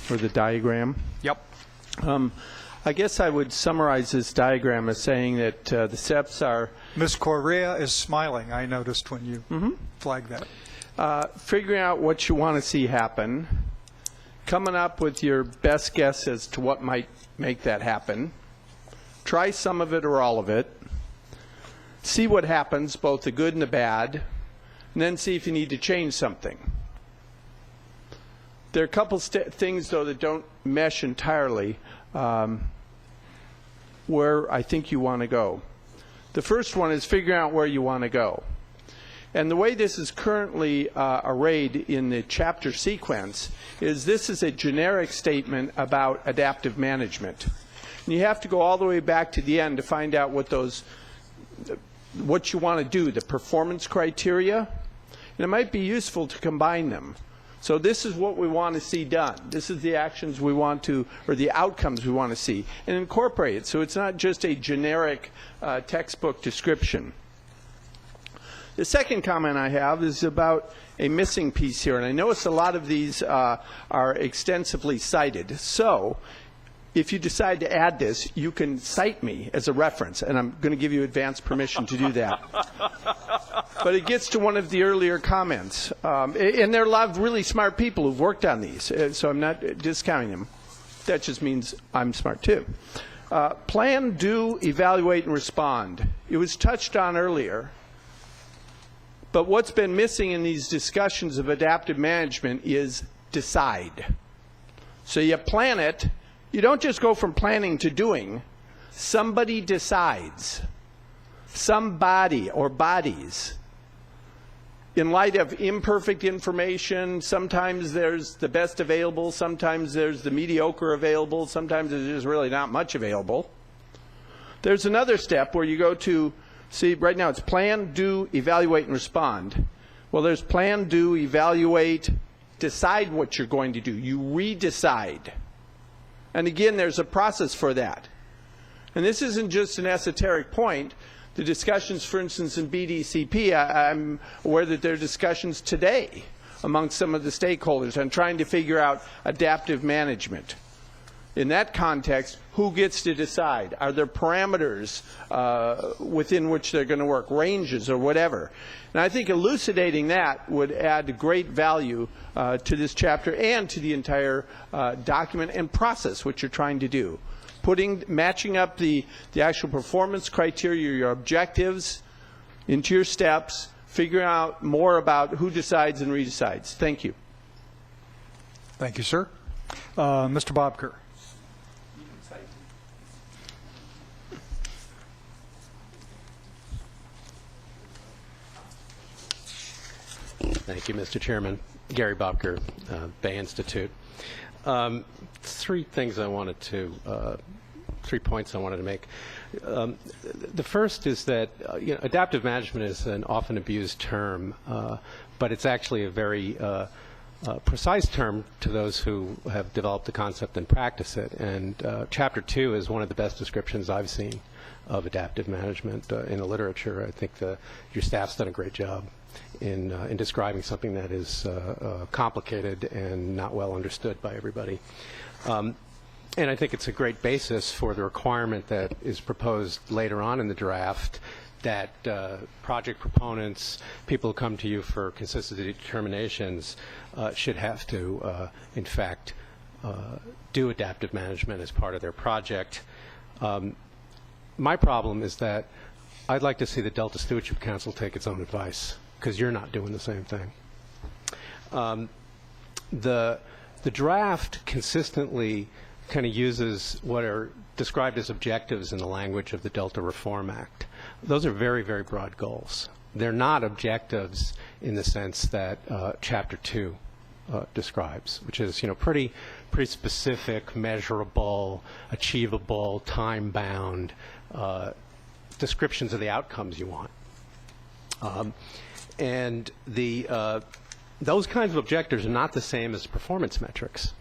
or the diagram. Yep. I guess I would summarize this diagram as saying that the SEPs are... Ms. Correa is smiling, I noticed when you flagged that. Figuring out what you want to see happen, coming up with your best guess as to what might make that happen, try some of it or all of it, see what happens, both the good and the bad, and then see if you need to change something. There are a couple things, though, that don't mesh entirely where I think you want to go. The first one is figuring out where you want to go. And the way this is currently arrayed in the chapter sequence is this is a generic statement about adaptive management. And you have to go all the way back to the end to find out what you want to do, the performance criteria. And it might be useful to combine them. So this is what we want to see done. This is the actions we want to, or the outcomes we want to see, and incorporate it so it's not just a generic textbook description. The second comment I have is about a missing piece here, and I notice a lot of these are extensively cited. So if you decide to add this, you can cite me as a reference, and I'm going to give you advance permission to do that. But it gets to one of the earlier comments. And there are a lot of really smart people who've worked on these, so I'm not discounting them. That just means I'm smart too. Plan, do, evaluate, and respond. It was touched on earlier. But what's been missing in these discussions of adaptive management is decide. So you plan it. You don't just go from planning to doing. Somebody decides. Somebody or bodies. In light of imperfect information, sometimes there's the best available, sometimes there's the mediocre available, sometimes there's really not much available. There's another step where you go to, see, right now it's plan, do, evaluate, and respond. Well, there's plan, do, evaluate, decide what you're going to do. You re-decide. And again, there's a process for that. And this isn't just an esoteric point. The discussions, for instance, in BDCP, I'm aware that there are discussions today among some of the stakeholders on trying to figure out adaptive management. In that context, who gets to decide? Are there parameters within which they're going to work, ranges or whatever? And I think elucidating that would add great value to this chapter and to the entire document and process which you're trying to do. Matching up the actual performance criteria, your objectives, into your steps, figuring out more about who decides and redecides. Thank you. Thank you, sir. Mr. Bobker. Thank you, Mr. Chairman. Gary Bobker, Bay Institute. Three points I wanted to make. The first is that adaptive management is an often abused term, but it's actually a very precise term to those who have developed the concept and practice it. And Chapter 2 is one of the best descriptions I've seen of adaptive management in the literature. I think your staff's done a great job in describing something that is complicated and not well understood by everybody. And I think it's a great basis for the requirement that is proposed later on in the draft that project proponents, people who come to you for consistency determinations, should have to, in fact, do adaptive management as part of their project. My problem is that I'd like to see the Delta Stewardship Council take its own advice, because you're not doing the same thing. The draft consistently kind of uses what are described as objectives in the language of the Delta Reform Act. Those are very, very broad goals. They're not objectives in the sense that Chapter 2 describes, which is pretty specific, measurable, achievable, time-bound descriptions of the outcomes you want. And those kinds of objectives are not the same as performance metrics,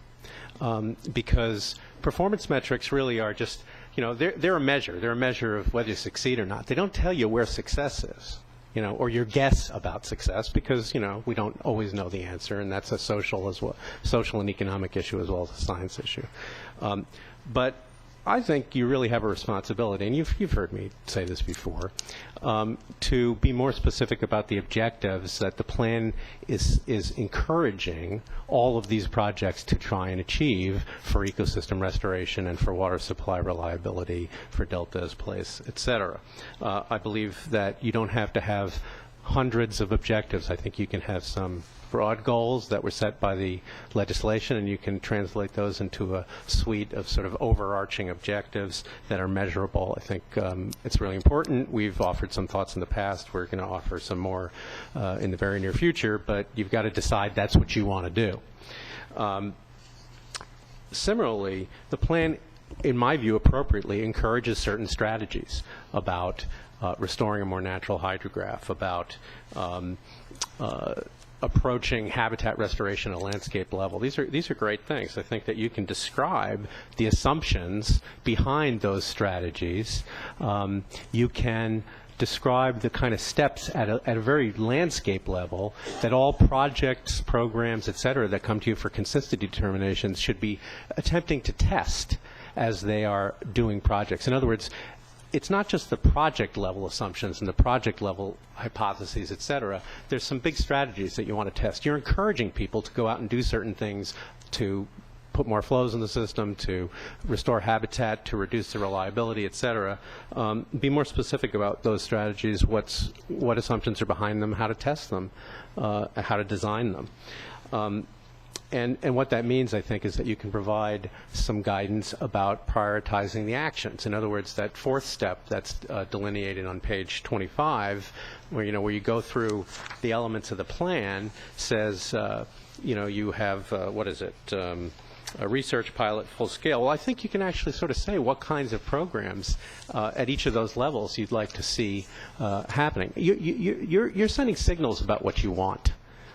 because performance metrics really are just, they're a measure. They're a measure of whether you succeed or not. They don't tell you where success is, or your guess about success, because, we don't always know the answer, and that's a social and economic issue as well as a science issue. But I think you really have a responsibility, and you've heard me say this before, to be more specific about the objectives that the plan is encouraging all of these projects to try and achieve for ecosystem restoration and for water supply reliability, for deltas, place, et cetera. I believe that you don't have to have hundreds of objectives. I think you can have some broad goals that were set by the legislation, and you can translate those into a suite of sort of overarching objectives that are measurable. I think it's really important. We've offered some thoughts in the past. We're going to offer some more in the very near future, but you've got to decide that's what you want to do. Similarly, the plan, in my view, appropriately encourages certain strategies about restoring a more natural hydrograph, about approaching habitat restoration at a landscape level. These are great things. I think that you can describe the assumptions behind those strategies. You can describe the kind of steps at a very landscape level that all projects, programs, et cetera, that come to you for consistency determinations should be attempting to test as they are doing projects. In other words, it's not just the project level assumptions and the project level hypotheses, et cetera. There's some big strategies that you want to test. You're encouraging people to go out and do certain things to put more flows in the system, to restore habitat, to reduce the reliability, et cetera. Be more specific about those strategies, what assumptions are behind them, how to test them, how to design them. And what that means, I think, is that you can provide some guidance about prioritizing the actions. In other words, that fourth step that's delineated on page 25, where you go through the elements of the plan, says, you have, a research pilot, full scale. Well, I think you can actually sort of say what kinds of programs at each of those levels you'd like to see happening. You're sending signals about what you want.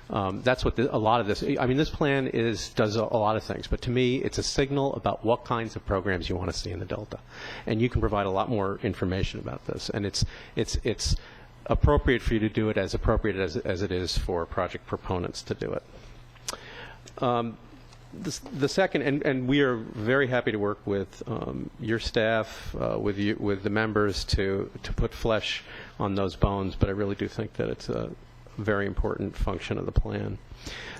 That's what a lot of this, this plan does a lot of things, but to me, it's a signal about what kinds of programs you want to see in the Delta. And you can provide a lot more information about this. And it's appropriate for you to do it as appropriate as it is for project proponents to do it. The second, and we are very happy to work with your staff, with the members to put flesh on those bones, but I really do think that it's a very important function of the plan.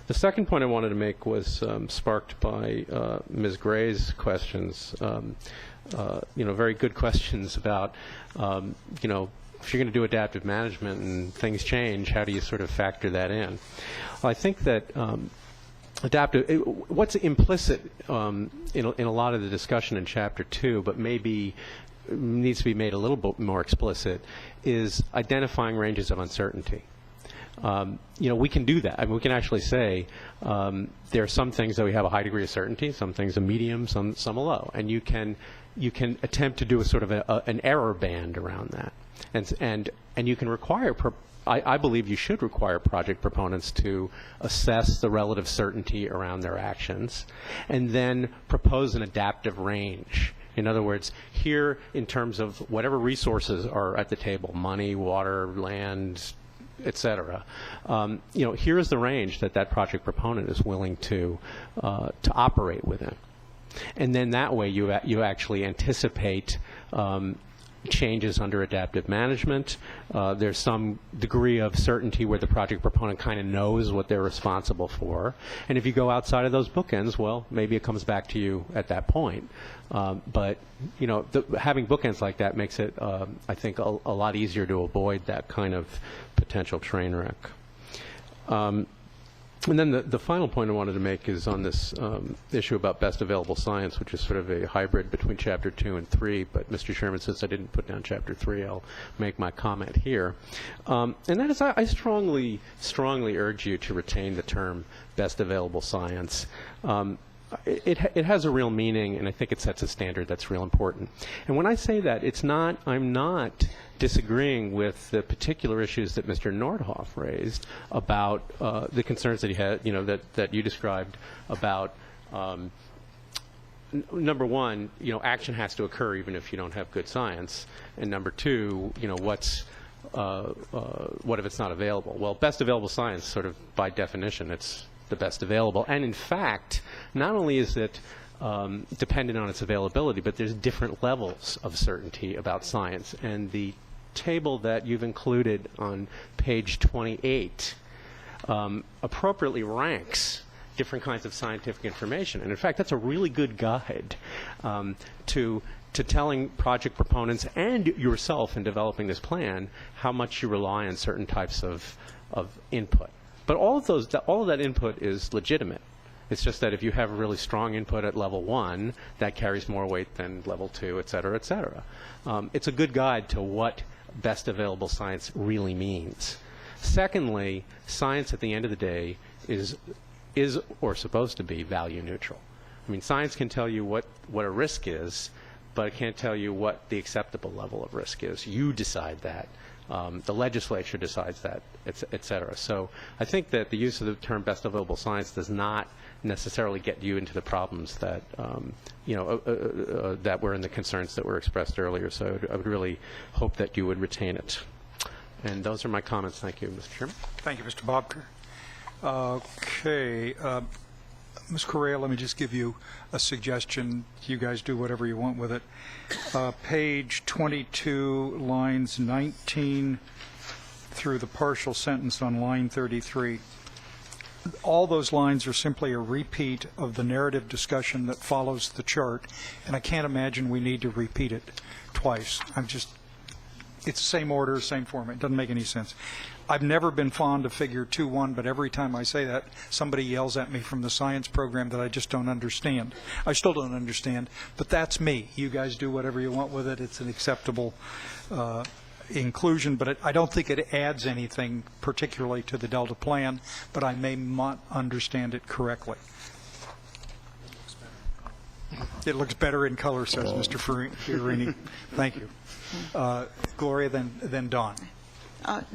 The second point I wanted to make was sparked by Ms. Gray's questions. Very good questions about, if you're going to do adaptive management and things change, how do you sort of factor that in? Well, I think that what's implicit in a lot of the discussion in Chapter 2, but maybe needs to be made a little bit more explicit, is identifying ranges of uncertainty. We can do that. We can actually say there are some things that we have a high degree of certainty, some things a medium, some a low, and you can attempt to do a sort of an error band around that, and you can require. I believe you should require project proponents to assess the relative certainty around their actions, and then propose an adaptive range. In other words, here in terms of whatever resources are at the table, money, water, land, et cetera, here is the range that project proponent is willing to operate within. And then that way you actually anticipate changes under adaptive management. There's some degree of certainty where the project proponent kind of knows what they're responsible for. And if you go outside of those bookends, well, maybe it comes back to you at that point. But having bookends like that makes it, I think, a lot easier to avoid that kind of potential train wreck. And then the final point I wanted to make is on this issue about best available science, which is sort of a hybrid between Chapter 2 and 3. But, Mr. Chairman, since I didn't put down Chapter 3, I'll make my comment here. And that is, I strongly urge you to retain the term best available science. It has a real meaning, and I think it sets a standard that's real important. And when I say that, I'm not disagreeing with the particular issues that Mr. Nordhoff raised about the concerns that he had, that you described about, number one, action has to occur even if you don't have good science, and number two, what if it's not available? Well, best available science, sort of by definition, it's the best available. And in fact, not only is it dependent on its availability, but there's different levels of certainty about science. And the table that you've included on page 28 appropriately ranks different kinds of scientific information. And in fact, that's a really good guide to to telling project proponents and yourself in developing this plan how much you rely on certain types of input. But all of that input is legitimate. It's just that if you have a really strong input at level 1, that carries more weight than level 2, et cetera, et cetera. It's a good guide to what best available science really means. Secondly, science at the end of the day is or supposed to be value neutral. I mean, science can tell you what a risk is, but it can't tell you what the acceptable level of risk is. You decide that. The legislature decides that, et cetera. So I think that the use of the term best available science does not necessarily get you into the problems that, that were in the concerns that were expressed earlier. So I would really hope that you would retain it. And those are my comments. Thank you, Mr. Chairman. Thank you, Mr. Bobker. Okay. Ms. Correa, let me just give you a suggestion. You guys do whatever you want with it. Page 22, lines 19 through the partial sentence on line 33. All those lines are simply a repeat of the narrative discussion that follows the chart, and I can't imagine we need to repeat it twice. It's the same order, same format. It doesn't make any sense. I've never been fond of figure 2.1, but every time I say that, somebody yells at me from the science program that I just don't understand. I still don't understand, but that's me. You guys do whatever you want with it. It's an acceptable inclusion, but I don't think it adds anything particularly to the Delta plan, but I may not understand it correctly. It looks better in color, says Mr. Fiorini. Thank you. Gloria, then Don.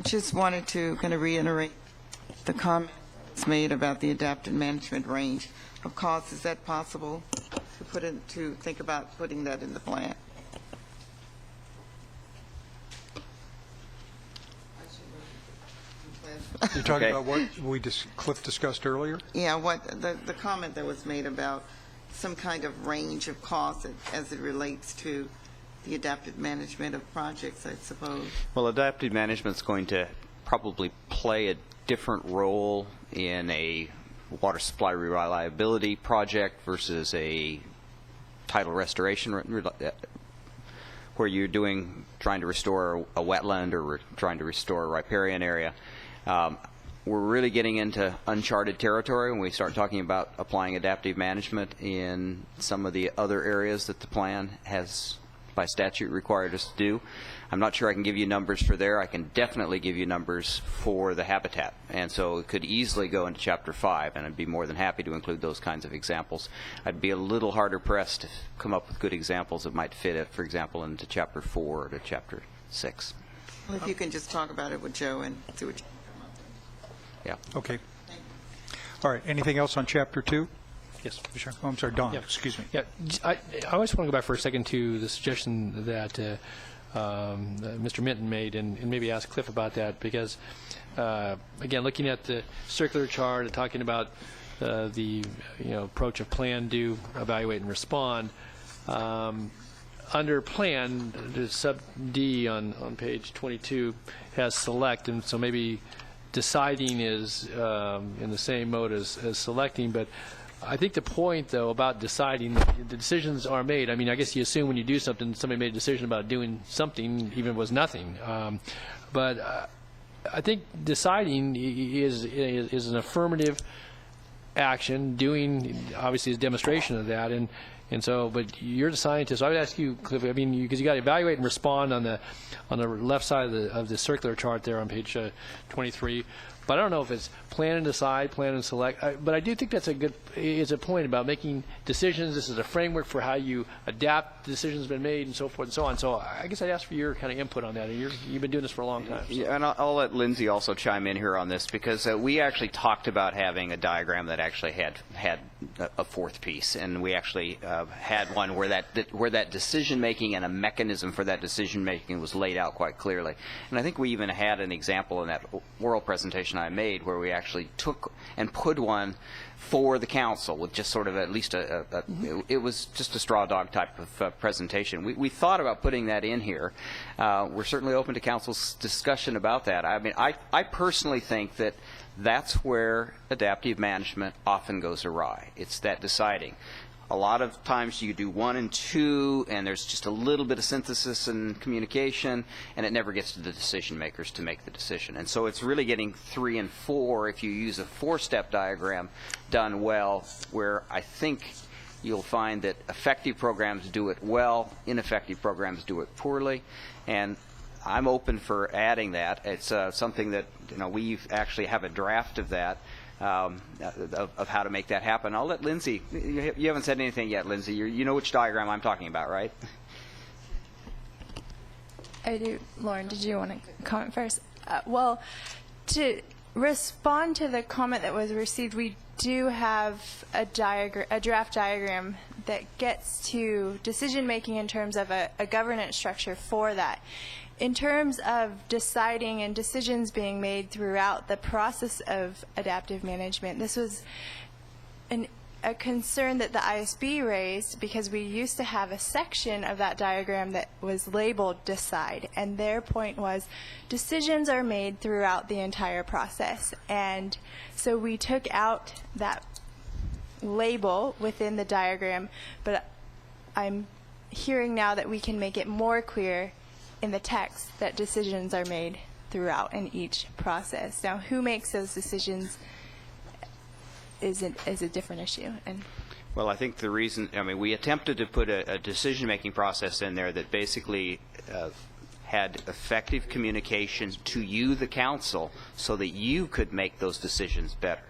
Just wanted to kind of reiterate the comments made about the adaptive management range of costs. Is that possible to think about putting that in the plan? You're talking about what Cliff discussed earlier? Yeah, the comment that was made about some kind of range of costs as it relates to the adaptive management of projects, I suppose. Well, adaptive management is going to probably play a different role in a water supply reliability project versus a tidal restoration where you're trying to restore a wetland or trying to restore a riparian area. We're really getting into uncharted territory when we start talking about applying adaptive management in some of the other areas that the plan has by statute required us to do. I'm not sure I can give you numbers for there. I can definitely give you numbers for the habitat. And so it could easily go into Chapter 5, and I'd be more than happy to include those kinds of examples. I'd be a little harder pressed to come up with good examples that might fit it, for example, into Chapter 4 or to Chapter 6. Well, if you can just talk about it with Joe and see what you can come up with. Yeah. Okay. All right. Anything else on Chapter 2? Yes. Oh, I'm sorry, Don. Yeah. Excuse me. Yeah, I always want to go back for a second to the suggestion that Mr. Minton made, and maybe ask Cliff about that, because again, looking at the circular chart and talking about the approach of plan, do, evaluate, and respond. Under plan, the sub D on page 22 has select, and so maybe deciding is in the same mode as selecting, but I think the point, though, about deciding, the decisions are made. I mean, I guess you assume when you do something, somebody made a decision about doing something, even if it was nothing. But I think deciding is an affirmative action. Doing, obviously, is a demonstration of that. And so, but you're the scientist. So I would ask you, Cliff. I mean, because you got to evaluate and respond on the left side of the circular chart there on page 23. But I don't know if it's plan and decide, plan and select. But I do think that's a point about making decisions. This is a framework for how you adapt decisions been made and so forth and so on. So I guess I'd ask for your kind of input on that. And you've been doing this for a long time. So. Yeah, and I'll let Lindsay also chime in here on this, because we actually talked about having a diagram that actually had a fourth piece, and we actually had one where that decision making and a mechanism for that decision making was laid out quite clearly. And I think we even had an example in that oral presentation I made where we actually took and put one for the council with just sort of at least it was just a straw dog type of presentation. We thought about putting that in here. We're certainly open to council's discussion about that. I mean, I personally think that that's where adaptive management often goes awry. It's that deciding. a lot of times you do 1 and 2, and there's just a little bit of synthesis and communication, and it never gets to the decision makers to make the decision. And so it's really getting 3 and 4 if you use a 4-step diagram done well, where I think you'll find that effective programs do it well, ineffective programs do it poorly, and I'm open for adding that. It's something that, we actually have a draft of that, of how to make that happen. I'll let Lindsay, you haven't said anything yet, Lindsay. You know which diagram I'm talking about, right? I do. Lauren, did you want to comment first? Well, to respond to the comment that was received, we do have a draft diagram that gets to decision making in terms of a governance structure for that. In terms of deciding and decisions being made throughout the process of adaptive management, this was a concern that the ISB raised, because we used to have a section of that diagram that was labeled decide, and their point was decisions are made throughout the entire process. And so we took out that label within the diagram, but I'm hearing now that we can make it more clear in the text that decisions are made throughout in each process. Now, who makes those decisions is a different issue. Well, I think the reason, we attempted to put a decision-making process in there that basically had effective communication to you, the council, so that you could make those decisions better.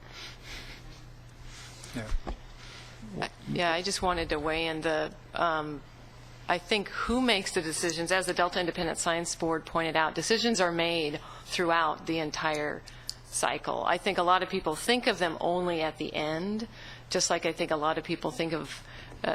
Yeah, I just wanted to weigh in I think who makes the decisions, as the Delta Independent Science Board pointed out, decisions are made throughout the entire cycle. I think a lot of people think of them only at the end, just like I think a lot of people think of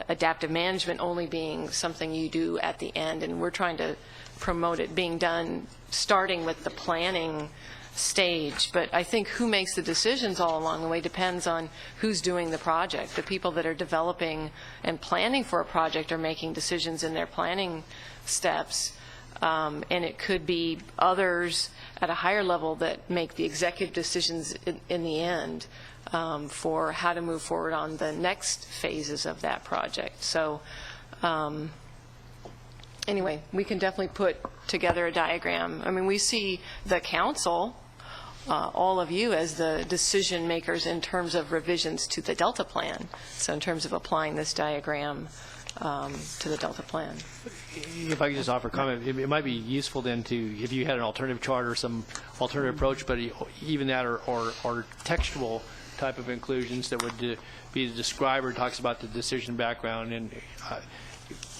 adaptive management only being something you do at the end, and we're trying to promote it being done starting with the planning stage. But I think who makes the decisions all along the way depends on who's doing the project. The people that are developing and planning for a project are making decisions in their planning steps, and it could be others at a higher level that make the executive decisions in the end for how to move forward on the next phases of that project. So anyway, we can definitely put together a diagram. We see the council, all of you, as the decision makers in terms of revisions to the Delta plan. So in terms of applying this diagram to the Delta plan. If I could just offer a comment, it might be useful then if you had an alternative chart or some alternative approach, but even that or textual type of inclusions that would be the describer talks about the decision background. And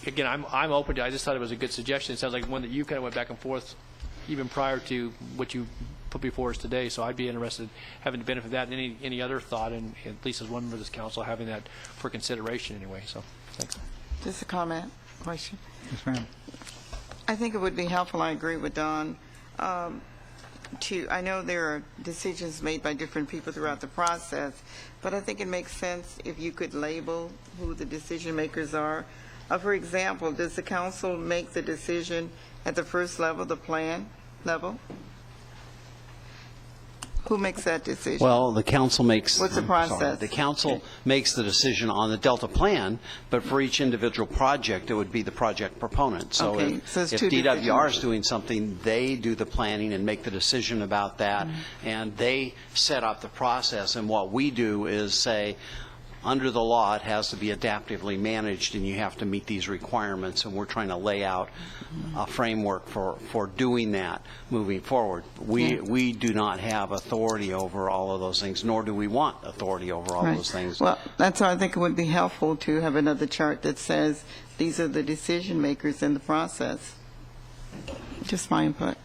again, I'm open to it. I just thought it was a good suggestion. It sounds like one that you kind of went back and forth even prior to what you put before us today. So I'd be interested in having the benefit of that and any other thought, and at least as one member of this council, having that for consideration anyway. So thanks. Just a comment, question. Yes, ma'am. I think it would be helpful, I agree with Don, I know there are decisions made by different people throughout the process, but I think it makes sense if you could label who the decision makers are. For example, does the council make the decision at the first level, the plan level? Who makes that decision? Well, the council makes... What's the process? The council makes the decision on the Delta plan, but for each individual project, it would be the project proponent. So okay. if two DWR is doing something, they do the planning and make the decision about that, and they set up the process. And what we do is say, under the law, it has to be adaptively managed, and you have to meet these requirements, and we're trying to lay out a framework for doing that moving forward. We do not have authority over all of those things, nor do we want authority over all those things. Well, that's why I think it would be helpful to have another chart that says these are the decision makers in the process. Just my input.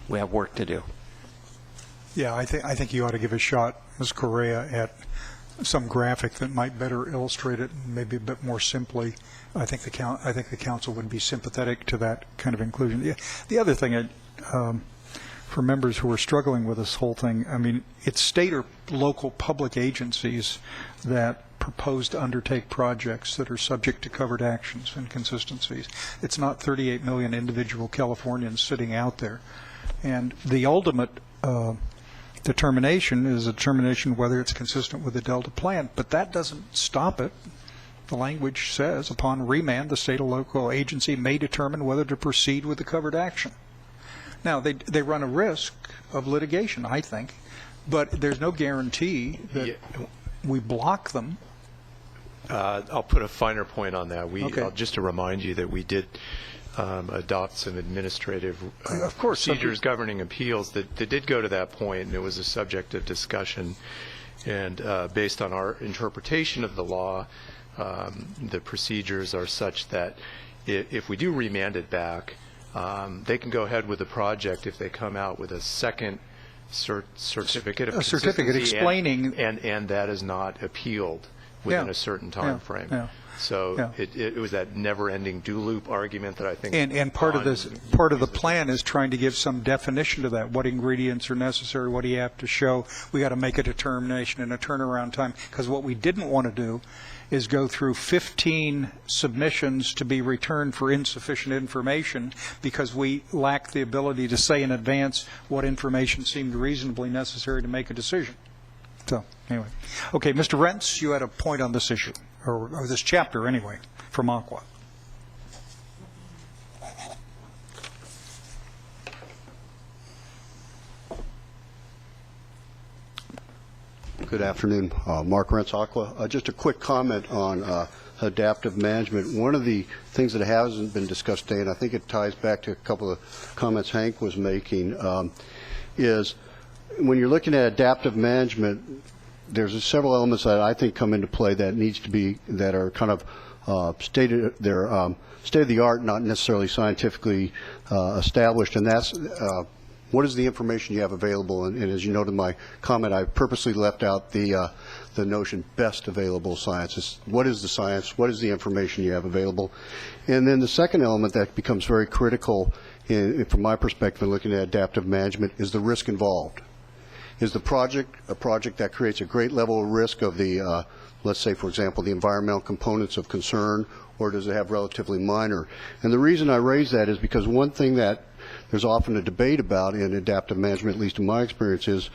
We have work to do. Yeah, I think you ought to give a shot, Ms. Correa, at some graphic that might better illustrate it, maybe a bit more simply. I think the council would be sympathetic to that kind of inclusion. The other thing, for members who are struggling with this whole thing, it's state or local public agencies that propose to undertake projects that are subject to covered actions and consistencies. It's not 38 million individual Californians sitting out there. And the ultimate determination is a determination whether it's consistent with the Delta plan, but that doesn't stop it. The language says, upon remand, the state or local agency may determine whether to proceed with the covered action. Now, they run a risk of litigation, I think, but there's no guarantee that we block them. I'll put a finer point on that. Okay. Just to remind you that we did adopt some administrative of course, procedures governing appeals that did go to that point, and it was a subject of discussion. And based on our interpretation of the law, the procedures are such that if we do remand it back, they can go ahead with the project if they come out with a second certificate of a certificate consistency explaining, and that is not appealed within a certain time frame. Yeah. So it was that never-ending do loop argument that I think. And part of the plan is trying to give some definition to that. What ingredients are necessary? What do you have to show? We got to make a determination and a turnaround time, because what we didn't want to do is go through 15 submissions to be returned for insufficient information because we lack the ability to say in advance what information seemed reasonably necessary to make a decision. So, anyway. Okay, Mr. Rentz, you had a point on this issue, or this chapter anyway, from Aqua. Good afternoon. Mark Rentz, Aqua. Just a quick comment on adaptive management. One of the things that hasn't been discussed today, and I think it ties back to a couple of comments Hank was making, is when you're looking at adaptive management, there's several elements that I think come into play that that are kind of state of the art, not necessarily scientifically established, and that's what is the information you have available? And as you noted in my comment, I purposely left out the notion best available science. What is the science? What is the information you have available? And then the second element that becomes very critical from my perspective in looking at adaptive management is the risk involved. Is the project a project that creates a great level of risk of the, let's say, for example, the environmental components of concern, or does it have relatively minor? And the reason I raise that is because one thing that there's often a debate about in adaptive management, at least in my experience, is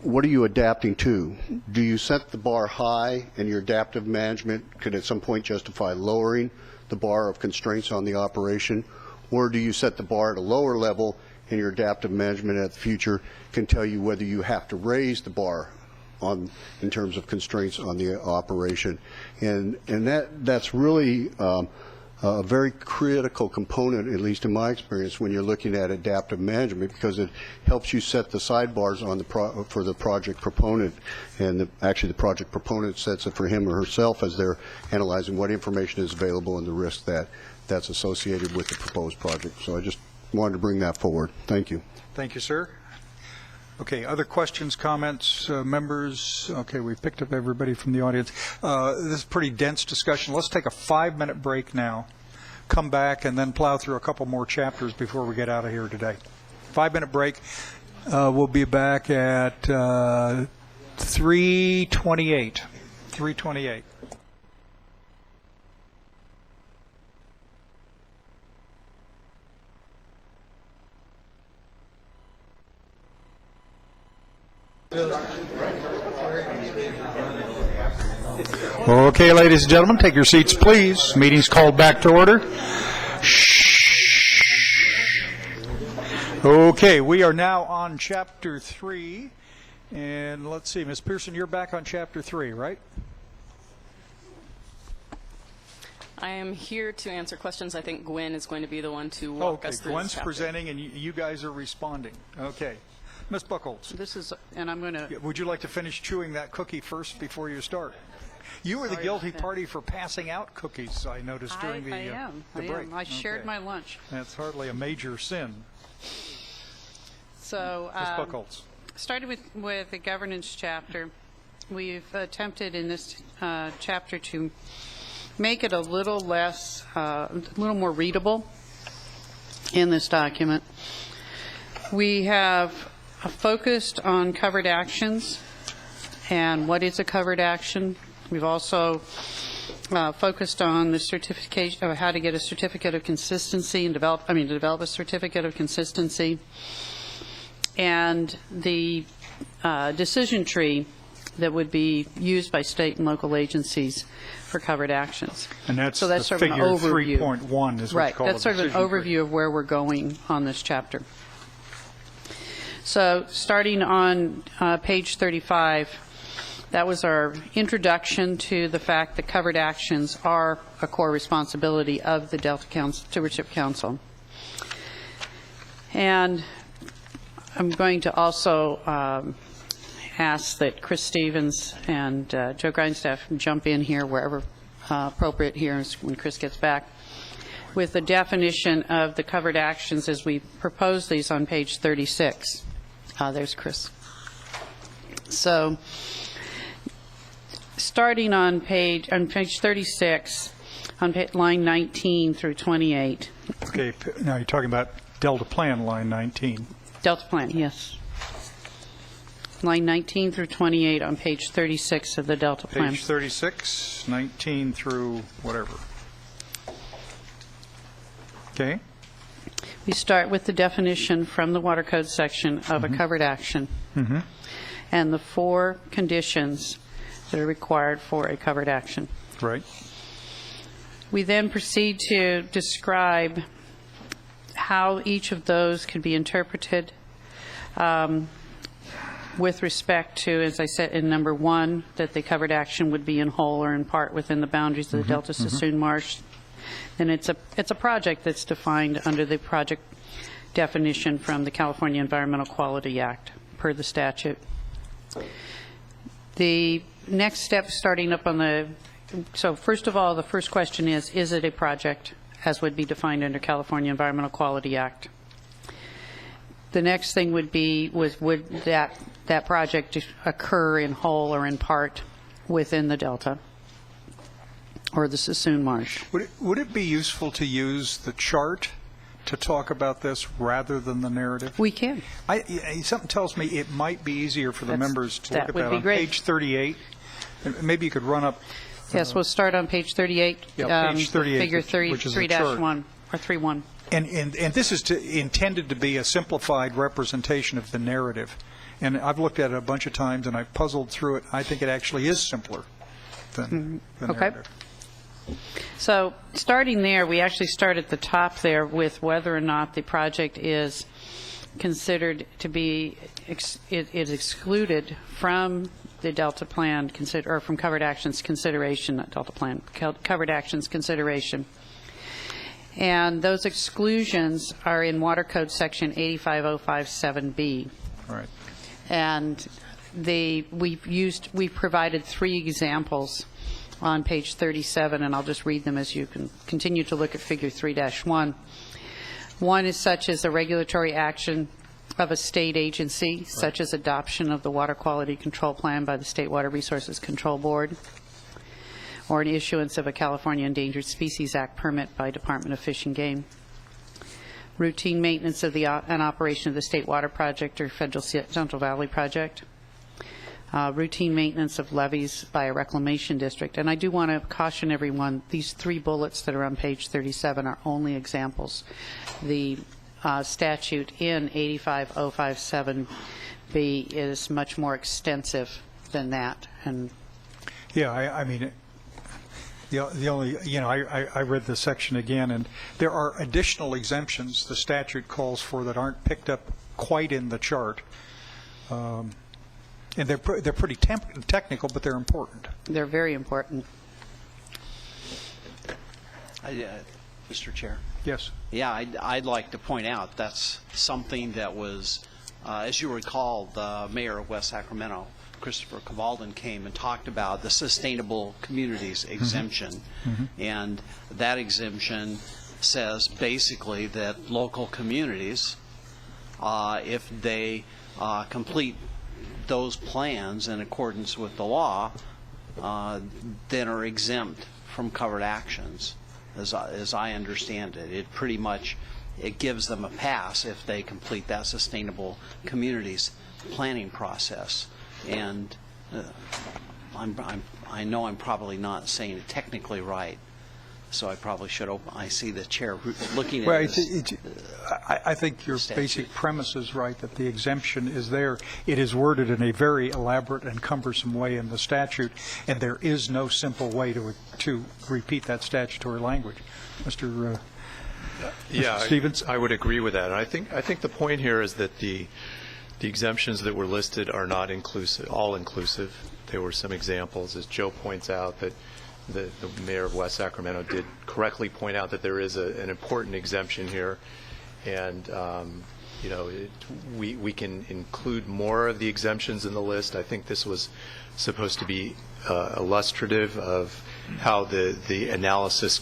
what are you adapting to? Do you set the bar high and your adaptive management could at some point justify lowering the bar of constraints on the operation? Or do you set the bar at a lower level and your adaptive management at the future can tell you whether you have to raise the bar in terms of constraints on the operation? And that's really a very critical component, at least in my experience, when you're looking at adaptive management, because it helps you set the sidebars on for the project proponent, and actually the project proponent sets it for him or herself as they're analyzing what information is available and the risk that's associated with the proposed project. So I just wanted to bring that forward. Thank you. Thank you, sir. Okay, other questions, comments, members? Okay, we've picked up everybody from the audience. This is a pretty dense discussion. Let's take a 5-minute break now, come back, and then plow through a couple more chapters before we get out of here today. 5-minute break. We'll be back at 3:28. 3:28. Okay, ladies and gentlemen, take your seats, please. Meeting's called back to order. Shh. Okay, we are now on Chapter 3. And let's see, Ms. Pearson, you're back on Chapter 3, right? I am here to answer questions. I think Gwen is going to be the one to walk us through Gwen's this chapter. presenting, and you guys are responding. Okay. Ms. Buchholz. Would you like to finish chewing that cookie first before you start? You were the guilty party for passing out cookies, I noticed, during the break. I shared my lunch. That's hardly a major sin. So, Ms. Buchholz. Started with the governance chapter. We've attempted in this chapter to make it a little more readable in this document. We have focused on covered actions and what is a covered action. We've also focused on the certification, or how to get a certificate of consistency and develop a certificate of consistency, and the decision tree that would be used by state and local agencies for covered actions. And that's So that's the sort of an figure overview. 3.1 is what Right, you call that's the sort of an decision tree. overview of where we're going on this chapter. So starting on page 35, that was our introduction to the fact that covered actions are a core responsibility of the Delta Stewardship Council. And I'm going to also ask that Chris Stevens and Joe Grindstaff jump in here wherever appropriate here when Chris gets back with the definition of the covered actions as we propose these on page 36. There's Chris. So starting on page 36, on line 19 through 28. Okay, now you're talking about Delta Plan, line 19. Delta Plan, yes. Line 19 through 28 on page 36 of the Delta Plan. Page 36, 19 through whatever. Okay. We start with the definition from the Water Code section of a covered action and the 4 conditions that are required for a covered action. Right. We then proceed to describe how each of those can be interpreted with respect to, as I said, in number 1, that the covered action would be in whole or in part within the boundaries of the Delta Sassoon Marsh. And it's a project that's defined under the project definition from the California Environmental Quality Act per the statute. The next step, starting up on the, so first of all, the first question is it a project as would be defined under California Environmental Quality Act? The next thing would be, would that project occur in whole or in part within the Delta or the Sassoon Marsh? Would it be useful to use the chart to talk about this rather than the narrative? We can. Something tells me it might be easier for the members to that look at would that be on great. page 38. Maybe you could run up. Yes, we'll start on page 38. Yeah, page 38, Figure which is the chart. 3-1 or 3-1. And this is intended to be a simplified representation of the narrative. And I've looked at it a bunch of times, and I've puzzled through it. I think it actually is simpler than the narrative. So starting there, we actually start at the top there with whether or not the project is considered to be is excluded from the Delta Plan or from covered actions consideration, not Delta Plan, covered actions consideration. And those exclusions are in Water Code section 85057B. Right. And we've provided 3 examples on page 37, and I'll just read them as you can continue to look at figure 3-1. One is such as a regulatory action of a state agency, such as adoption of the Water Quality Control Plan by the State Water Resources Control Board, or an issuance of a California Endangered Species Act permit by Department of Fish and Game. Routine maintenance of an operation of the State Water Project or Federal Central Valley Project. Routine maintenance of levees by a reclamation district. And I do want to caution everyone, these 3 bullets that are on page 37 are only examples. The statute in 85057B is much more extensive than that. And yeah, I mean, the only, I read the section again, and there are additional exemptions the statute calls for that aren't picked up quite in the chart. And they're pretty technical, but they're important. They're very important. Mr. Chair. Yes. Yeah, I'd like to point out that's something that was, as you recall, the mayor of West Sacramento, Christopher Cavalden, came and talked about the sustainable communities exemption. And that exemption says basically that local communities, if they complete those plans in accordance with the law, then are exempt from covered actions, as I understand it. It pretty much, it gives them a pass if they complete that sustainable communities planning process. And I know I'm probably not saying it technically right, so I probably should open. I see the chair looking at Well, this. I think your basic premise is right, that the exemption is there. It is worded in a very elaborate and cumbersome way in the statute, and there is no simple way to repeat that statutory language. Mr. Stevens? I would agree with that. And I think the point here is that the exemptions that were listed are not all inclusive. There were some examples, as Joe points out, that the mayor of West Sacramento did correctly point out that there is an important exemption here, and we can include more of the exemptions in the list. I think this was supposed to be illustrative of how the analysis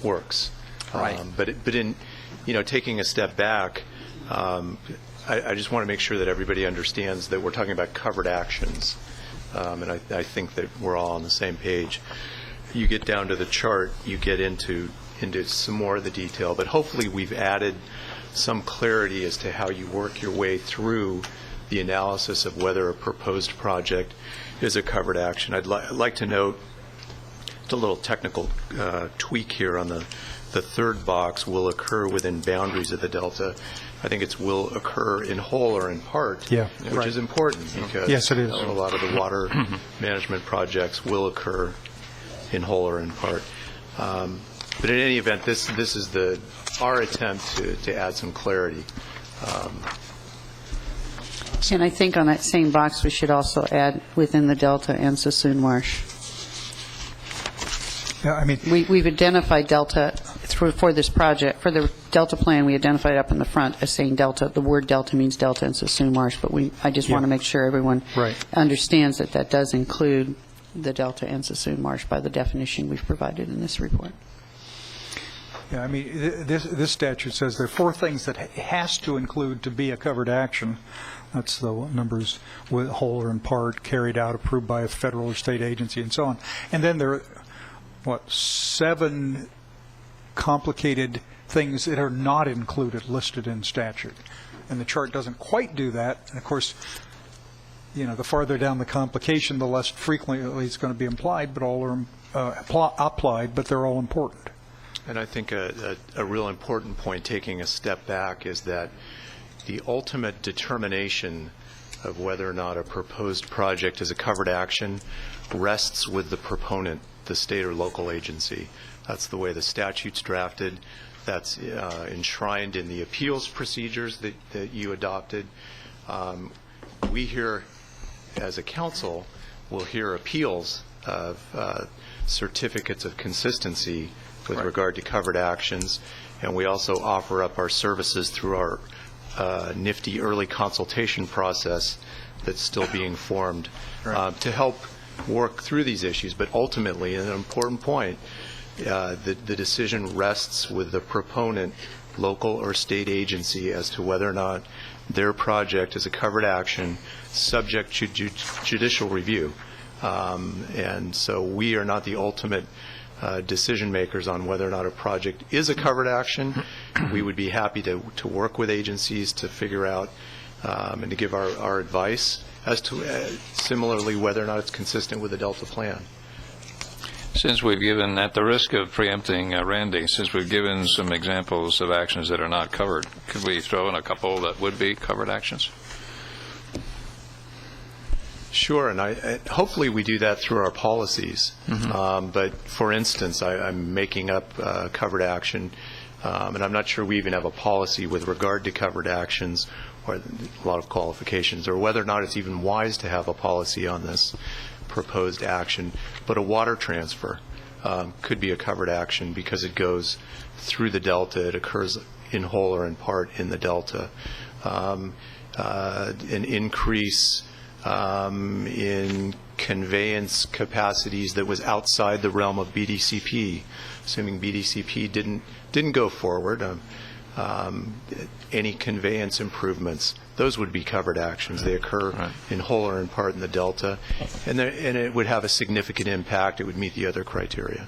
works. Right. But in taking a step back, I just want to make sure that everybody understands that we're talking about covered actions, and I think that we're all on the same page. You get down to the chart, you get into some more of the detail, but hopefully we've added some clarity as to how you work your way through the analysis of whether a proposed project is a covered action. I'd like to note a little technical tweak here on the third box, will occur within boundaries of the Delta. I think it's will occur in whole or in part, which is important because yes, it is. A lot of the water management projects will occur in whole or in part. But in any event, this is our attempt to add some clarity. And I think on that same box, we should also add within the Delta and Sassoon Marsh. Yeah, I mean, we've identified Delta for this project. For the Delta plan, we identified up in the front as saying Delta. The word Delta means Delta and Sassoon Marsh, but I just want to make sure everyone understands that does include the Delta and Sassoon Marsh by the definition we've provided in this report. Yeah, I mean, this statute says there are 4 things that it has to include to be a covered action. That's the numbers with whole or in part, carried out, approved by a federal or state agency, and so on. And then there are, 7 complicated things that are not included, listed in statute. And the chart doesn't quite do that. And of course, the farther down the complication, the less frequently it's going to be implied, but all are applied, but they're all important. And I think a real important point, taking a step back, is that the ultimate determination of whether or not a proposed project is a covered action rests with the proponent, the state or local agency. That's the way the statute's drafted. That's enshrined in the appeals procedures that you adopted. We here, as a council, will hear appeals of certificates of consistency with regard to covered actions, and we also offer up our services through our nifty early consultation process that's still being formed to help work through these issues. But ultimately, and an important point, the decision rests with the proponent, local or state agency, as to whether or not their project is a covered action subject to judicial review. And so we are not the ultimate decision makers on whether or not a project is a covered action. We would be happy to work with agencies to figure out and to give our advice as to similarly whether or not it's consistent with the Delta plan. Since we've given, at the risk of preempting Randy, since we've given some examples of actions that are not covered, could we throw in a couple that would be covered actions? Sure, and hopefully we do that through our policies. But for instance, I'm making up covered action, and I'm not sure we even have a policy with regard to covered actions, or a lot of qualifications, or whether or not it's even wise to have a policy on this proposed action. But a water transfer could be a covered action because it goes through the Delta. It occurs in whole or in part in the Delta. An increase in conveyance capacities that was outside the realm of BDCP, assuming BDCP didn't go forward. Any conveyance improvements, those would be covered actions. They occur in whole or in part in the Delta, and it would have a significant impact. It would meet the other criteria.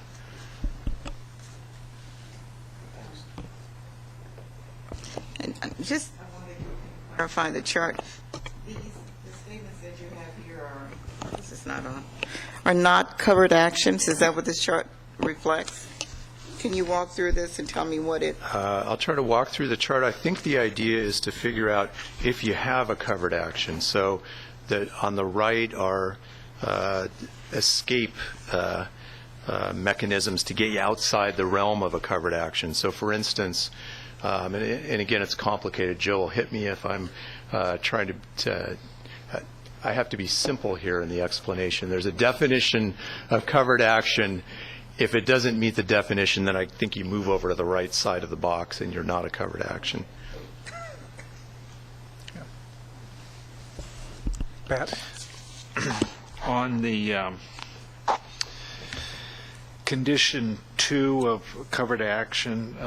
And just I wanted to clarify the chart. The statements that you have here are not covered actions. Is that what this chart reflects? Can you walk through this and tell me what it... I'll try to walk through the chart. I think the idea is to figure out if you have a covered action. So that on the right are escape mechanisms to get you outside the realm of a covered action. So for instance, and again, it's complicated. Joe will hit me if I'm trying to I have to be simple here in the explanation. There's a definition of covered action. If it doesn't meet the definition, then I think you move over to the right side of the box and you're not a covered action. Pat? On the condition 2 of covered action,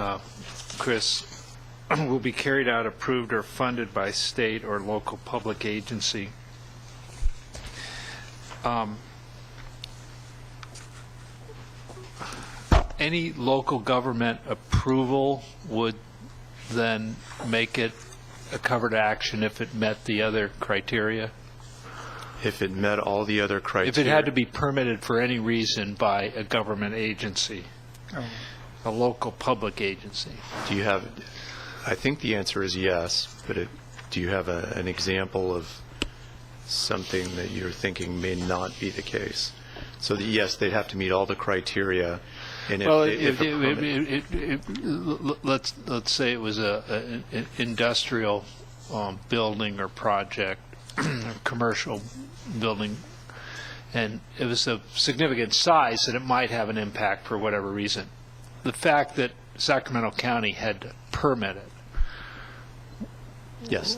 Chris, will be carried out, approved, or funded by state or local public agency. Any local government approval would then make it a covered action if it met the other criteria? If it met all the other criteria? If it had to be permitted for any reason by a government agency, a local public agency. Do you have, I think the answer is yes, but do you have an example of something that you're thinking may not be the case? So that, yes, they'd have to meet all the criteria. And let's say it was an industrial building or project, commercial building, and it was a significant size and it might have an impact for whatever reason. The fact that Sacramento County had to permit it. Yes.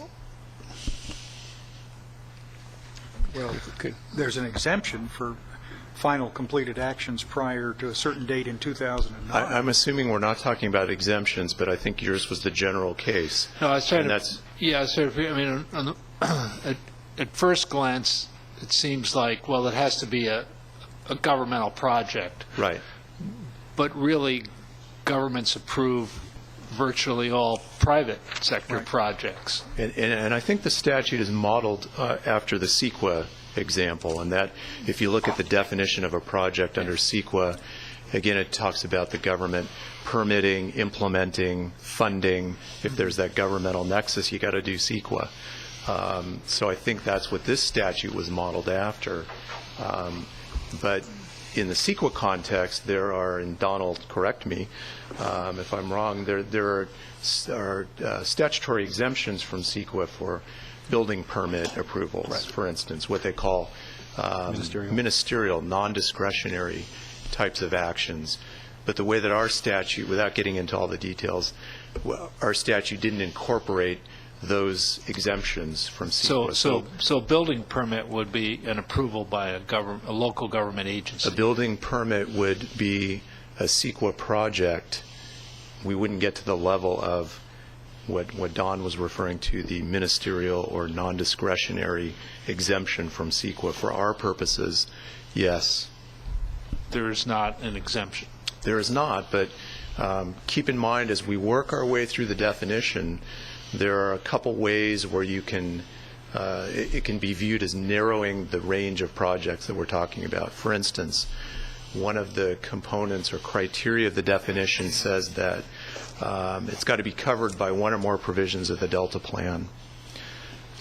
Well, there's an exemption for final completed actions prior to a certain date in 2009. I'm assuming we're not talking about exemptions, but I think yours was the general case. No, I was trying to. Yeah, so I mean, at first glance, it seems like, well, it has to be a governmental project. Right. But really, governments approve virtually all private sector projects. And I think the statute is modeled after the CEQA example, and that if you look at the definition of a project under CEQA, again, it talks about the government permitting, implementing, funding. If there's that governmental nexus, you got to do CEQA. So I think that's what this statute was modeled after. But in the CEQA context, there are, and Donald, correct me if I'm wrong, there are statutory exemptions from CEQA for building permit approvals, right. For instance, what they call ministerial, non-discretionary types of actions. But the way that our statute, without getting into all the details, our statute didn't incorporate those exemptions from CEQA. So building permit would be an approval by a local government agency. A building permit would be a CEQA project. We wouldn't get to the level of what Don was referring to, the ministerial or non-discretionary exemption from CEQA. For our purposes, yes. There is not an exemption. There is not, but keep in mind as we work our way through the definition, there are a couple ways where you can, it can be viewed as narrowing the range of projects that we're talking about. For instance, one of the components or criteria of the definition says that it's got to be covered by one or more provisions of the Delta Plan.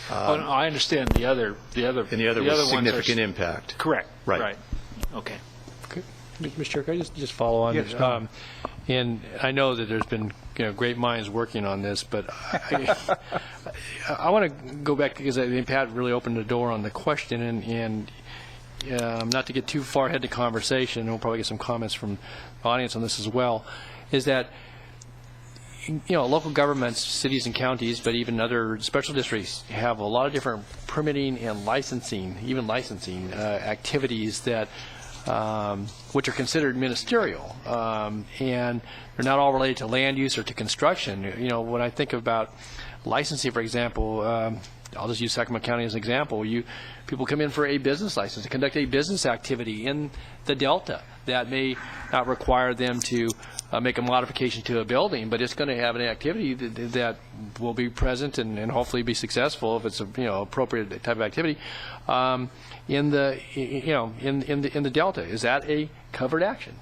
I understand the other was significant impact. Correct. Right. Okay. Mr. Chair, can I just follow on? Yes, and I know that there's been great minds working on this, but I want to go back because I think Pat really opened the door on the question, and not to get too far ahead of the conversation, and we'll probably get some comments from the audience on this as well, is that local governments, cities and counties, but even other special districts have a lot of different permitting and licensing, even activities that which are considered ministerial, and they're not all related to land use or to construction. When I think about licensing, for example, I'll just use Sacramento County as an example. People come in for a business license to conduct a business activity in the Delta that may not require them to make a modification to a building, but it's going to have an activity that will be present and hopefully be successful if it's a appropriate type of activity in the in the Delta. Is that a covered action?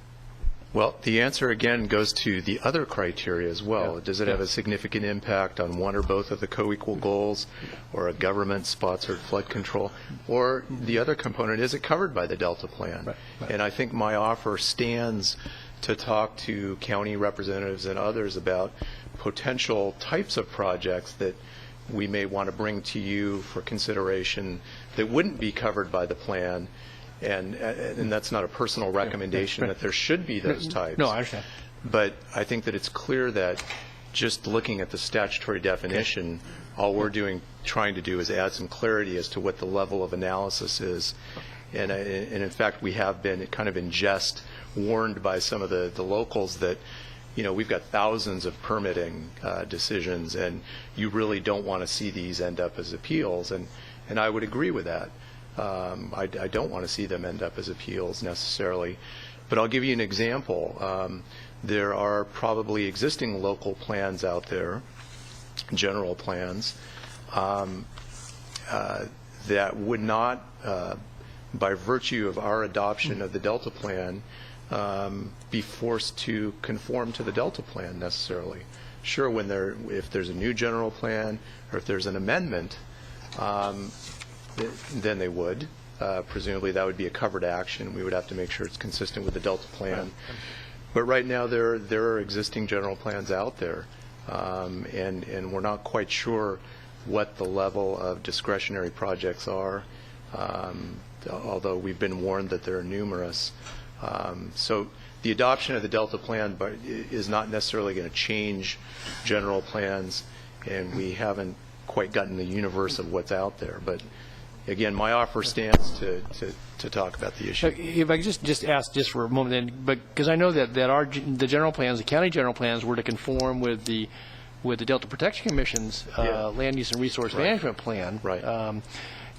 Well, the answer again goes to the other criteria as well. Does it have a significant impact on one or both of the co-equal goals, or a government-sponsored flood control? Or the other component, is it covered by the Delta Plan? And I think my offer stands to talk to county representatives and others about potential types of projects that we may want to bring to you for consideration that wouldn't be covered by the plan. And that's not a personal recommendation that there should be those types. No, I understand. But I think that it's clear that just looking at the statutory definition, all we're trying to do is add some clarity as to what the level of analysis is. And in fact, we have been kind of in jest warned by some of the locals that, we've got thousands of permitting decisions, and you really don't want to see these end up as appeals. And I would agree with that. I don't want to see them end up as appeals necessarily. But I'll give you an example. There are probably existing local plans out there, general plans, that would not, by virtue of our adoption of the Delta Plan, be forced to conform to the Delta Plan necessarily. Sure, if there's a new general plan or if there's an amendment, then they would. Presumably that would be a covered action. We would have to make sure it's consistent with the Delta Plan. But right now there are existing general plans out there, and we're not quite sure what the level of discretionary projects are, although we've been warned that there are numerous. So the adoption of the Delta Plan is not necessarily going to change general plans, and we haven't quite gotten the universe of what's out there. But again, my offer stands to talk about the issue. If I could just ask just for a moment, then, because I know that the general plans, the county general plans, were to conform with the Delta Protection Commission's land use and resource management plan. Right.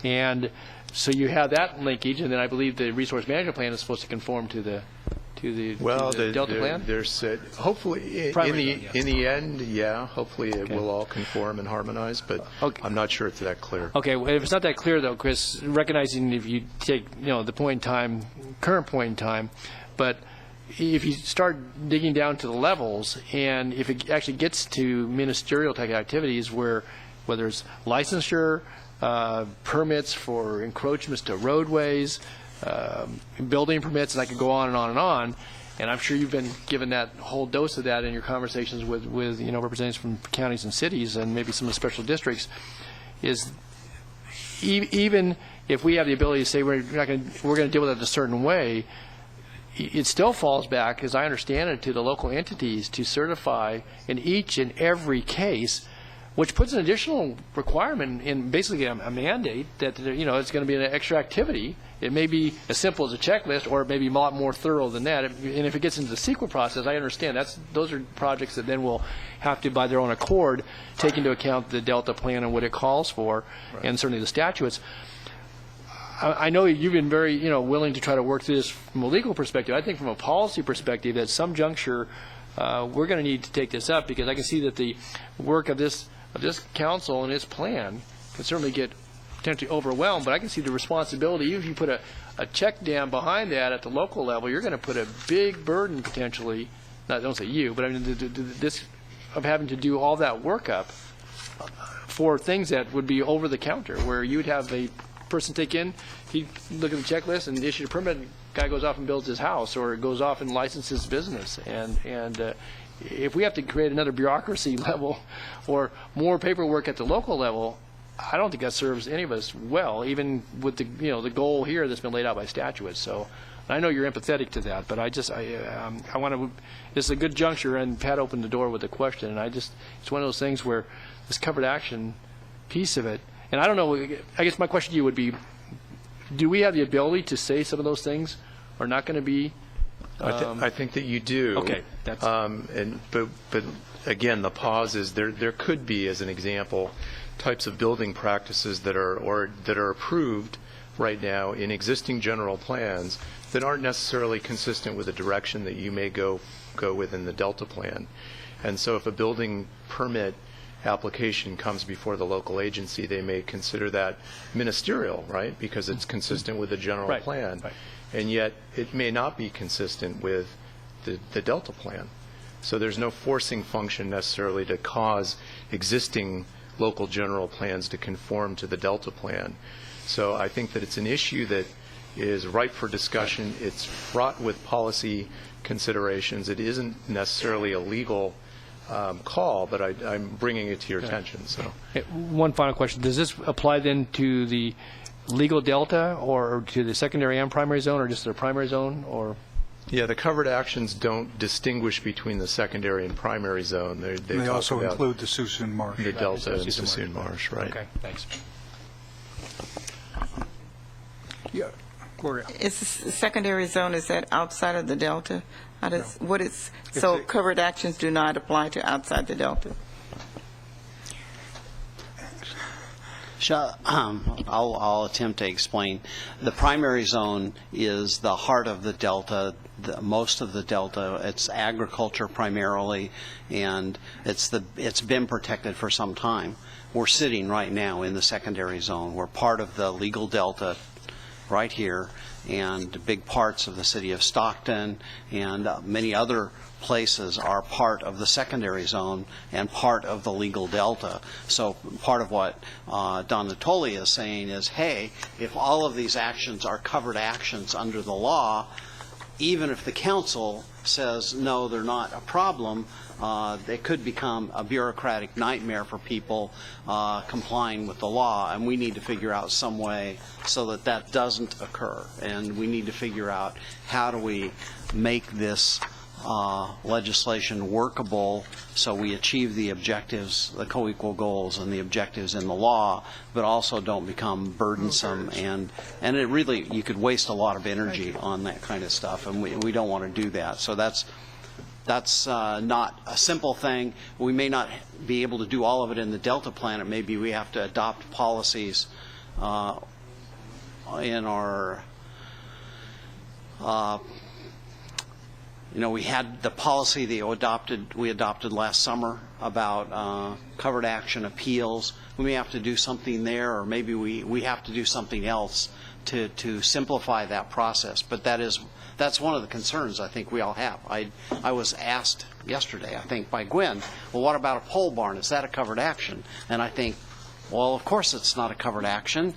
And so you have that linkage, and then I believe the resource management plan is supposed to conform to the Delta Plan? There's hopefully in the end, hopefully it will all conform and harmonize, but I'm not sure it's that clear. Okay, well, if it's not that clear though, Chris, recognizing if you take the current point in time, but if you start digging down to the levels, and if it actually gets to ministerial type activities whether it's licensure, permits for encroachments to roadways, building permits, and I could go on and on and on. And I'm sure you've been given that whole dose of that in your conversations with representatives from counties and cities and maybe some of the special districts. Is even if we have the ability to say we're going to deal with it a certain way, it still falls back, as I understand it, to the local entities to certify in each and every case, which puts an additional requirement in basically a mandate that it's going to be an extra activity. It may be as simple as a checklist, or it may be a lot more thorough than that. And if it gets into the CEQA process, I understand those are projects that then will have to, by their own accord, take into account the Delta Plan and what it calls for, and certainly the statutes. I know you've been very willing to try to work through this from a legal perspective. I think from a policy perspective, at some juncture, we're going to need to take this up, because I can see that the work of this council and its plan can certainly get potentially overwhelmed, but I can see the responsibility. Even if you put a check dam behind that at the local level, you're going to put a big burden potentially, don't say you, but I mean this of having to do all that workup for things that would be over the counter, where you would have a person take in, he'd look at the checklist and issue a permit, guy goes off and builds his house or goes off and licenses his business. And if we have to create another bureaucracy level or more paperwork at the local level, I don't think that serves any of us well, even with the goal here that's been laid out by statute. So I know you're empathetic to that, but I want to. This is a good juncture, and Pat opened the door with a question, and it's one of those things where this covered action piece of it, and I don't know. I guess my question to you would be: do we have the ability to say some of those things are not going to be? I think that you do. Okay. But again, the pause is there could be, as an example, types of building practices that are approved right now in existing general plans that aren't necessarily consistent with the direction that you may go within the Delta Plan. And so if a building permit application comes before the local agency, they may consider that ministerial, right? Because it's consistent with the general plan. Right. And yet it may not be consistent with the Delta plan. So there's no forcing function necessarily to cause existing local general plans to conform to the Delta plan. So I think that it's an issue that is ripe for discussion. It's fraught with policy considerations. It isn't necessarily a legal call, but I'm bringing it to your attention. So, one final question: does this apply then to the legal delta, or to the secondary and primary zone, or just the primary zone, or? Yeah, the covered actions don't distinguish between the secondary and primary zone. They also include the Suisun Marsh. The Delta and Suisun Marsh, right? Okay, thanks. Yeah, Gloria. Is the secondary zone, is that outside of the Delta? So covered actions do not apply to outside the Delta? I'll attempt to explain. The primary zone is the heart of the Delta, most of the Delta. It's agriculture primarily, and it's been protected for some time. We're sitting right now in the secondary zone. We're part of the legal Delta right here, and big parts of the city of Stockton and many other places are part of the secondary zone and part of the legal Delta. So part of what Don Natoli is saying is, hey, if all of these actions are covered actions under the law, even if the council says, no, they're not a problem, they could become a bureaucratic nightmare for people complying with the law, and we need to figure out some way so that that doesn't occur. And we need to figure out how do we make this legislation workable so we achieve the objectives, the co-equal goals and the objectives in the law, but also don't become burdensome. And it really, you could waste a lot of energy on that kind of stuff, and we don't want to do that. So that's not a simple thing. We may not be able to do all of it in the Delta plan. Maybe we have to adopt policies in our we had the policy that we adopted last summer about covered action appeals. We may have to do something there, or maybe we have to do something else to simplify that process. But that's one of the concerns I think we all have. I was asked yesterday, I think, by Gwen, well, what about a pole barn? Is that a covered action? And I think, well, of course it's not a covered action.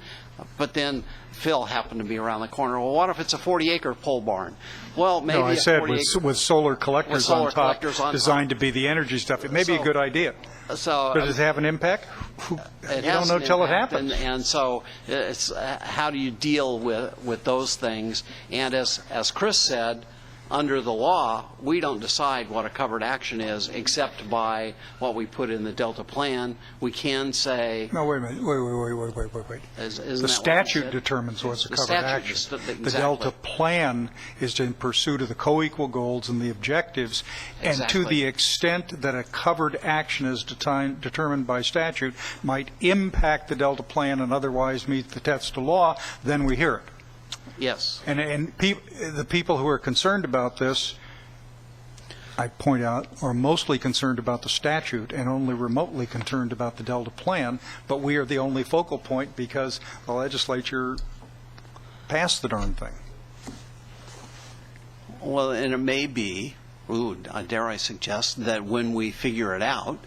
But then Phil happened to be around the corner. Well, what if it's a 40-acre pole barn? Well, maybe no, I said with solar collectors on top, designed to be be energy stuff. It may be a good idea. So, but does it have an impact? You don't know till it happens. And so it's how do you deal with those things? And as Chris said, under the law, we don't decide what a covered action is except by what we put in the Delta plan. We can say... No, wait a minute. Wait. The statute determines what's a covered action. Exactly. The Delta plan is in pursuit of the co-equal goals and the objectives. And to the extent that a covered action is determined by statute might impact the Delta plan and otherwise meet the test of law, then we hear it. Yes. And the people who are concerned about this, I point out, are mostly concerned about the statute and only remotely concerned about the Delta plan, but we are the only focal point because the legislature passed the darn thing. Well, and it may be, dare I suggest, that when we figure it out,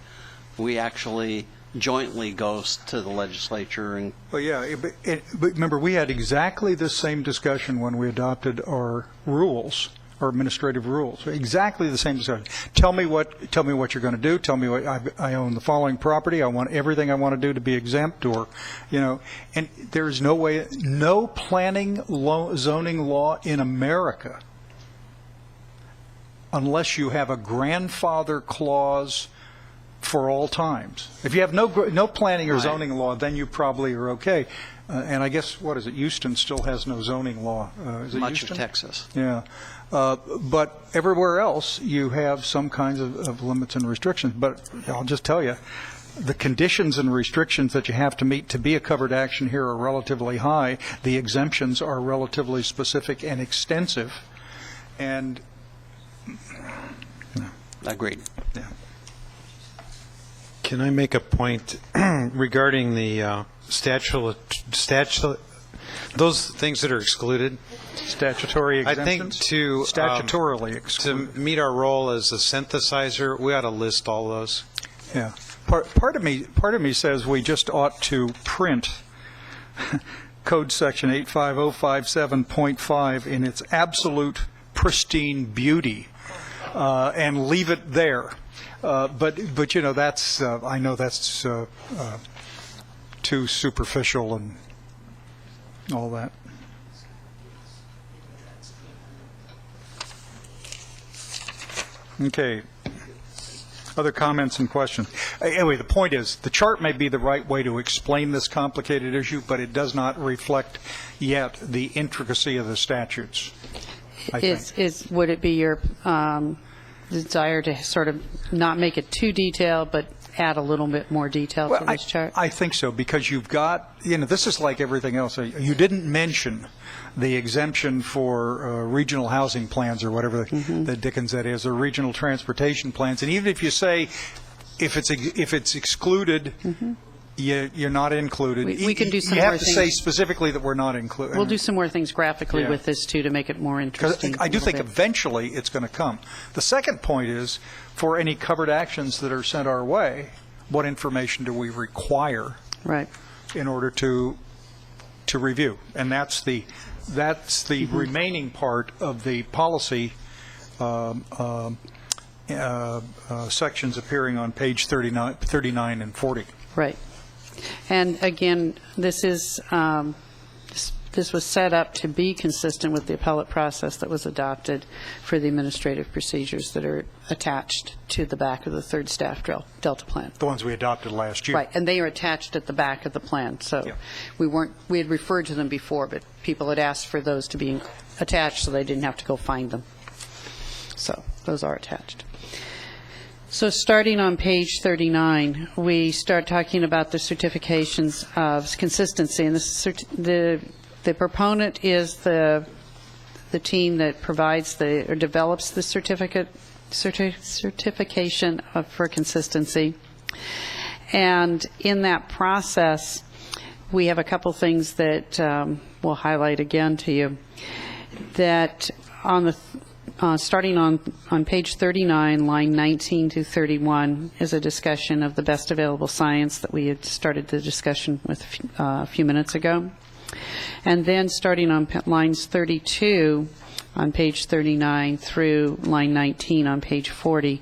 we actually jointly goes to the legislature. And well, yeah, but remember, we had exactly the same discussion when we adopted our rules, our administrative rules. Exactly the same discussion. Tell me what you're going to do. Tell me what I own the following property. I want everything I want to do to be exempt, or and there's no way, no planning zoning law in America, unless you have a grandfather clause for all times. If you have no planning or zoning law, then you probably are okay. And I guess, what is it, Houston still has no zoning law. Is it much Houston? of Texas. Yeah. But everywhere else, you have some kinds of limits and restrictions. But I'll just tell you, the conditions and restrictions that you have to meet to be a covered action here are relatively high. The exemptions are relatively specific and extensive. And agreed. Yeah. Can I make a point regarding the those things that are excluded. Statutory I think exemptions? Statutorily excluded. to meet our role as a synthesizer, we ought to list all those. Yeah. Part of me says we just ought to print Code Section 85057.5 in its absolute pristine beauty and leave it there. But you know, that's I know that's too superficial and all that. Okay. Other comments and questions? Anyway, the point is, the chart may be the right way to explain this complicated issue, but it does not reflect yet the intricacy of the statutes, I think. Would it be your desire to sort of not make it too detailed, but add a little bit more detail to this chart? I think so, because you've got, you know, this is like everything else. You didn't mention the exemption for regional housing plans or whatever the dickens that is, or regional transportation plans. And even if you say if it's excluded, you're not included. We can do some You more have to things. say specifically that we're not included. We'll do some more things graphically Yeah. with this, too, to make it more interesting. I do a little think bit. eventually it's going to come. The second point is, for any covered actions that are sent our way, what information do we require in order to review? And that's the remaining part of the policy sections appearing on page 39 and 40. Right. And again, this is this was set up to be consistent with the appellate process that was adopted for the administrative procedures that are attached to the back of the third staff Delta plan. The ones we adopted last year. Right, and they are attached at the back of the plan. So we had referred to them before, but people had asked for those to be attached so they didn't have to go find them. So those are attached. So starting on page 39, we start talking about the certifications of consistency, and the proponent is the team that provides or develops the certification for consistency. And in that process, we have a couple things that we'll highlight again to you. That on the starting on page 39, line 19 to 31, is a discussion of the best available science that we had started the discussion with a few minutes ago. And then starting on lines 32 on page 39 through line 19 on page 40,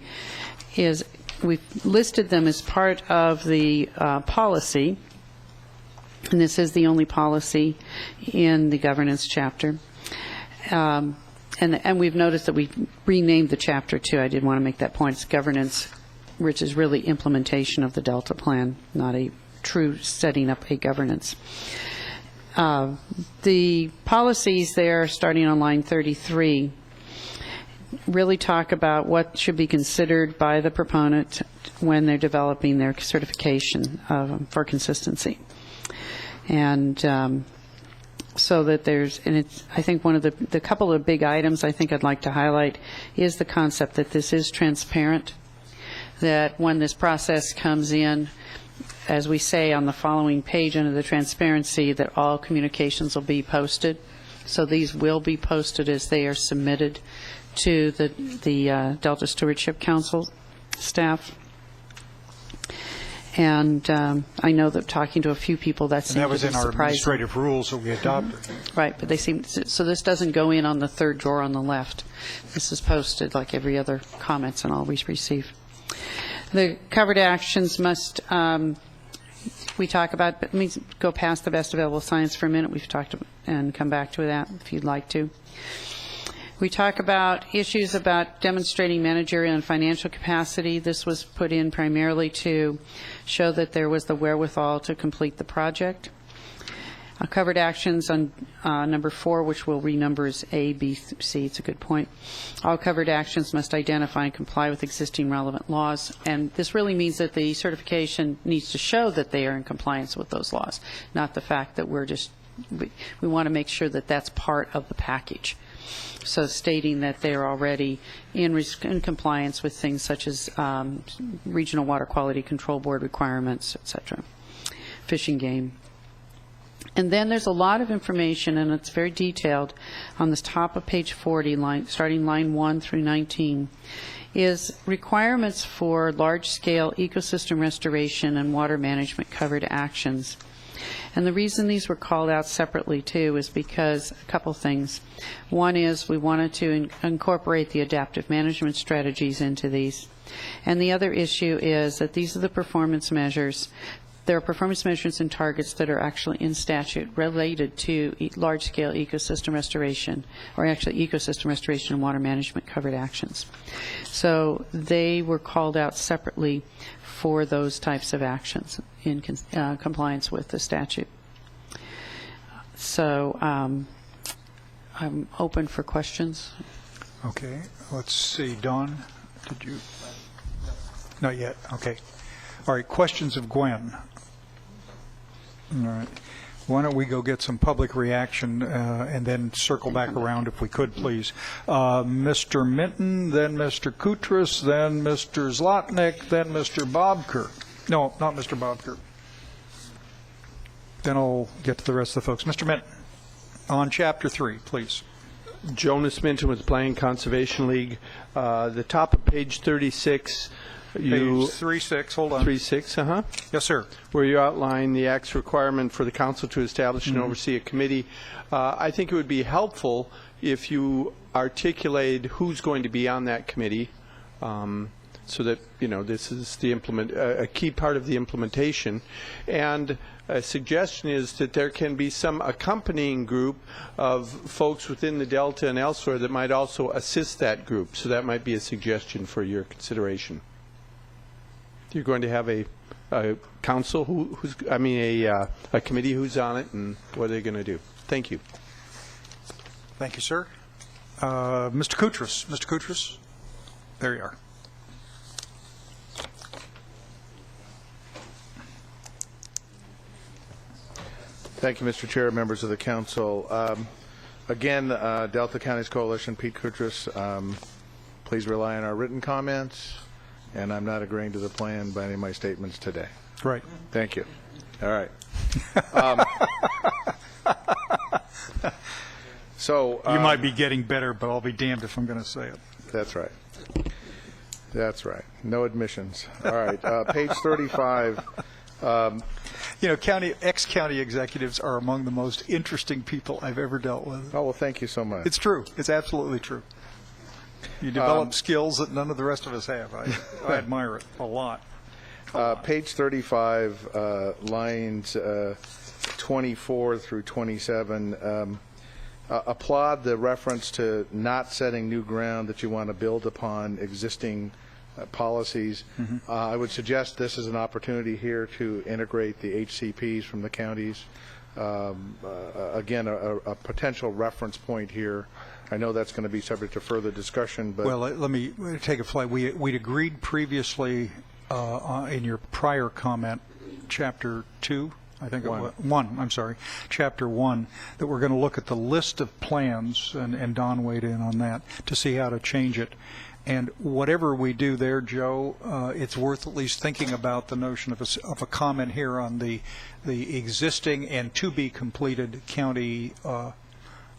is we've listed them as part of the policy, and this is the only policy in the governance chapter. And we've noticed that we renamed the chapter too. I did want to make that point. It's governance, which is really implementation of the Delta plan, not a true setting up a governance. The policies there, starting on line 33, really talk about what should be considered by the proponent when they're developing their certification for consistency. And so that I think one of the couple of big items I think I'd like to highlight is the concept that this is transparent, that when this process comes in, as we say on the following page under the transparency, that all communications will be posted. So these will be posted as they are submitted to the Delta Stewardship Council staff. And I know that talking to a few people, that seemed to be surprising. And that was in our administrative rules that we adopted. Right, but so this doesn't go in on the third drawer on the left. This is posted like every other comments and all we receive. The covered actions must, we talk about, but let me go past the best available science for a minute. We've talked and come back to that if you'd like to. We talk about issues about demonstrating managerial and financial capacity. This was put in primarily to show that there was the wherewithal to complete the project. Covered actions on number 4, which we'll renumber as A, B, C. It's a good point. All covered actions must identify and comply with existing relevant laws. And this really means that the certification needs to show that they are in compliance with those laws, not the fact that we want to make sure that that's part of the package. So stating that they're already in compliance with things such as Regional Water Quality Control Board requirements, et cetera, fish and game. And then there's a lot of information, and it's very detailed, on the top of page 40, starting line 1 through 19, is requirements for large-scale ecosystem restoration and water management covered actions. And the reason these were called out separately, too, is because a couple things. One is we wanted to incorporate the adaptive management strategies into these. And the other issue is that these are the performance measures. There are performance measures and targets that are actually in statute related to large-scale ecosystem restoration, or actually ecosystem restoration and water management covered actions. So they were called out separately for those types of actions in compliance with the statute. So I'm open for questions. Okay, let's see. Dawn, did you? Not yet. Okay. All right, questions of Gwen. All right. Why don't we go get some public reaction and then circle back around if we could, please. Mr. Minton, then Mr. Koutras, then Mr. Zlotnick, then Mr. Bobker. No, not Mr. Bobker. Then I'll get to the rest of the folks. Mr. Minton, on Chapter 3, please. Jonas Minton with the Planning Conservation League. The top of page 36. Page 36, hold on. 36, Yes, sir. Where you outline the Act's requirement for the council to establish and oversee a committee. I think it would be helpful if you articulate who's going to be on that committee, so that, you know, this is the a key part of the implementation. And a suggestion is that there can be some accompanying group of folks within the Delta and elsewhere that might also assist that group. So that might be a suggestion for your consideration. You're going to have a council a committee who's on it, and what are they going to do? Thank you. Thank you, sir. Mr. Koutras. Mr. Koutras? There you are. Thank you, Mr. Chair, members of the council. Again, Delta Counties Coalition, Pete Koutras. Please rely on our written comments, and I'm not agreeing to the plan by any of my statements today. Right. Thank you. All right. So you might be getting better, but I'll be damned if I'm going to say it. That's right. That's right. No admissions. All right. Page 35. You know, ex-county executives are among the most interesting people I've ever dealt with. Oh, well, thank you so much. It's true. It's absolutely true. You develop skills that none of the rest of us have. I admire it a lot. Page 35, lines 24 through 27. Applaud the reference to not setting new ground, that you want to build upon existing policies. I would suggest this is an opportunity here to integrate the HCPs from the counties. Again, a potential reference point here. I know that's going to be subject to further discussion, but... Well, let me take a flight. We'd agreed previously in your prior comment, Chapter 2, I think it was, 1, I'm sorry, Chapter 1, that we're going to look at the list of plans, and Don weighed in on that, to see how to change it. And whatever we do there, Joe, it's worth at least thinking about the notion of a comment here on the existing and to-be-completed county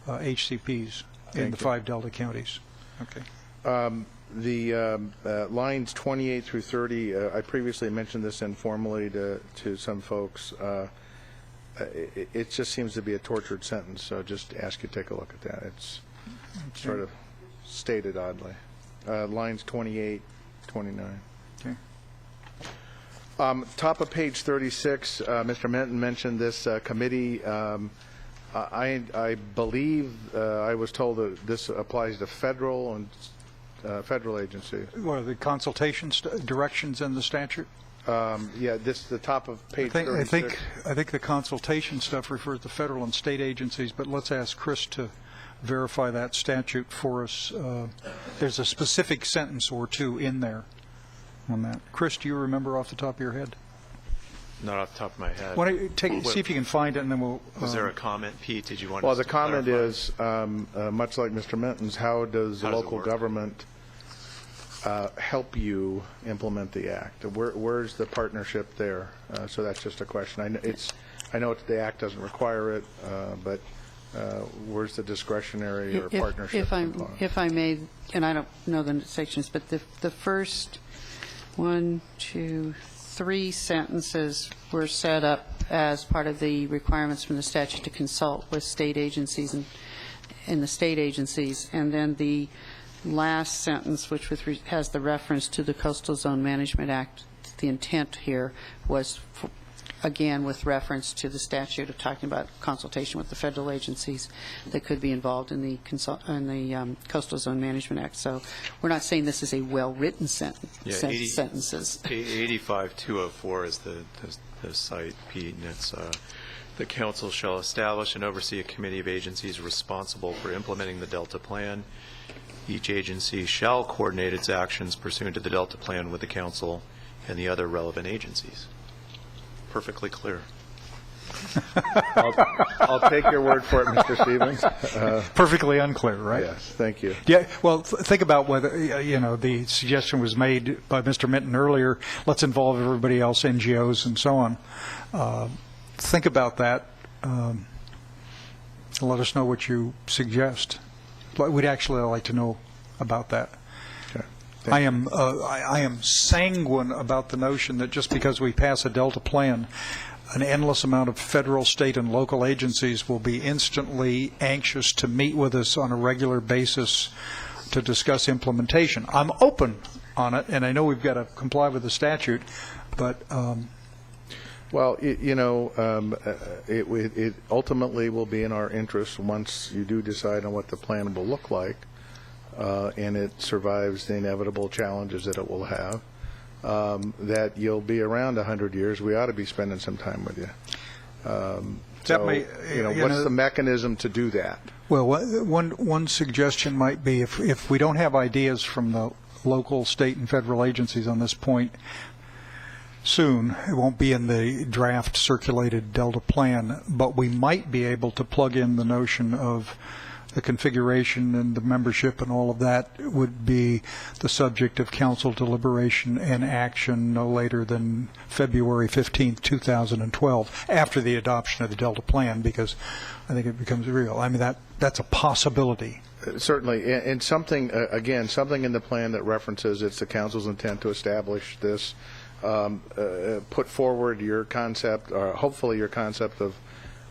HCPs in the 5 Delta counties. Okay. The lines 28 through 30, I previously mentioned this informally to some folks. It just seems to be a tortured sentence, so just ask you to take a look at that. It's sort of stated oddly. Lines 28, 29. Okay. Top of page 36, Mr. Minton mentioned this committee. I believe I was told that this applies to federal and federal agency. What are the consultation directions in the statute? Yeah, the top of page 36. I think the consultation stuff refers to federal and state agencies, but let's ask Chris to verify that statute for us. There's a specific sentence or two in there on that. Chris, do you remember off the top of your head? Not off the top of my head. Why don't you see if you can find it, and then we'll... Was there a comment, Pete? Did you want Well, us the to comment clarify? is, much like Mr. Minton's, how does local government help you implement the act? Where's the partnership there? So that's just a question. I know I know the Act doesn't require it, but where's the discretionary or partnership? If I may, and I don't know the sections, but the first 1, 2, 3 sentences were set up as part of the requirements from the statute to consult with state agencies and the state agencies, and then the last sentence, which has the reference to the Coastal Zone Management Act, the intent here was, again, with reference to the statute of talking about consultation with the federal agencies that could be involved in the Coastal Zone Management Act. So we're not saying this is a well-written sentences. 85204 is the site, Pete, and it's the council shall establish and oversee a committee of agencies responsible for implementing the Delta Plan. Each agency shall coordinate its actions pursuant to the Delta Plan with the council and the other relevant agencies. Perfectly clear. I'll take your word for it, Mr. Stevens. Perfectly unclear, right? Yes, thank you. Yeah, well, think about whether, the suggestion was made by Mr. Minton earlier, let's involve everybody else, NGOs and so on. Think about that and let us know what you suggest. We'd actually like to know about that. Okay. I am sanguine about the notion that just because we pass a Delta Plan, an endless amount of federal, state, and local agencies will be instantly anxious to meet with us on a regular basis to discuss implementation. I'm open on it, and I know we've got to comply with the statute, but... Well, it ultimately will be in our interest once you do decide on what the plan will look like, and it survives the inevitable challenges that it will have, that you'll be around 100 years. We ought to be spending some time with you. What's the mechanism to do that? Well, one suggestion might be if we don't have ideas from the local, state, and federal agencies on this point soon, it won't be in the draft circulated Delta Plan, but we might be able to plug in the notion of the configuration and the membership and all of that would be the subject of council deliberation and action no later than February 15th, 2012, after the adoption of the Delta Plan, because I think it becomes real. I mean, that's a possibility. Certainly, and something, again, something in the plan that references it's the council's intent to establish this, put forward your concept, or hopefully your concept of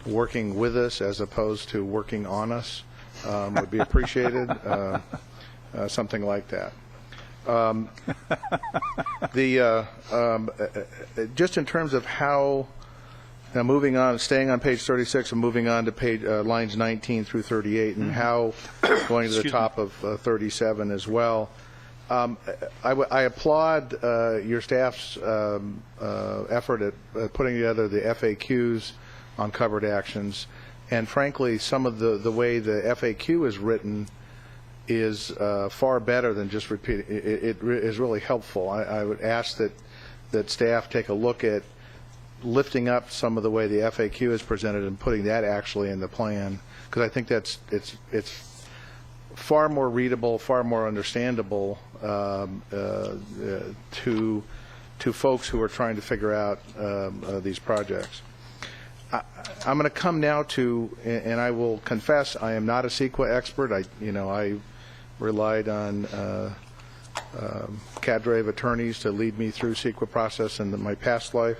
working with us as opposed to working on us would be appreciated, something like that. Just in terms of how, now moving on, staying on page 36 and moving on to page lines 19 through 38, and how going to the top of 37 as well. I applaud your staff's effort at putting together the FAQs on covered actions, and frankly, some of the way the FAQ is written is far better than just repeating. It is really helpful. I would ask that staff take a look at lifting up some of the way the FAQ is presented and putting that actually in the plan, because I think it's far more readable, far more understandable to folks who are trying to figure out these projects. I'm going to come now to, and I will confess, I am not a CEQA expert. I relied on cadre of attorneys to lead me through CEQA process in my past life.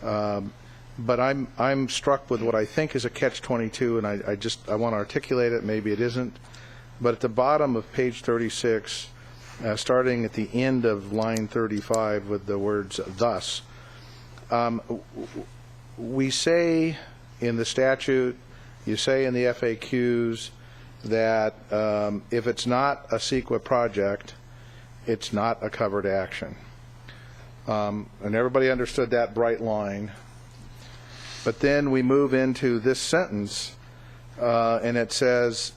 But I'm struck with what I think is a catch-22, and I want to articulate it. Maybe it isn't. But at the bottom of page 36, starting at the end of line 35 with the words "thus," we say in the statute, you say in the FAQs that if it's not a CEQA project, it's not a covered action. And everybody understood that bright line. But then we move into this sentence, and it says,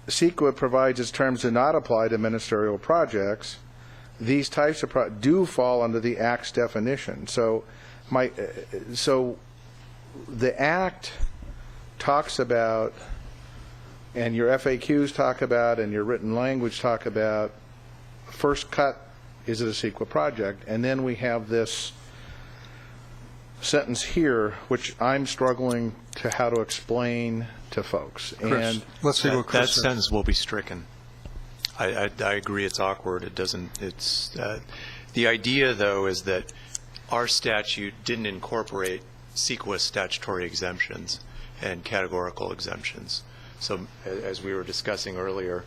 CEQA provides its terms do not apply to ministerial projects. These types of do fall under the Act's definition. So the Act talks about, and your FAQs talk about, and your written language talk about, first cut, is it a CEQA project? And then we have this sentence here, which I'm struggling to how to explain to folks. Chris, let's see what Chris That sentence will be stricken. I agree it's awkward. It doesn't, it's, the idea, though, is that our statute didn't incorporate CEQA statutory exemptions and categorical exemptions. So as we were discussing earlier,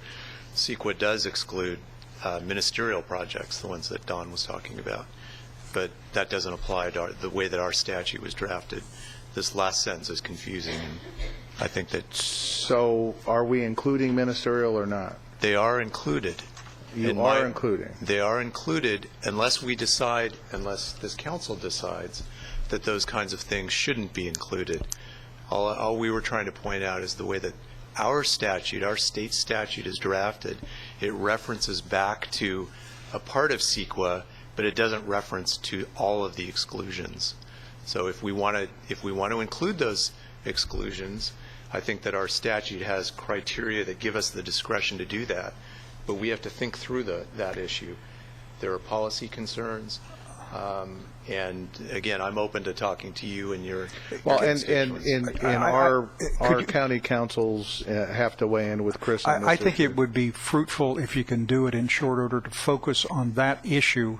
CEQA does exclude ministerial projects, the ones that Don was talking about. But that doesn't apply to the way that our statute was drafted. This last sentence is confusing, and I think that... So are we including ministerial or not? They are included. You are including? They are included unless we decide, unless this council decides that those kinds of things shouldn't be included. All we were trying to point out is the way that our statute, our state statute is drafted. It references back to a part of CEQA, but it doesn't reference to all of the exclusions. So if we want to include those exclusions, I think that our statute has criteria that give us the discretion to do that, but we have to think through that issue. There are policy concerns, and again, I'm open to talking to you and your and our county councils have to weigh in with Chris on this I think issue. it would be fruitful if you can do it in short order to focus on that issue.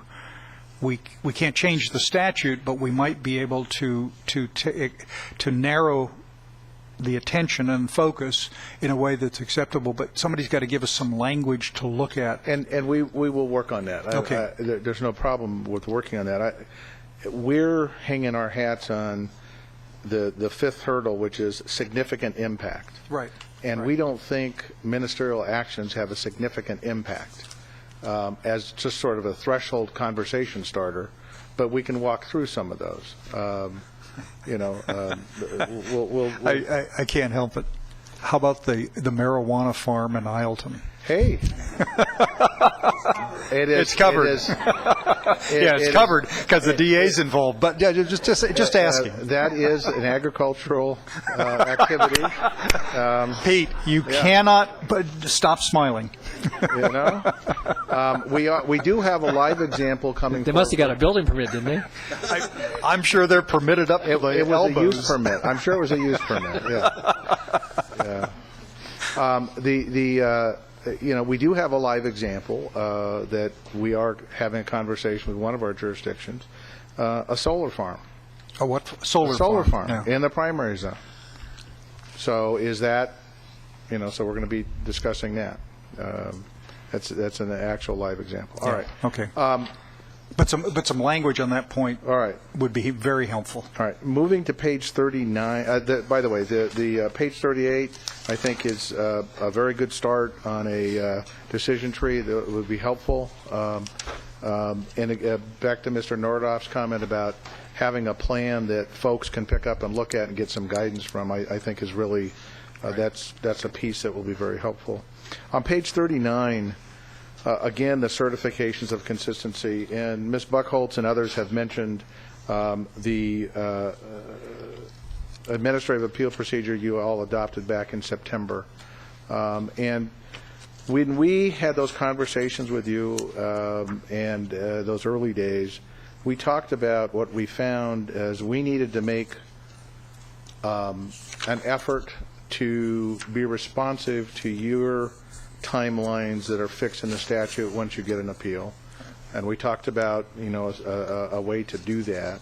We can't change the statute, but we might be able to narrow the attention and focus in a way that's acceptable. But somebody's got to give us some language to look at. And we will work on that. Okay. There's no problem with working on that. We're hanging our hats on the fifth hurdle, which is significant impact. Right. And we don't think ministerial actions have a significant impact as just sort of a threshold conversation starter, but we can walk through some of those. We'll I can't help it. How about the marijuana farm in Isleton? Hey. It's covered. It's covered because the DA's involved. But yeah, just asking. That is an agricultural activity. Pete, you cannot but stop smiling. We do have a live example coming. They must have got a building permit, didn't they? I'm sure they're permitted up to the It was elbows. a use permit. I'm sure it was a use permit. Yeah. We do have a live example that we are having a conversation with one of our jurisdictions, a solar farm. A what? Solar farm Yeah. in the primary zone. So is that, so we're going to be discussing that. That's an actual live example. All right. Okay. But some language on that point. All right. Would be very helpful. All right. Moving to page 39. By the way, the page 38, I think, is a very good start on a decision tree that would be helpful. And back to Mr. Nordoff's comment about having a plan that folks can pick up and look at and get some guidance from, I think is really, that's a piece that will be very helpful. On page 39, again, the certifications of consistency, and Ms. Buchholz and others have mentioned the administrative appeal procedure you all adopted back in September. And when we had those conversations with you and those early days, we talked about what we found as we needed to make an effort to be responsive to your timelines that are fixed in the statute once you get an appeal. And we talked about, a way to do that.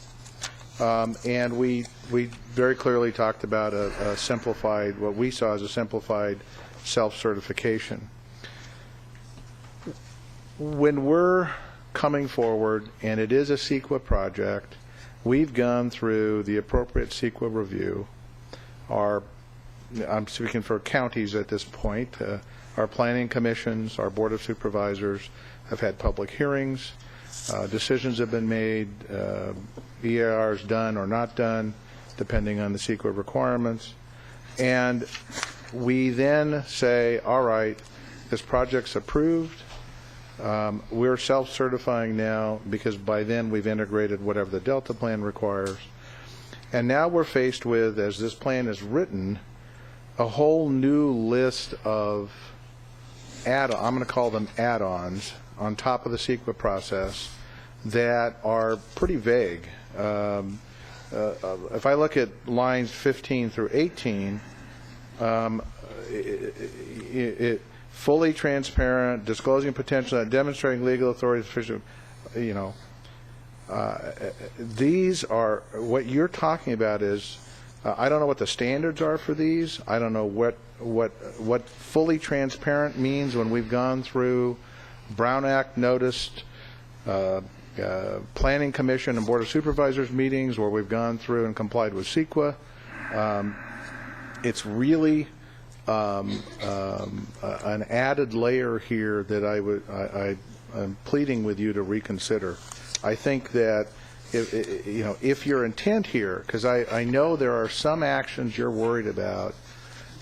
And we very clearly talked about a simplified, what we saw as a simplified self-certification. When we're coming forward, and it is a CEQA project, we've gone through the appropriate CEQA review. I'm speaking for counties at this point. Our planning commissions, our board of supervisors have had public hearings. Decisions have been made. EIRs done or not done, depending on the CEQA requirements. And we then say, all right, this project's approved. We're self-certifying now because by then we've integrated whatever the Delta plan requires. And now we're faced with, as this plan is written, a whole new list of I'm going to call them add-ons on top of the CEQA process that are pretty vague. if I look at lines 15 through 18, it fully transparent, disclosing potential, demonstrating legal authority, these are, what you're talking about is, I don't know what the standards are for these. I don't know what fully transparent means when we've gone through Brown Act noticed Planning Commission and Board of Supervisors meetings where we've gone through and complied with CEQA. It's really an added layer here that I'm pleading with you to reconsider. I think that if your intent here, because I know there are some actions you're worried about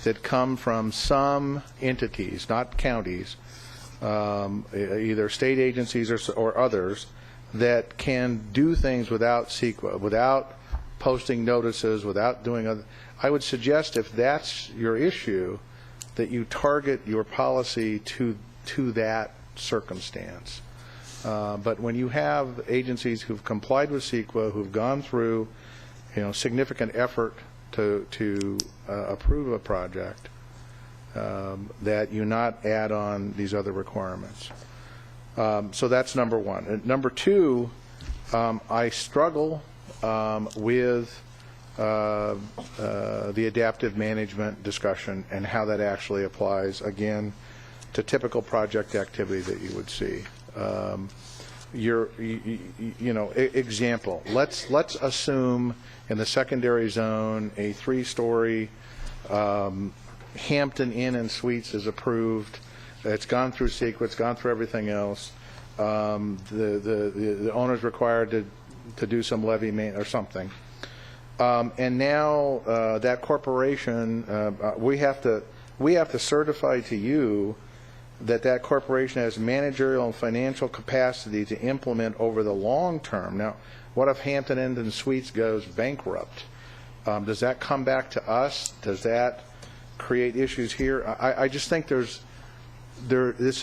that come from some entities, not counties, either state agencies or others, that can do things without CEQA, without posting notices, without doing other. I would suggest if that's your issue, that you target your policy to that circumstance. But when you have agencies who've complied with CEQA, who've gone through, significant effort to approve a project, that you not add on these other requirements. So that's number one. And number two, I struggle with the adaptive management discussion and how that actually applies, again, to typical project activity that you would see. Example, let's assume in the secondary zone a 3-story Hampton Inn and Suites is approved. It's gone through CEQA, it's gone through everything else. The owner's required to do some levy or something. And now that corporation, we have to certify to you that corporation has managerial and financial capacity to implement over the long term. Now, what if Hampton Inn and Suites goes bankrupt? Does that come back to us? Does that create issues here? I just think this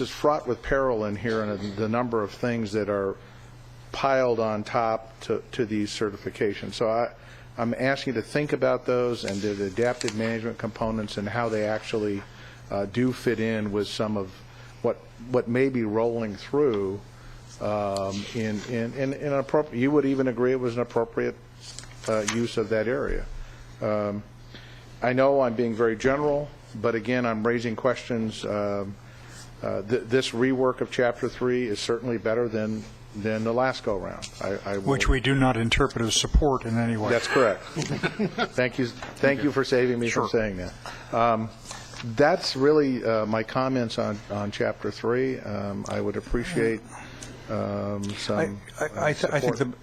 is fraught with peril in here, and the number of things that are piled on top to these certifications. So I'm asking you to think about those and the adaptive management components and how they actually do fit in with some of what may be rolling through in an appropriate. You would even agree it was an appropriate use of that area. I know I'm being very general, but again, I'm raising questions. This rework of Chapter 3 is certainly better than the last go-round. Which we do not interpret as support in any way. That's correct. Thank you for saving me from saying that. That's really my comments on Chapter 3. I would appreciate some I think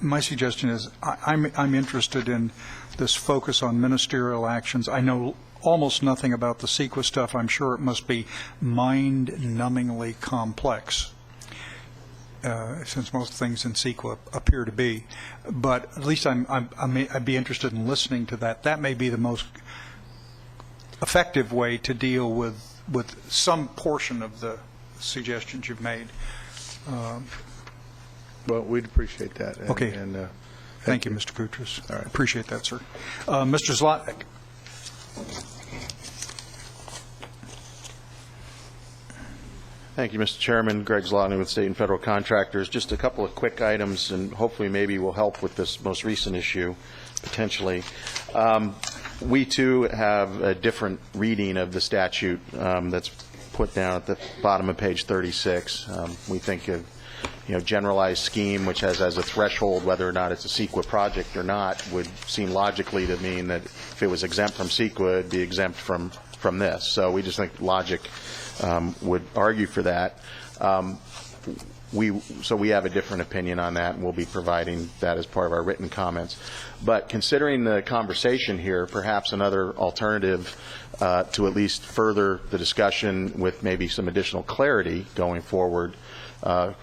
my suggestion is I'm interested in this focus on ministerial actions. I know almost nothing about the CEQA stuff. I'm sure it must be mind-numbingly complex, since most things in CEQA appear to be. But at least I'd be interested in listening to that. That may be the most effective way to deal with some portion of the suggestions you've made. Well, we'd appreciate that. Okay. Thank you, Mr. Boutros. All right. Appreciate that, sir. Mr. Zlotnick. Thank you, Mr. Chairman. Greg Zlotnick with State and Federal Contractors. Just a couple of quick items, and hopefully maybe will help with this most recent issue, potentially. We, too, have a different reading of the statute that's put down at the bottom of page 36. We think of generalized scheme, which has as a threshold whether or not it's a CEQA project or not, would seem logically to mean that if it was exempt from CEQA, it'd be exempt from this. So we just think logic would argue for that. So we have a different opinion on that, and we'll be providing that as part of our written comments. But considering the conversation here, perhaps another alternative to at least further the discussion with maybe some additional clarity going forward,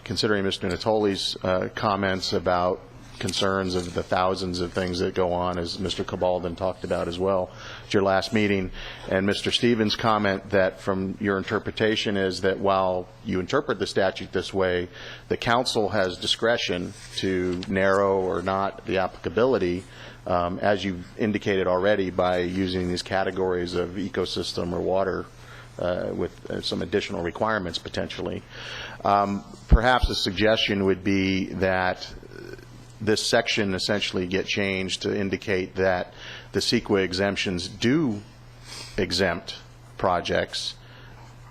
considering Mr. Natoli's comments about concerns of the thousands of things that go on, as Mr. Cabalden talked about as well at your last meeting. And Mr. Stevens' comment that from your interpretation is that while you interpret the statute this way, the council has discretion to narrow or not the applicability, as you've indicated already, by using these categories of ecosystem or water with some additional requirements potentially. Perhaps a suggestion would be that this section essentially get changed to indicate that the CEQA exemptions do exempt projects,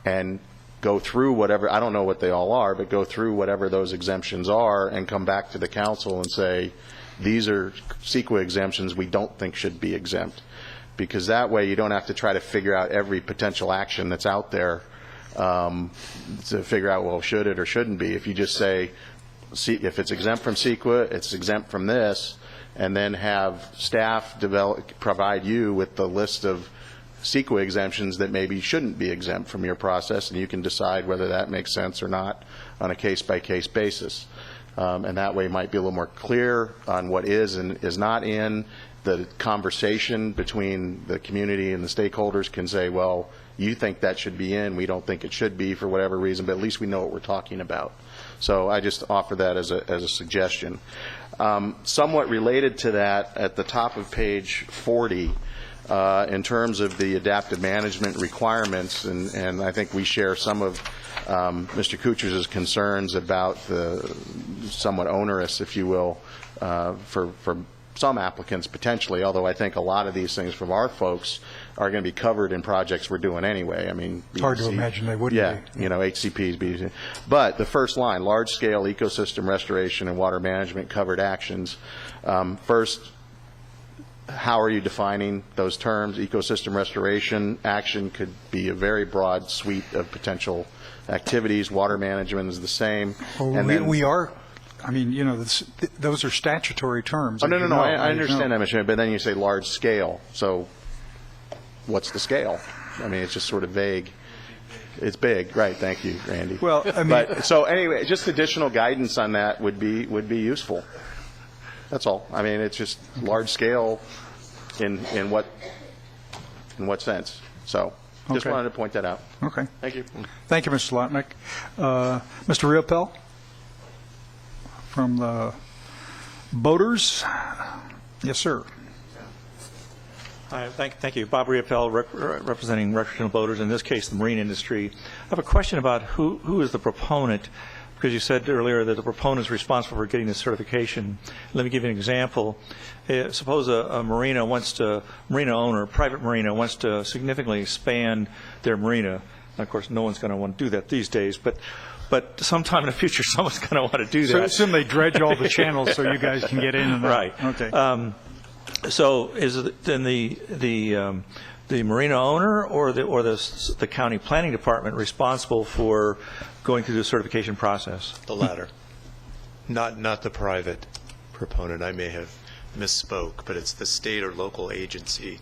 and go through whatever, I don't know what they all are, but go through whatever those exemptions are and come back to the council and say, these are CEQA exemptions we don't think should be exempt. Because that way you don't have to try to figure out every potential action that's out there to figure out, well, should it or shouldn't be. If you just say, if it's exempt from CEQA, it's exempt from this, and then have staff provide you with the list of CEQA exemptions that maybe shouldn't be exempt from your process, and you can decide whether that makes sense or not on a case-by-case basis. And that way might be a little more clear on what is and is not in. The conversation between the community and the stakeholders can say, well, you think that should be in, we don't think it should be for whatever reason, but at least we know what we're talking about. So I just offer that as a suggestion. Somewhat related to that, at the top of page 40, in terms of the adaptive management requirements, and I think we share some of Mr. Kuchers' concerns about the somewhat onerous, if you will, for some applicants potentially, although I think a lot of these things from our folks are going to be covered in projects we're doing anyway. I mean, it's hard to imagine they wouldn't be. You know, HCPs, BC. But the first line, large-scale ecosystem restoration and water management covered actions. First, how are you defining those terms? Ecosystem restoration action could be a very broad suite of potential activities. Water management is the same. Well, and then, we are, I mean, you know, those are statutory terms. Oh, no, I understand that, Mr. Chairman, but then you say large scale. So what's the scale? I mean, it's just sort of vague. It's big, right? Thank you, Randy. Well, I mean, but, so anyway, just additional guidance on that would be useful. That's all. I mean, it's just large scale in what sense? So just wanted to point that out. Okay. Thank you. Thank you, Mr. Slotnick. Mr. Riopel from the boaters. Yes, sir. Hi, thank you. Bob Riopel, representing recreational boaters, in this case the marine industry. I have a question about who is the proponent, because you said earlier that the proponent is responsible for getting the certification. Let me give you an example. Suppose a marina owner, private marina, wants to significantly expand their marina. And of course, no one's going to want to do that these days, but sometime in the future, someone's going to want to do that. So assume they dredge all the channels so you guys can get in and out. Right. Okay. So is it then the marina owner or the county planning department responsible for going through the certification process? The latter. Not the private proponent. I may have misspoke, but it's the state or local agency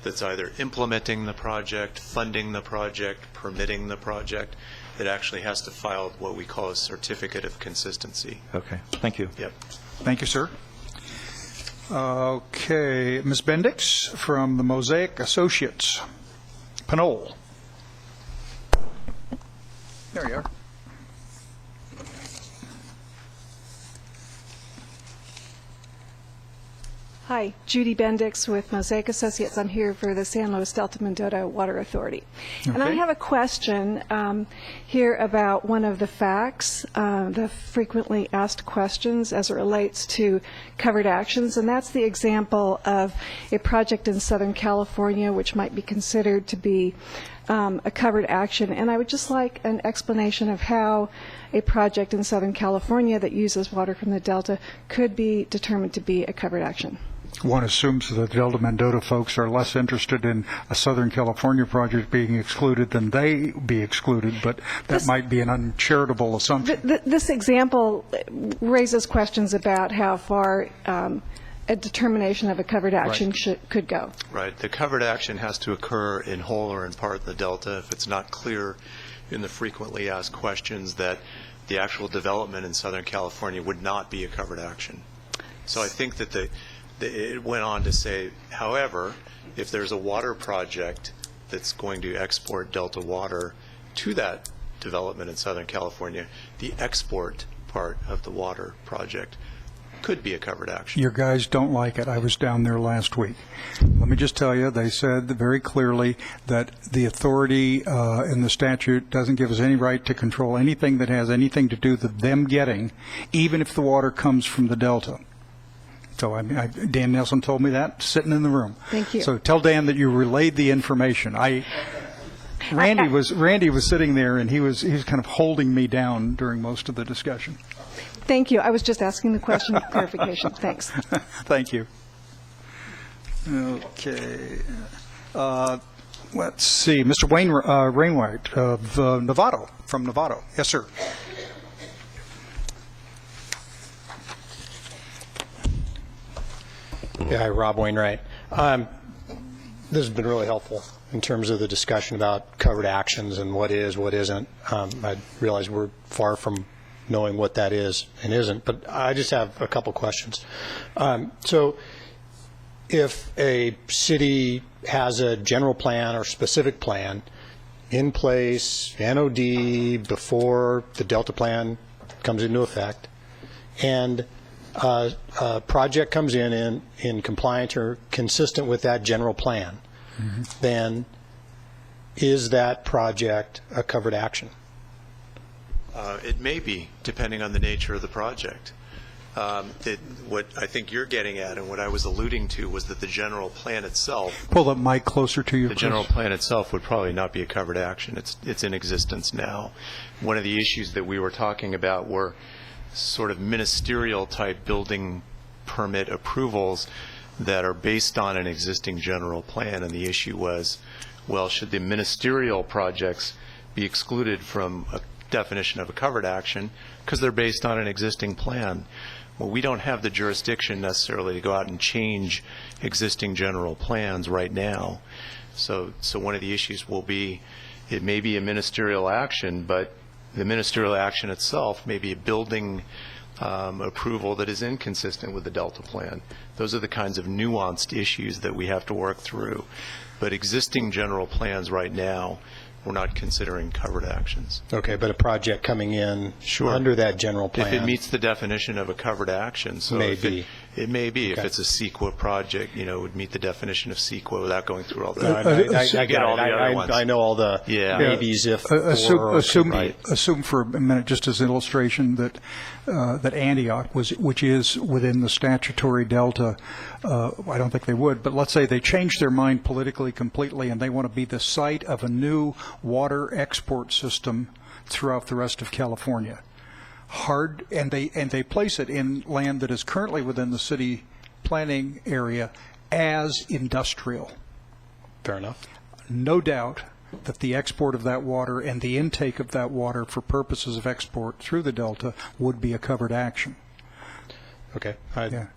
that's either implementing the project, funding the project, permitting the project, that actually has to file what we call a certificate of consistency. Okay. Thank you. Yep. Thank you, sir. Okay. Ms. Bendix from the Mosaic Associates. Pinole. There you are. Hi, Judy Bendix with Mosaic Associates. I'm here for the San Luis Delta Mendota Water Authority. Okay. And I have a question here about one of the facts, the frequently asked questions as it relates to covered actions, and that's the example of a project in Southern California which might be considered to be a covered action. And I would just like an explanation of how a project in Southern California that uses water from the Delta could be determined to be a covered action. One assumes that the Delta Mendota folks are less interested in a Southern California project being excluded than they be excluded, but that might be an uncharitable assumption. This example raises questions about how far a determination of a covered action could go. Right. The covered action has to occur in whole or in part in the Delta. If it's not clear in the frequently asked questions that the actual development in Southern California would not be a covered action. So I think that it went on to say, however, if there's a water project that's going to export Delta water to that development in Southern California, the export part of the water project could be a covered action. Your guys don't like it. I was down there last week. Let me just tell you, they said very clearly that the authority in the statute doesn't give us any right to control anything that has anything to do with them getting, even if the water comes from the Delta. So Dan Nelson told me that sitting in the room. Thank you. So tell Dan that you relayed the information. Randy was sitting there, and he was kind of holding me down during most of the discussion. Thank you. I was just asking the question for clarification. Thanks. Thank you. Okay. Let's see. Mr. Rainwright of Novato, from Novato. Yes, sir. Yeah, hi, Rob Wainwright. This has been really helpful in terms of the discussion about covered actions and what is, what isn't. I realize we're far from knowing what that is and isn't, but I just have a couple questions. So if a city has a general plan or specific plan in place, NOD, before the Delta plan comes into effect, and a project comes in compliance or consistent with that general plan, then is that project a covered action? It may be, depending on the nature of the project. What I think you're getting at, and what I was alluding to, was that the general plan itself. Pull the mic closer to you. The general plan itself would probably not be a covered action. It's in existence now. One of the issues that we were talking about were sort of ministerial type building permit approvals that are based on an existing general plan, and the issue was, well, should the ministerial projects be excluded from a definition of a covered action because they're based on an existing plan? Well, we don't have the jurisdiction necessarily to go out and change existing general plans right now. So one of the issues will be, it may be a ministerial action, but the ministerial action itself may be a building approval that is inconsistent with the Delta plan. Those are the kinds of nuanced issues that we have to work through. But existing general plans right now, we're not considering covered actions. Okay, but a project coming in under that general plan. If it meets the definition of a covered action. So Maybe. It may be. Okay. If it's a CEQA project, it would meet the definition of CEQA without going through all the I get all the other ones. I know all the maybes, if, assume for a minute, just as an illustration, that Antioch, which is within the statutory Delta, I don't think they would, but let's say they change their mind politically completely and they want to be the site of a new water export system throughout the rest of California. And they place it in land that is currently within the city planning area as industrial. Fair enough. No doubt that the export of that water and the intake of that water for purposes of export through the Delta would be a covered action. Okay, I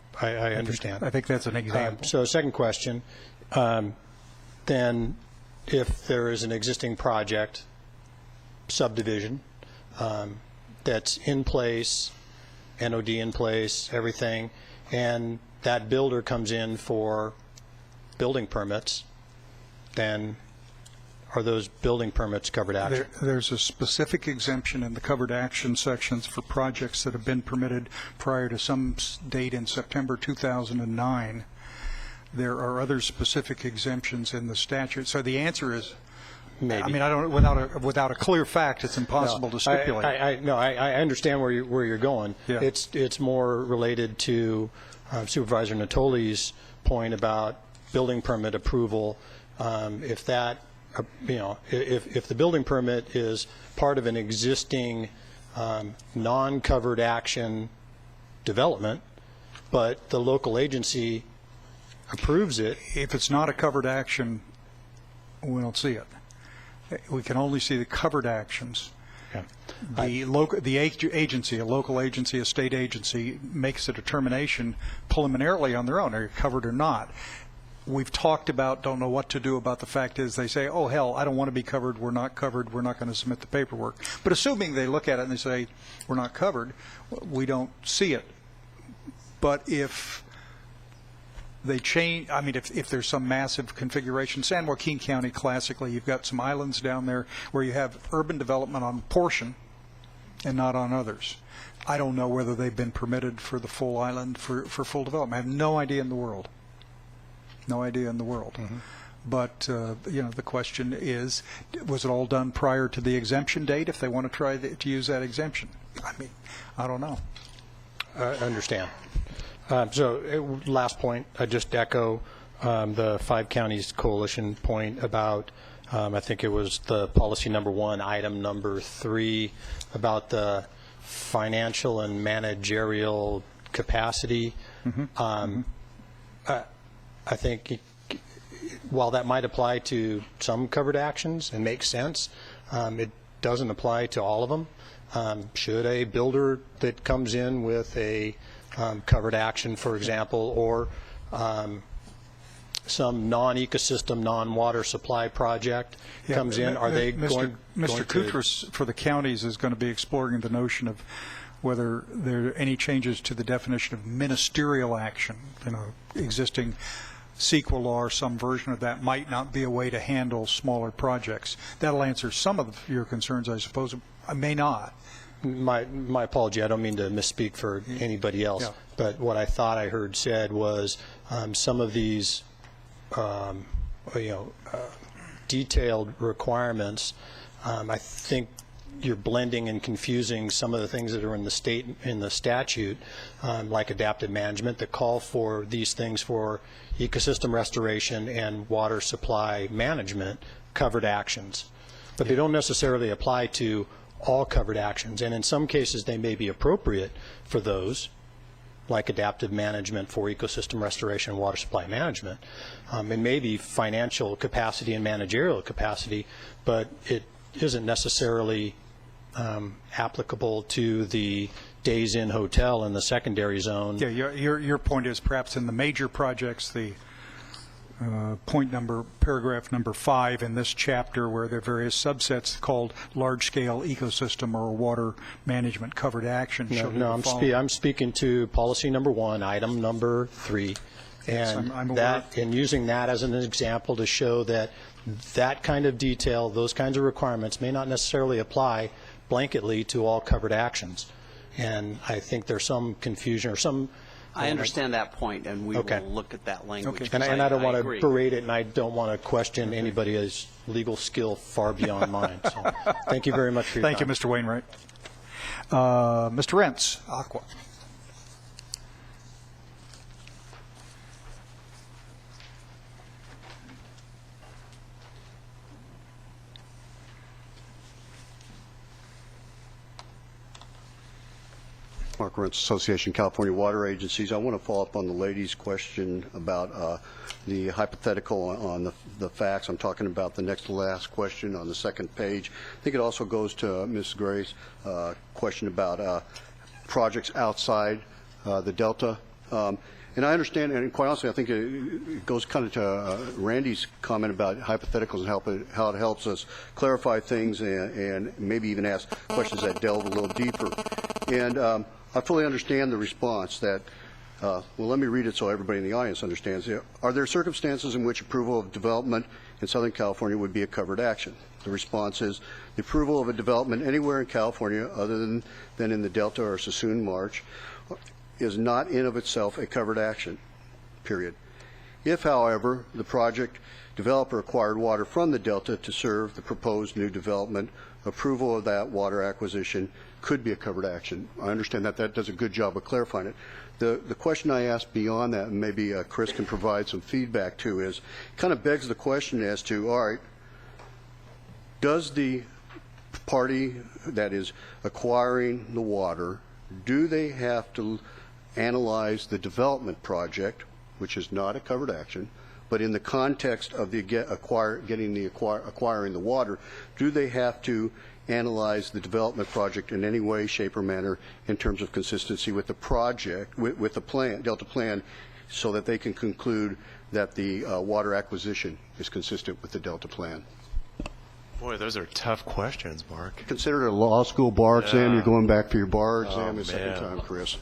understand. I think that's an example. So second question, then if there is an existing project, subdivision, that's in place, NOD in place, everything, and that builder comes in for building permits, then are those building permits covered action? There's a specific exemption in the covered action sections for projects that have been permitted prior to some date in September 2009. There are other specific exemptions in the statute. So the answer is, maybe. I mean, I don't. Without a clear fact, it's impossible to stipulate. I understand where you're going. Yeah. It's more related to Supervisor Natoli's point about building permit approval. If that, if the building permit is part of an existing non-covered action development, but the local agency approves it. If it's not a covered action, we don't see it. We can only see the covered actions. Okay. The agency, a local agency, a state agency, makes a determination preliminarily on their own, are you covered or not. We've talked about, don't know what to do about the fact is they say, oh, hell, I don't want to be covered, we're not going to submit the paperwork. But assuming they look at it and they say, we're not covered, we don't see it. But if they change, I mean, if there's some massive configuration, San Joaquin County classically, you've got some islands down there where you have urban development on portion and not on others. I don't know whether they've been permitted for the full island for full development. I have no idea in the world. No idea in the world. Mm-hmm. But, the question is, was it all done prior to the exemption date if they want to try to use that exemption? I mean, I don't know. I understand. Last point, I just echo the Five Counties Coalition point about, I think it was the policy number 1, item number 3, about the financial and managerial capacity. Mm-hmm. I think while that might apply to some covered actions and makes sense, it doesn't apply to all of them. Should a builder that comes in with a covered action, for example, or some non-ecosystem, non-water supply project comes in, are they going Mr. to... Koutras for the counties is going to be exploring the notion of whether there are any changes to the definition of ministerial action. Existing CEQA law or some version of that might not be a way to handle smaller projects. That'll answer some of your concerns, I suppose. I may not. My apology. I don't mean to misspeak for anybody else, but what I thought I heard said was some of these, detailed requirements. I think you're blending and confusing some of the things that are in the statute, like adaptive management, that call for these things for ecosystem restoration and water supply management covered actions, but they don't necessarily apply to all covered actions, and in some cases they may be appropriate for those, like adaptive management for ecosystem restoration and water supply management. It may be financial capacity and managerial capacity, but it isn't necessarily applicable to the Days Inn Hotel in the secondary zone. Yeah, your point is perhaps in the major projects, the paragraph number 5 in this chapter, where there are various subsets called large-scale ecosystem or water management covered action. I'm speaking to policy number 1, item number 3, and and using that as an example to show that that kind of detail, those kinds of requirements may not necessarily apply blanketly to all covered actions. And I think there's some confusion or some... I understand that point, and we will look at that language. Okay. And I don't want to berate it, and I don't want to question anybody's legal skill far beyond mine. So thank you very much for your time. Thank you, Mr. Wainwright. Mr. Rentz, Aqua. Mark Rentz, Association of California Water Agencies. I want to follow up on the lady's question about the hypothetical on the facts. I'm talking about the next to last question on the second page. I think it also goes to Ms. Gray's question about projects outside the Delta. And I understand, and quite honestly, I think it goes kind of to Randy's comment about hypotheticals and how it helps us clarify things and maybe even ask questions that delve a little deeper. And I fully understand the response that, well, let me read it so everybody in the audience understands. Are there circumstances in which approval of development in Southern California would be a covered action? The response is the approval of a development anywhere in California other than in the Delta or Sassoon Marsh is not in of itself a covered action, period. If, however, the project developer acquired water from the Delta to serve the proposed new development, approval of that water acquisition could be a covered action. I understand that does a good job of clarifying it. The question I ask beyond that, and maybe Chris can provide some feedback to, is kind of begs the question as to, all right, does the party that is acquiring the water, do they have to analyze the development project, which is not a covered action, but in the context of the acquiring the water, do they have to analyze the development project in any way, shape, or manner in terms of consistency with the project, with the plan, Delta plan, so that they can conclude that the water acquisition is consistent with the Delta plan? Boy, those are tough questions, Mark. Consider it a law school bar exam. You're going back for your bar exam the second time, Chris.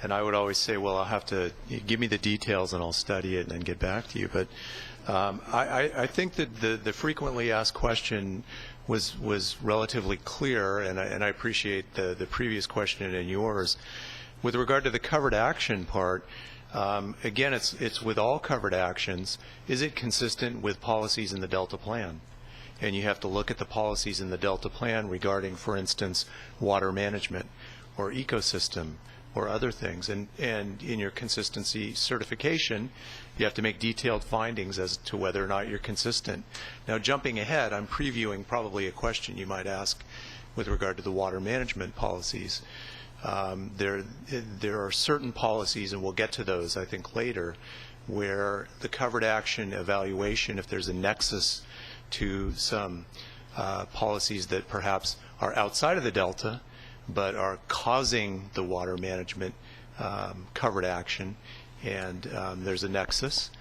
And I would always say, well, I'll have to give me the details and I'll study it and then get back to you. But I think that the frequently asked question was relatively clear, and I appreciate the previous question and yours. With regard to the covered action part, again, it's with all covered actions, is it consistent with policies in the Delta Plan? And you have to look at the policies in the Delta Plan regarding, for instance, water management or ecosystem or other things. And in your consistency certification, you have to make detailed findings as to whether or not you're consistent. Now, jumping ahead, I'm previewing probably a question you might ask with regard to the water management policies. There are certain policies, and we'll get to those, I think, later, where the covered action evaluation, if there's a nexus to some policies that perhaps are outside of the Delta, but are causing the water management covered action, and there's a nexus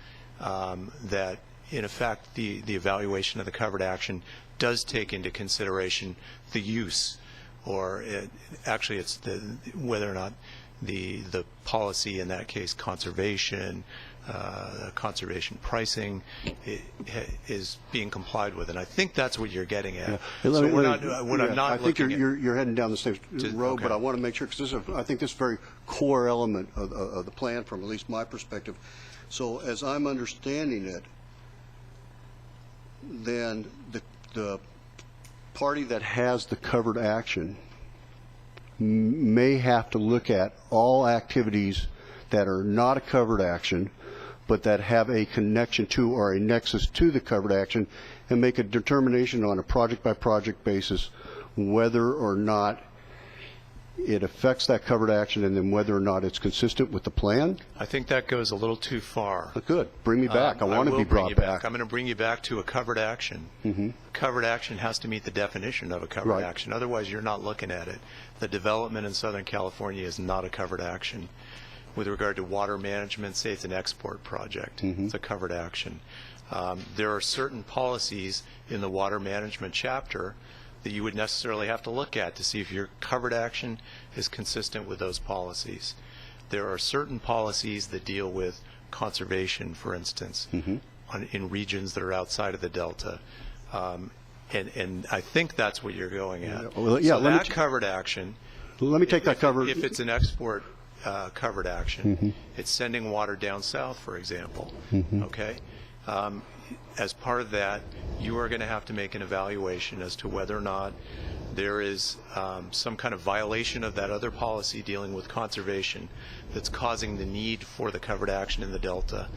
that, in effect, the evaluation of the covered action does take into consideration the use, or actually it's whether or not the policy, in that case conservation, conservation pricing, is being complied with, and I think that's what you're getting at. Yeah. So I'm not I think looking you're heading down the same road, okay. but I want to make sure, because I think this is a very core element of the plan from at least my perspective. So as I'm understanding it, then the party that has the covered action may have to look at all activities that are not a covered action, but that have a connection to or a nexus to the covered action, and make a determination on a project-by-project basis whether or not it affects that covered action, and then whether or not it's consistent with the plan. I think that goes a little too far. Good. Bring me back. I want to be brought back. I'm going to bring you back to a covered action. Mm-hmm. Covered action has to meet the definition of a covered Right. action. Otherwise, you're not looking at it. The development in Southern California is not a covered action. With regard to water management, say it's an export project. Mm-hmm. It's a covered action. There are certain policies in the water management chapter that you would necessarily have to look at to see if your covered action is consistent with those policies. There are certain policies that deal with conservation, for instance, in regions that are outside of the Delta. And I think that's what you're going at. Well, yeah, so that covered action, let me take that covered. If it's an export covered action, it's sending water down south, for example. Okay? As part of that, you are going to have to make an evaluation as to whether or not there is some kind of violation of that other policy dealing with conservation that's causing the need for the covered action in the Delta,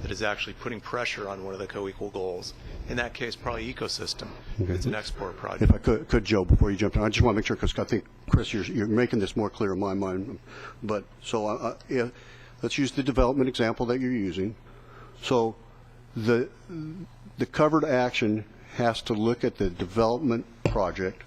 that is actually putting pressure on one of the co-equal goals. In that case, probably ecosystem. Okay. It's an export project. If I could, Joe, before you jump in, I just want to make sure, because I think, Chris, you're making this more clear in my mind. But so let's use the development example that you're using. So the covered action has to look at the development project,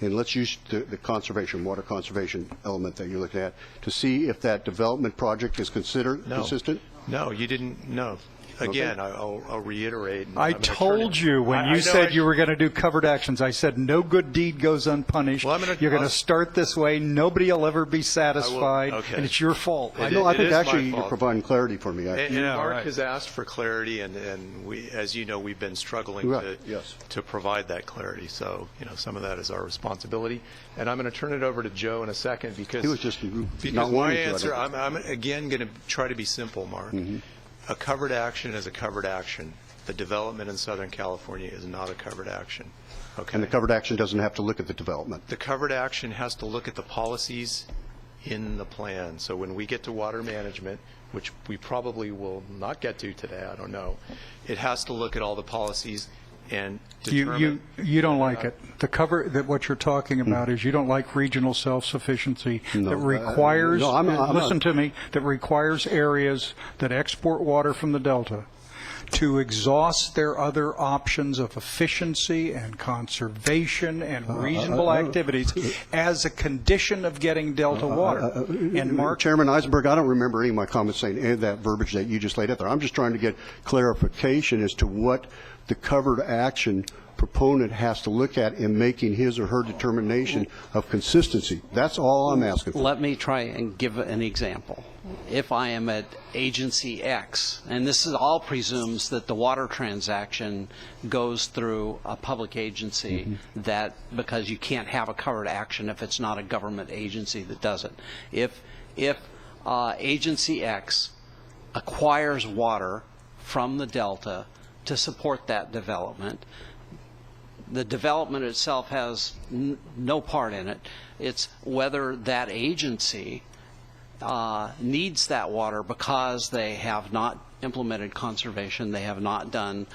and let's use the conservation, water conservation element that you're looking at, to see if that development project is considered consistent? No, you didn't. No. Again, okay. I'll reiterate. I told you when you said you were going to do covered actions, I said no good deed goes unpunished. Well, you're going to start this way. Nobody will ever be satisfied, and it's your fault. I think actually you're providing clarity for me. And Mark has asked for clarity, and we, as you know, we've been struggling to provide that clarity. So, some of that is our responsibility. And I'm going to turn it over to Joe in a second because he was just because my answer. I'm again going to try to be simple, Mark. A covered action is a covered action. The development in Southern California is not a covered action. Okay. And the covered action doesn't have to look at the development. The covered action has to look at the policies in the plan. So when we get to water management, which we probably will not get to today, I don't know, it has to look at all the policies and determine. You don't like it. The cover that what you're talking about is you don't like regional self-sufficiency that requires. Listen to me. That requires areas that export water from the Delta to exhaust their other options of efficiency and conservation and reasonable activities as a condition of getting Delta water. And Mark, Chairman Eisenberg, I don't remember any of my comments saying any of that verbiage that you just laid out there. I'm just trying to get clarification as to what the covered action proponent has to look at in making his or her determination of consistency. That's all I'm asking for. Let me try and give an example. If I am at agency X, and this is all presumes that the water transaction goes through a public agency, that because you can't have a covered action if it's not a government agency that does it. If agency X acquires water from the Delta to support that development, the development itself has no part in it. It's whether that agency needs that water because they have not implemented conservation, they have not done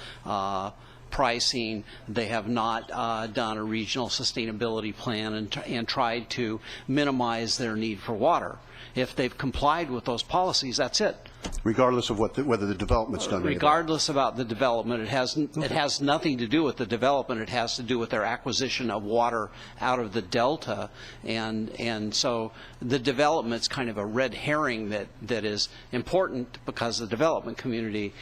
pricing, they have not done a regional sustainability plan and tried to minimize their need for water. If they've complied with those policies, that's it. Regardless of whether the development's done. Regardless about the development, it has nothing to do with the development. It has to do with their acquisition of water out of the Delta, and so the development's kind of a red herring that is important because the development community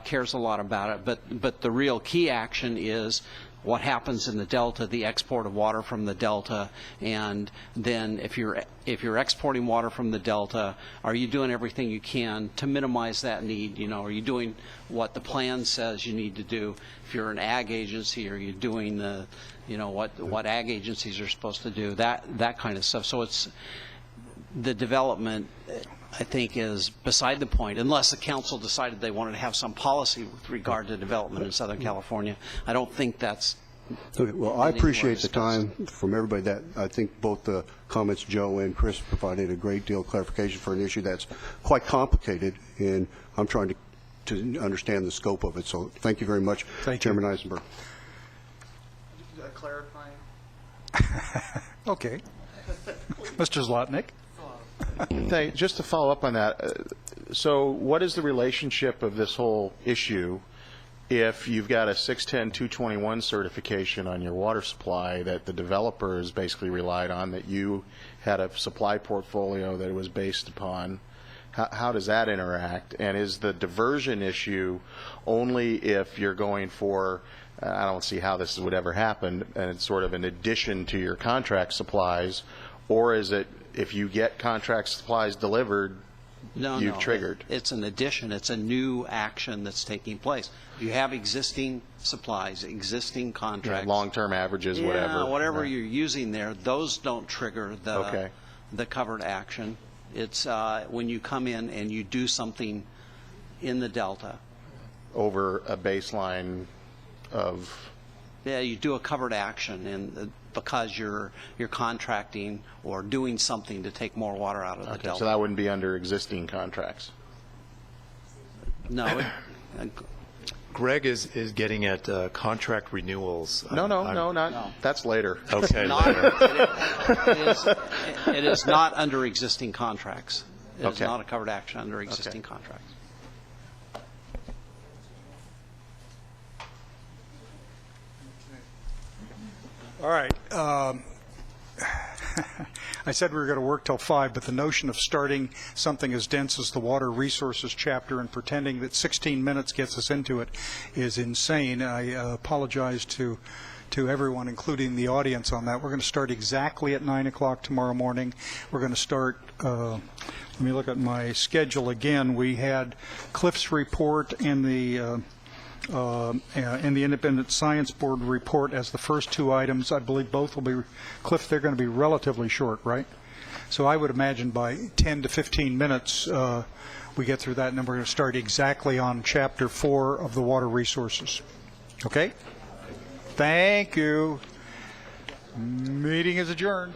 cares a lot about it. But the real key action is what happens in the Delta, the export of water from the Delta, and then if you're exporting water from the Delta, are you doing everything you can to minimize that need? You know, are you doing what the plan says you need to do? If you're an ag agency, are you doing the, you know, what ag agencies are supposed to do? That kind of stuff. So it's the development, I think, is beside the point, unless the council decided they wanted to have some policy with regard to development in Southern California. I don't think that's... Okay, well, I appreciate the time from everybody. That I think both the comments Joe and Chris provided a great deal of clarification for an issue that's quite complicated, and I'm trying to understand the scope of it. So thank you very much, Chairman Eisenberg. Clarifying? Okay. Mr. Zlotnick. Just to follow up on that, so what is the relationship of this whole issue if you've got a 610-221 certification on your water supply that the developer has basically relied on, that you had a supply portfolio that it was based upon? How does that interact? And is the diversion issue only if you're going for, I don't see how this would ever happen, and it's sort of an addition to your contract supplies, or is it if you get contract supplies delivered, you've triggered? It's an addition. It's a new action that's taking place. You have existing supplies, existing contracts. Long-term averages, yeah, whatever you're using there, those don't trigger the covered action. It's when you come in and you do something in the Delta. Over a baseline of... Yeah, you do a covered action, and because you're contracting or doing something to take more water out of the Delta. So that wouldn't be under existing contracts? No. Greg is getting at contract renewals. No. That's later. Okay. It is not under existing contracts. It is Okay. not a covered action under existing contracts. All right. I said we were going to work till 5, but the notion of starting something as dense as the water resources chapter and pretending that 16 minutes gets us into it is insane. I apologize to everyone, including the audience, on that. We're going to start exactly at 9 o'clock tomorrow morning. We're going to start, let me look at my schedule again. We had Cliff's report and the Independent Science Board report as the first two items. I believe both will be, Cliff, they're going to be relatively short, right? So I would imagine by 10 to 15 minutes we get through that, and then we're going to start exactly on Chapter 4 of the Water Resources. Okay? Thank you. Meeting is adjourned.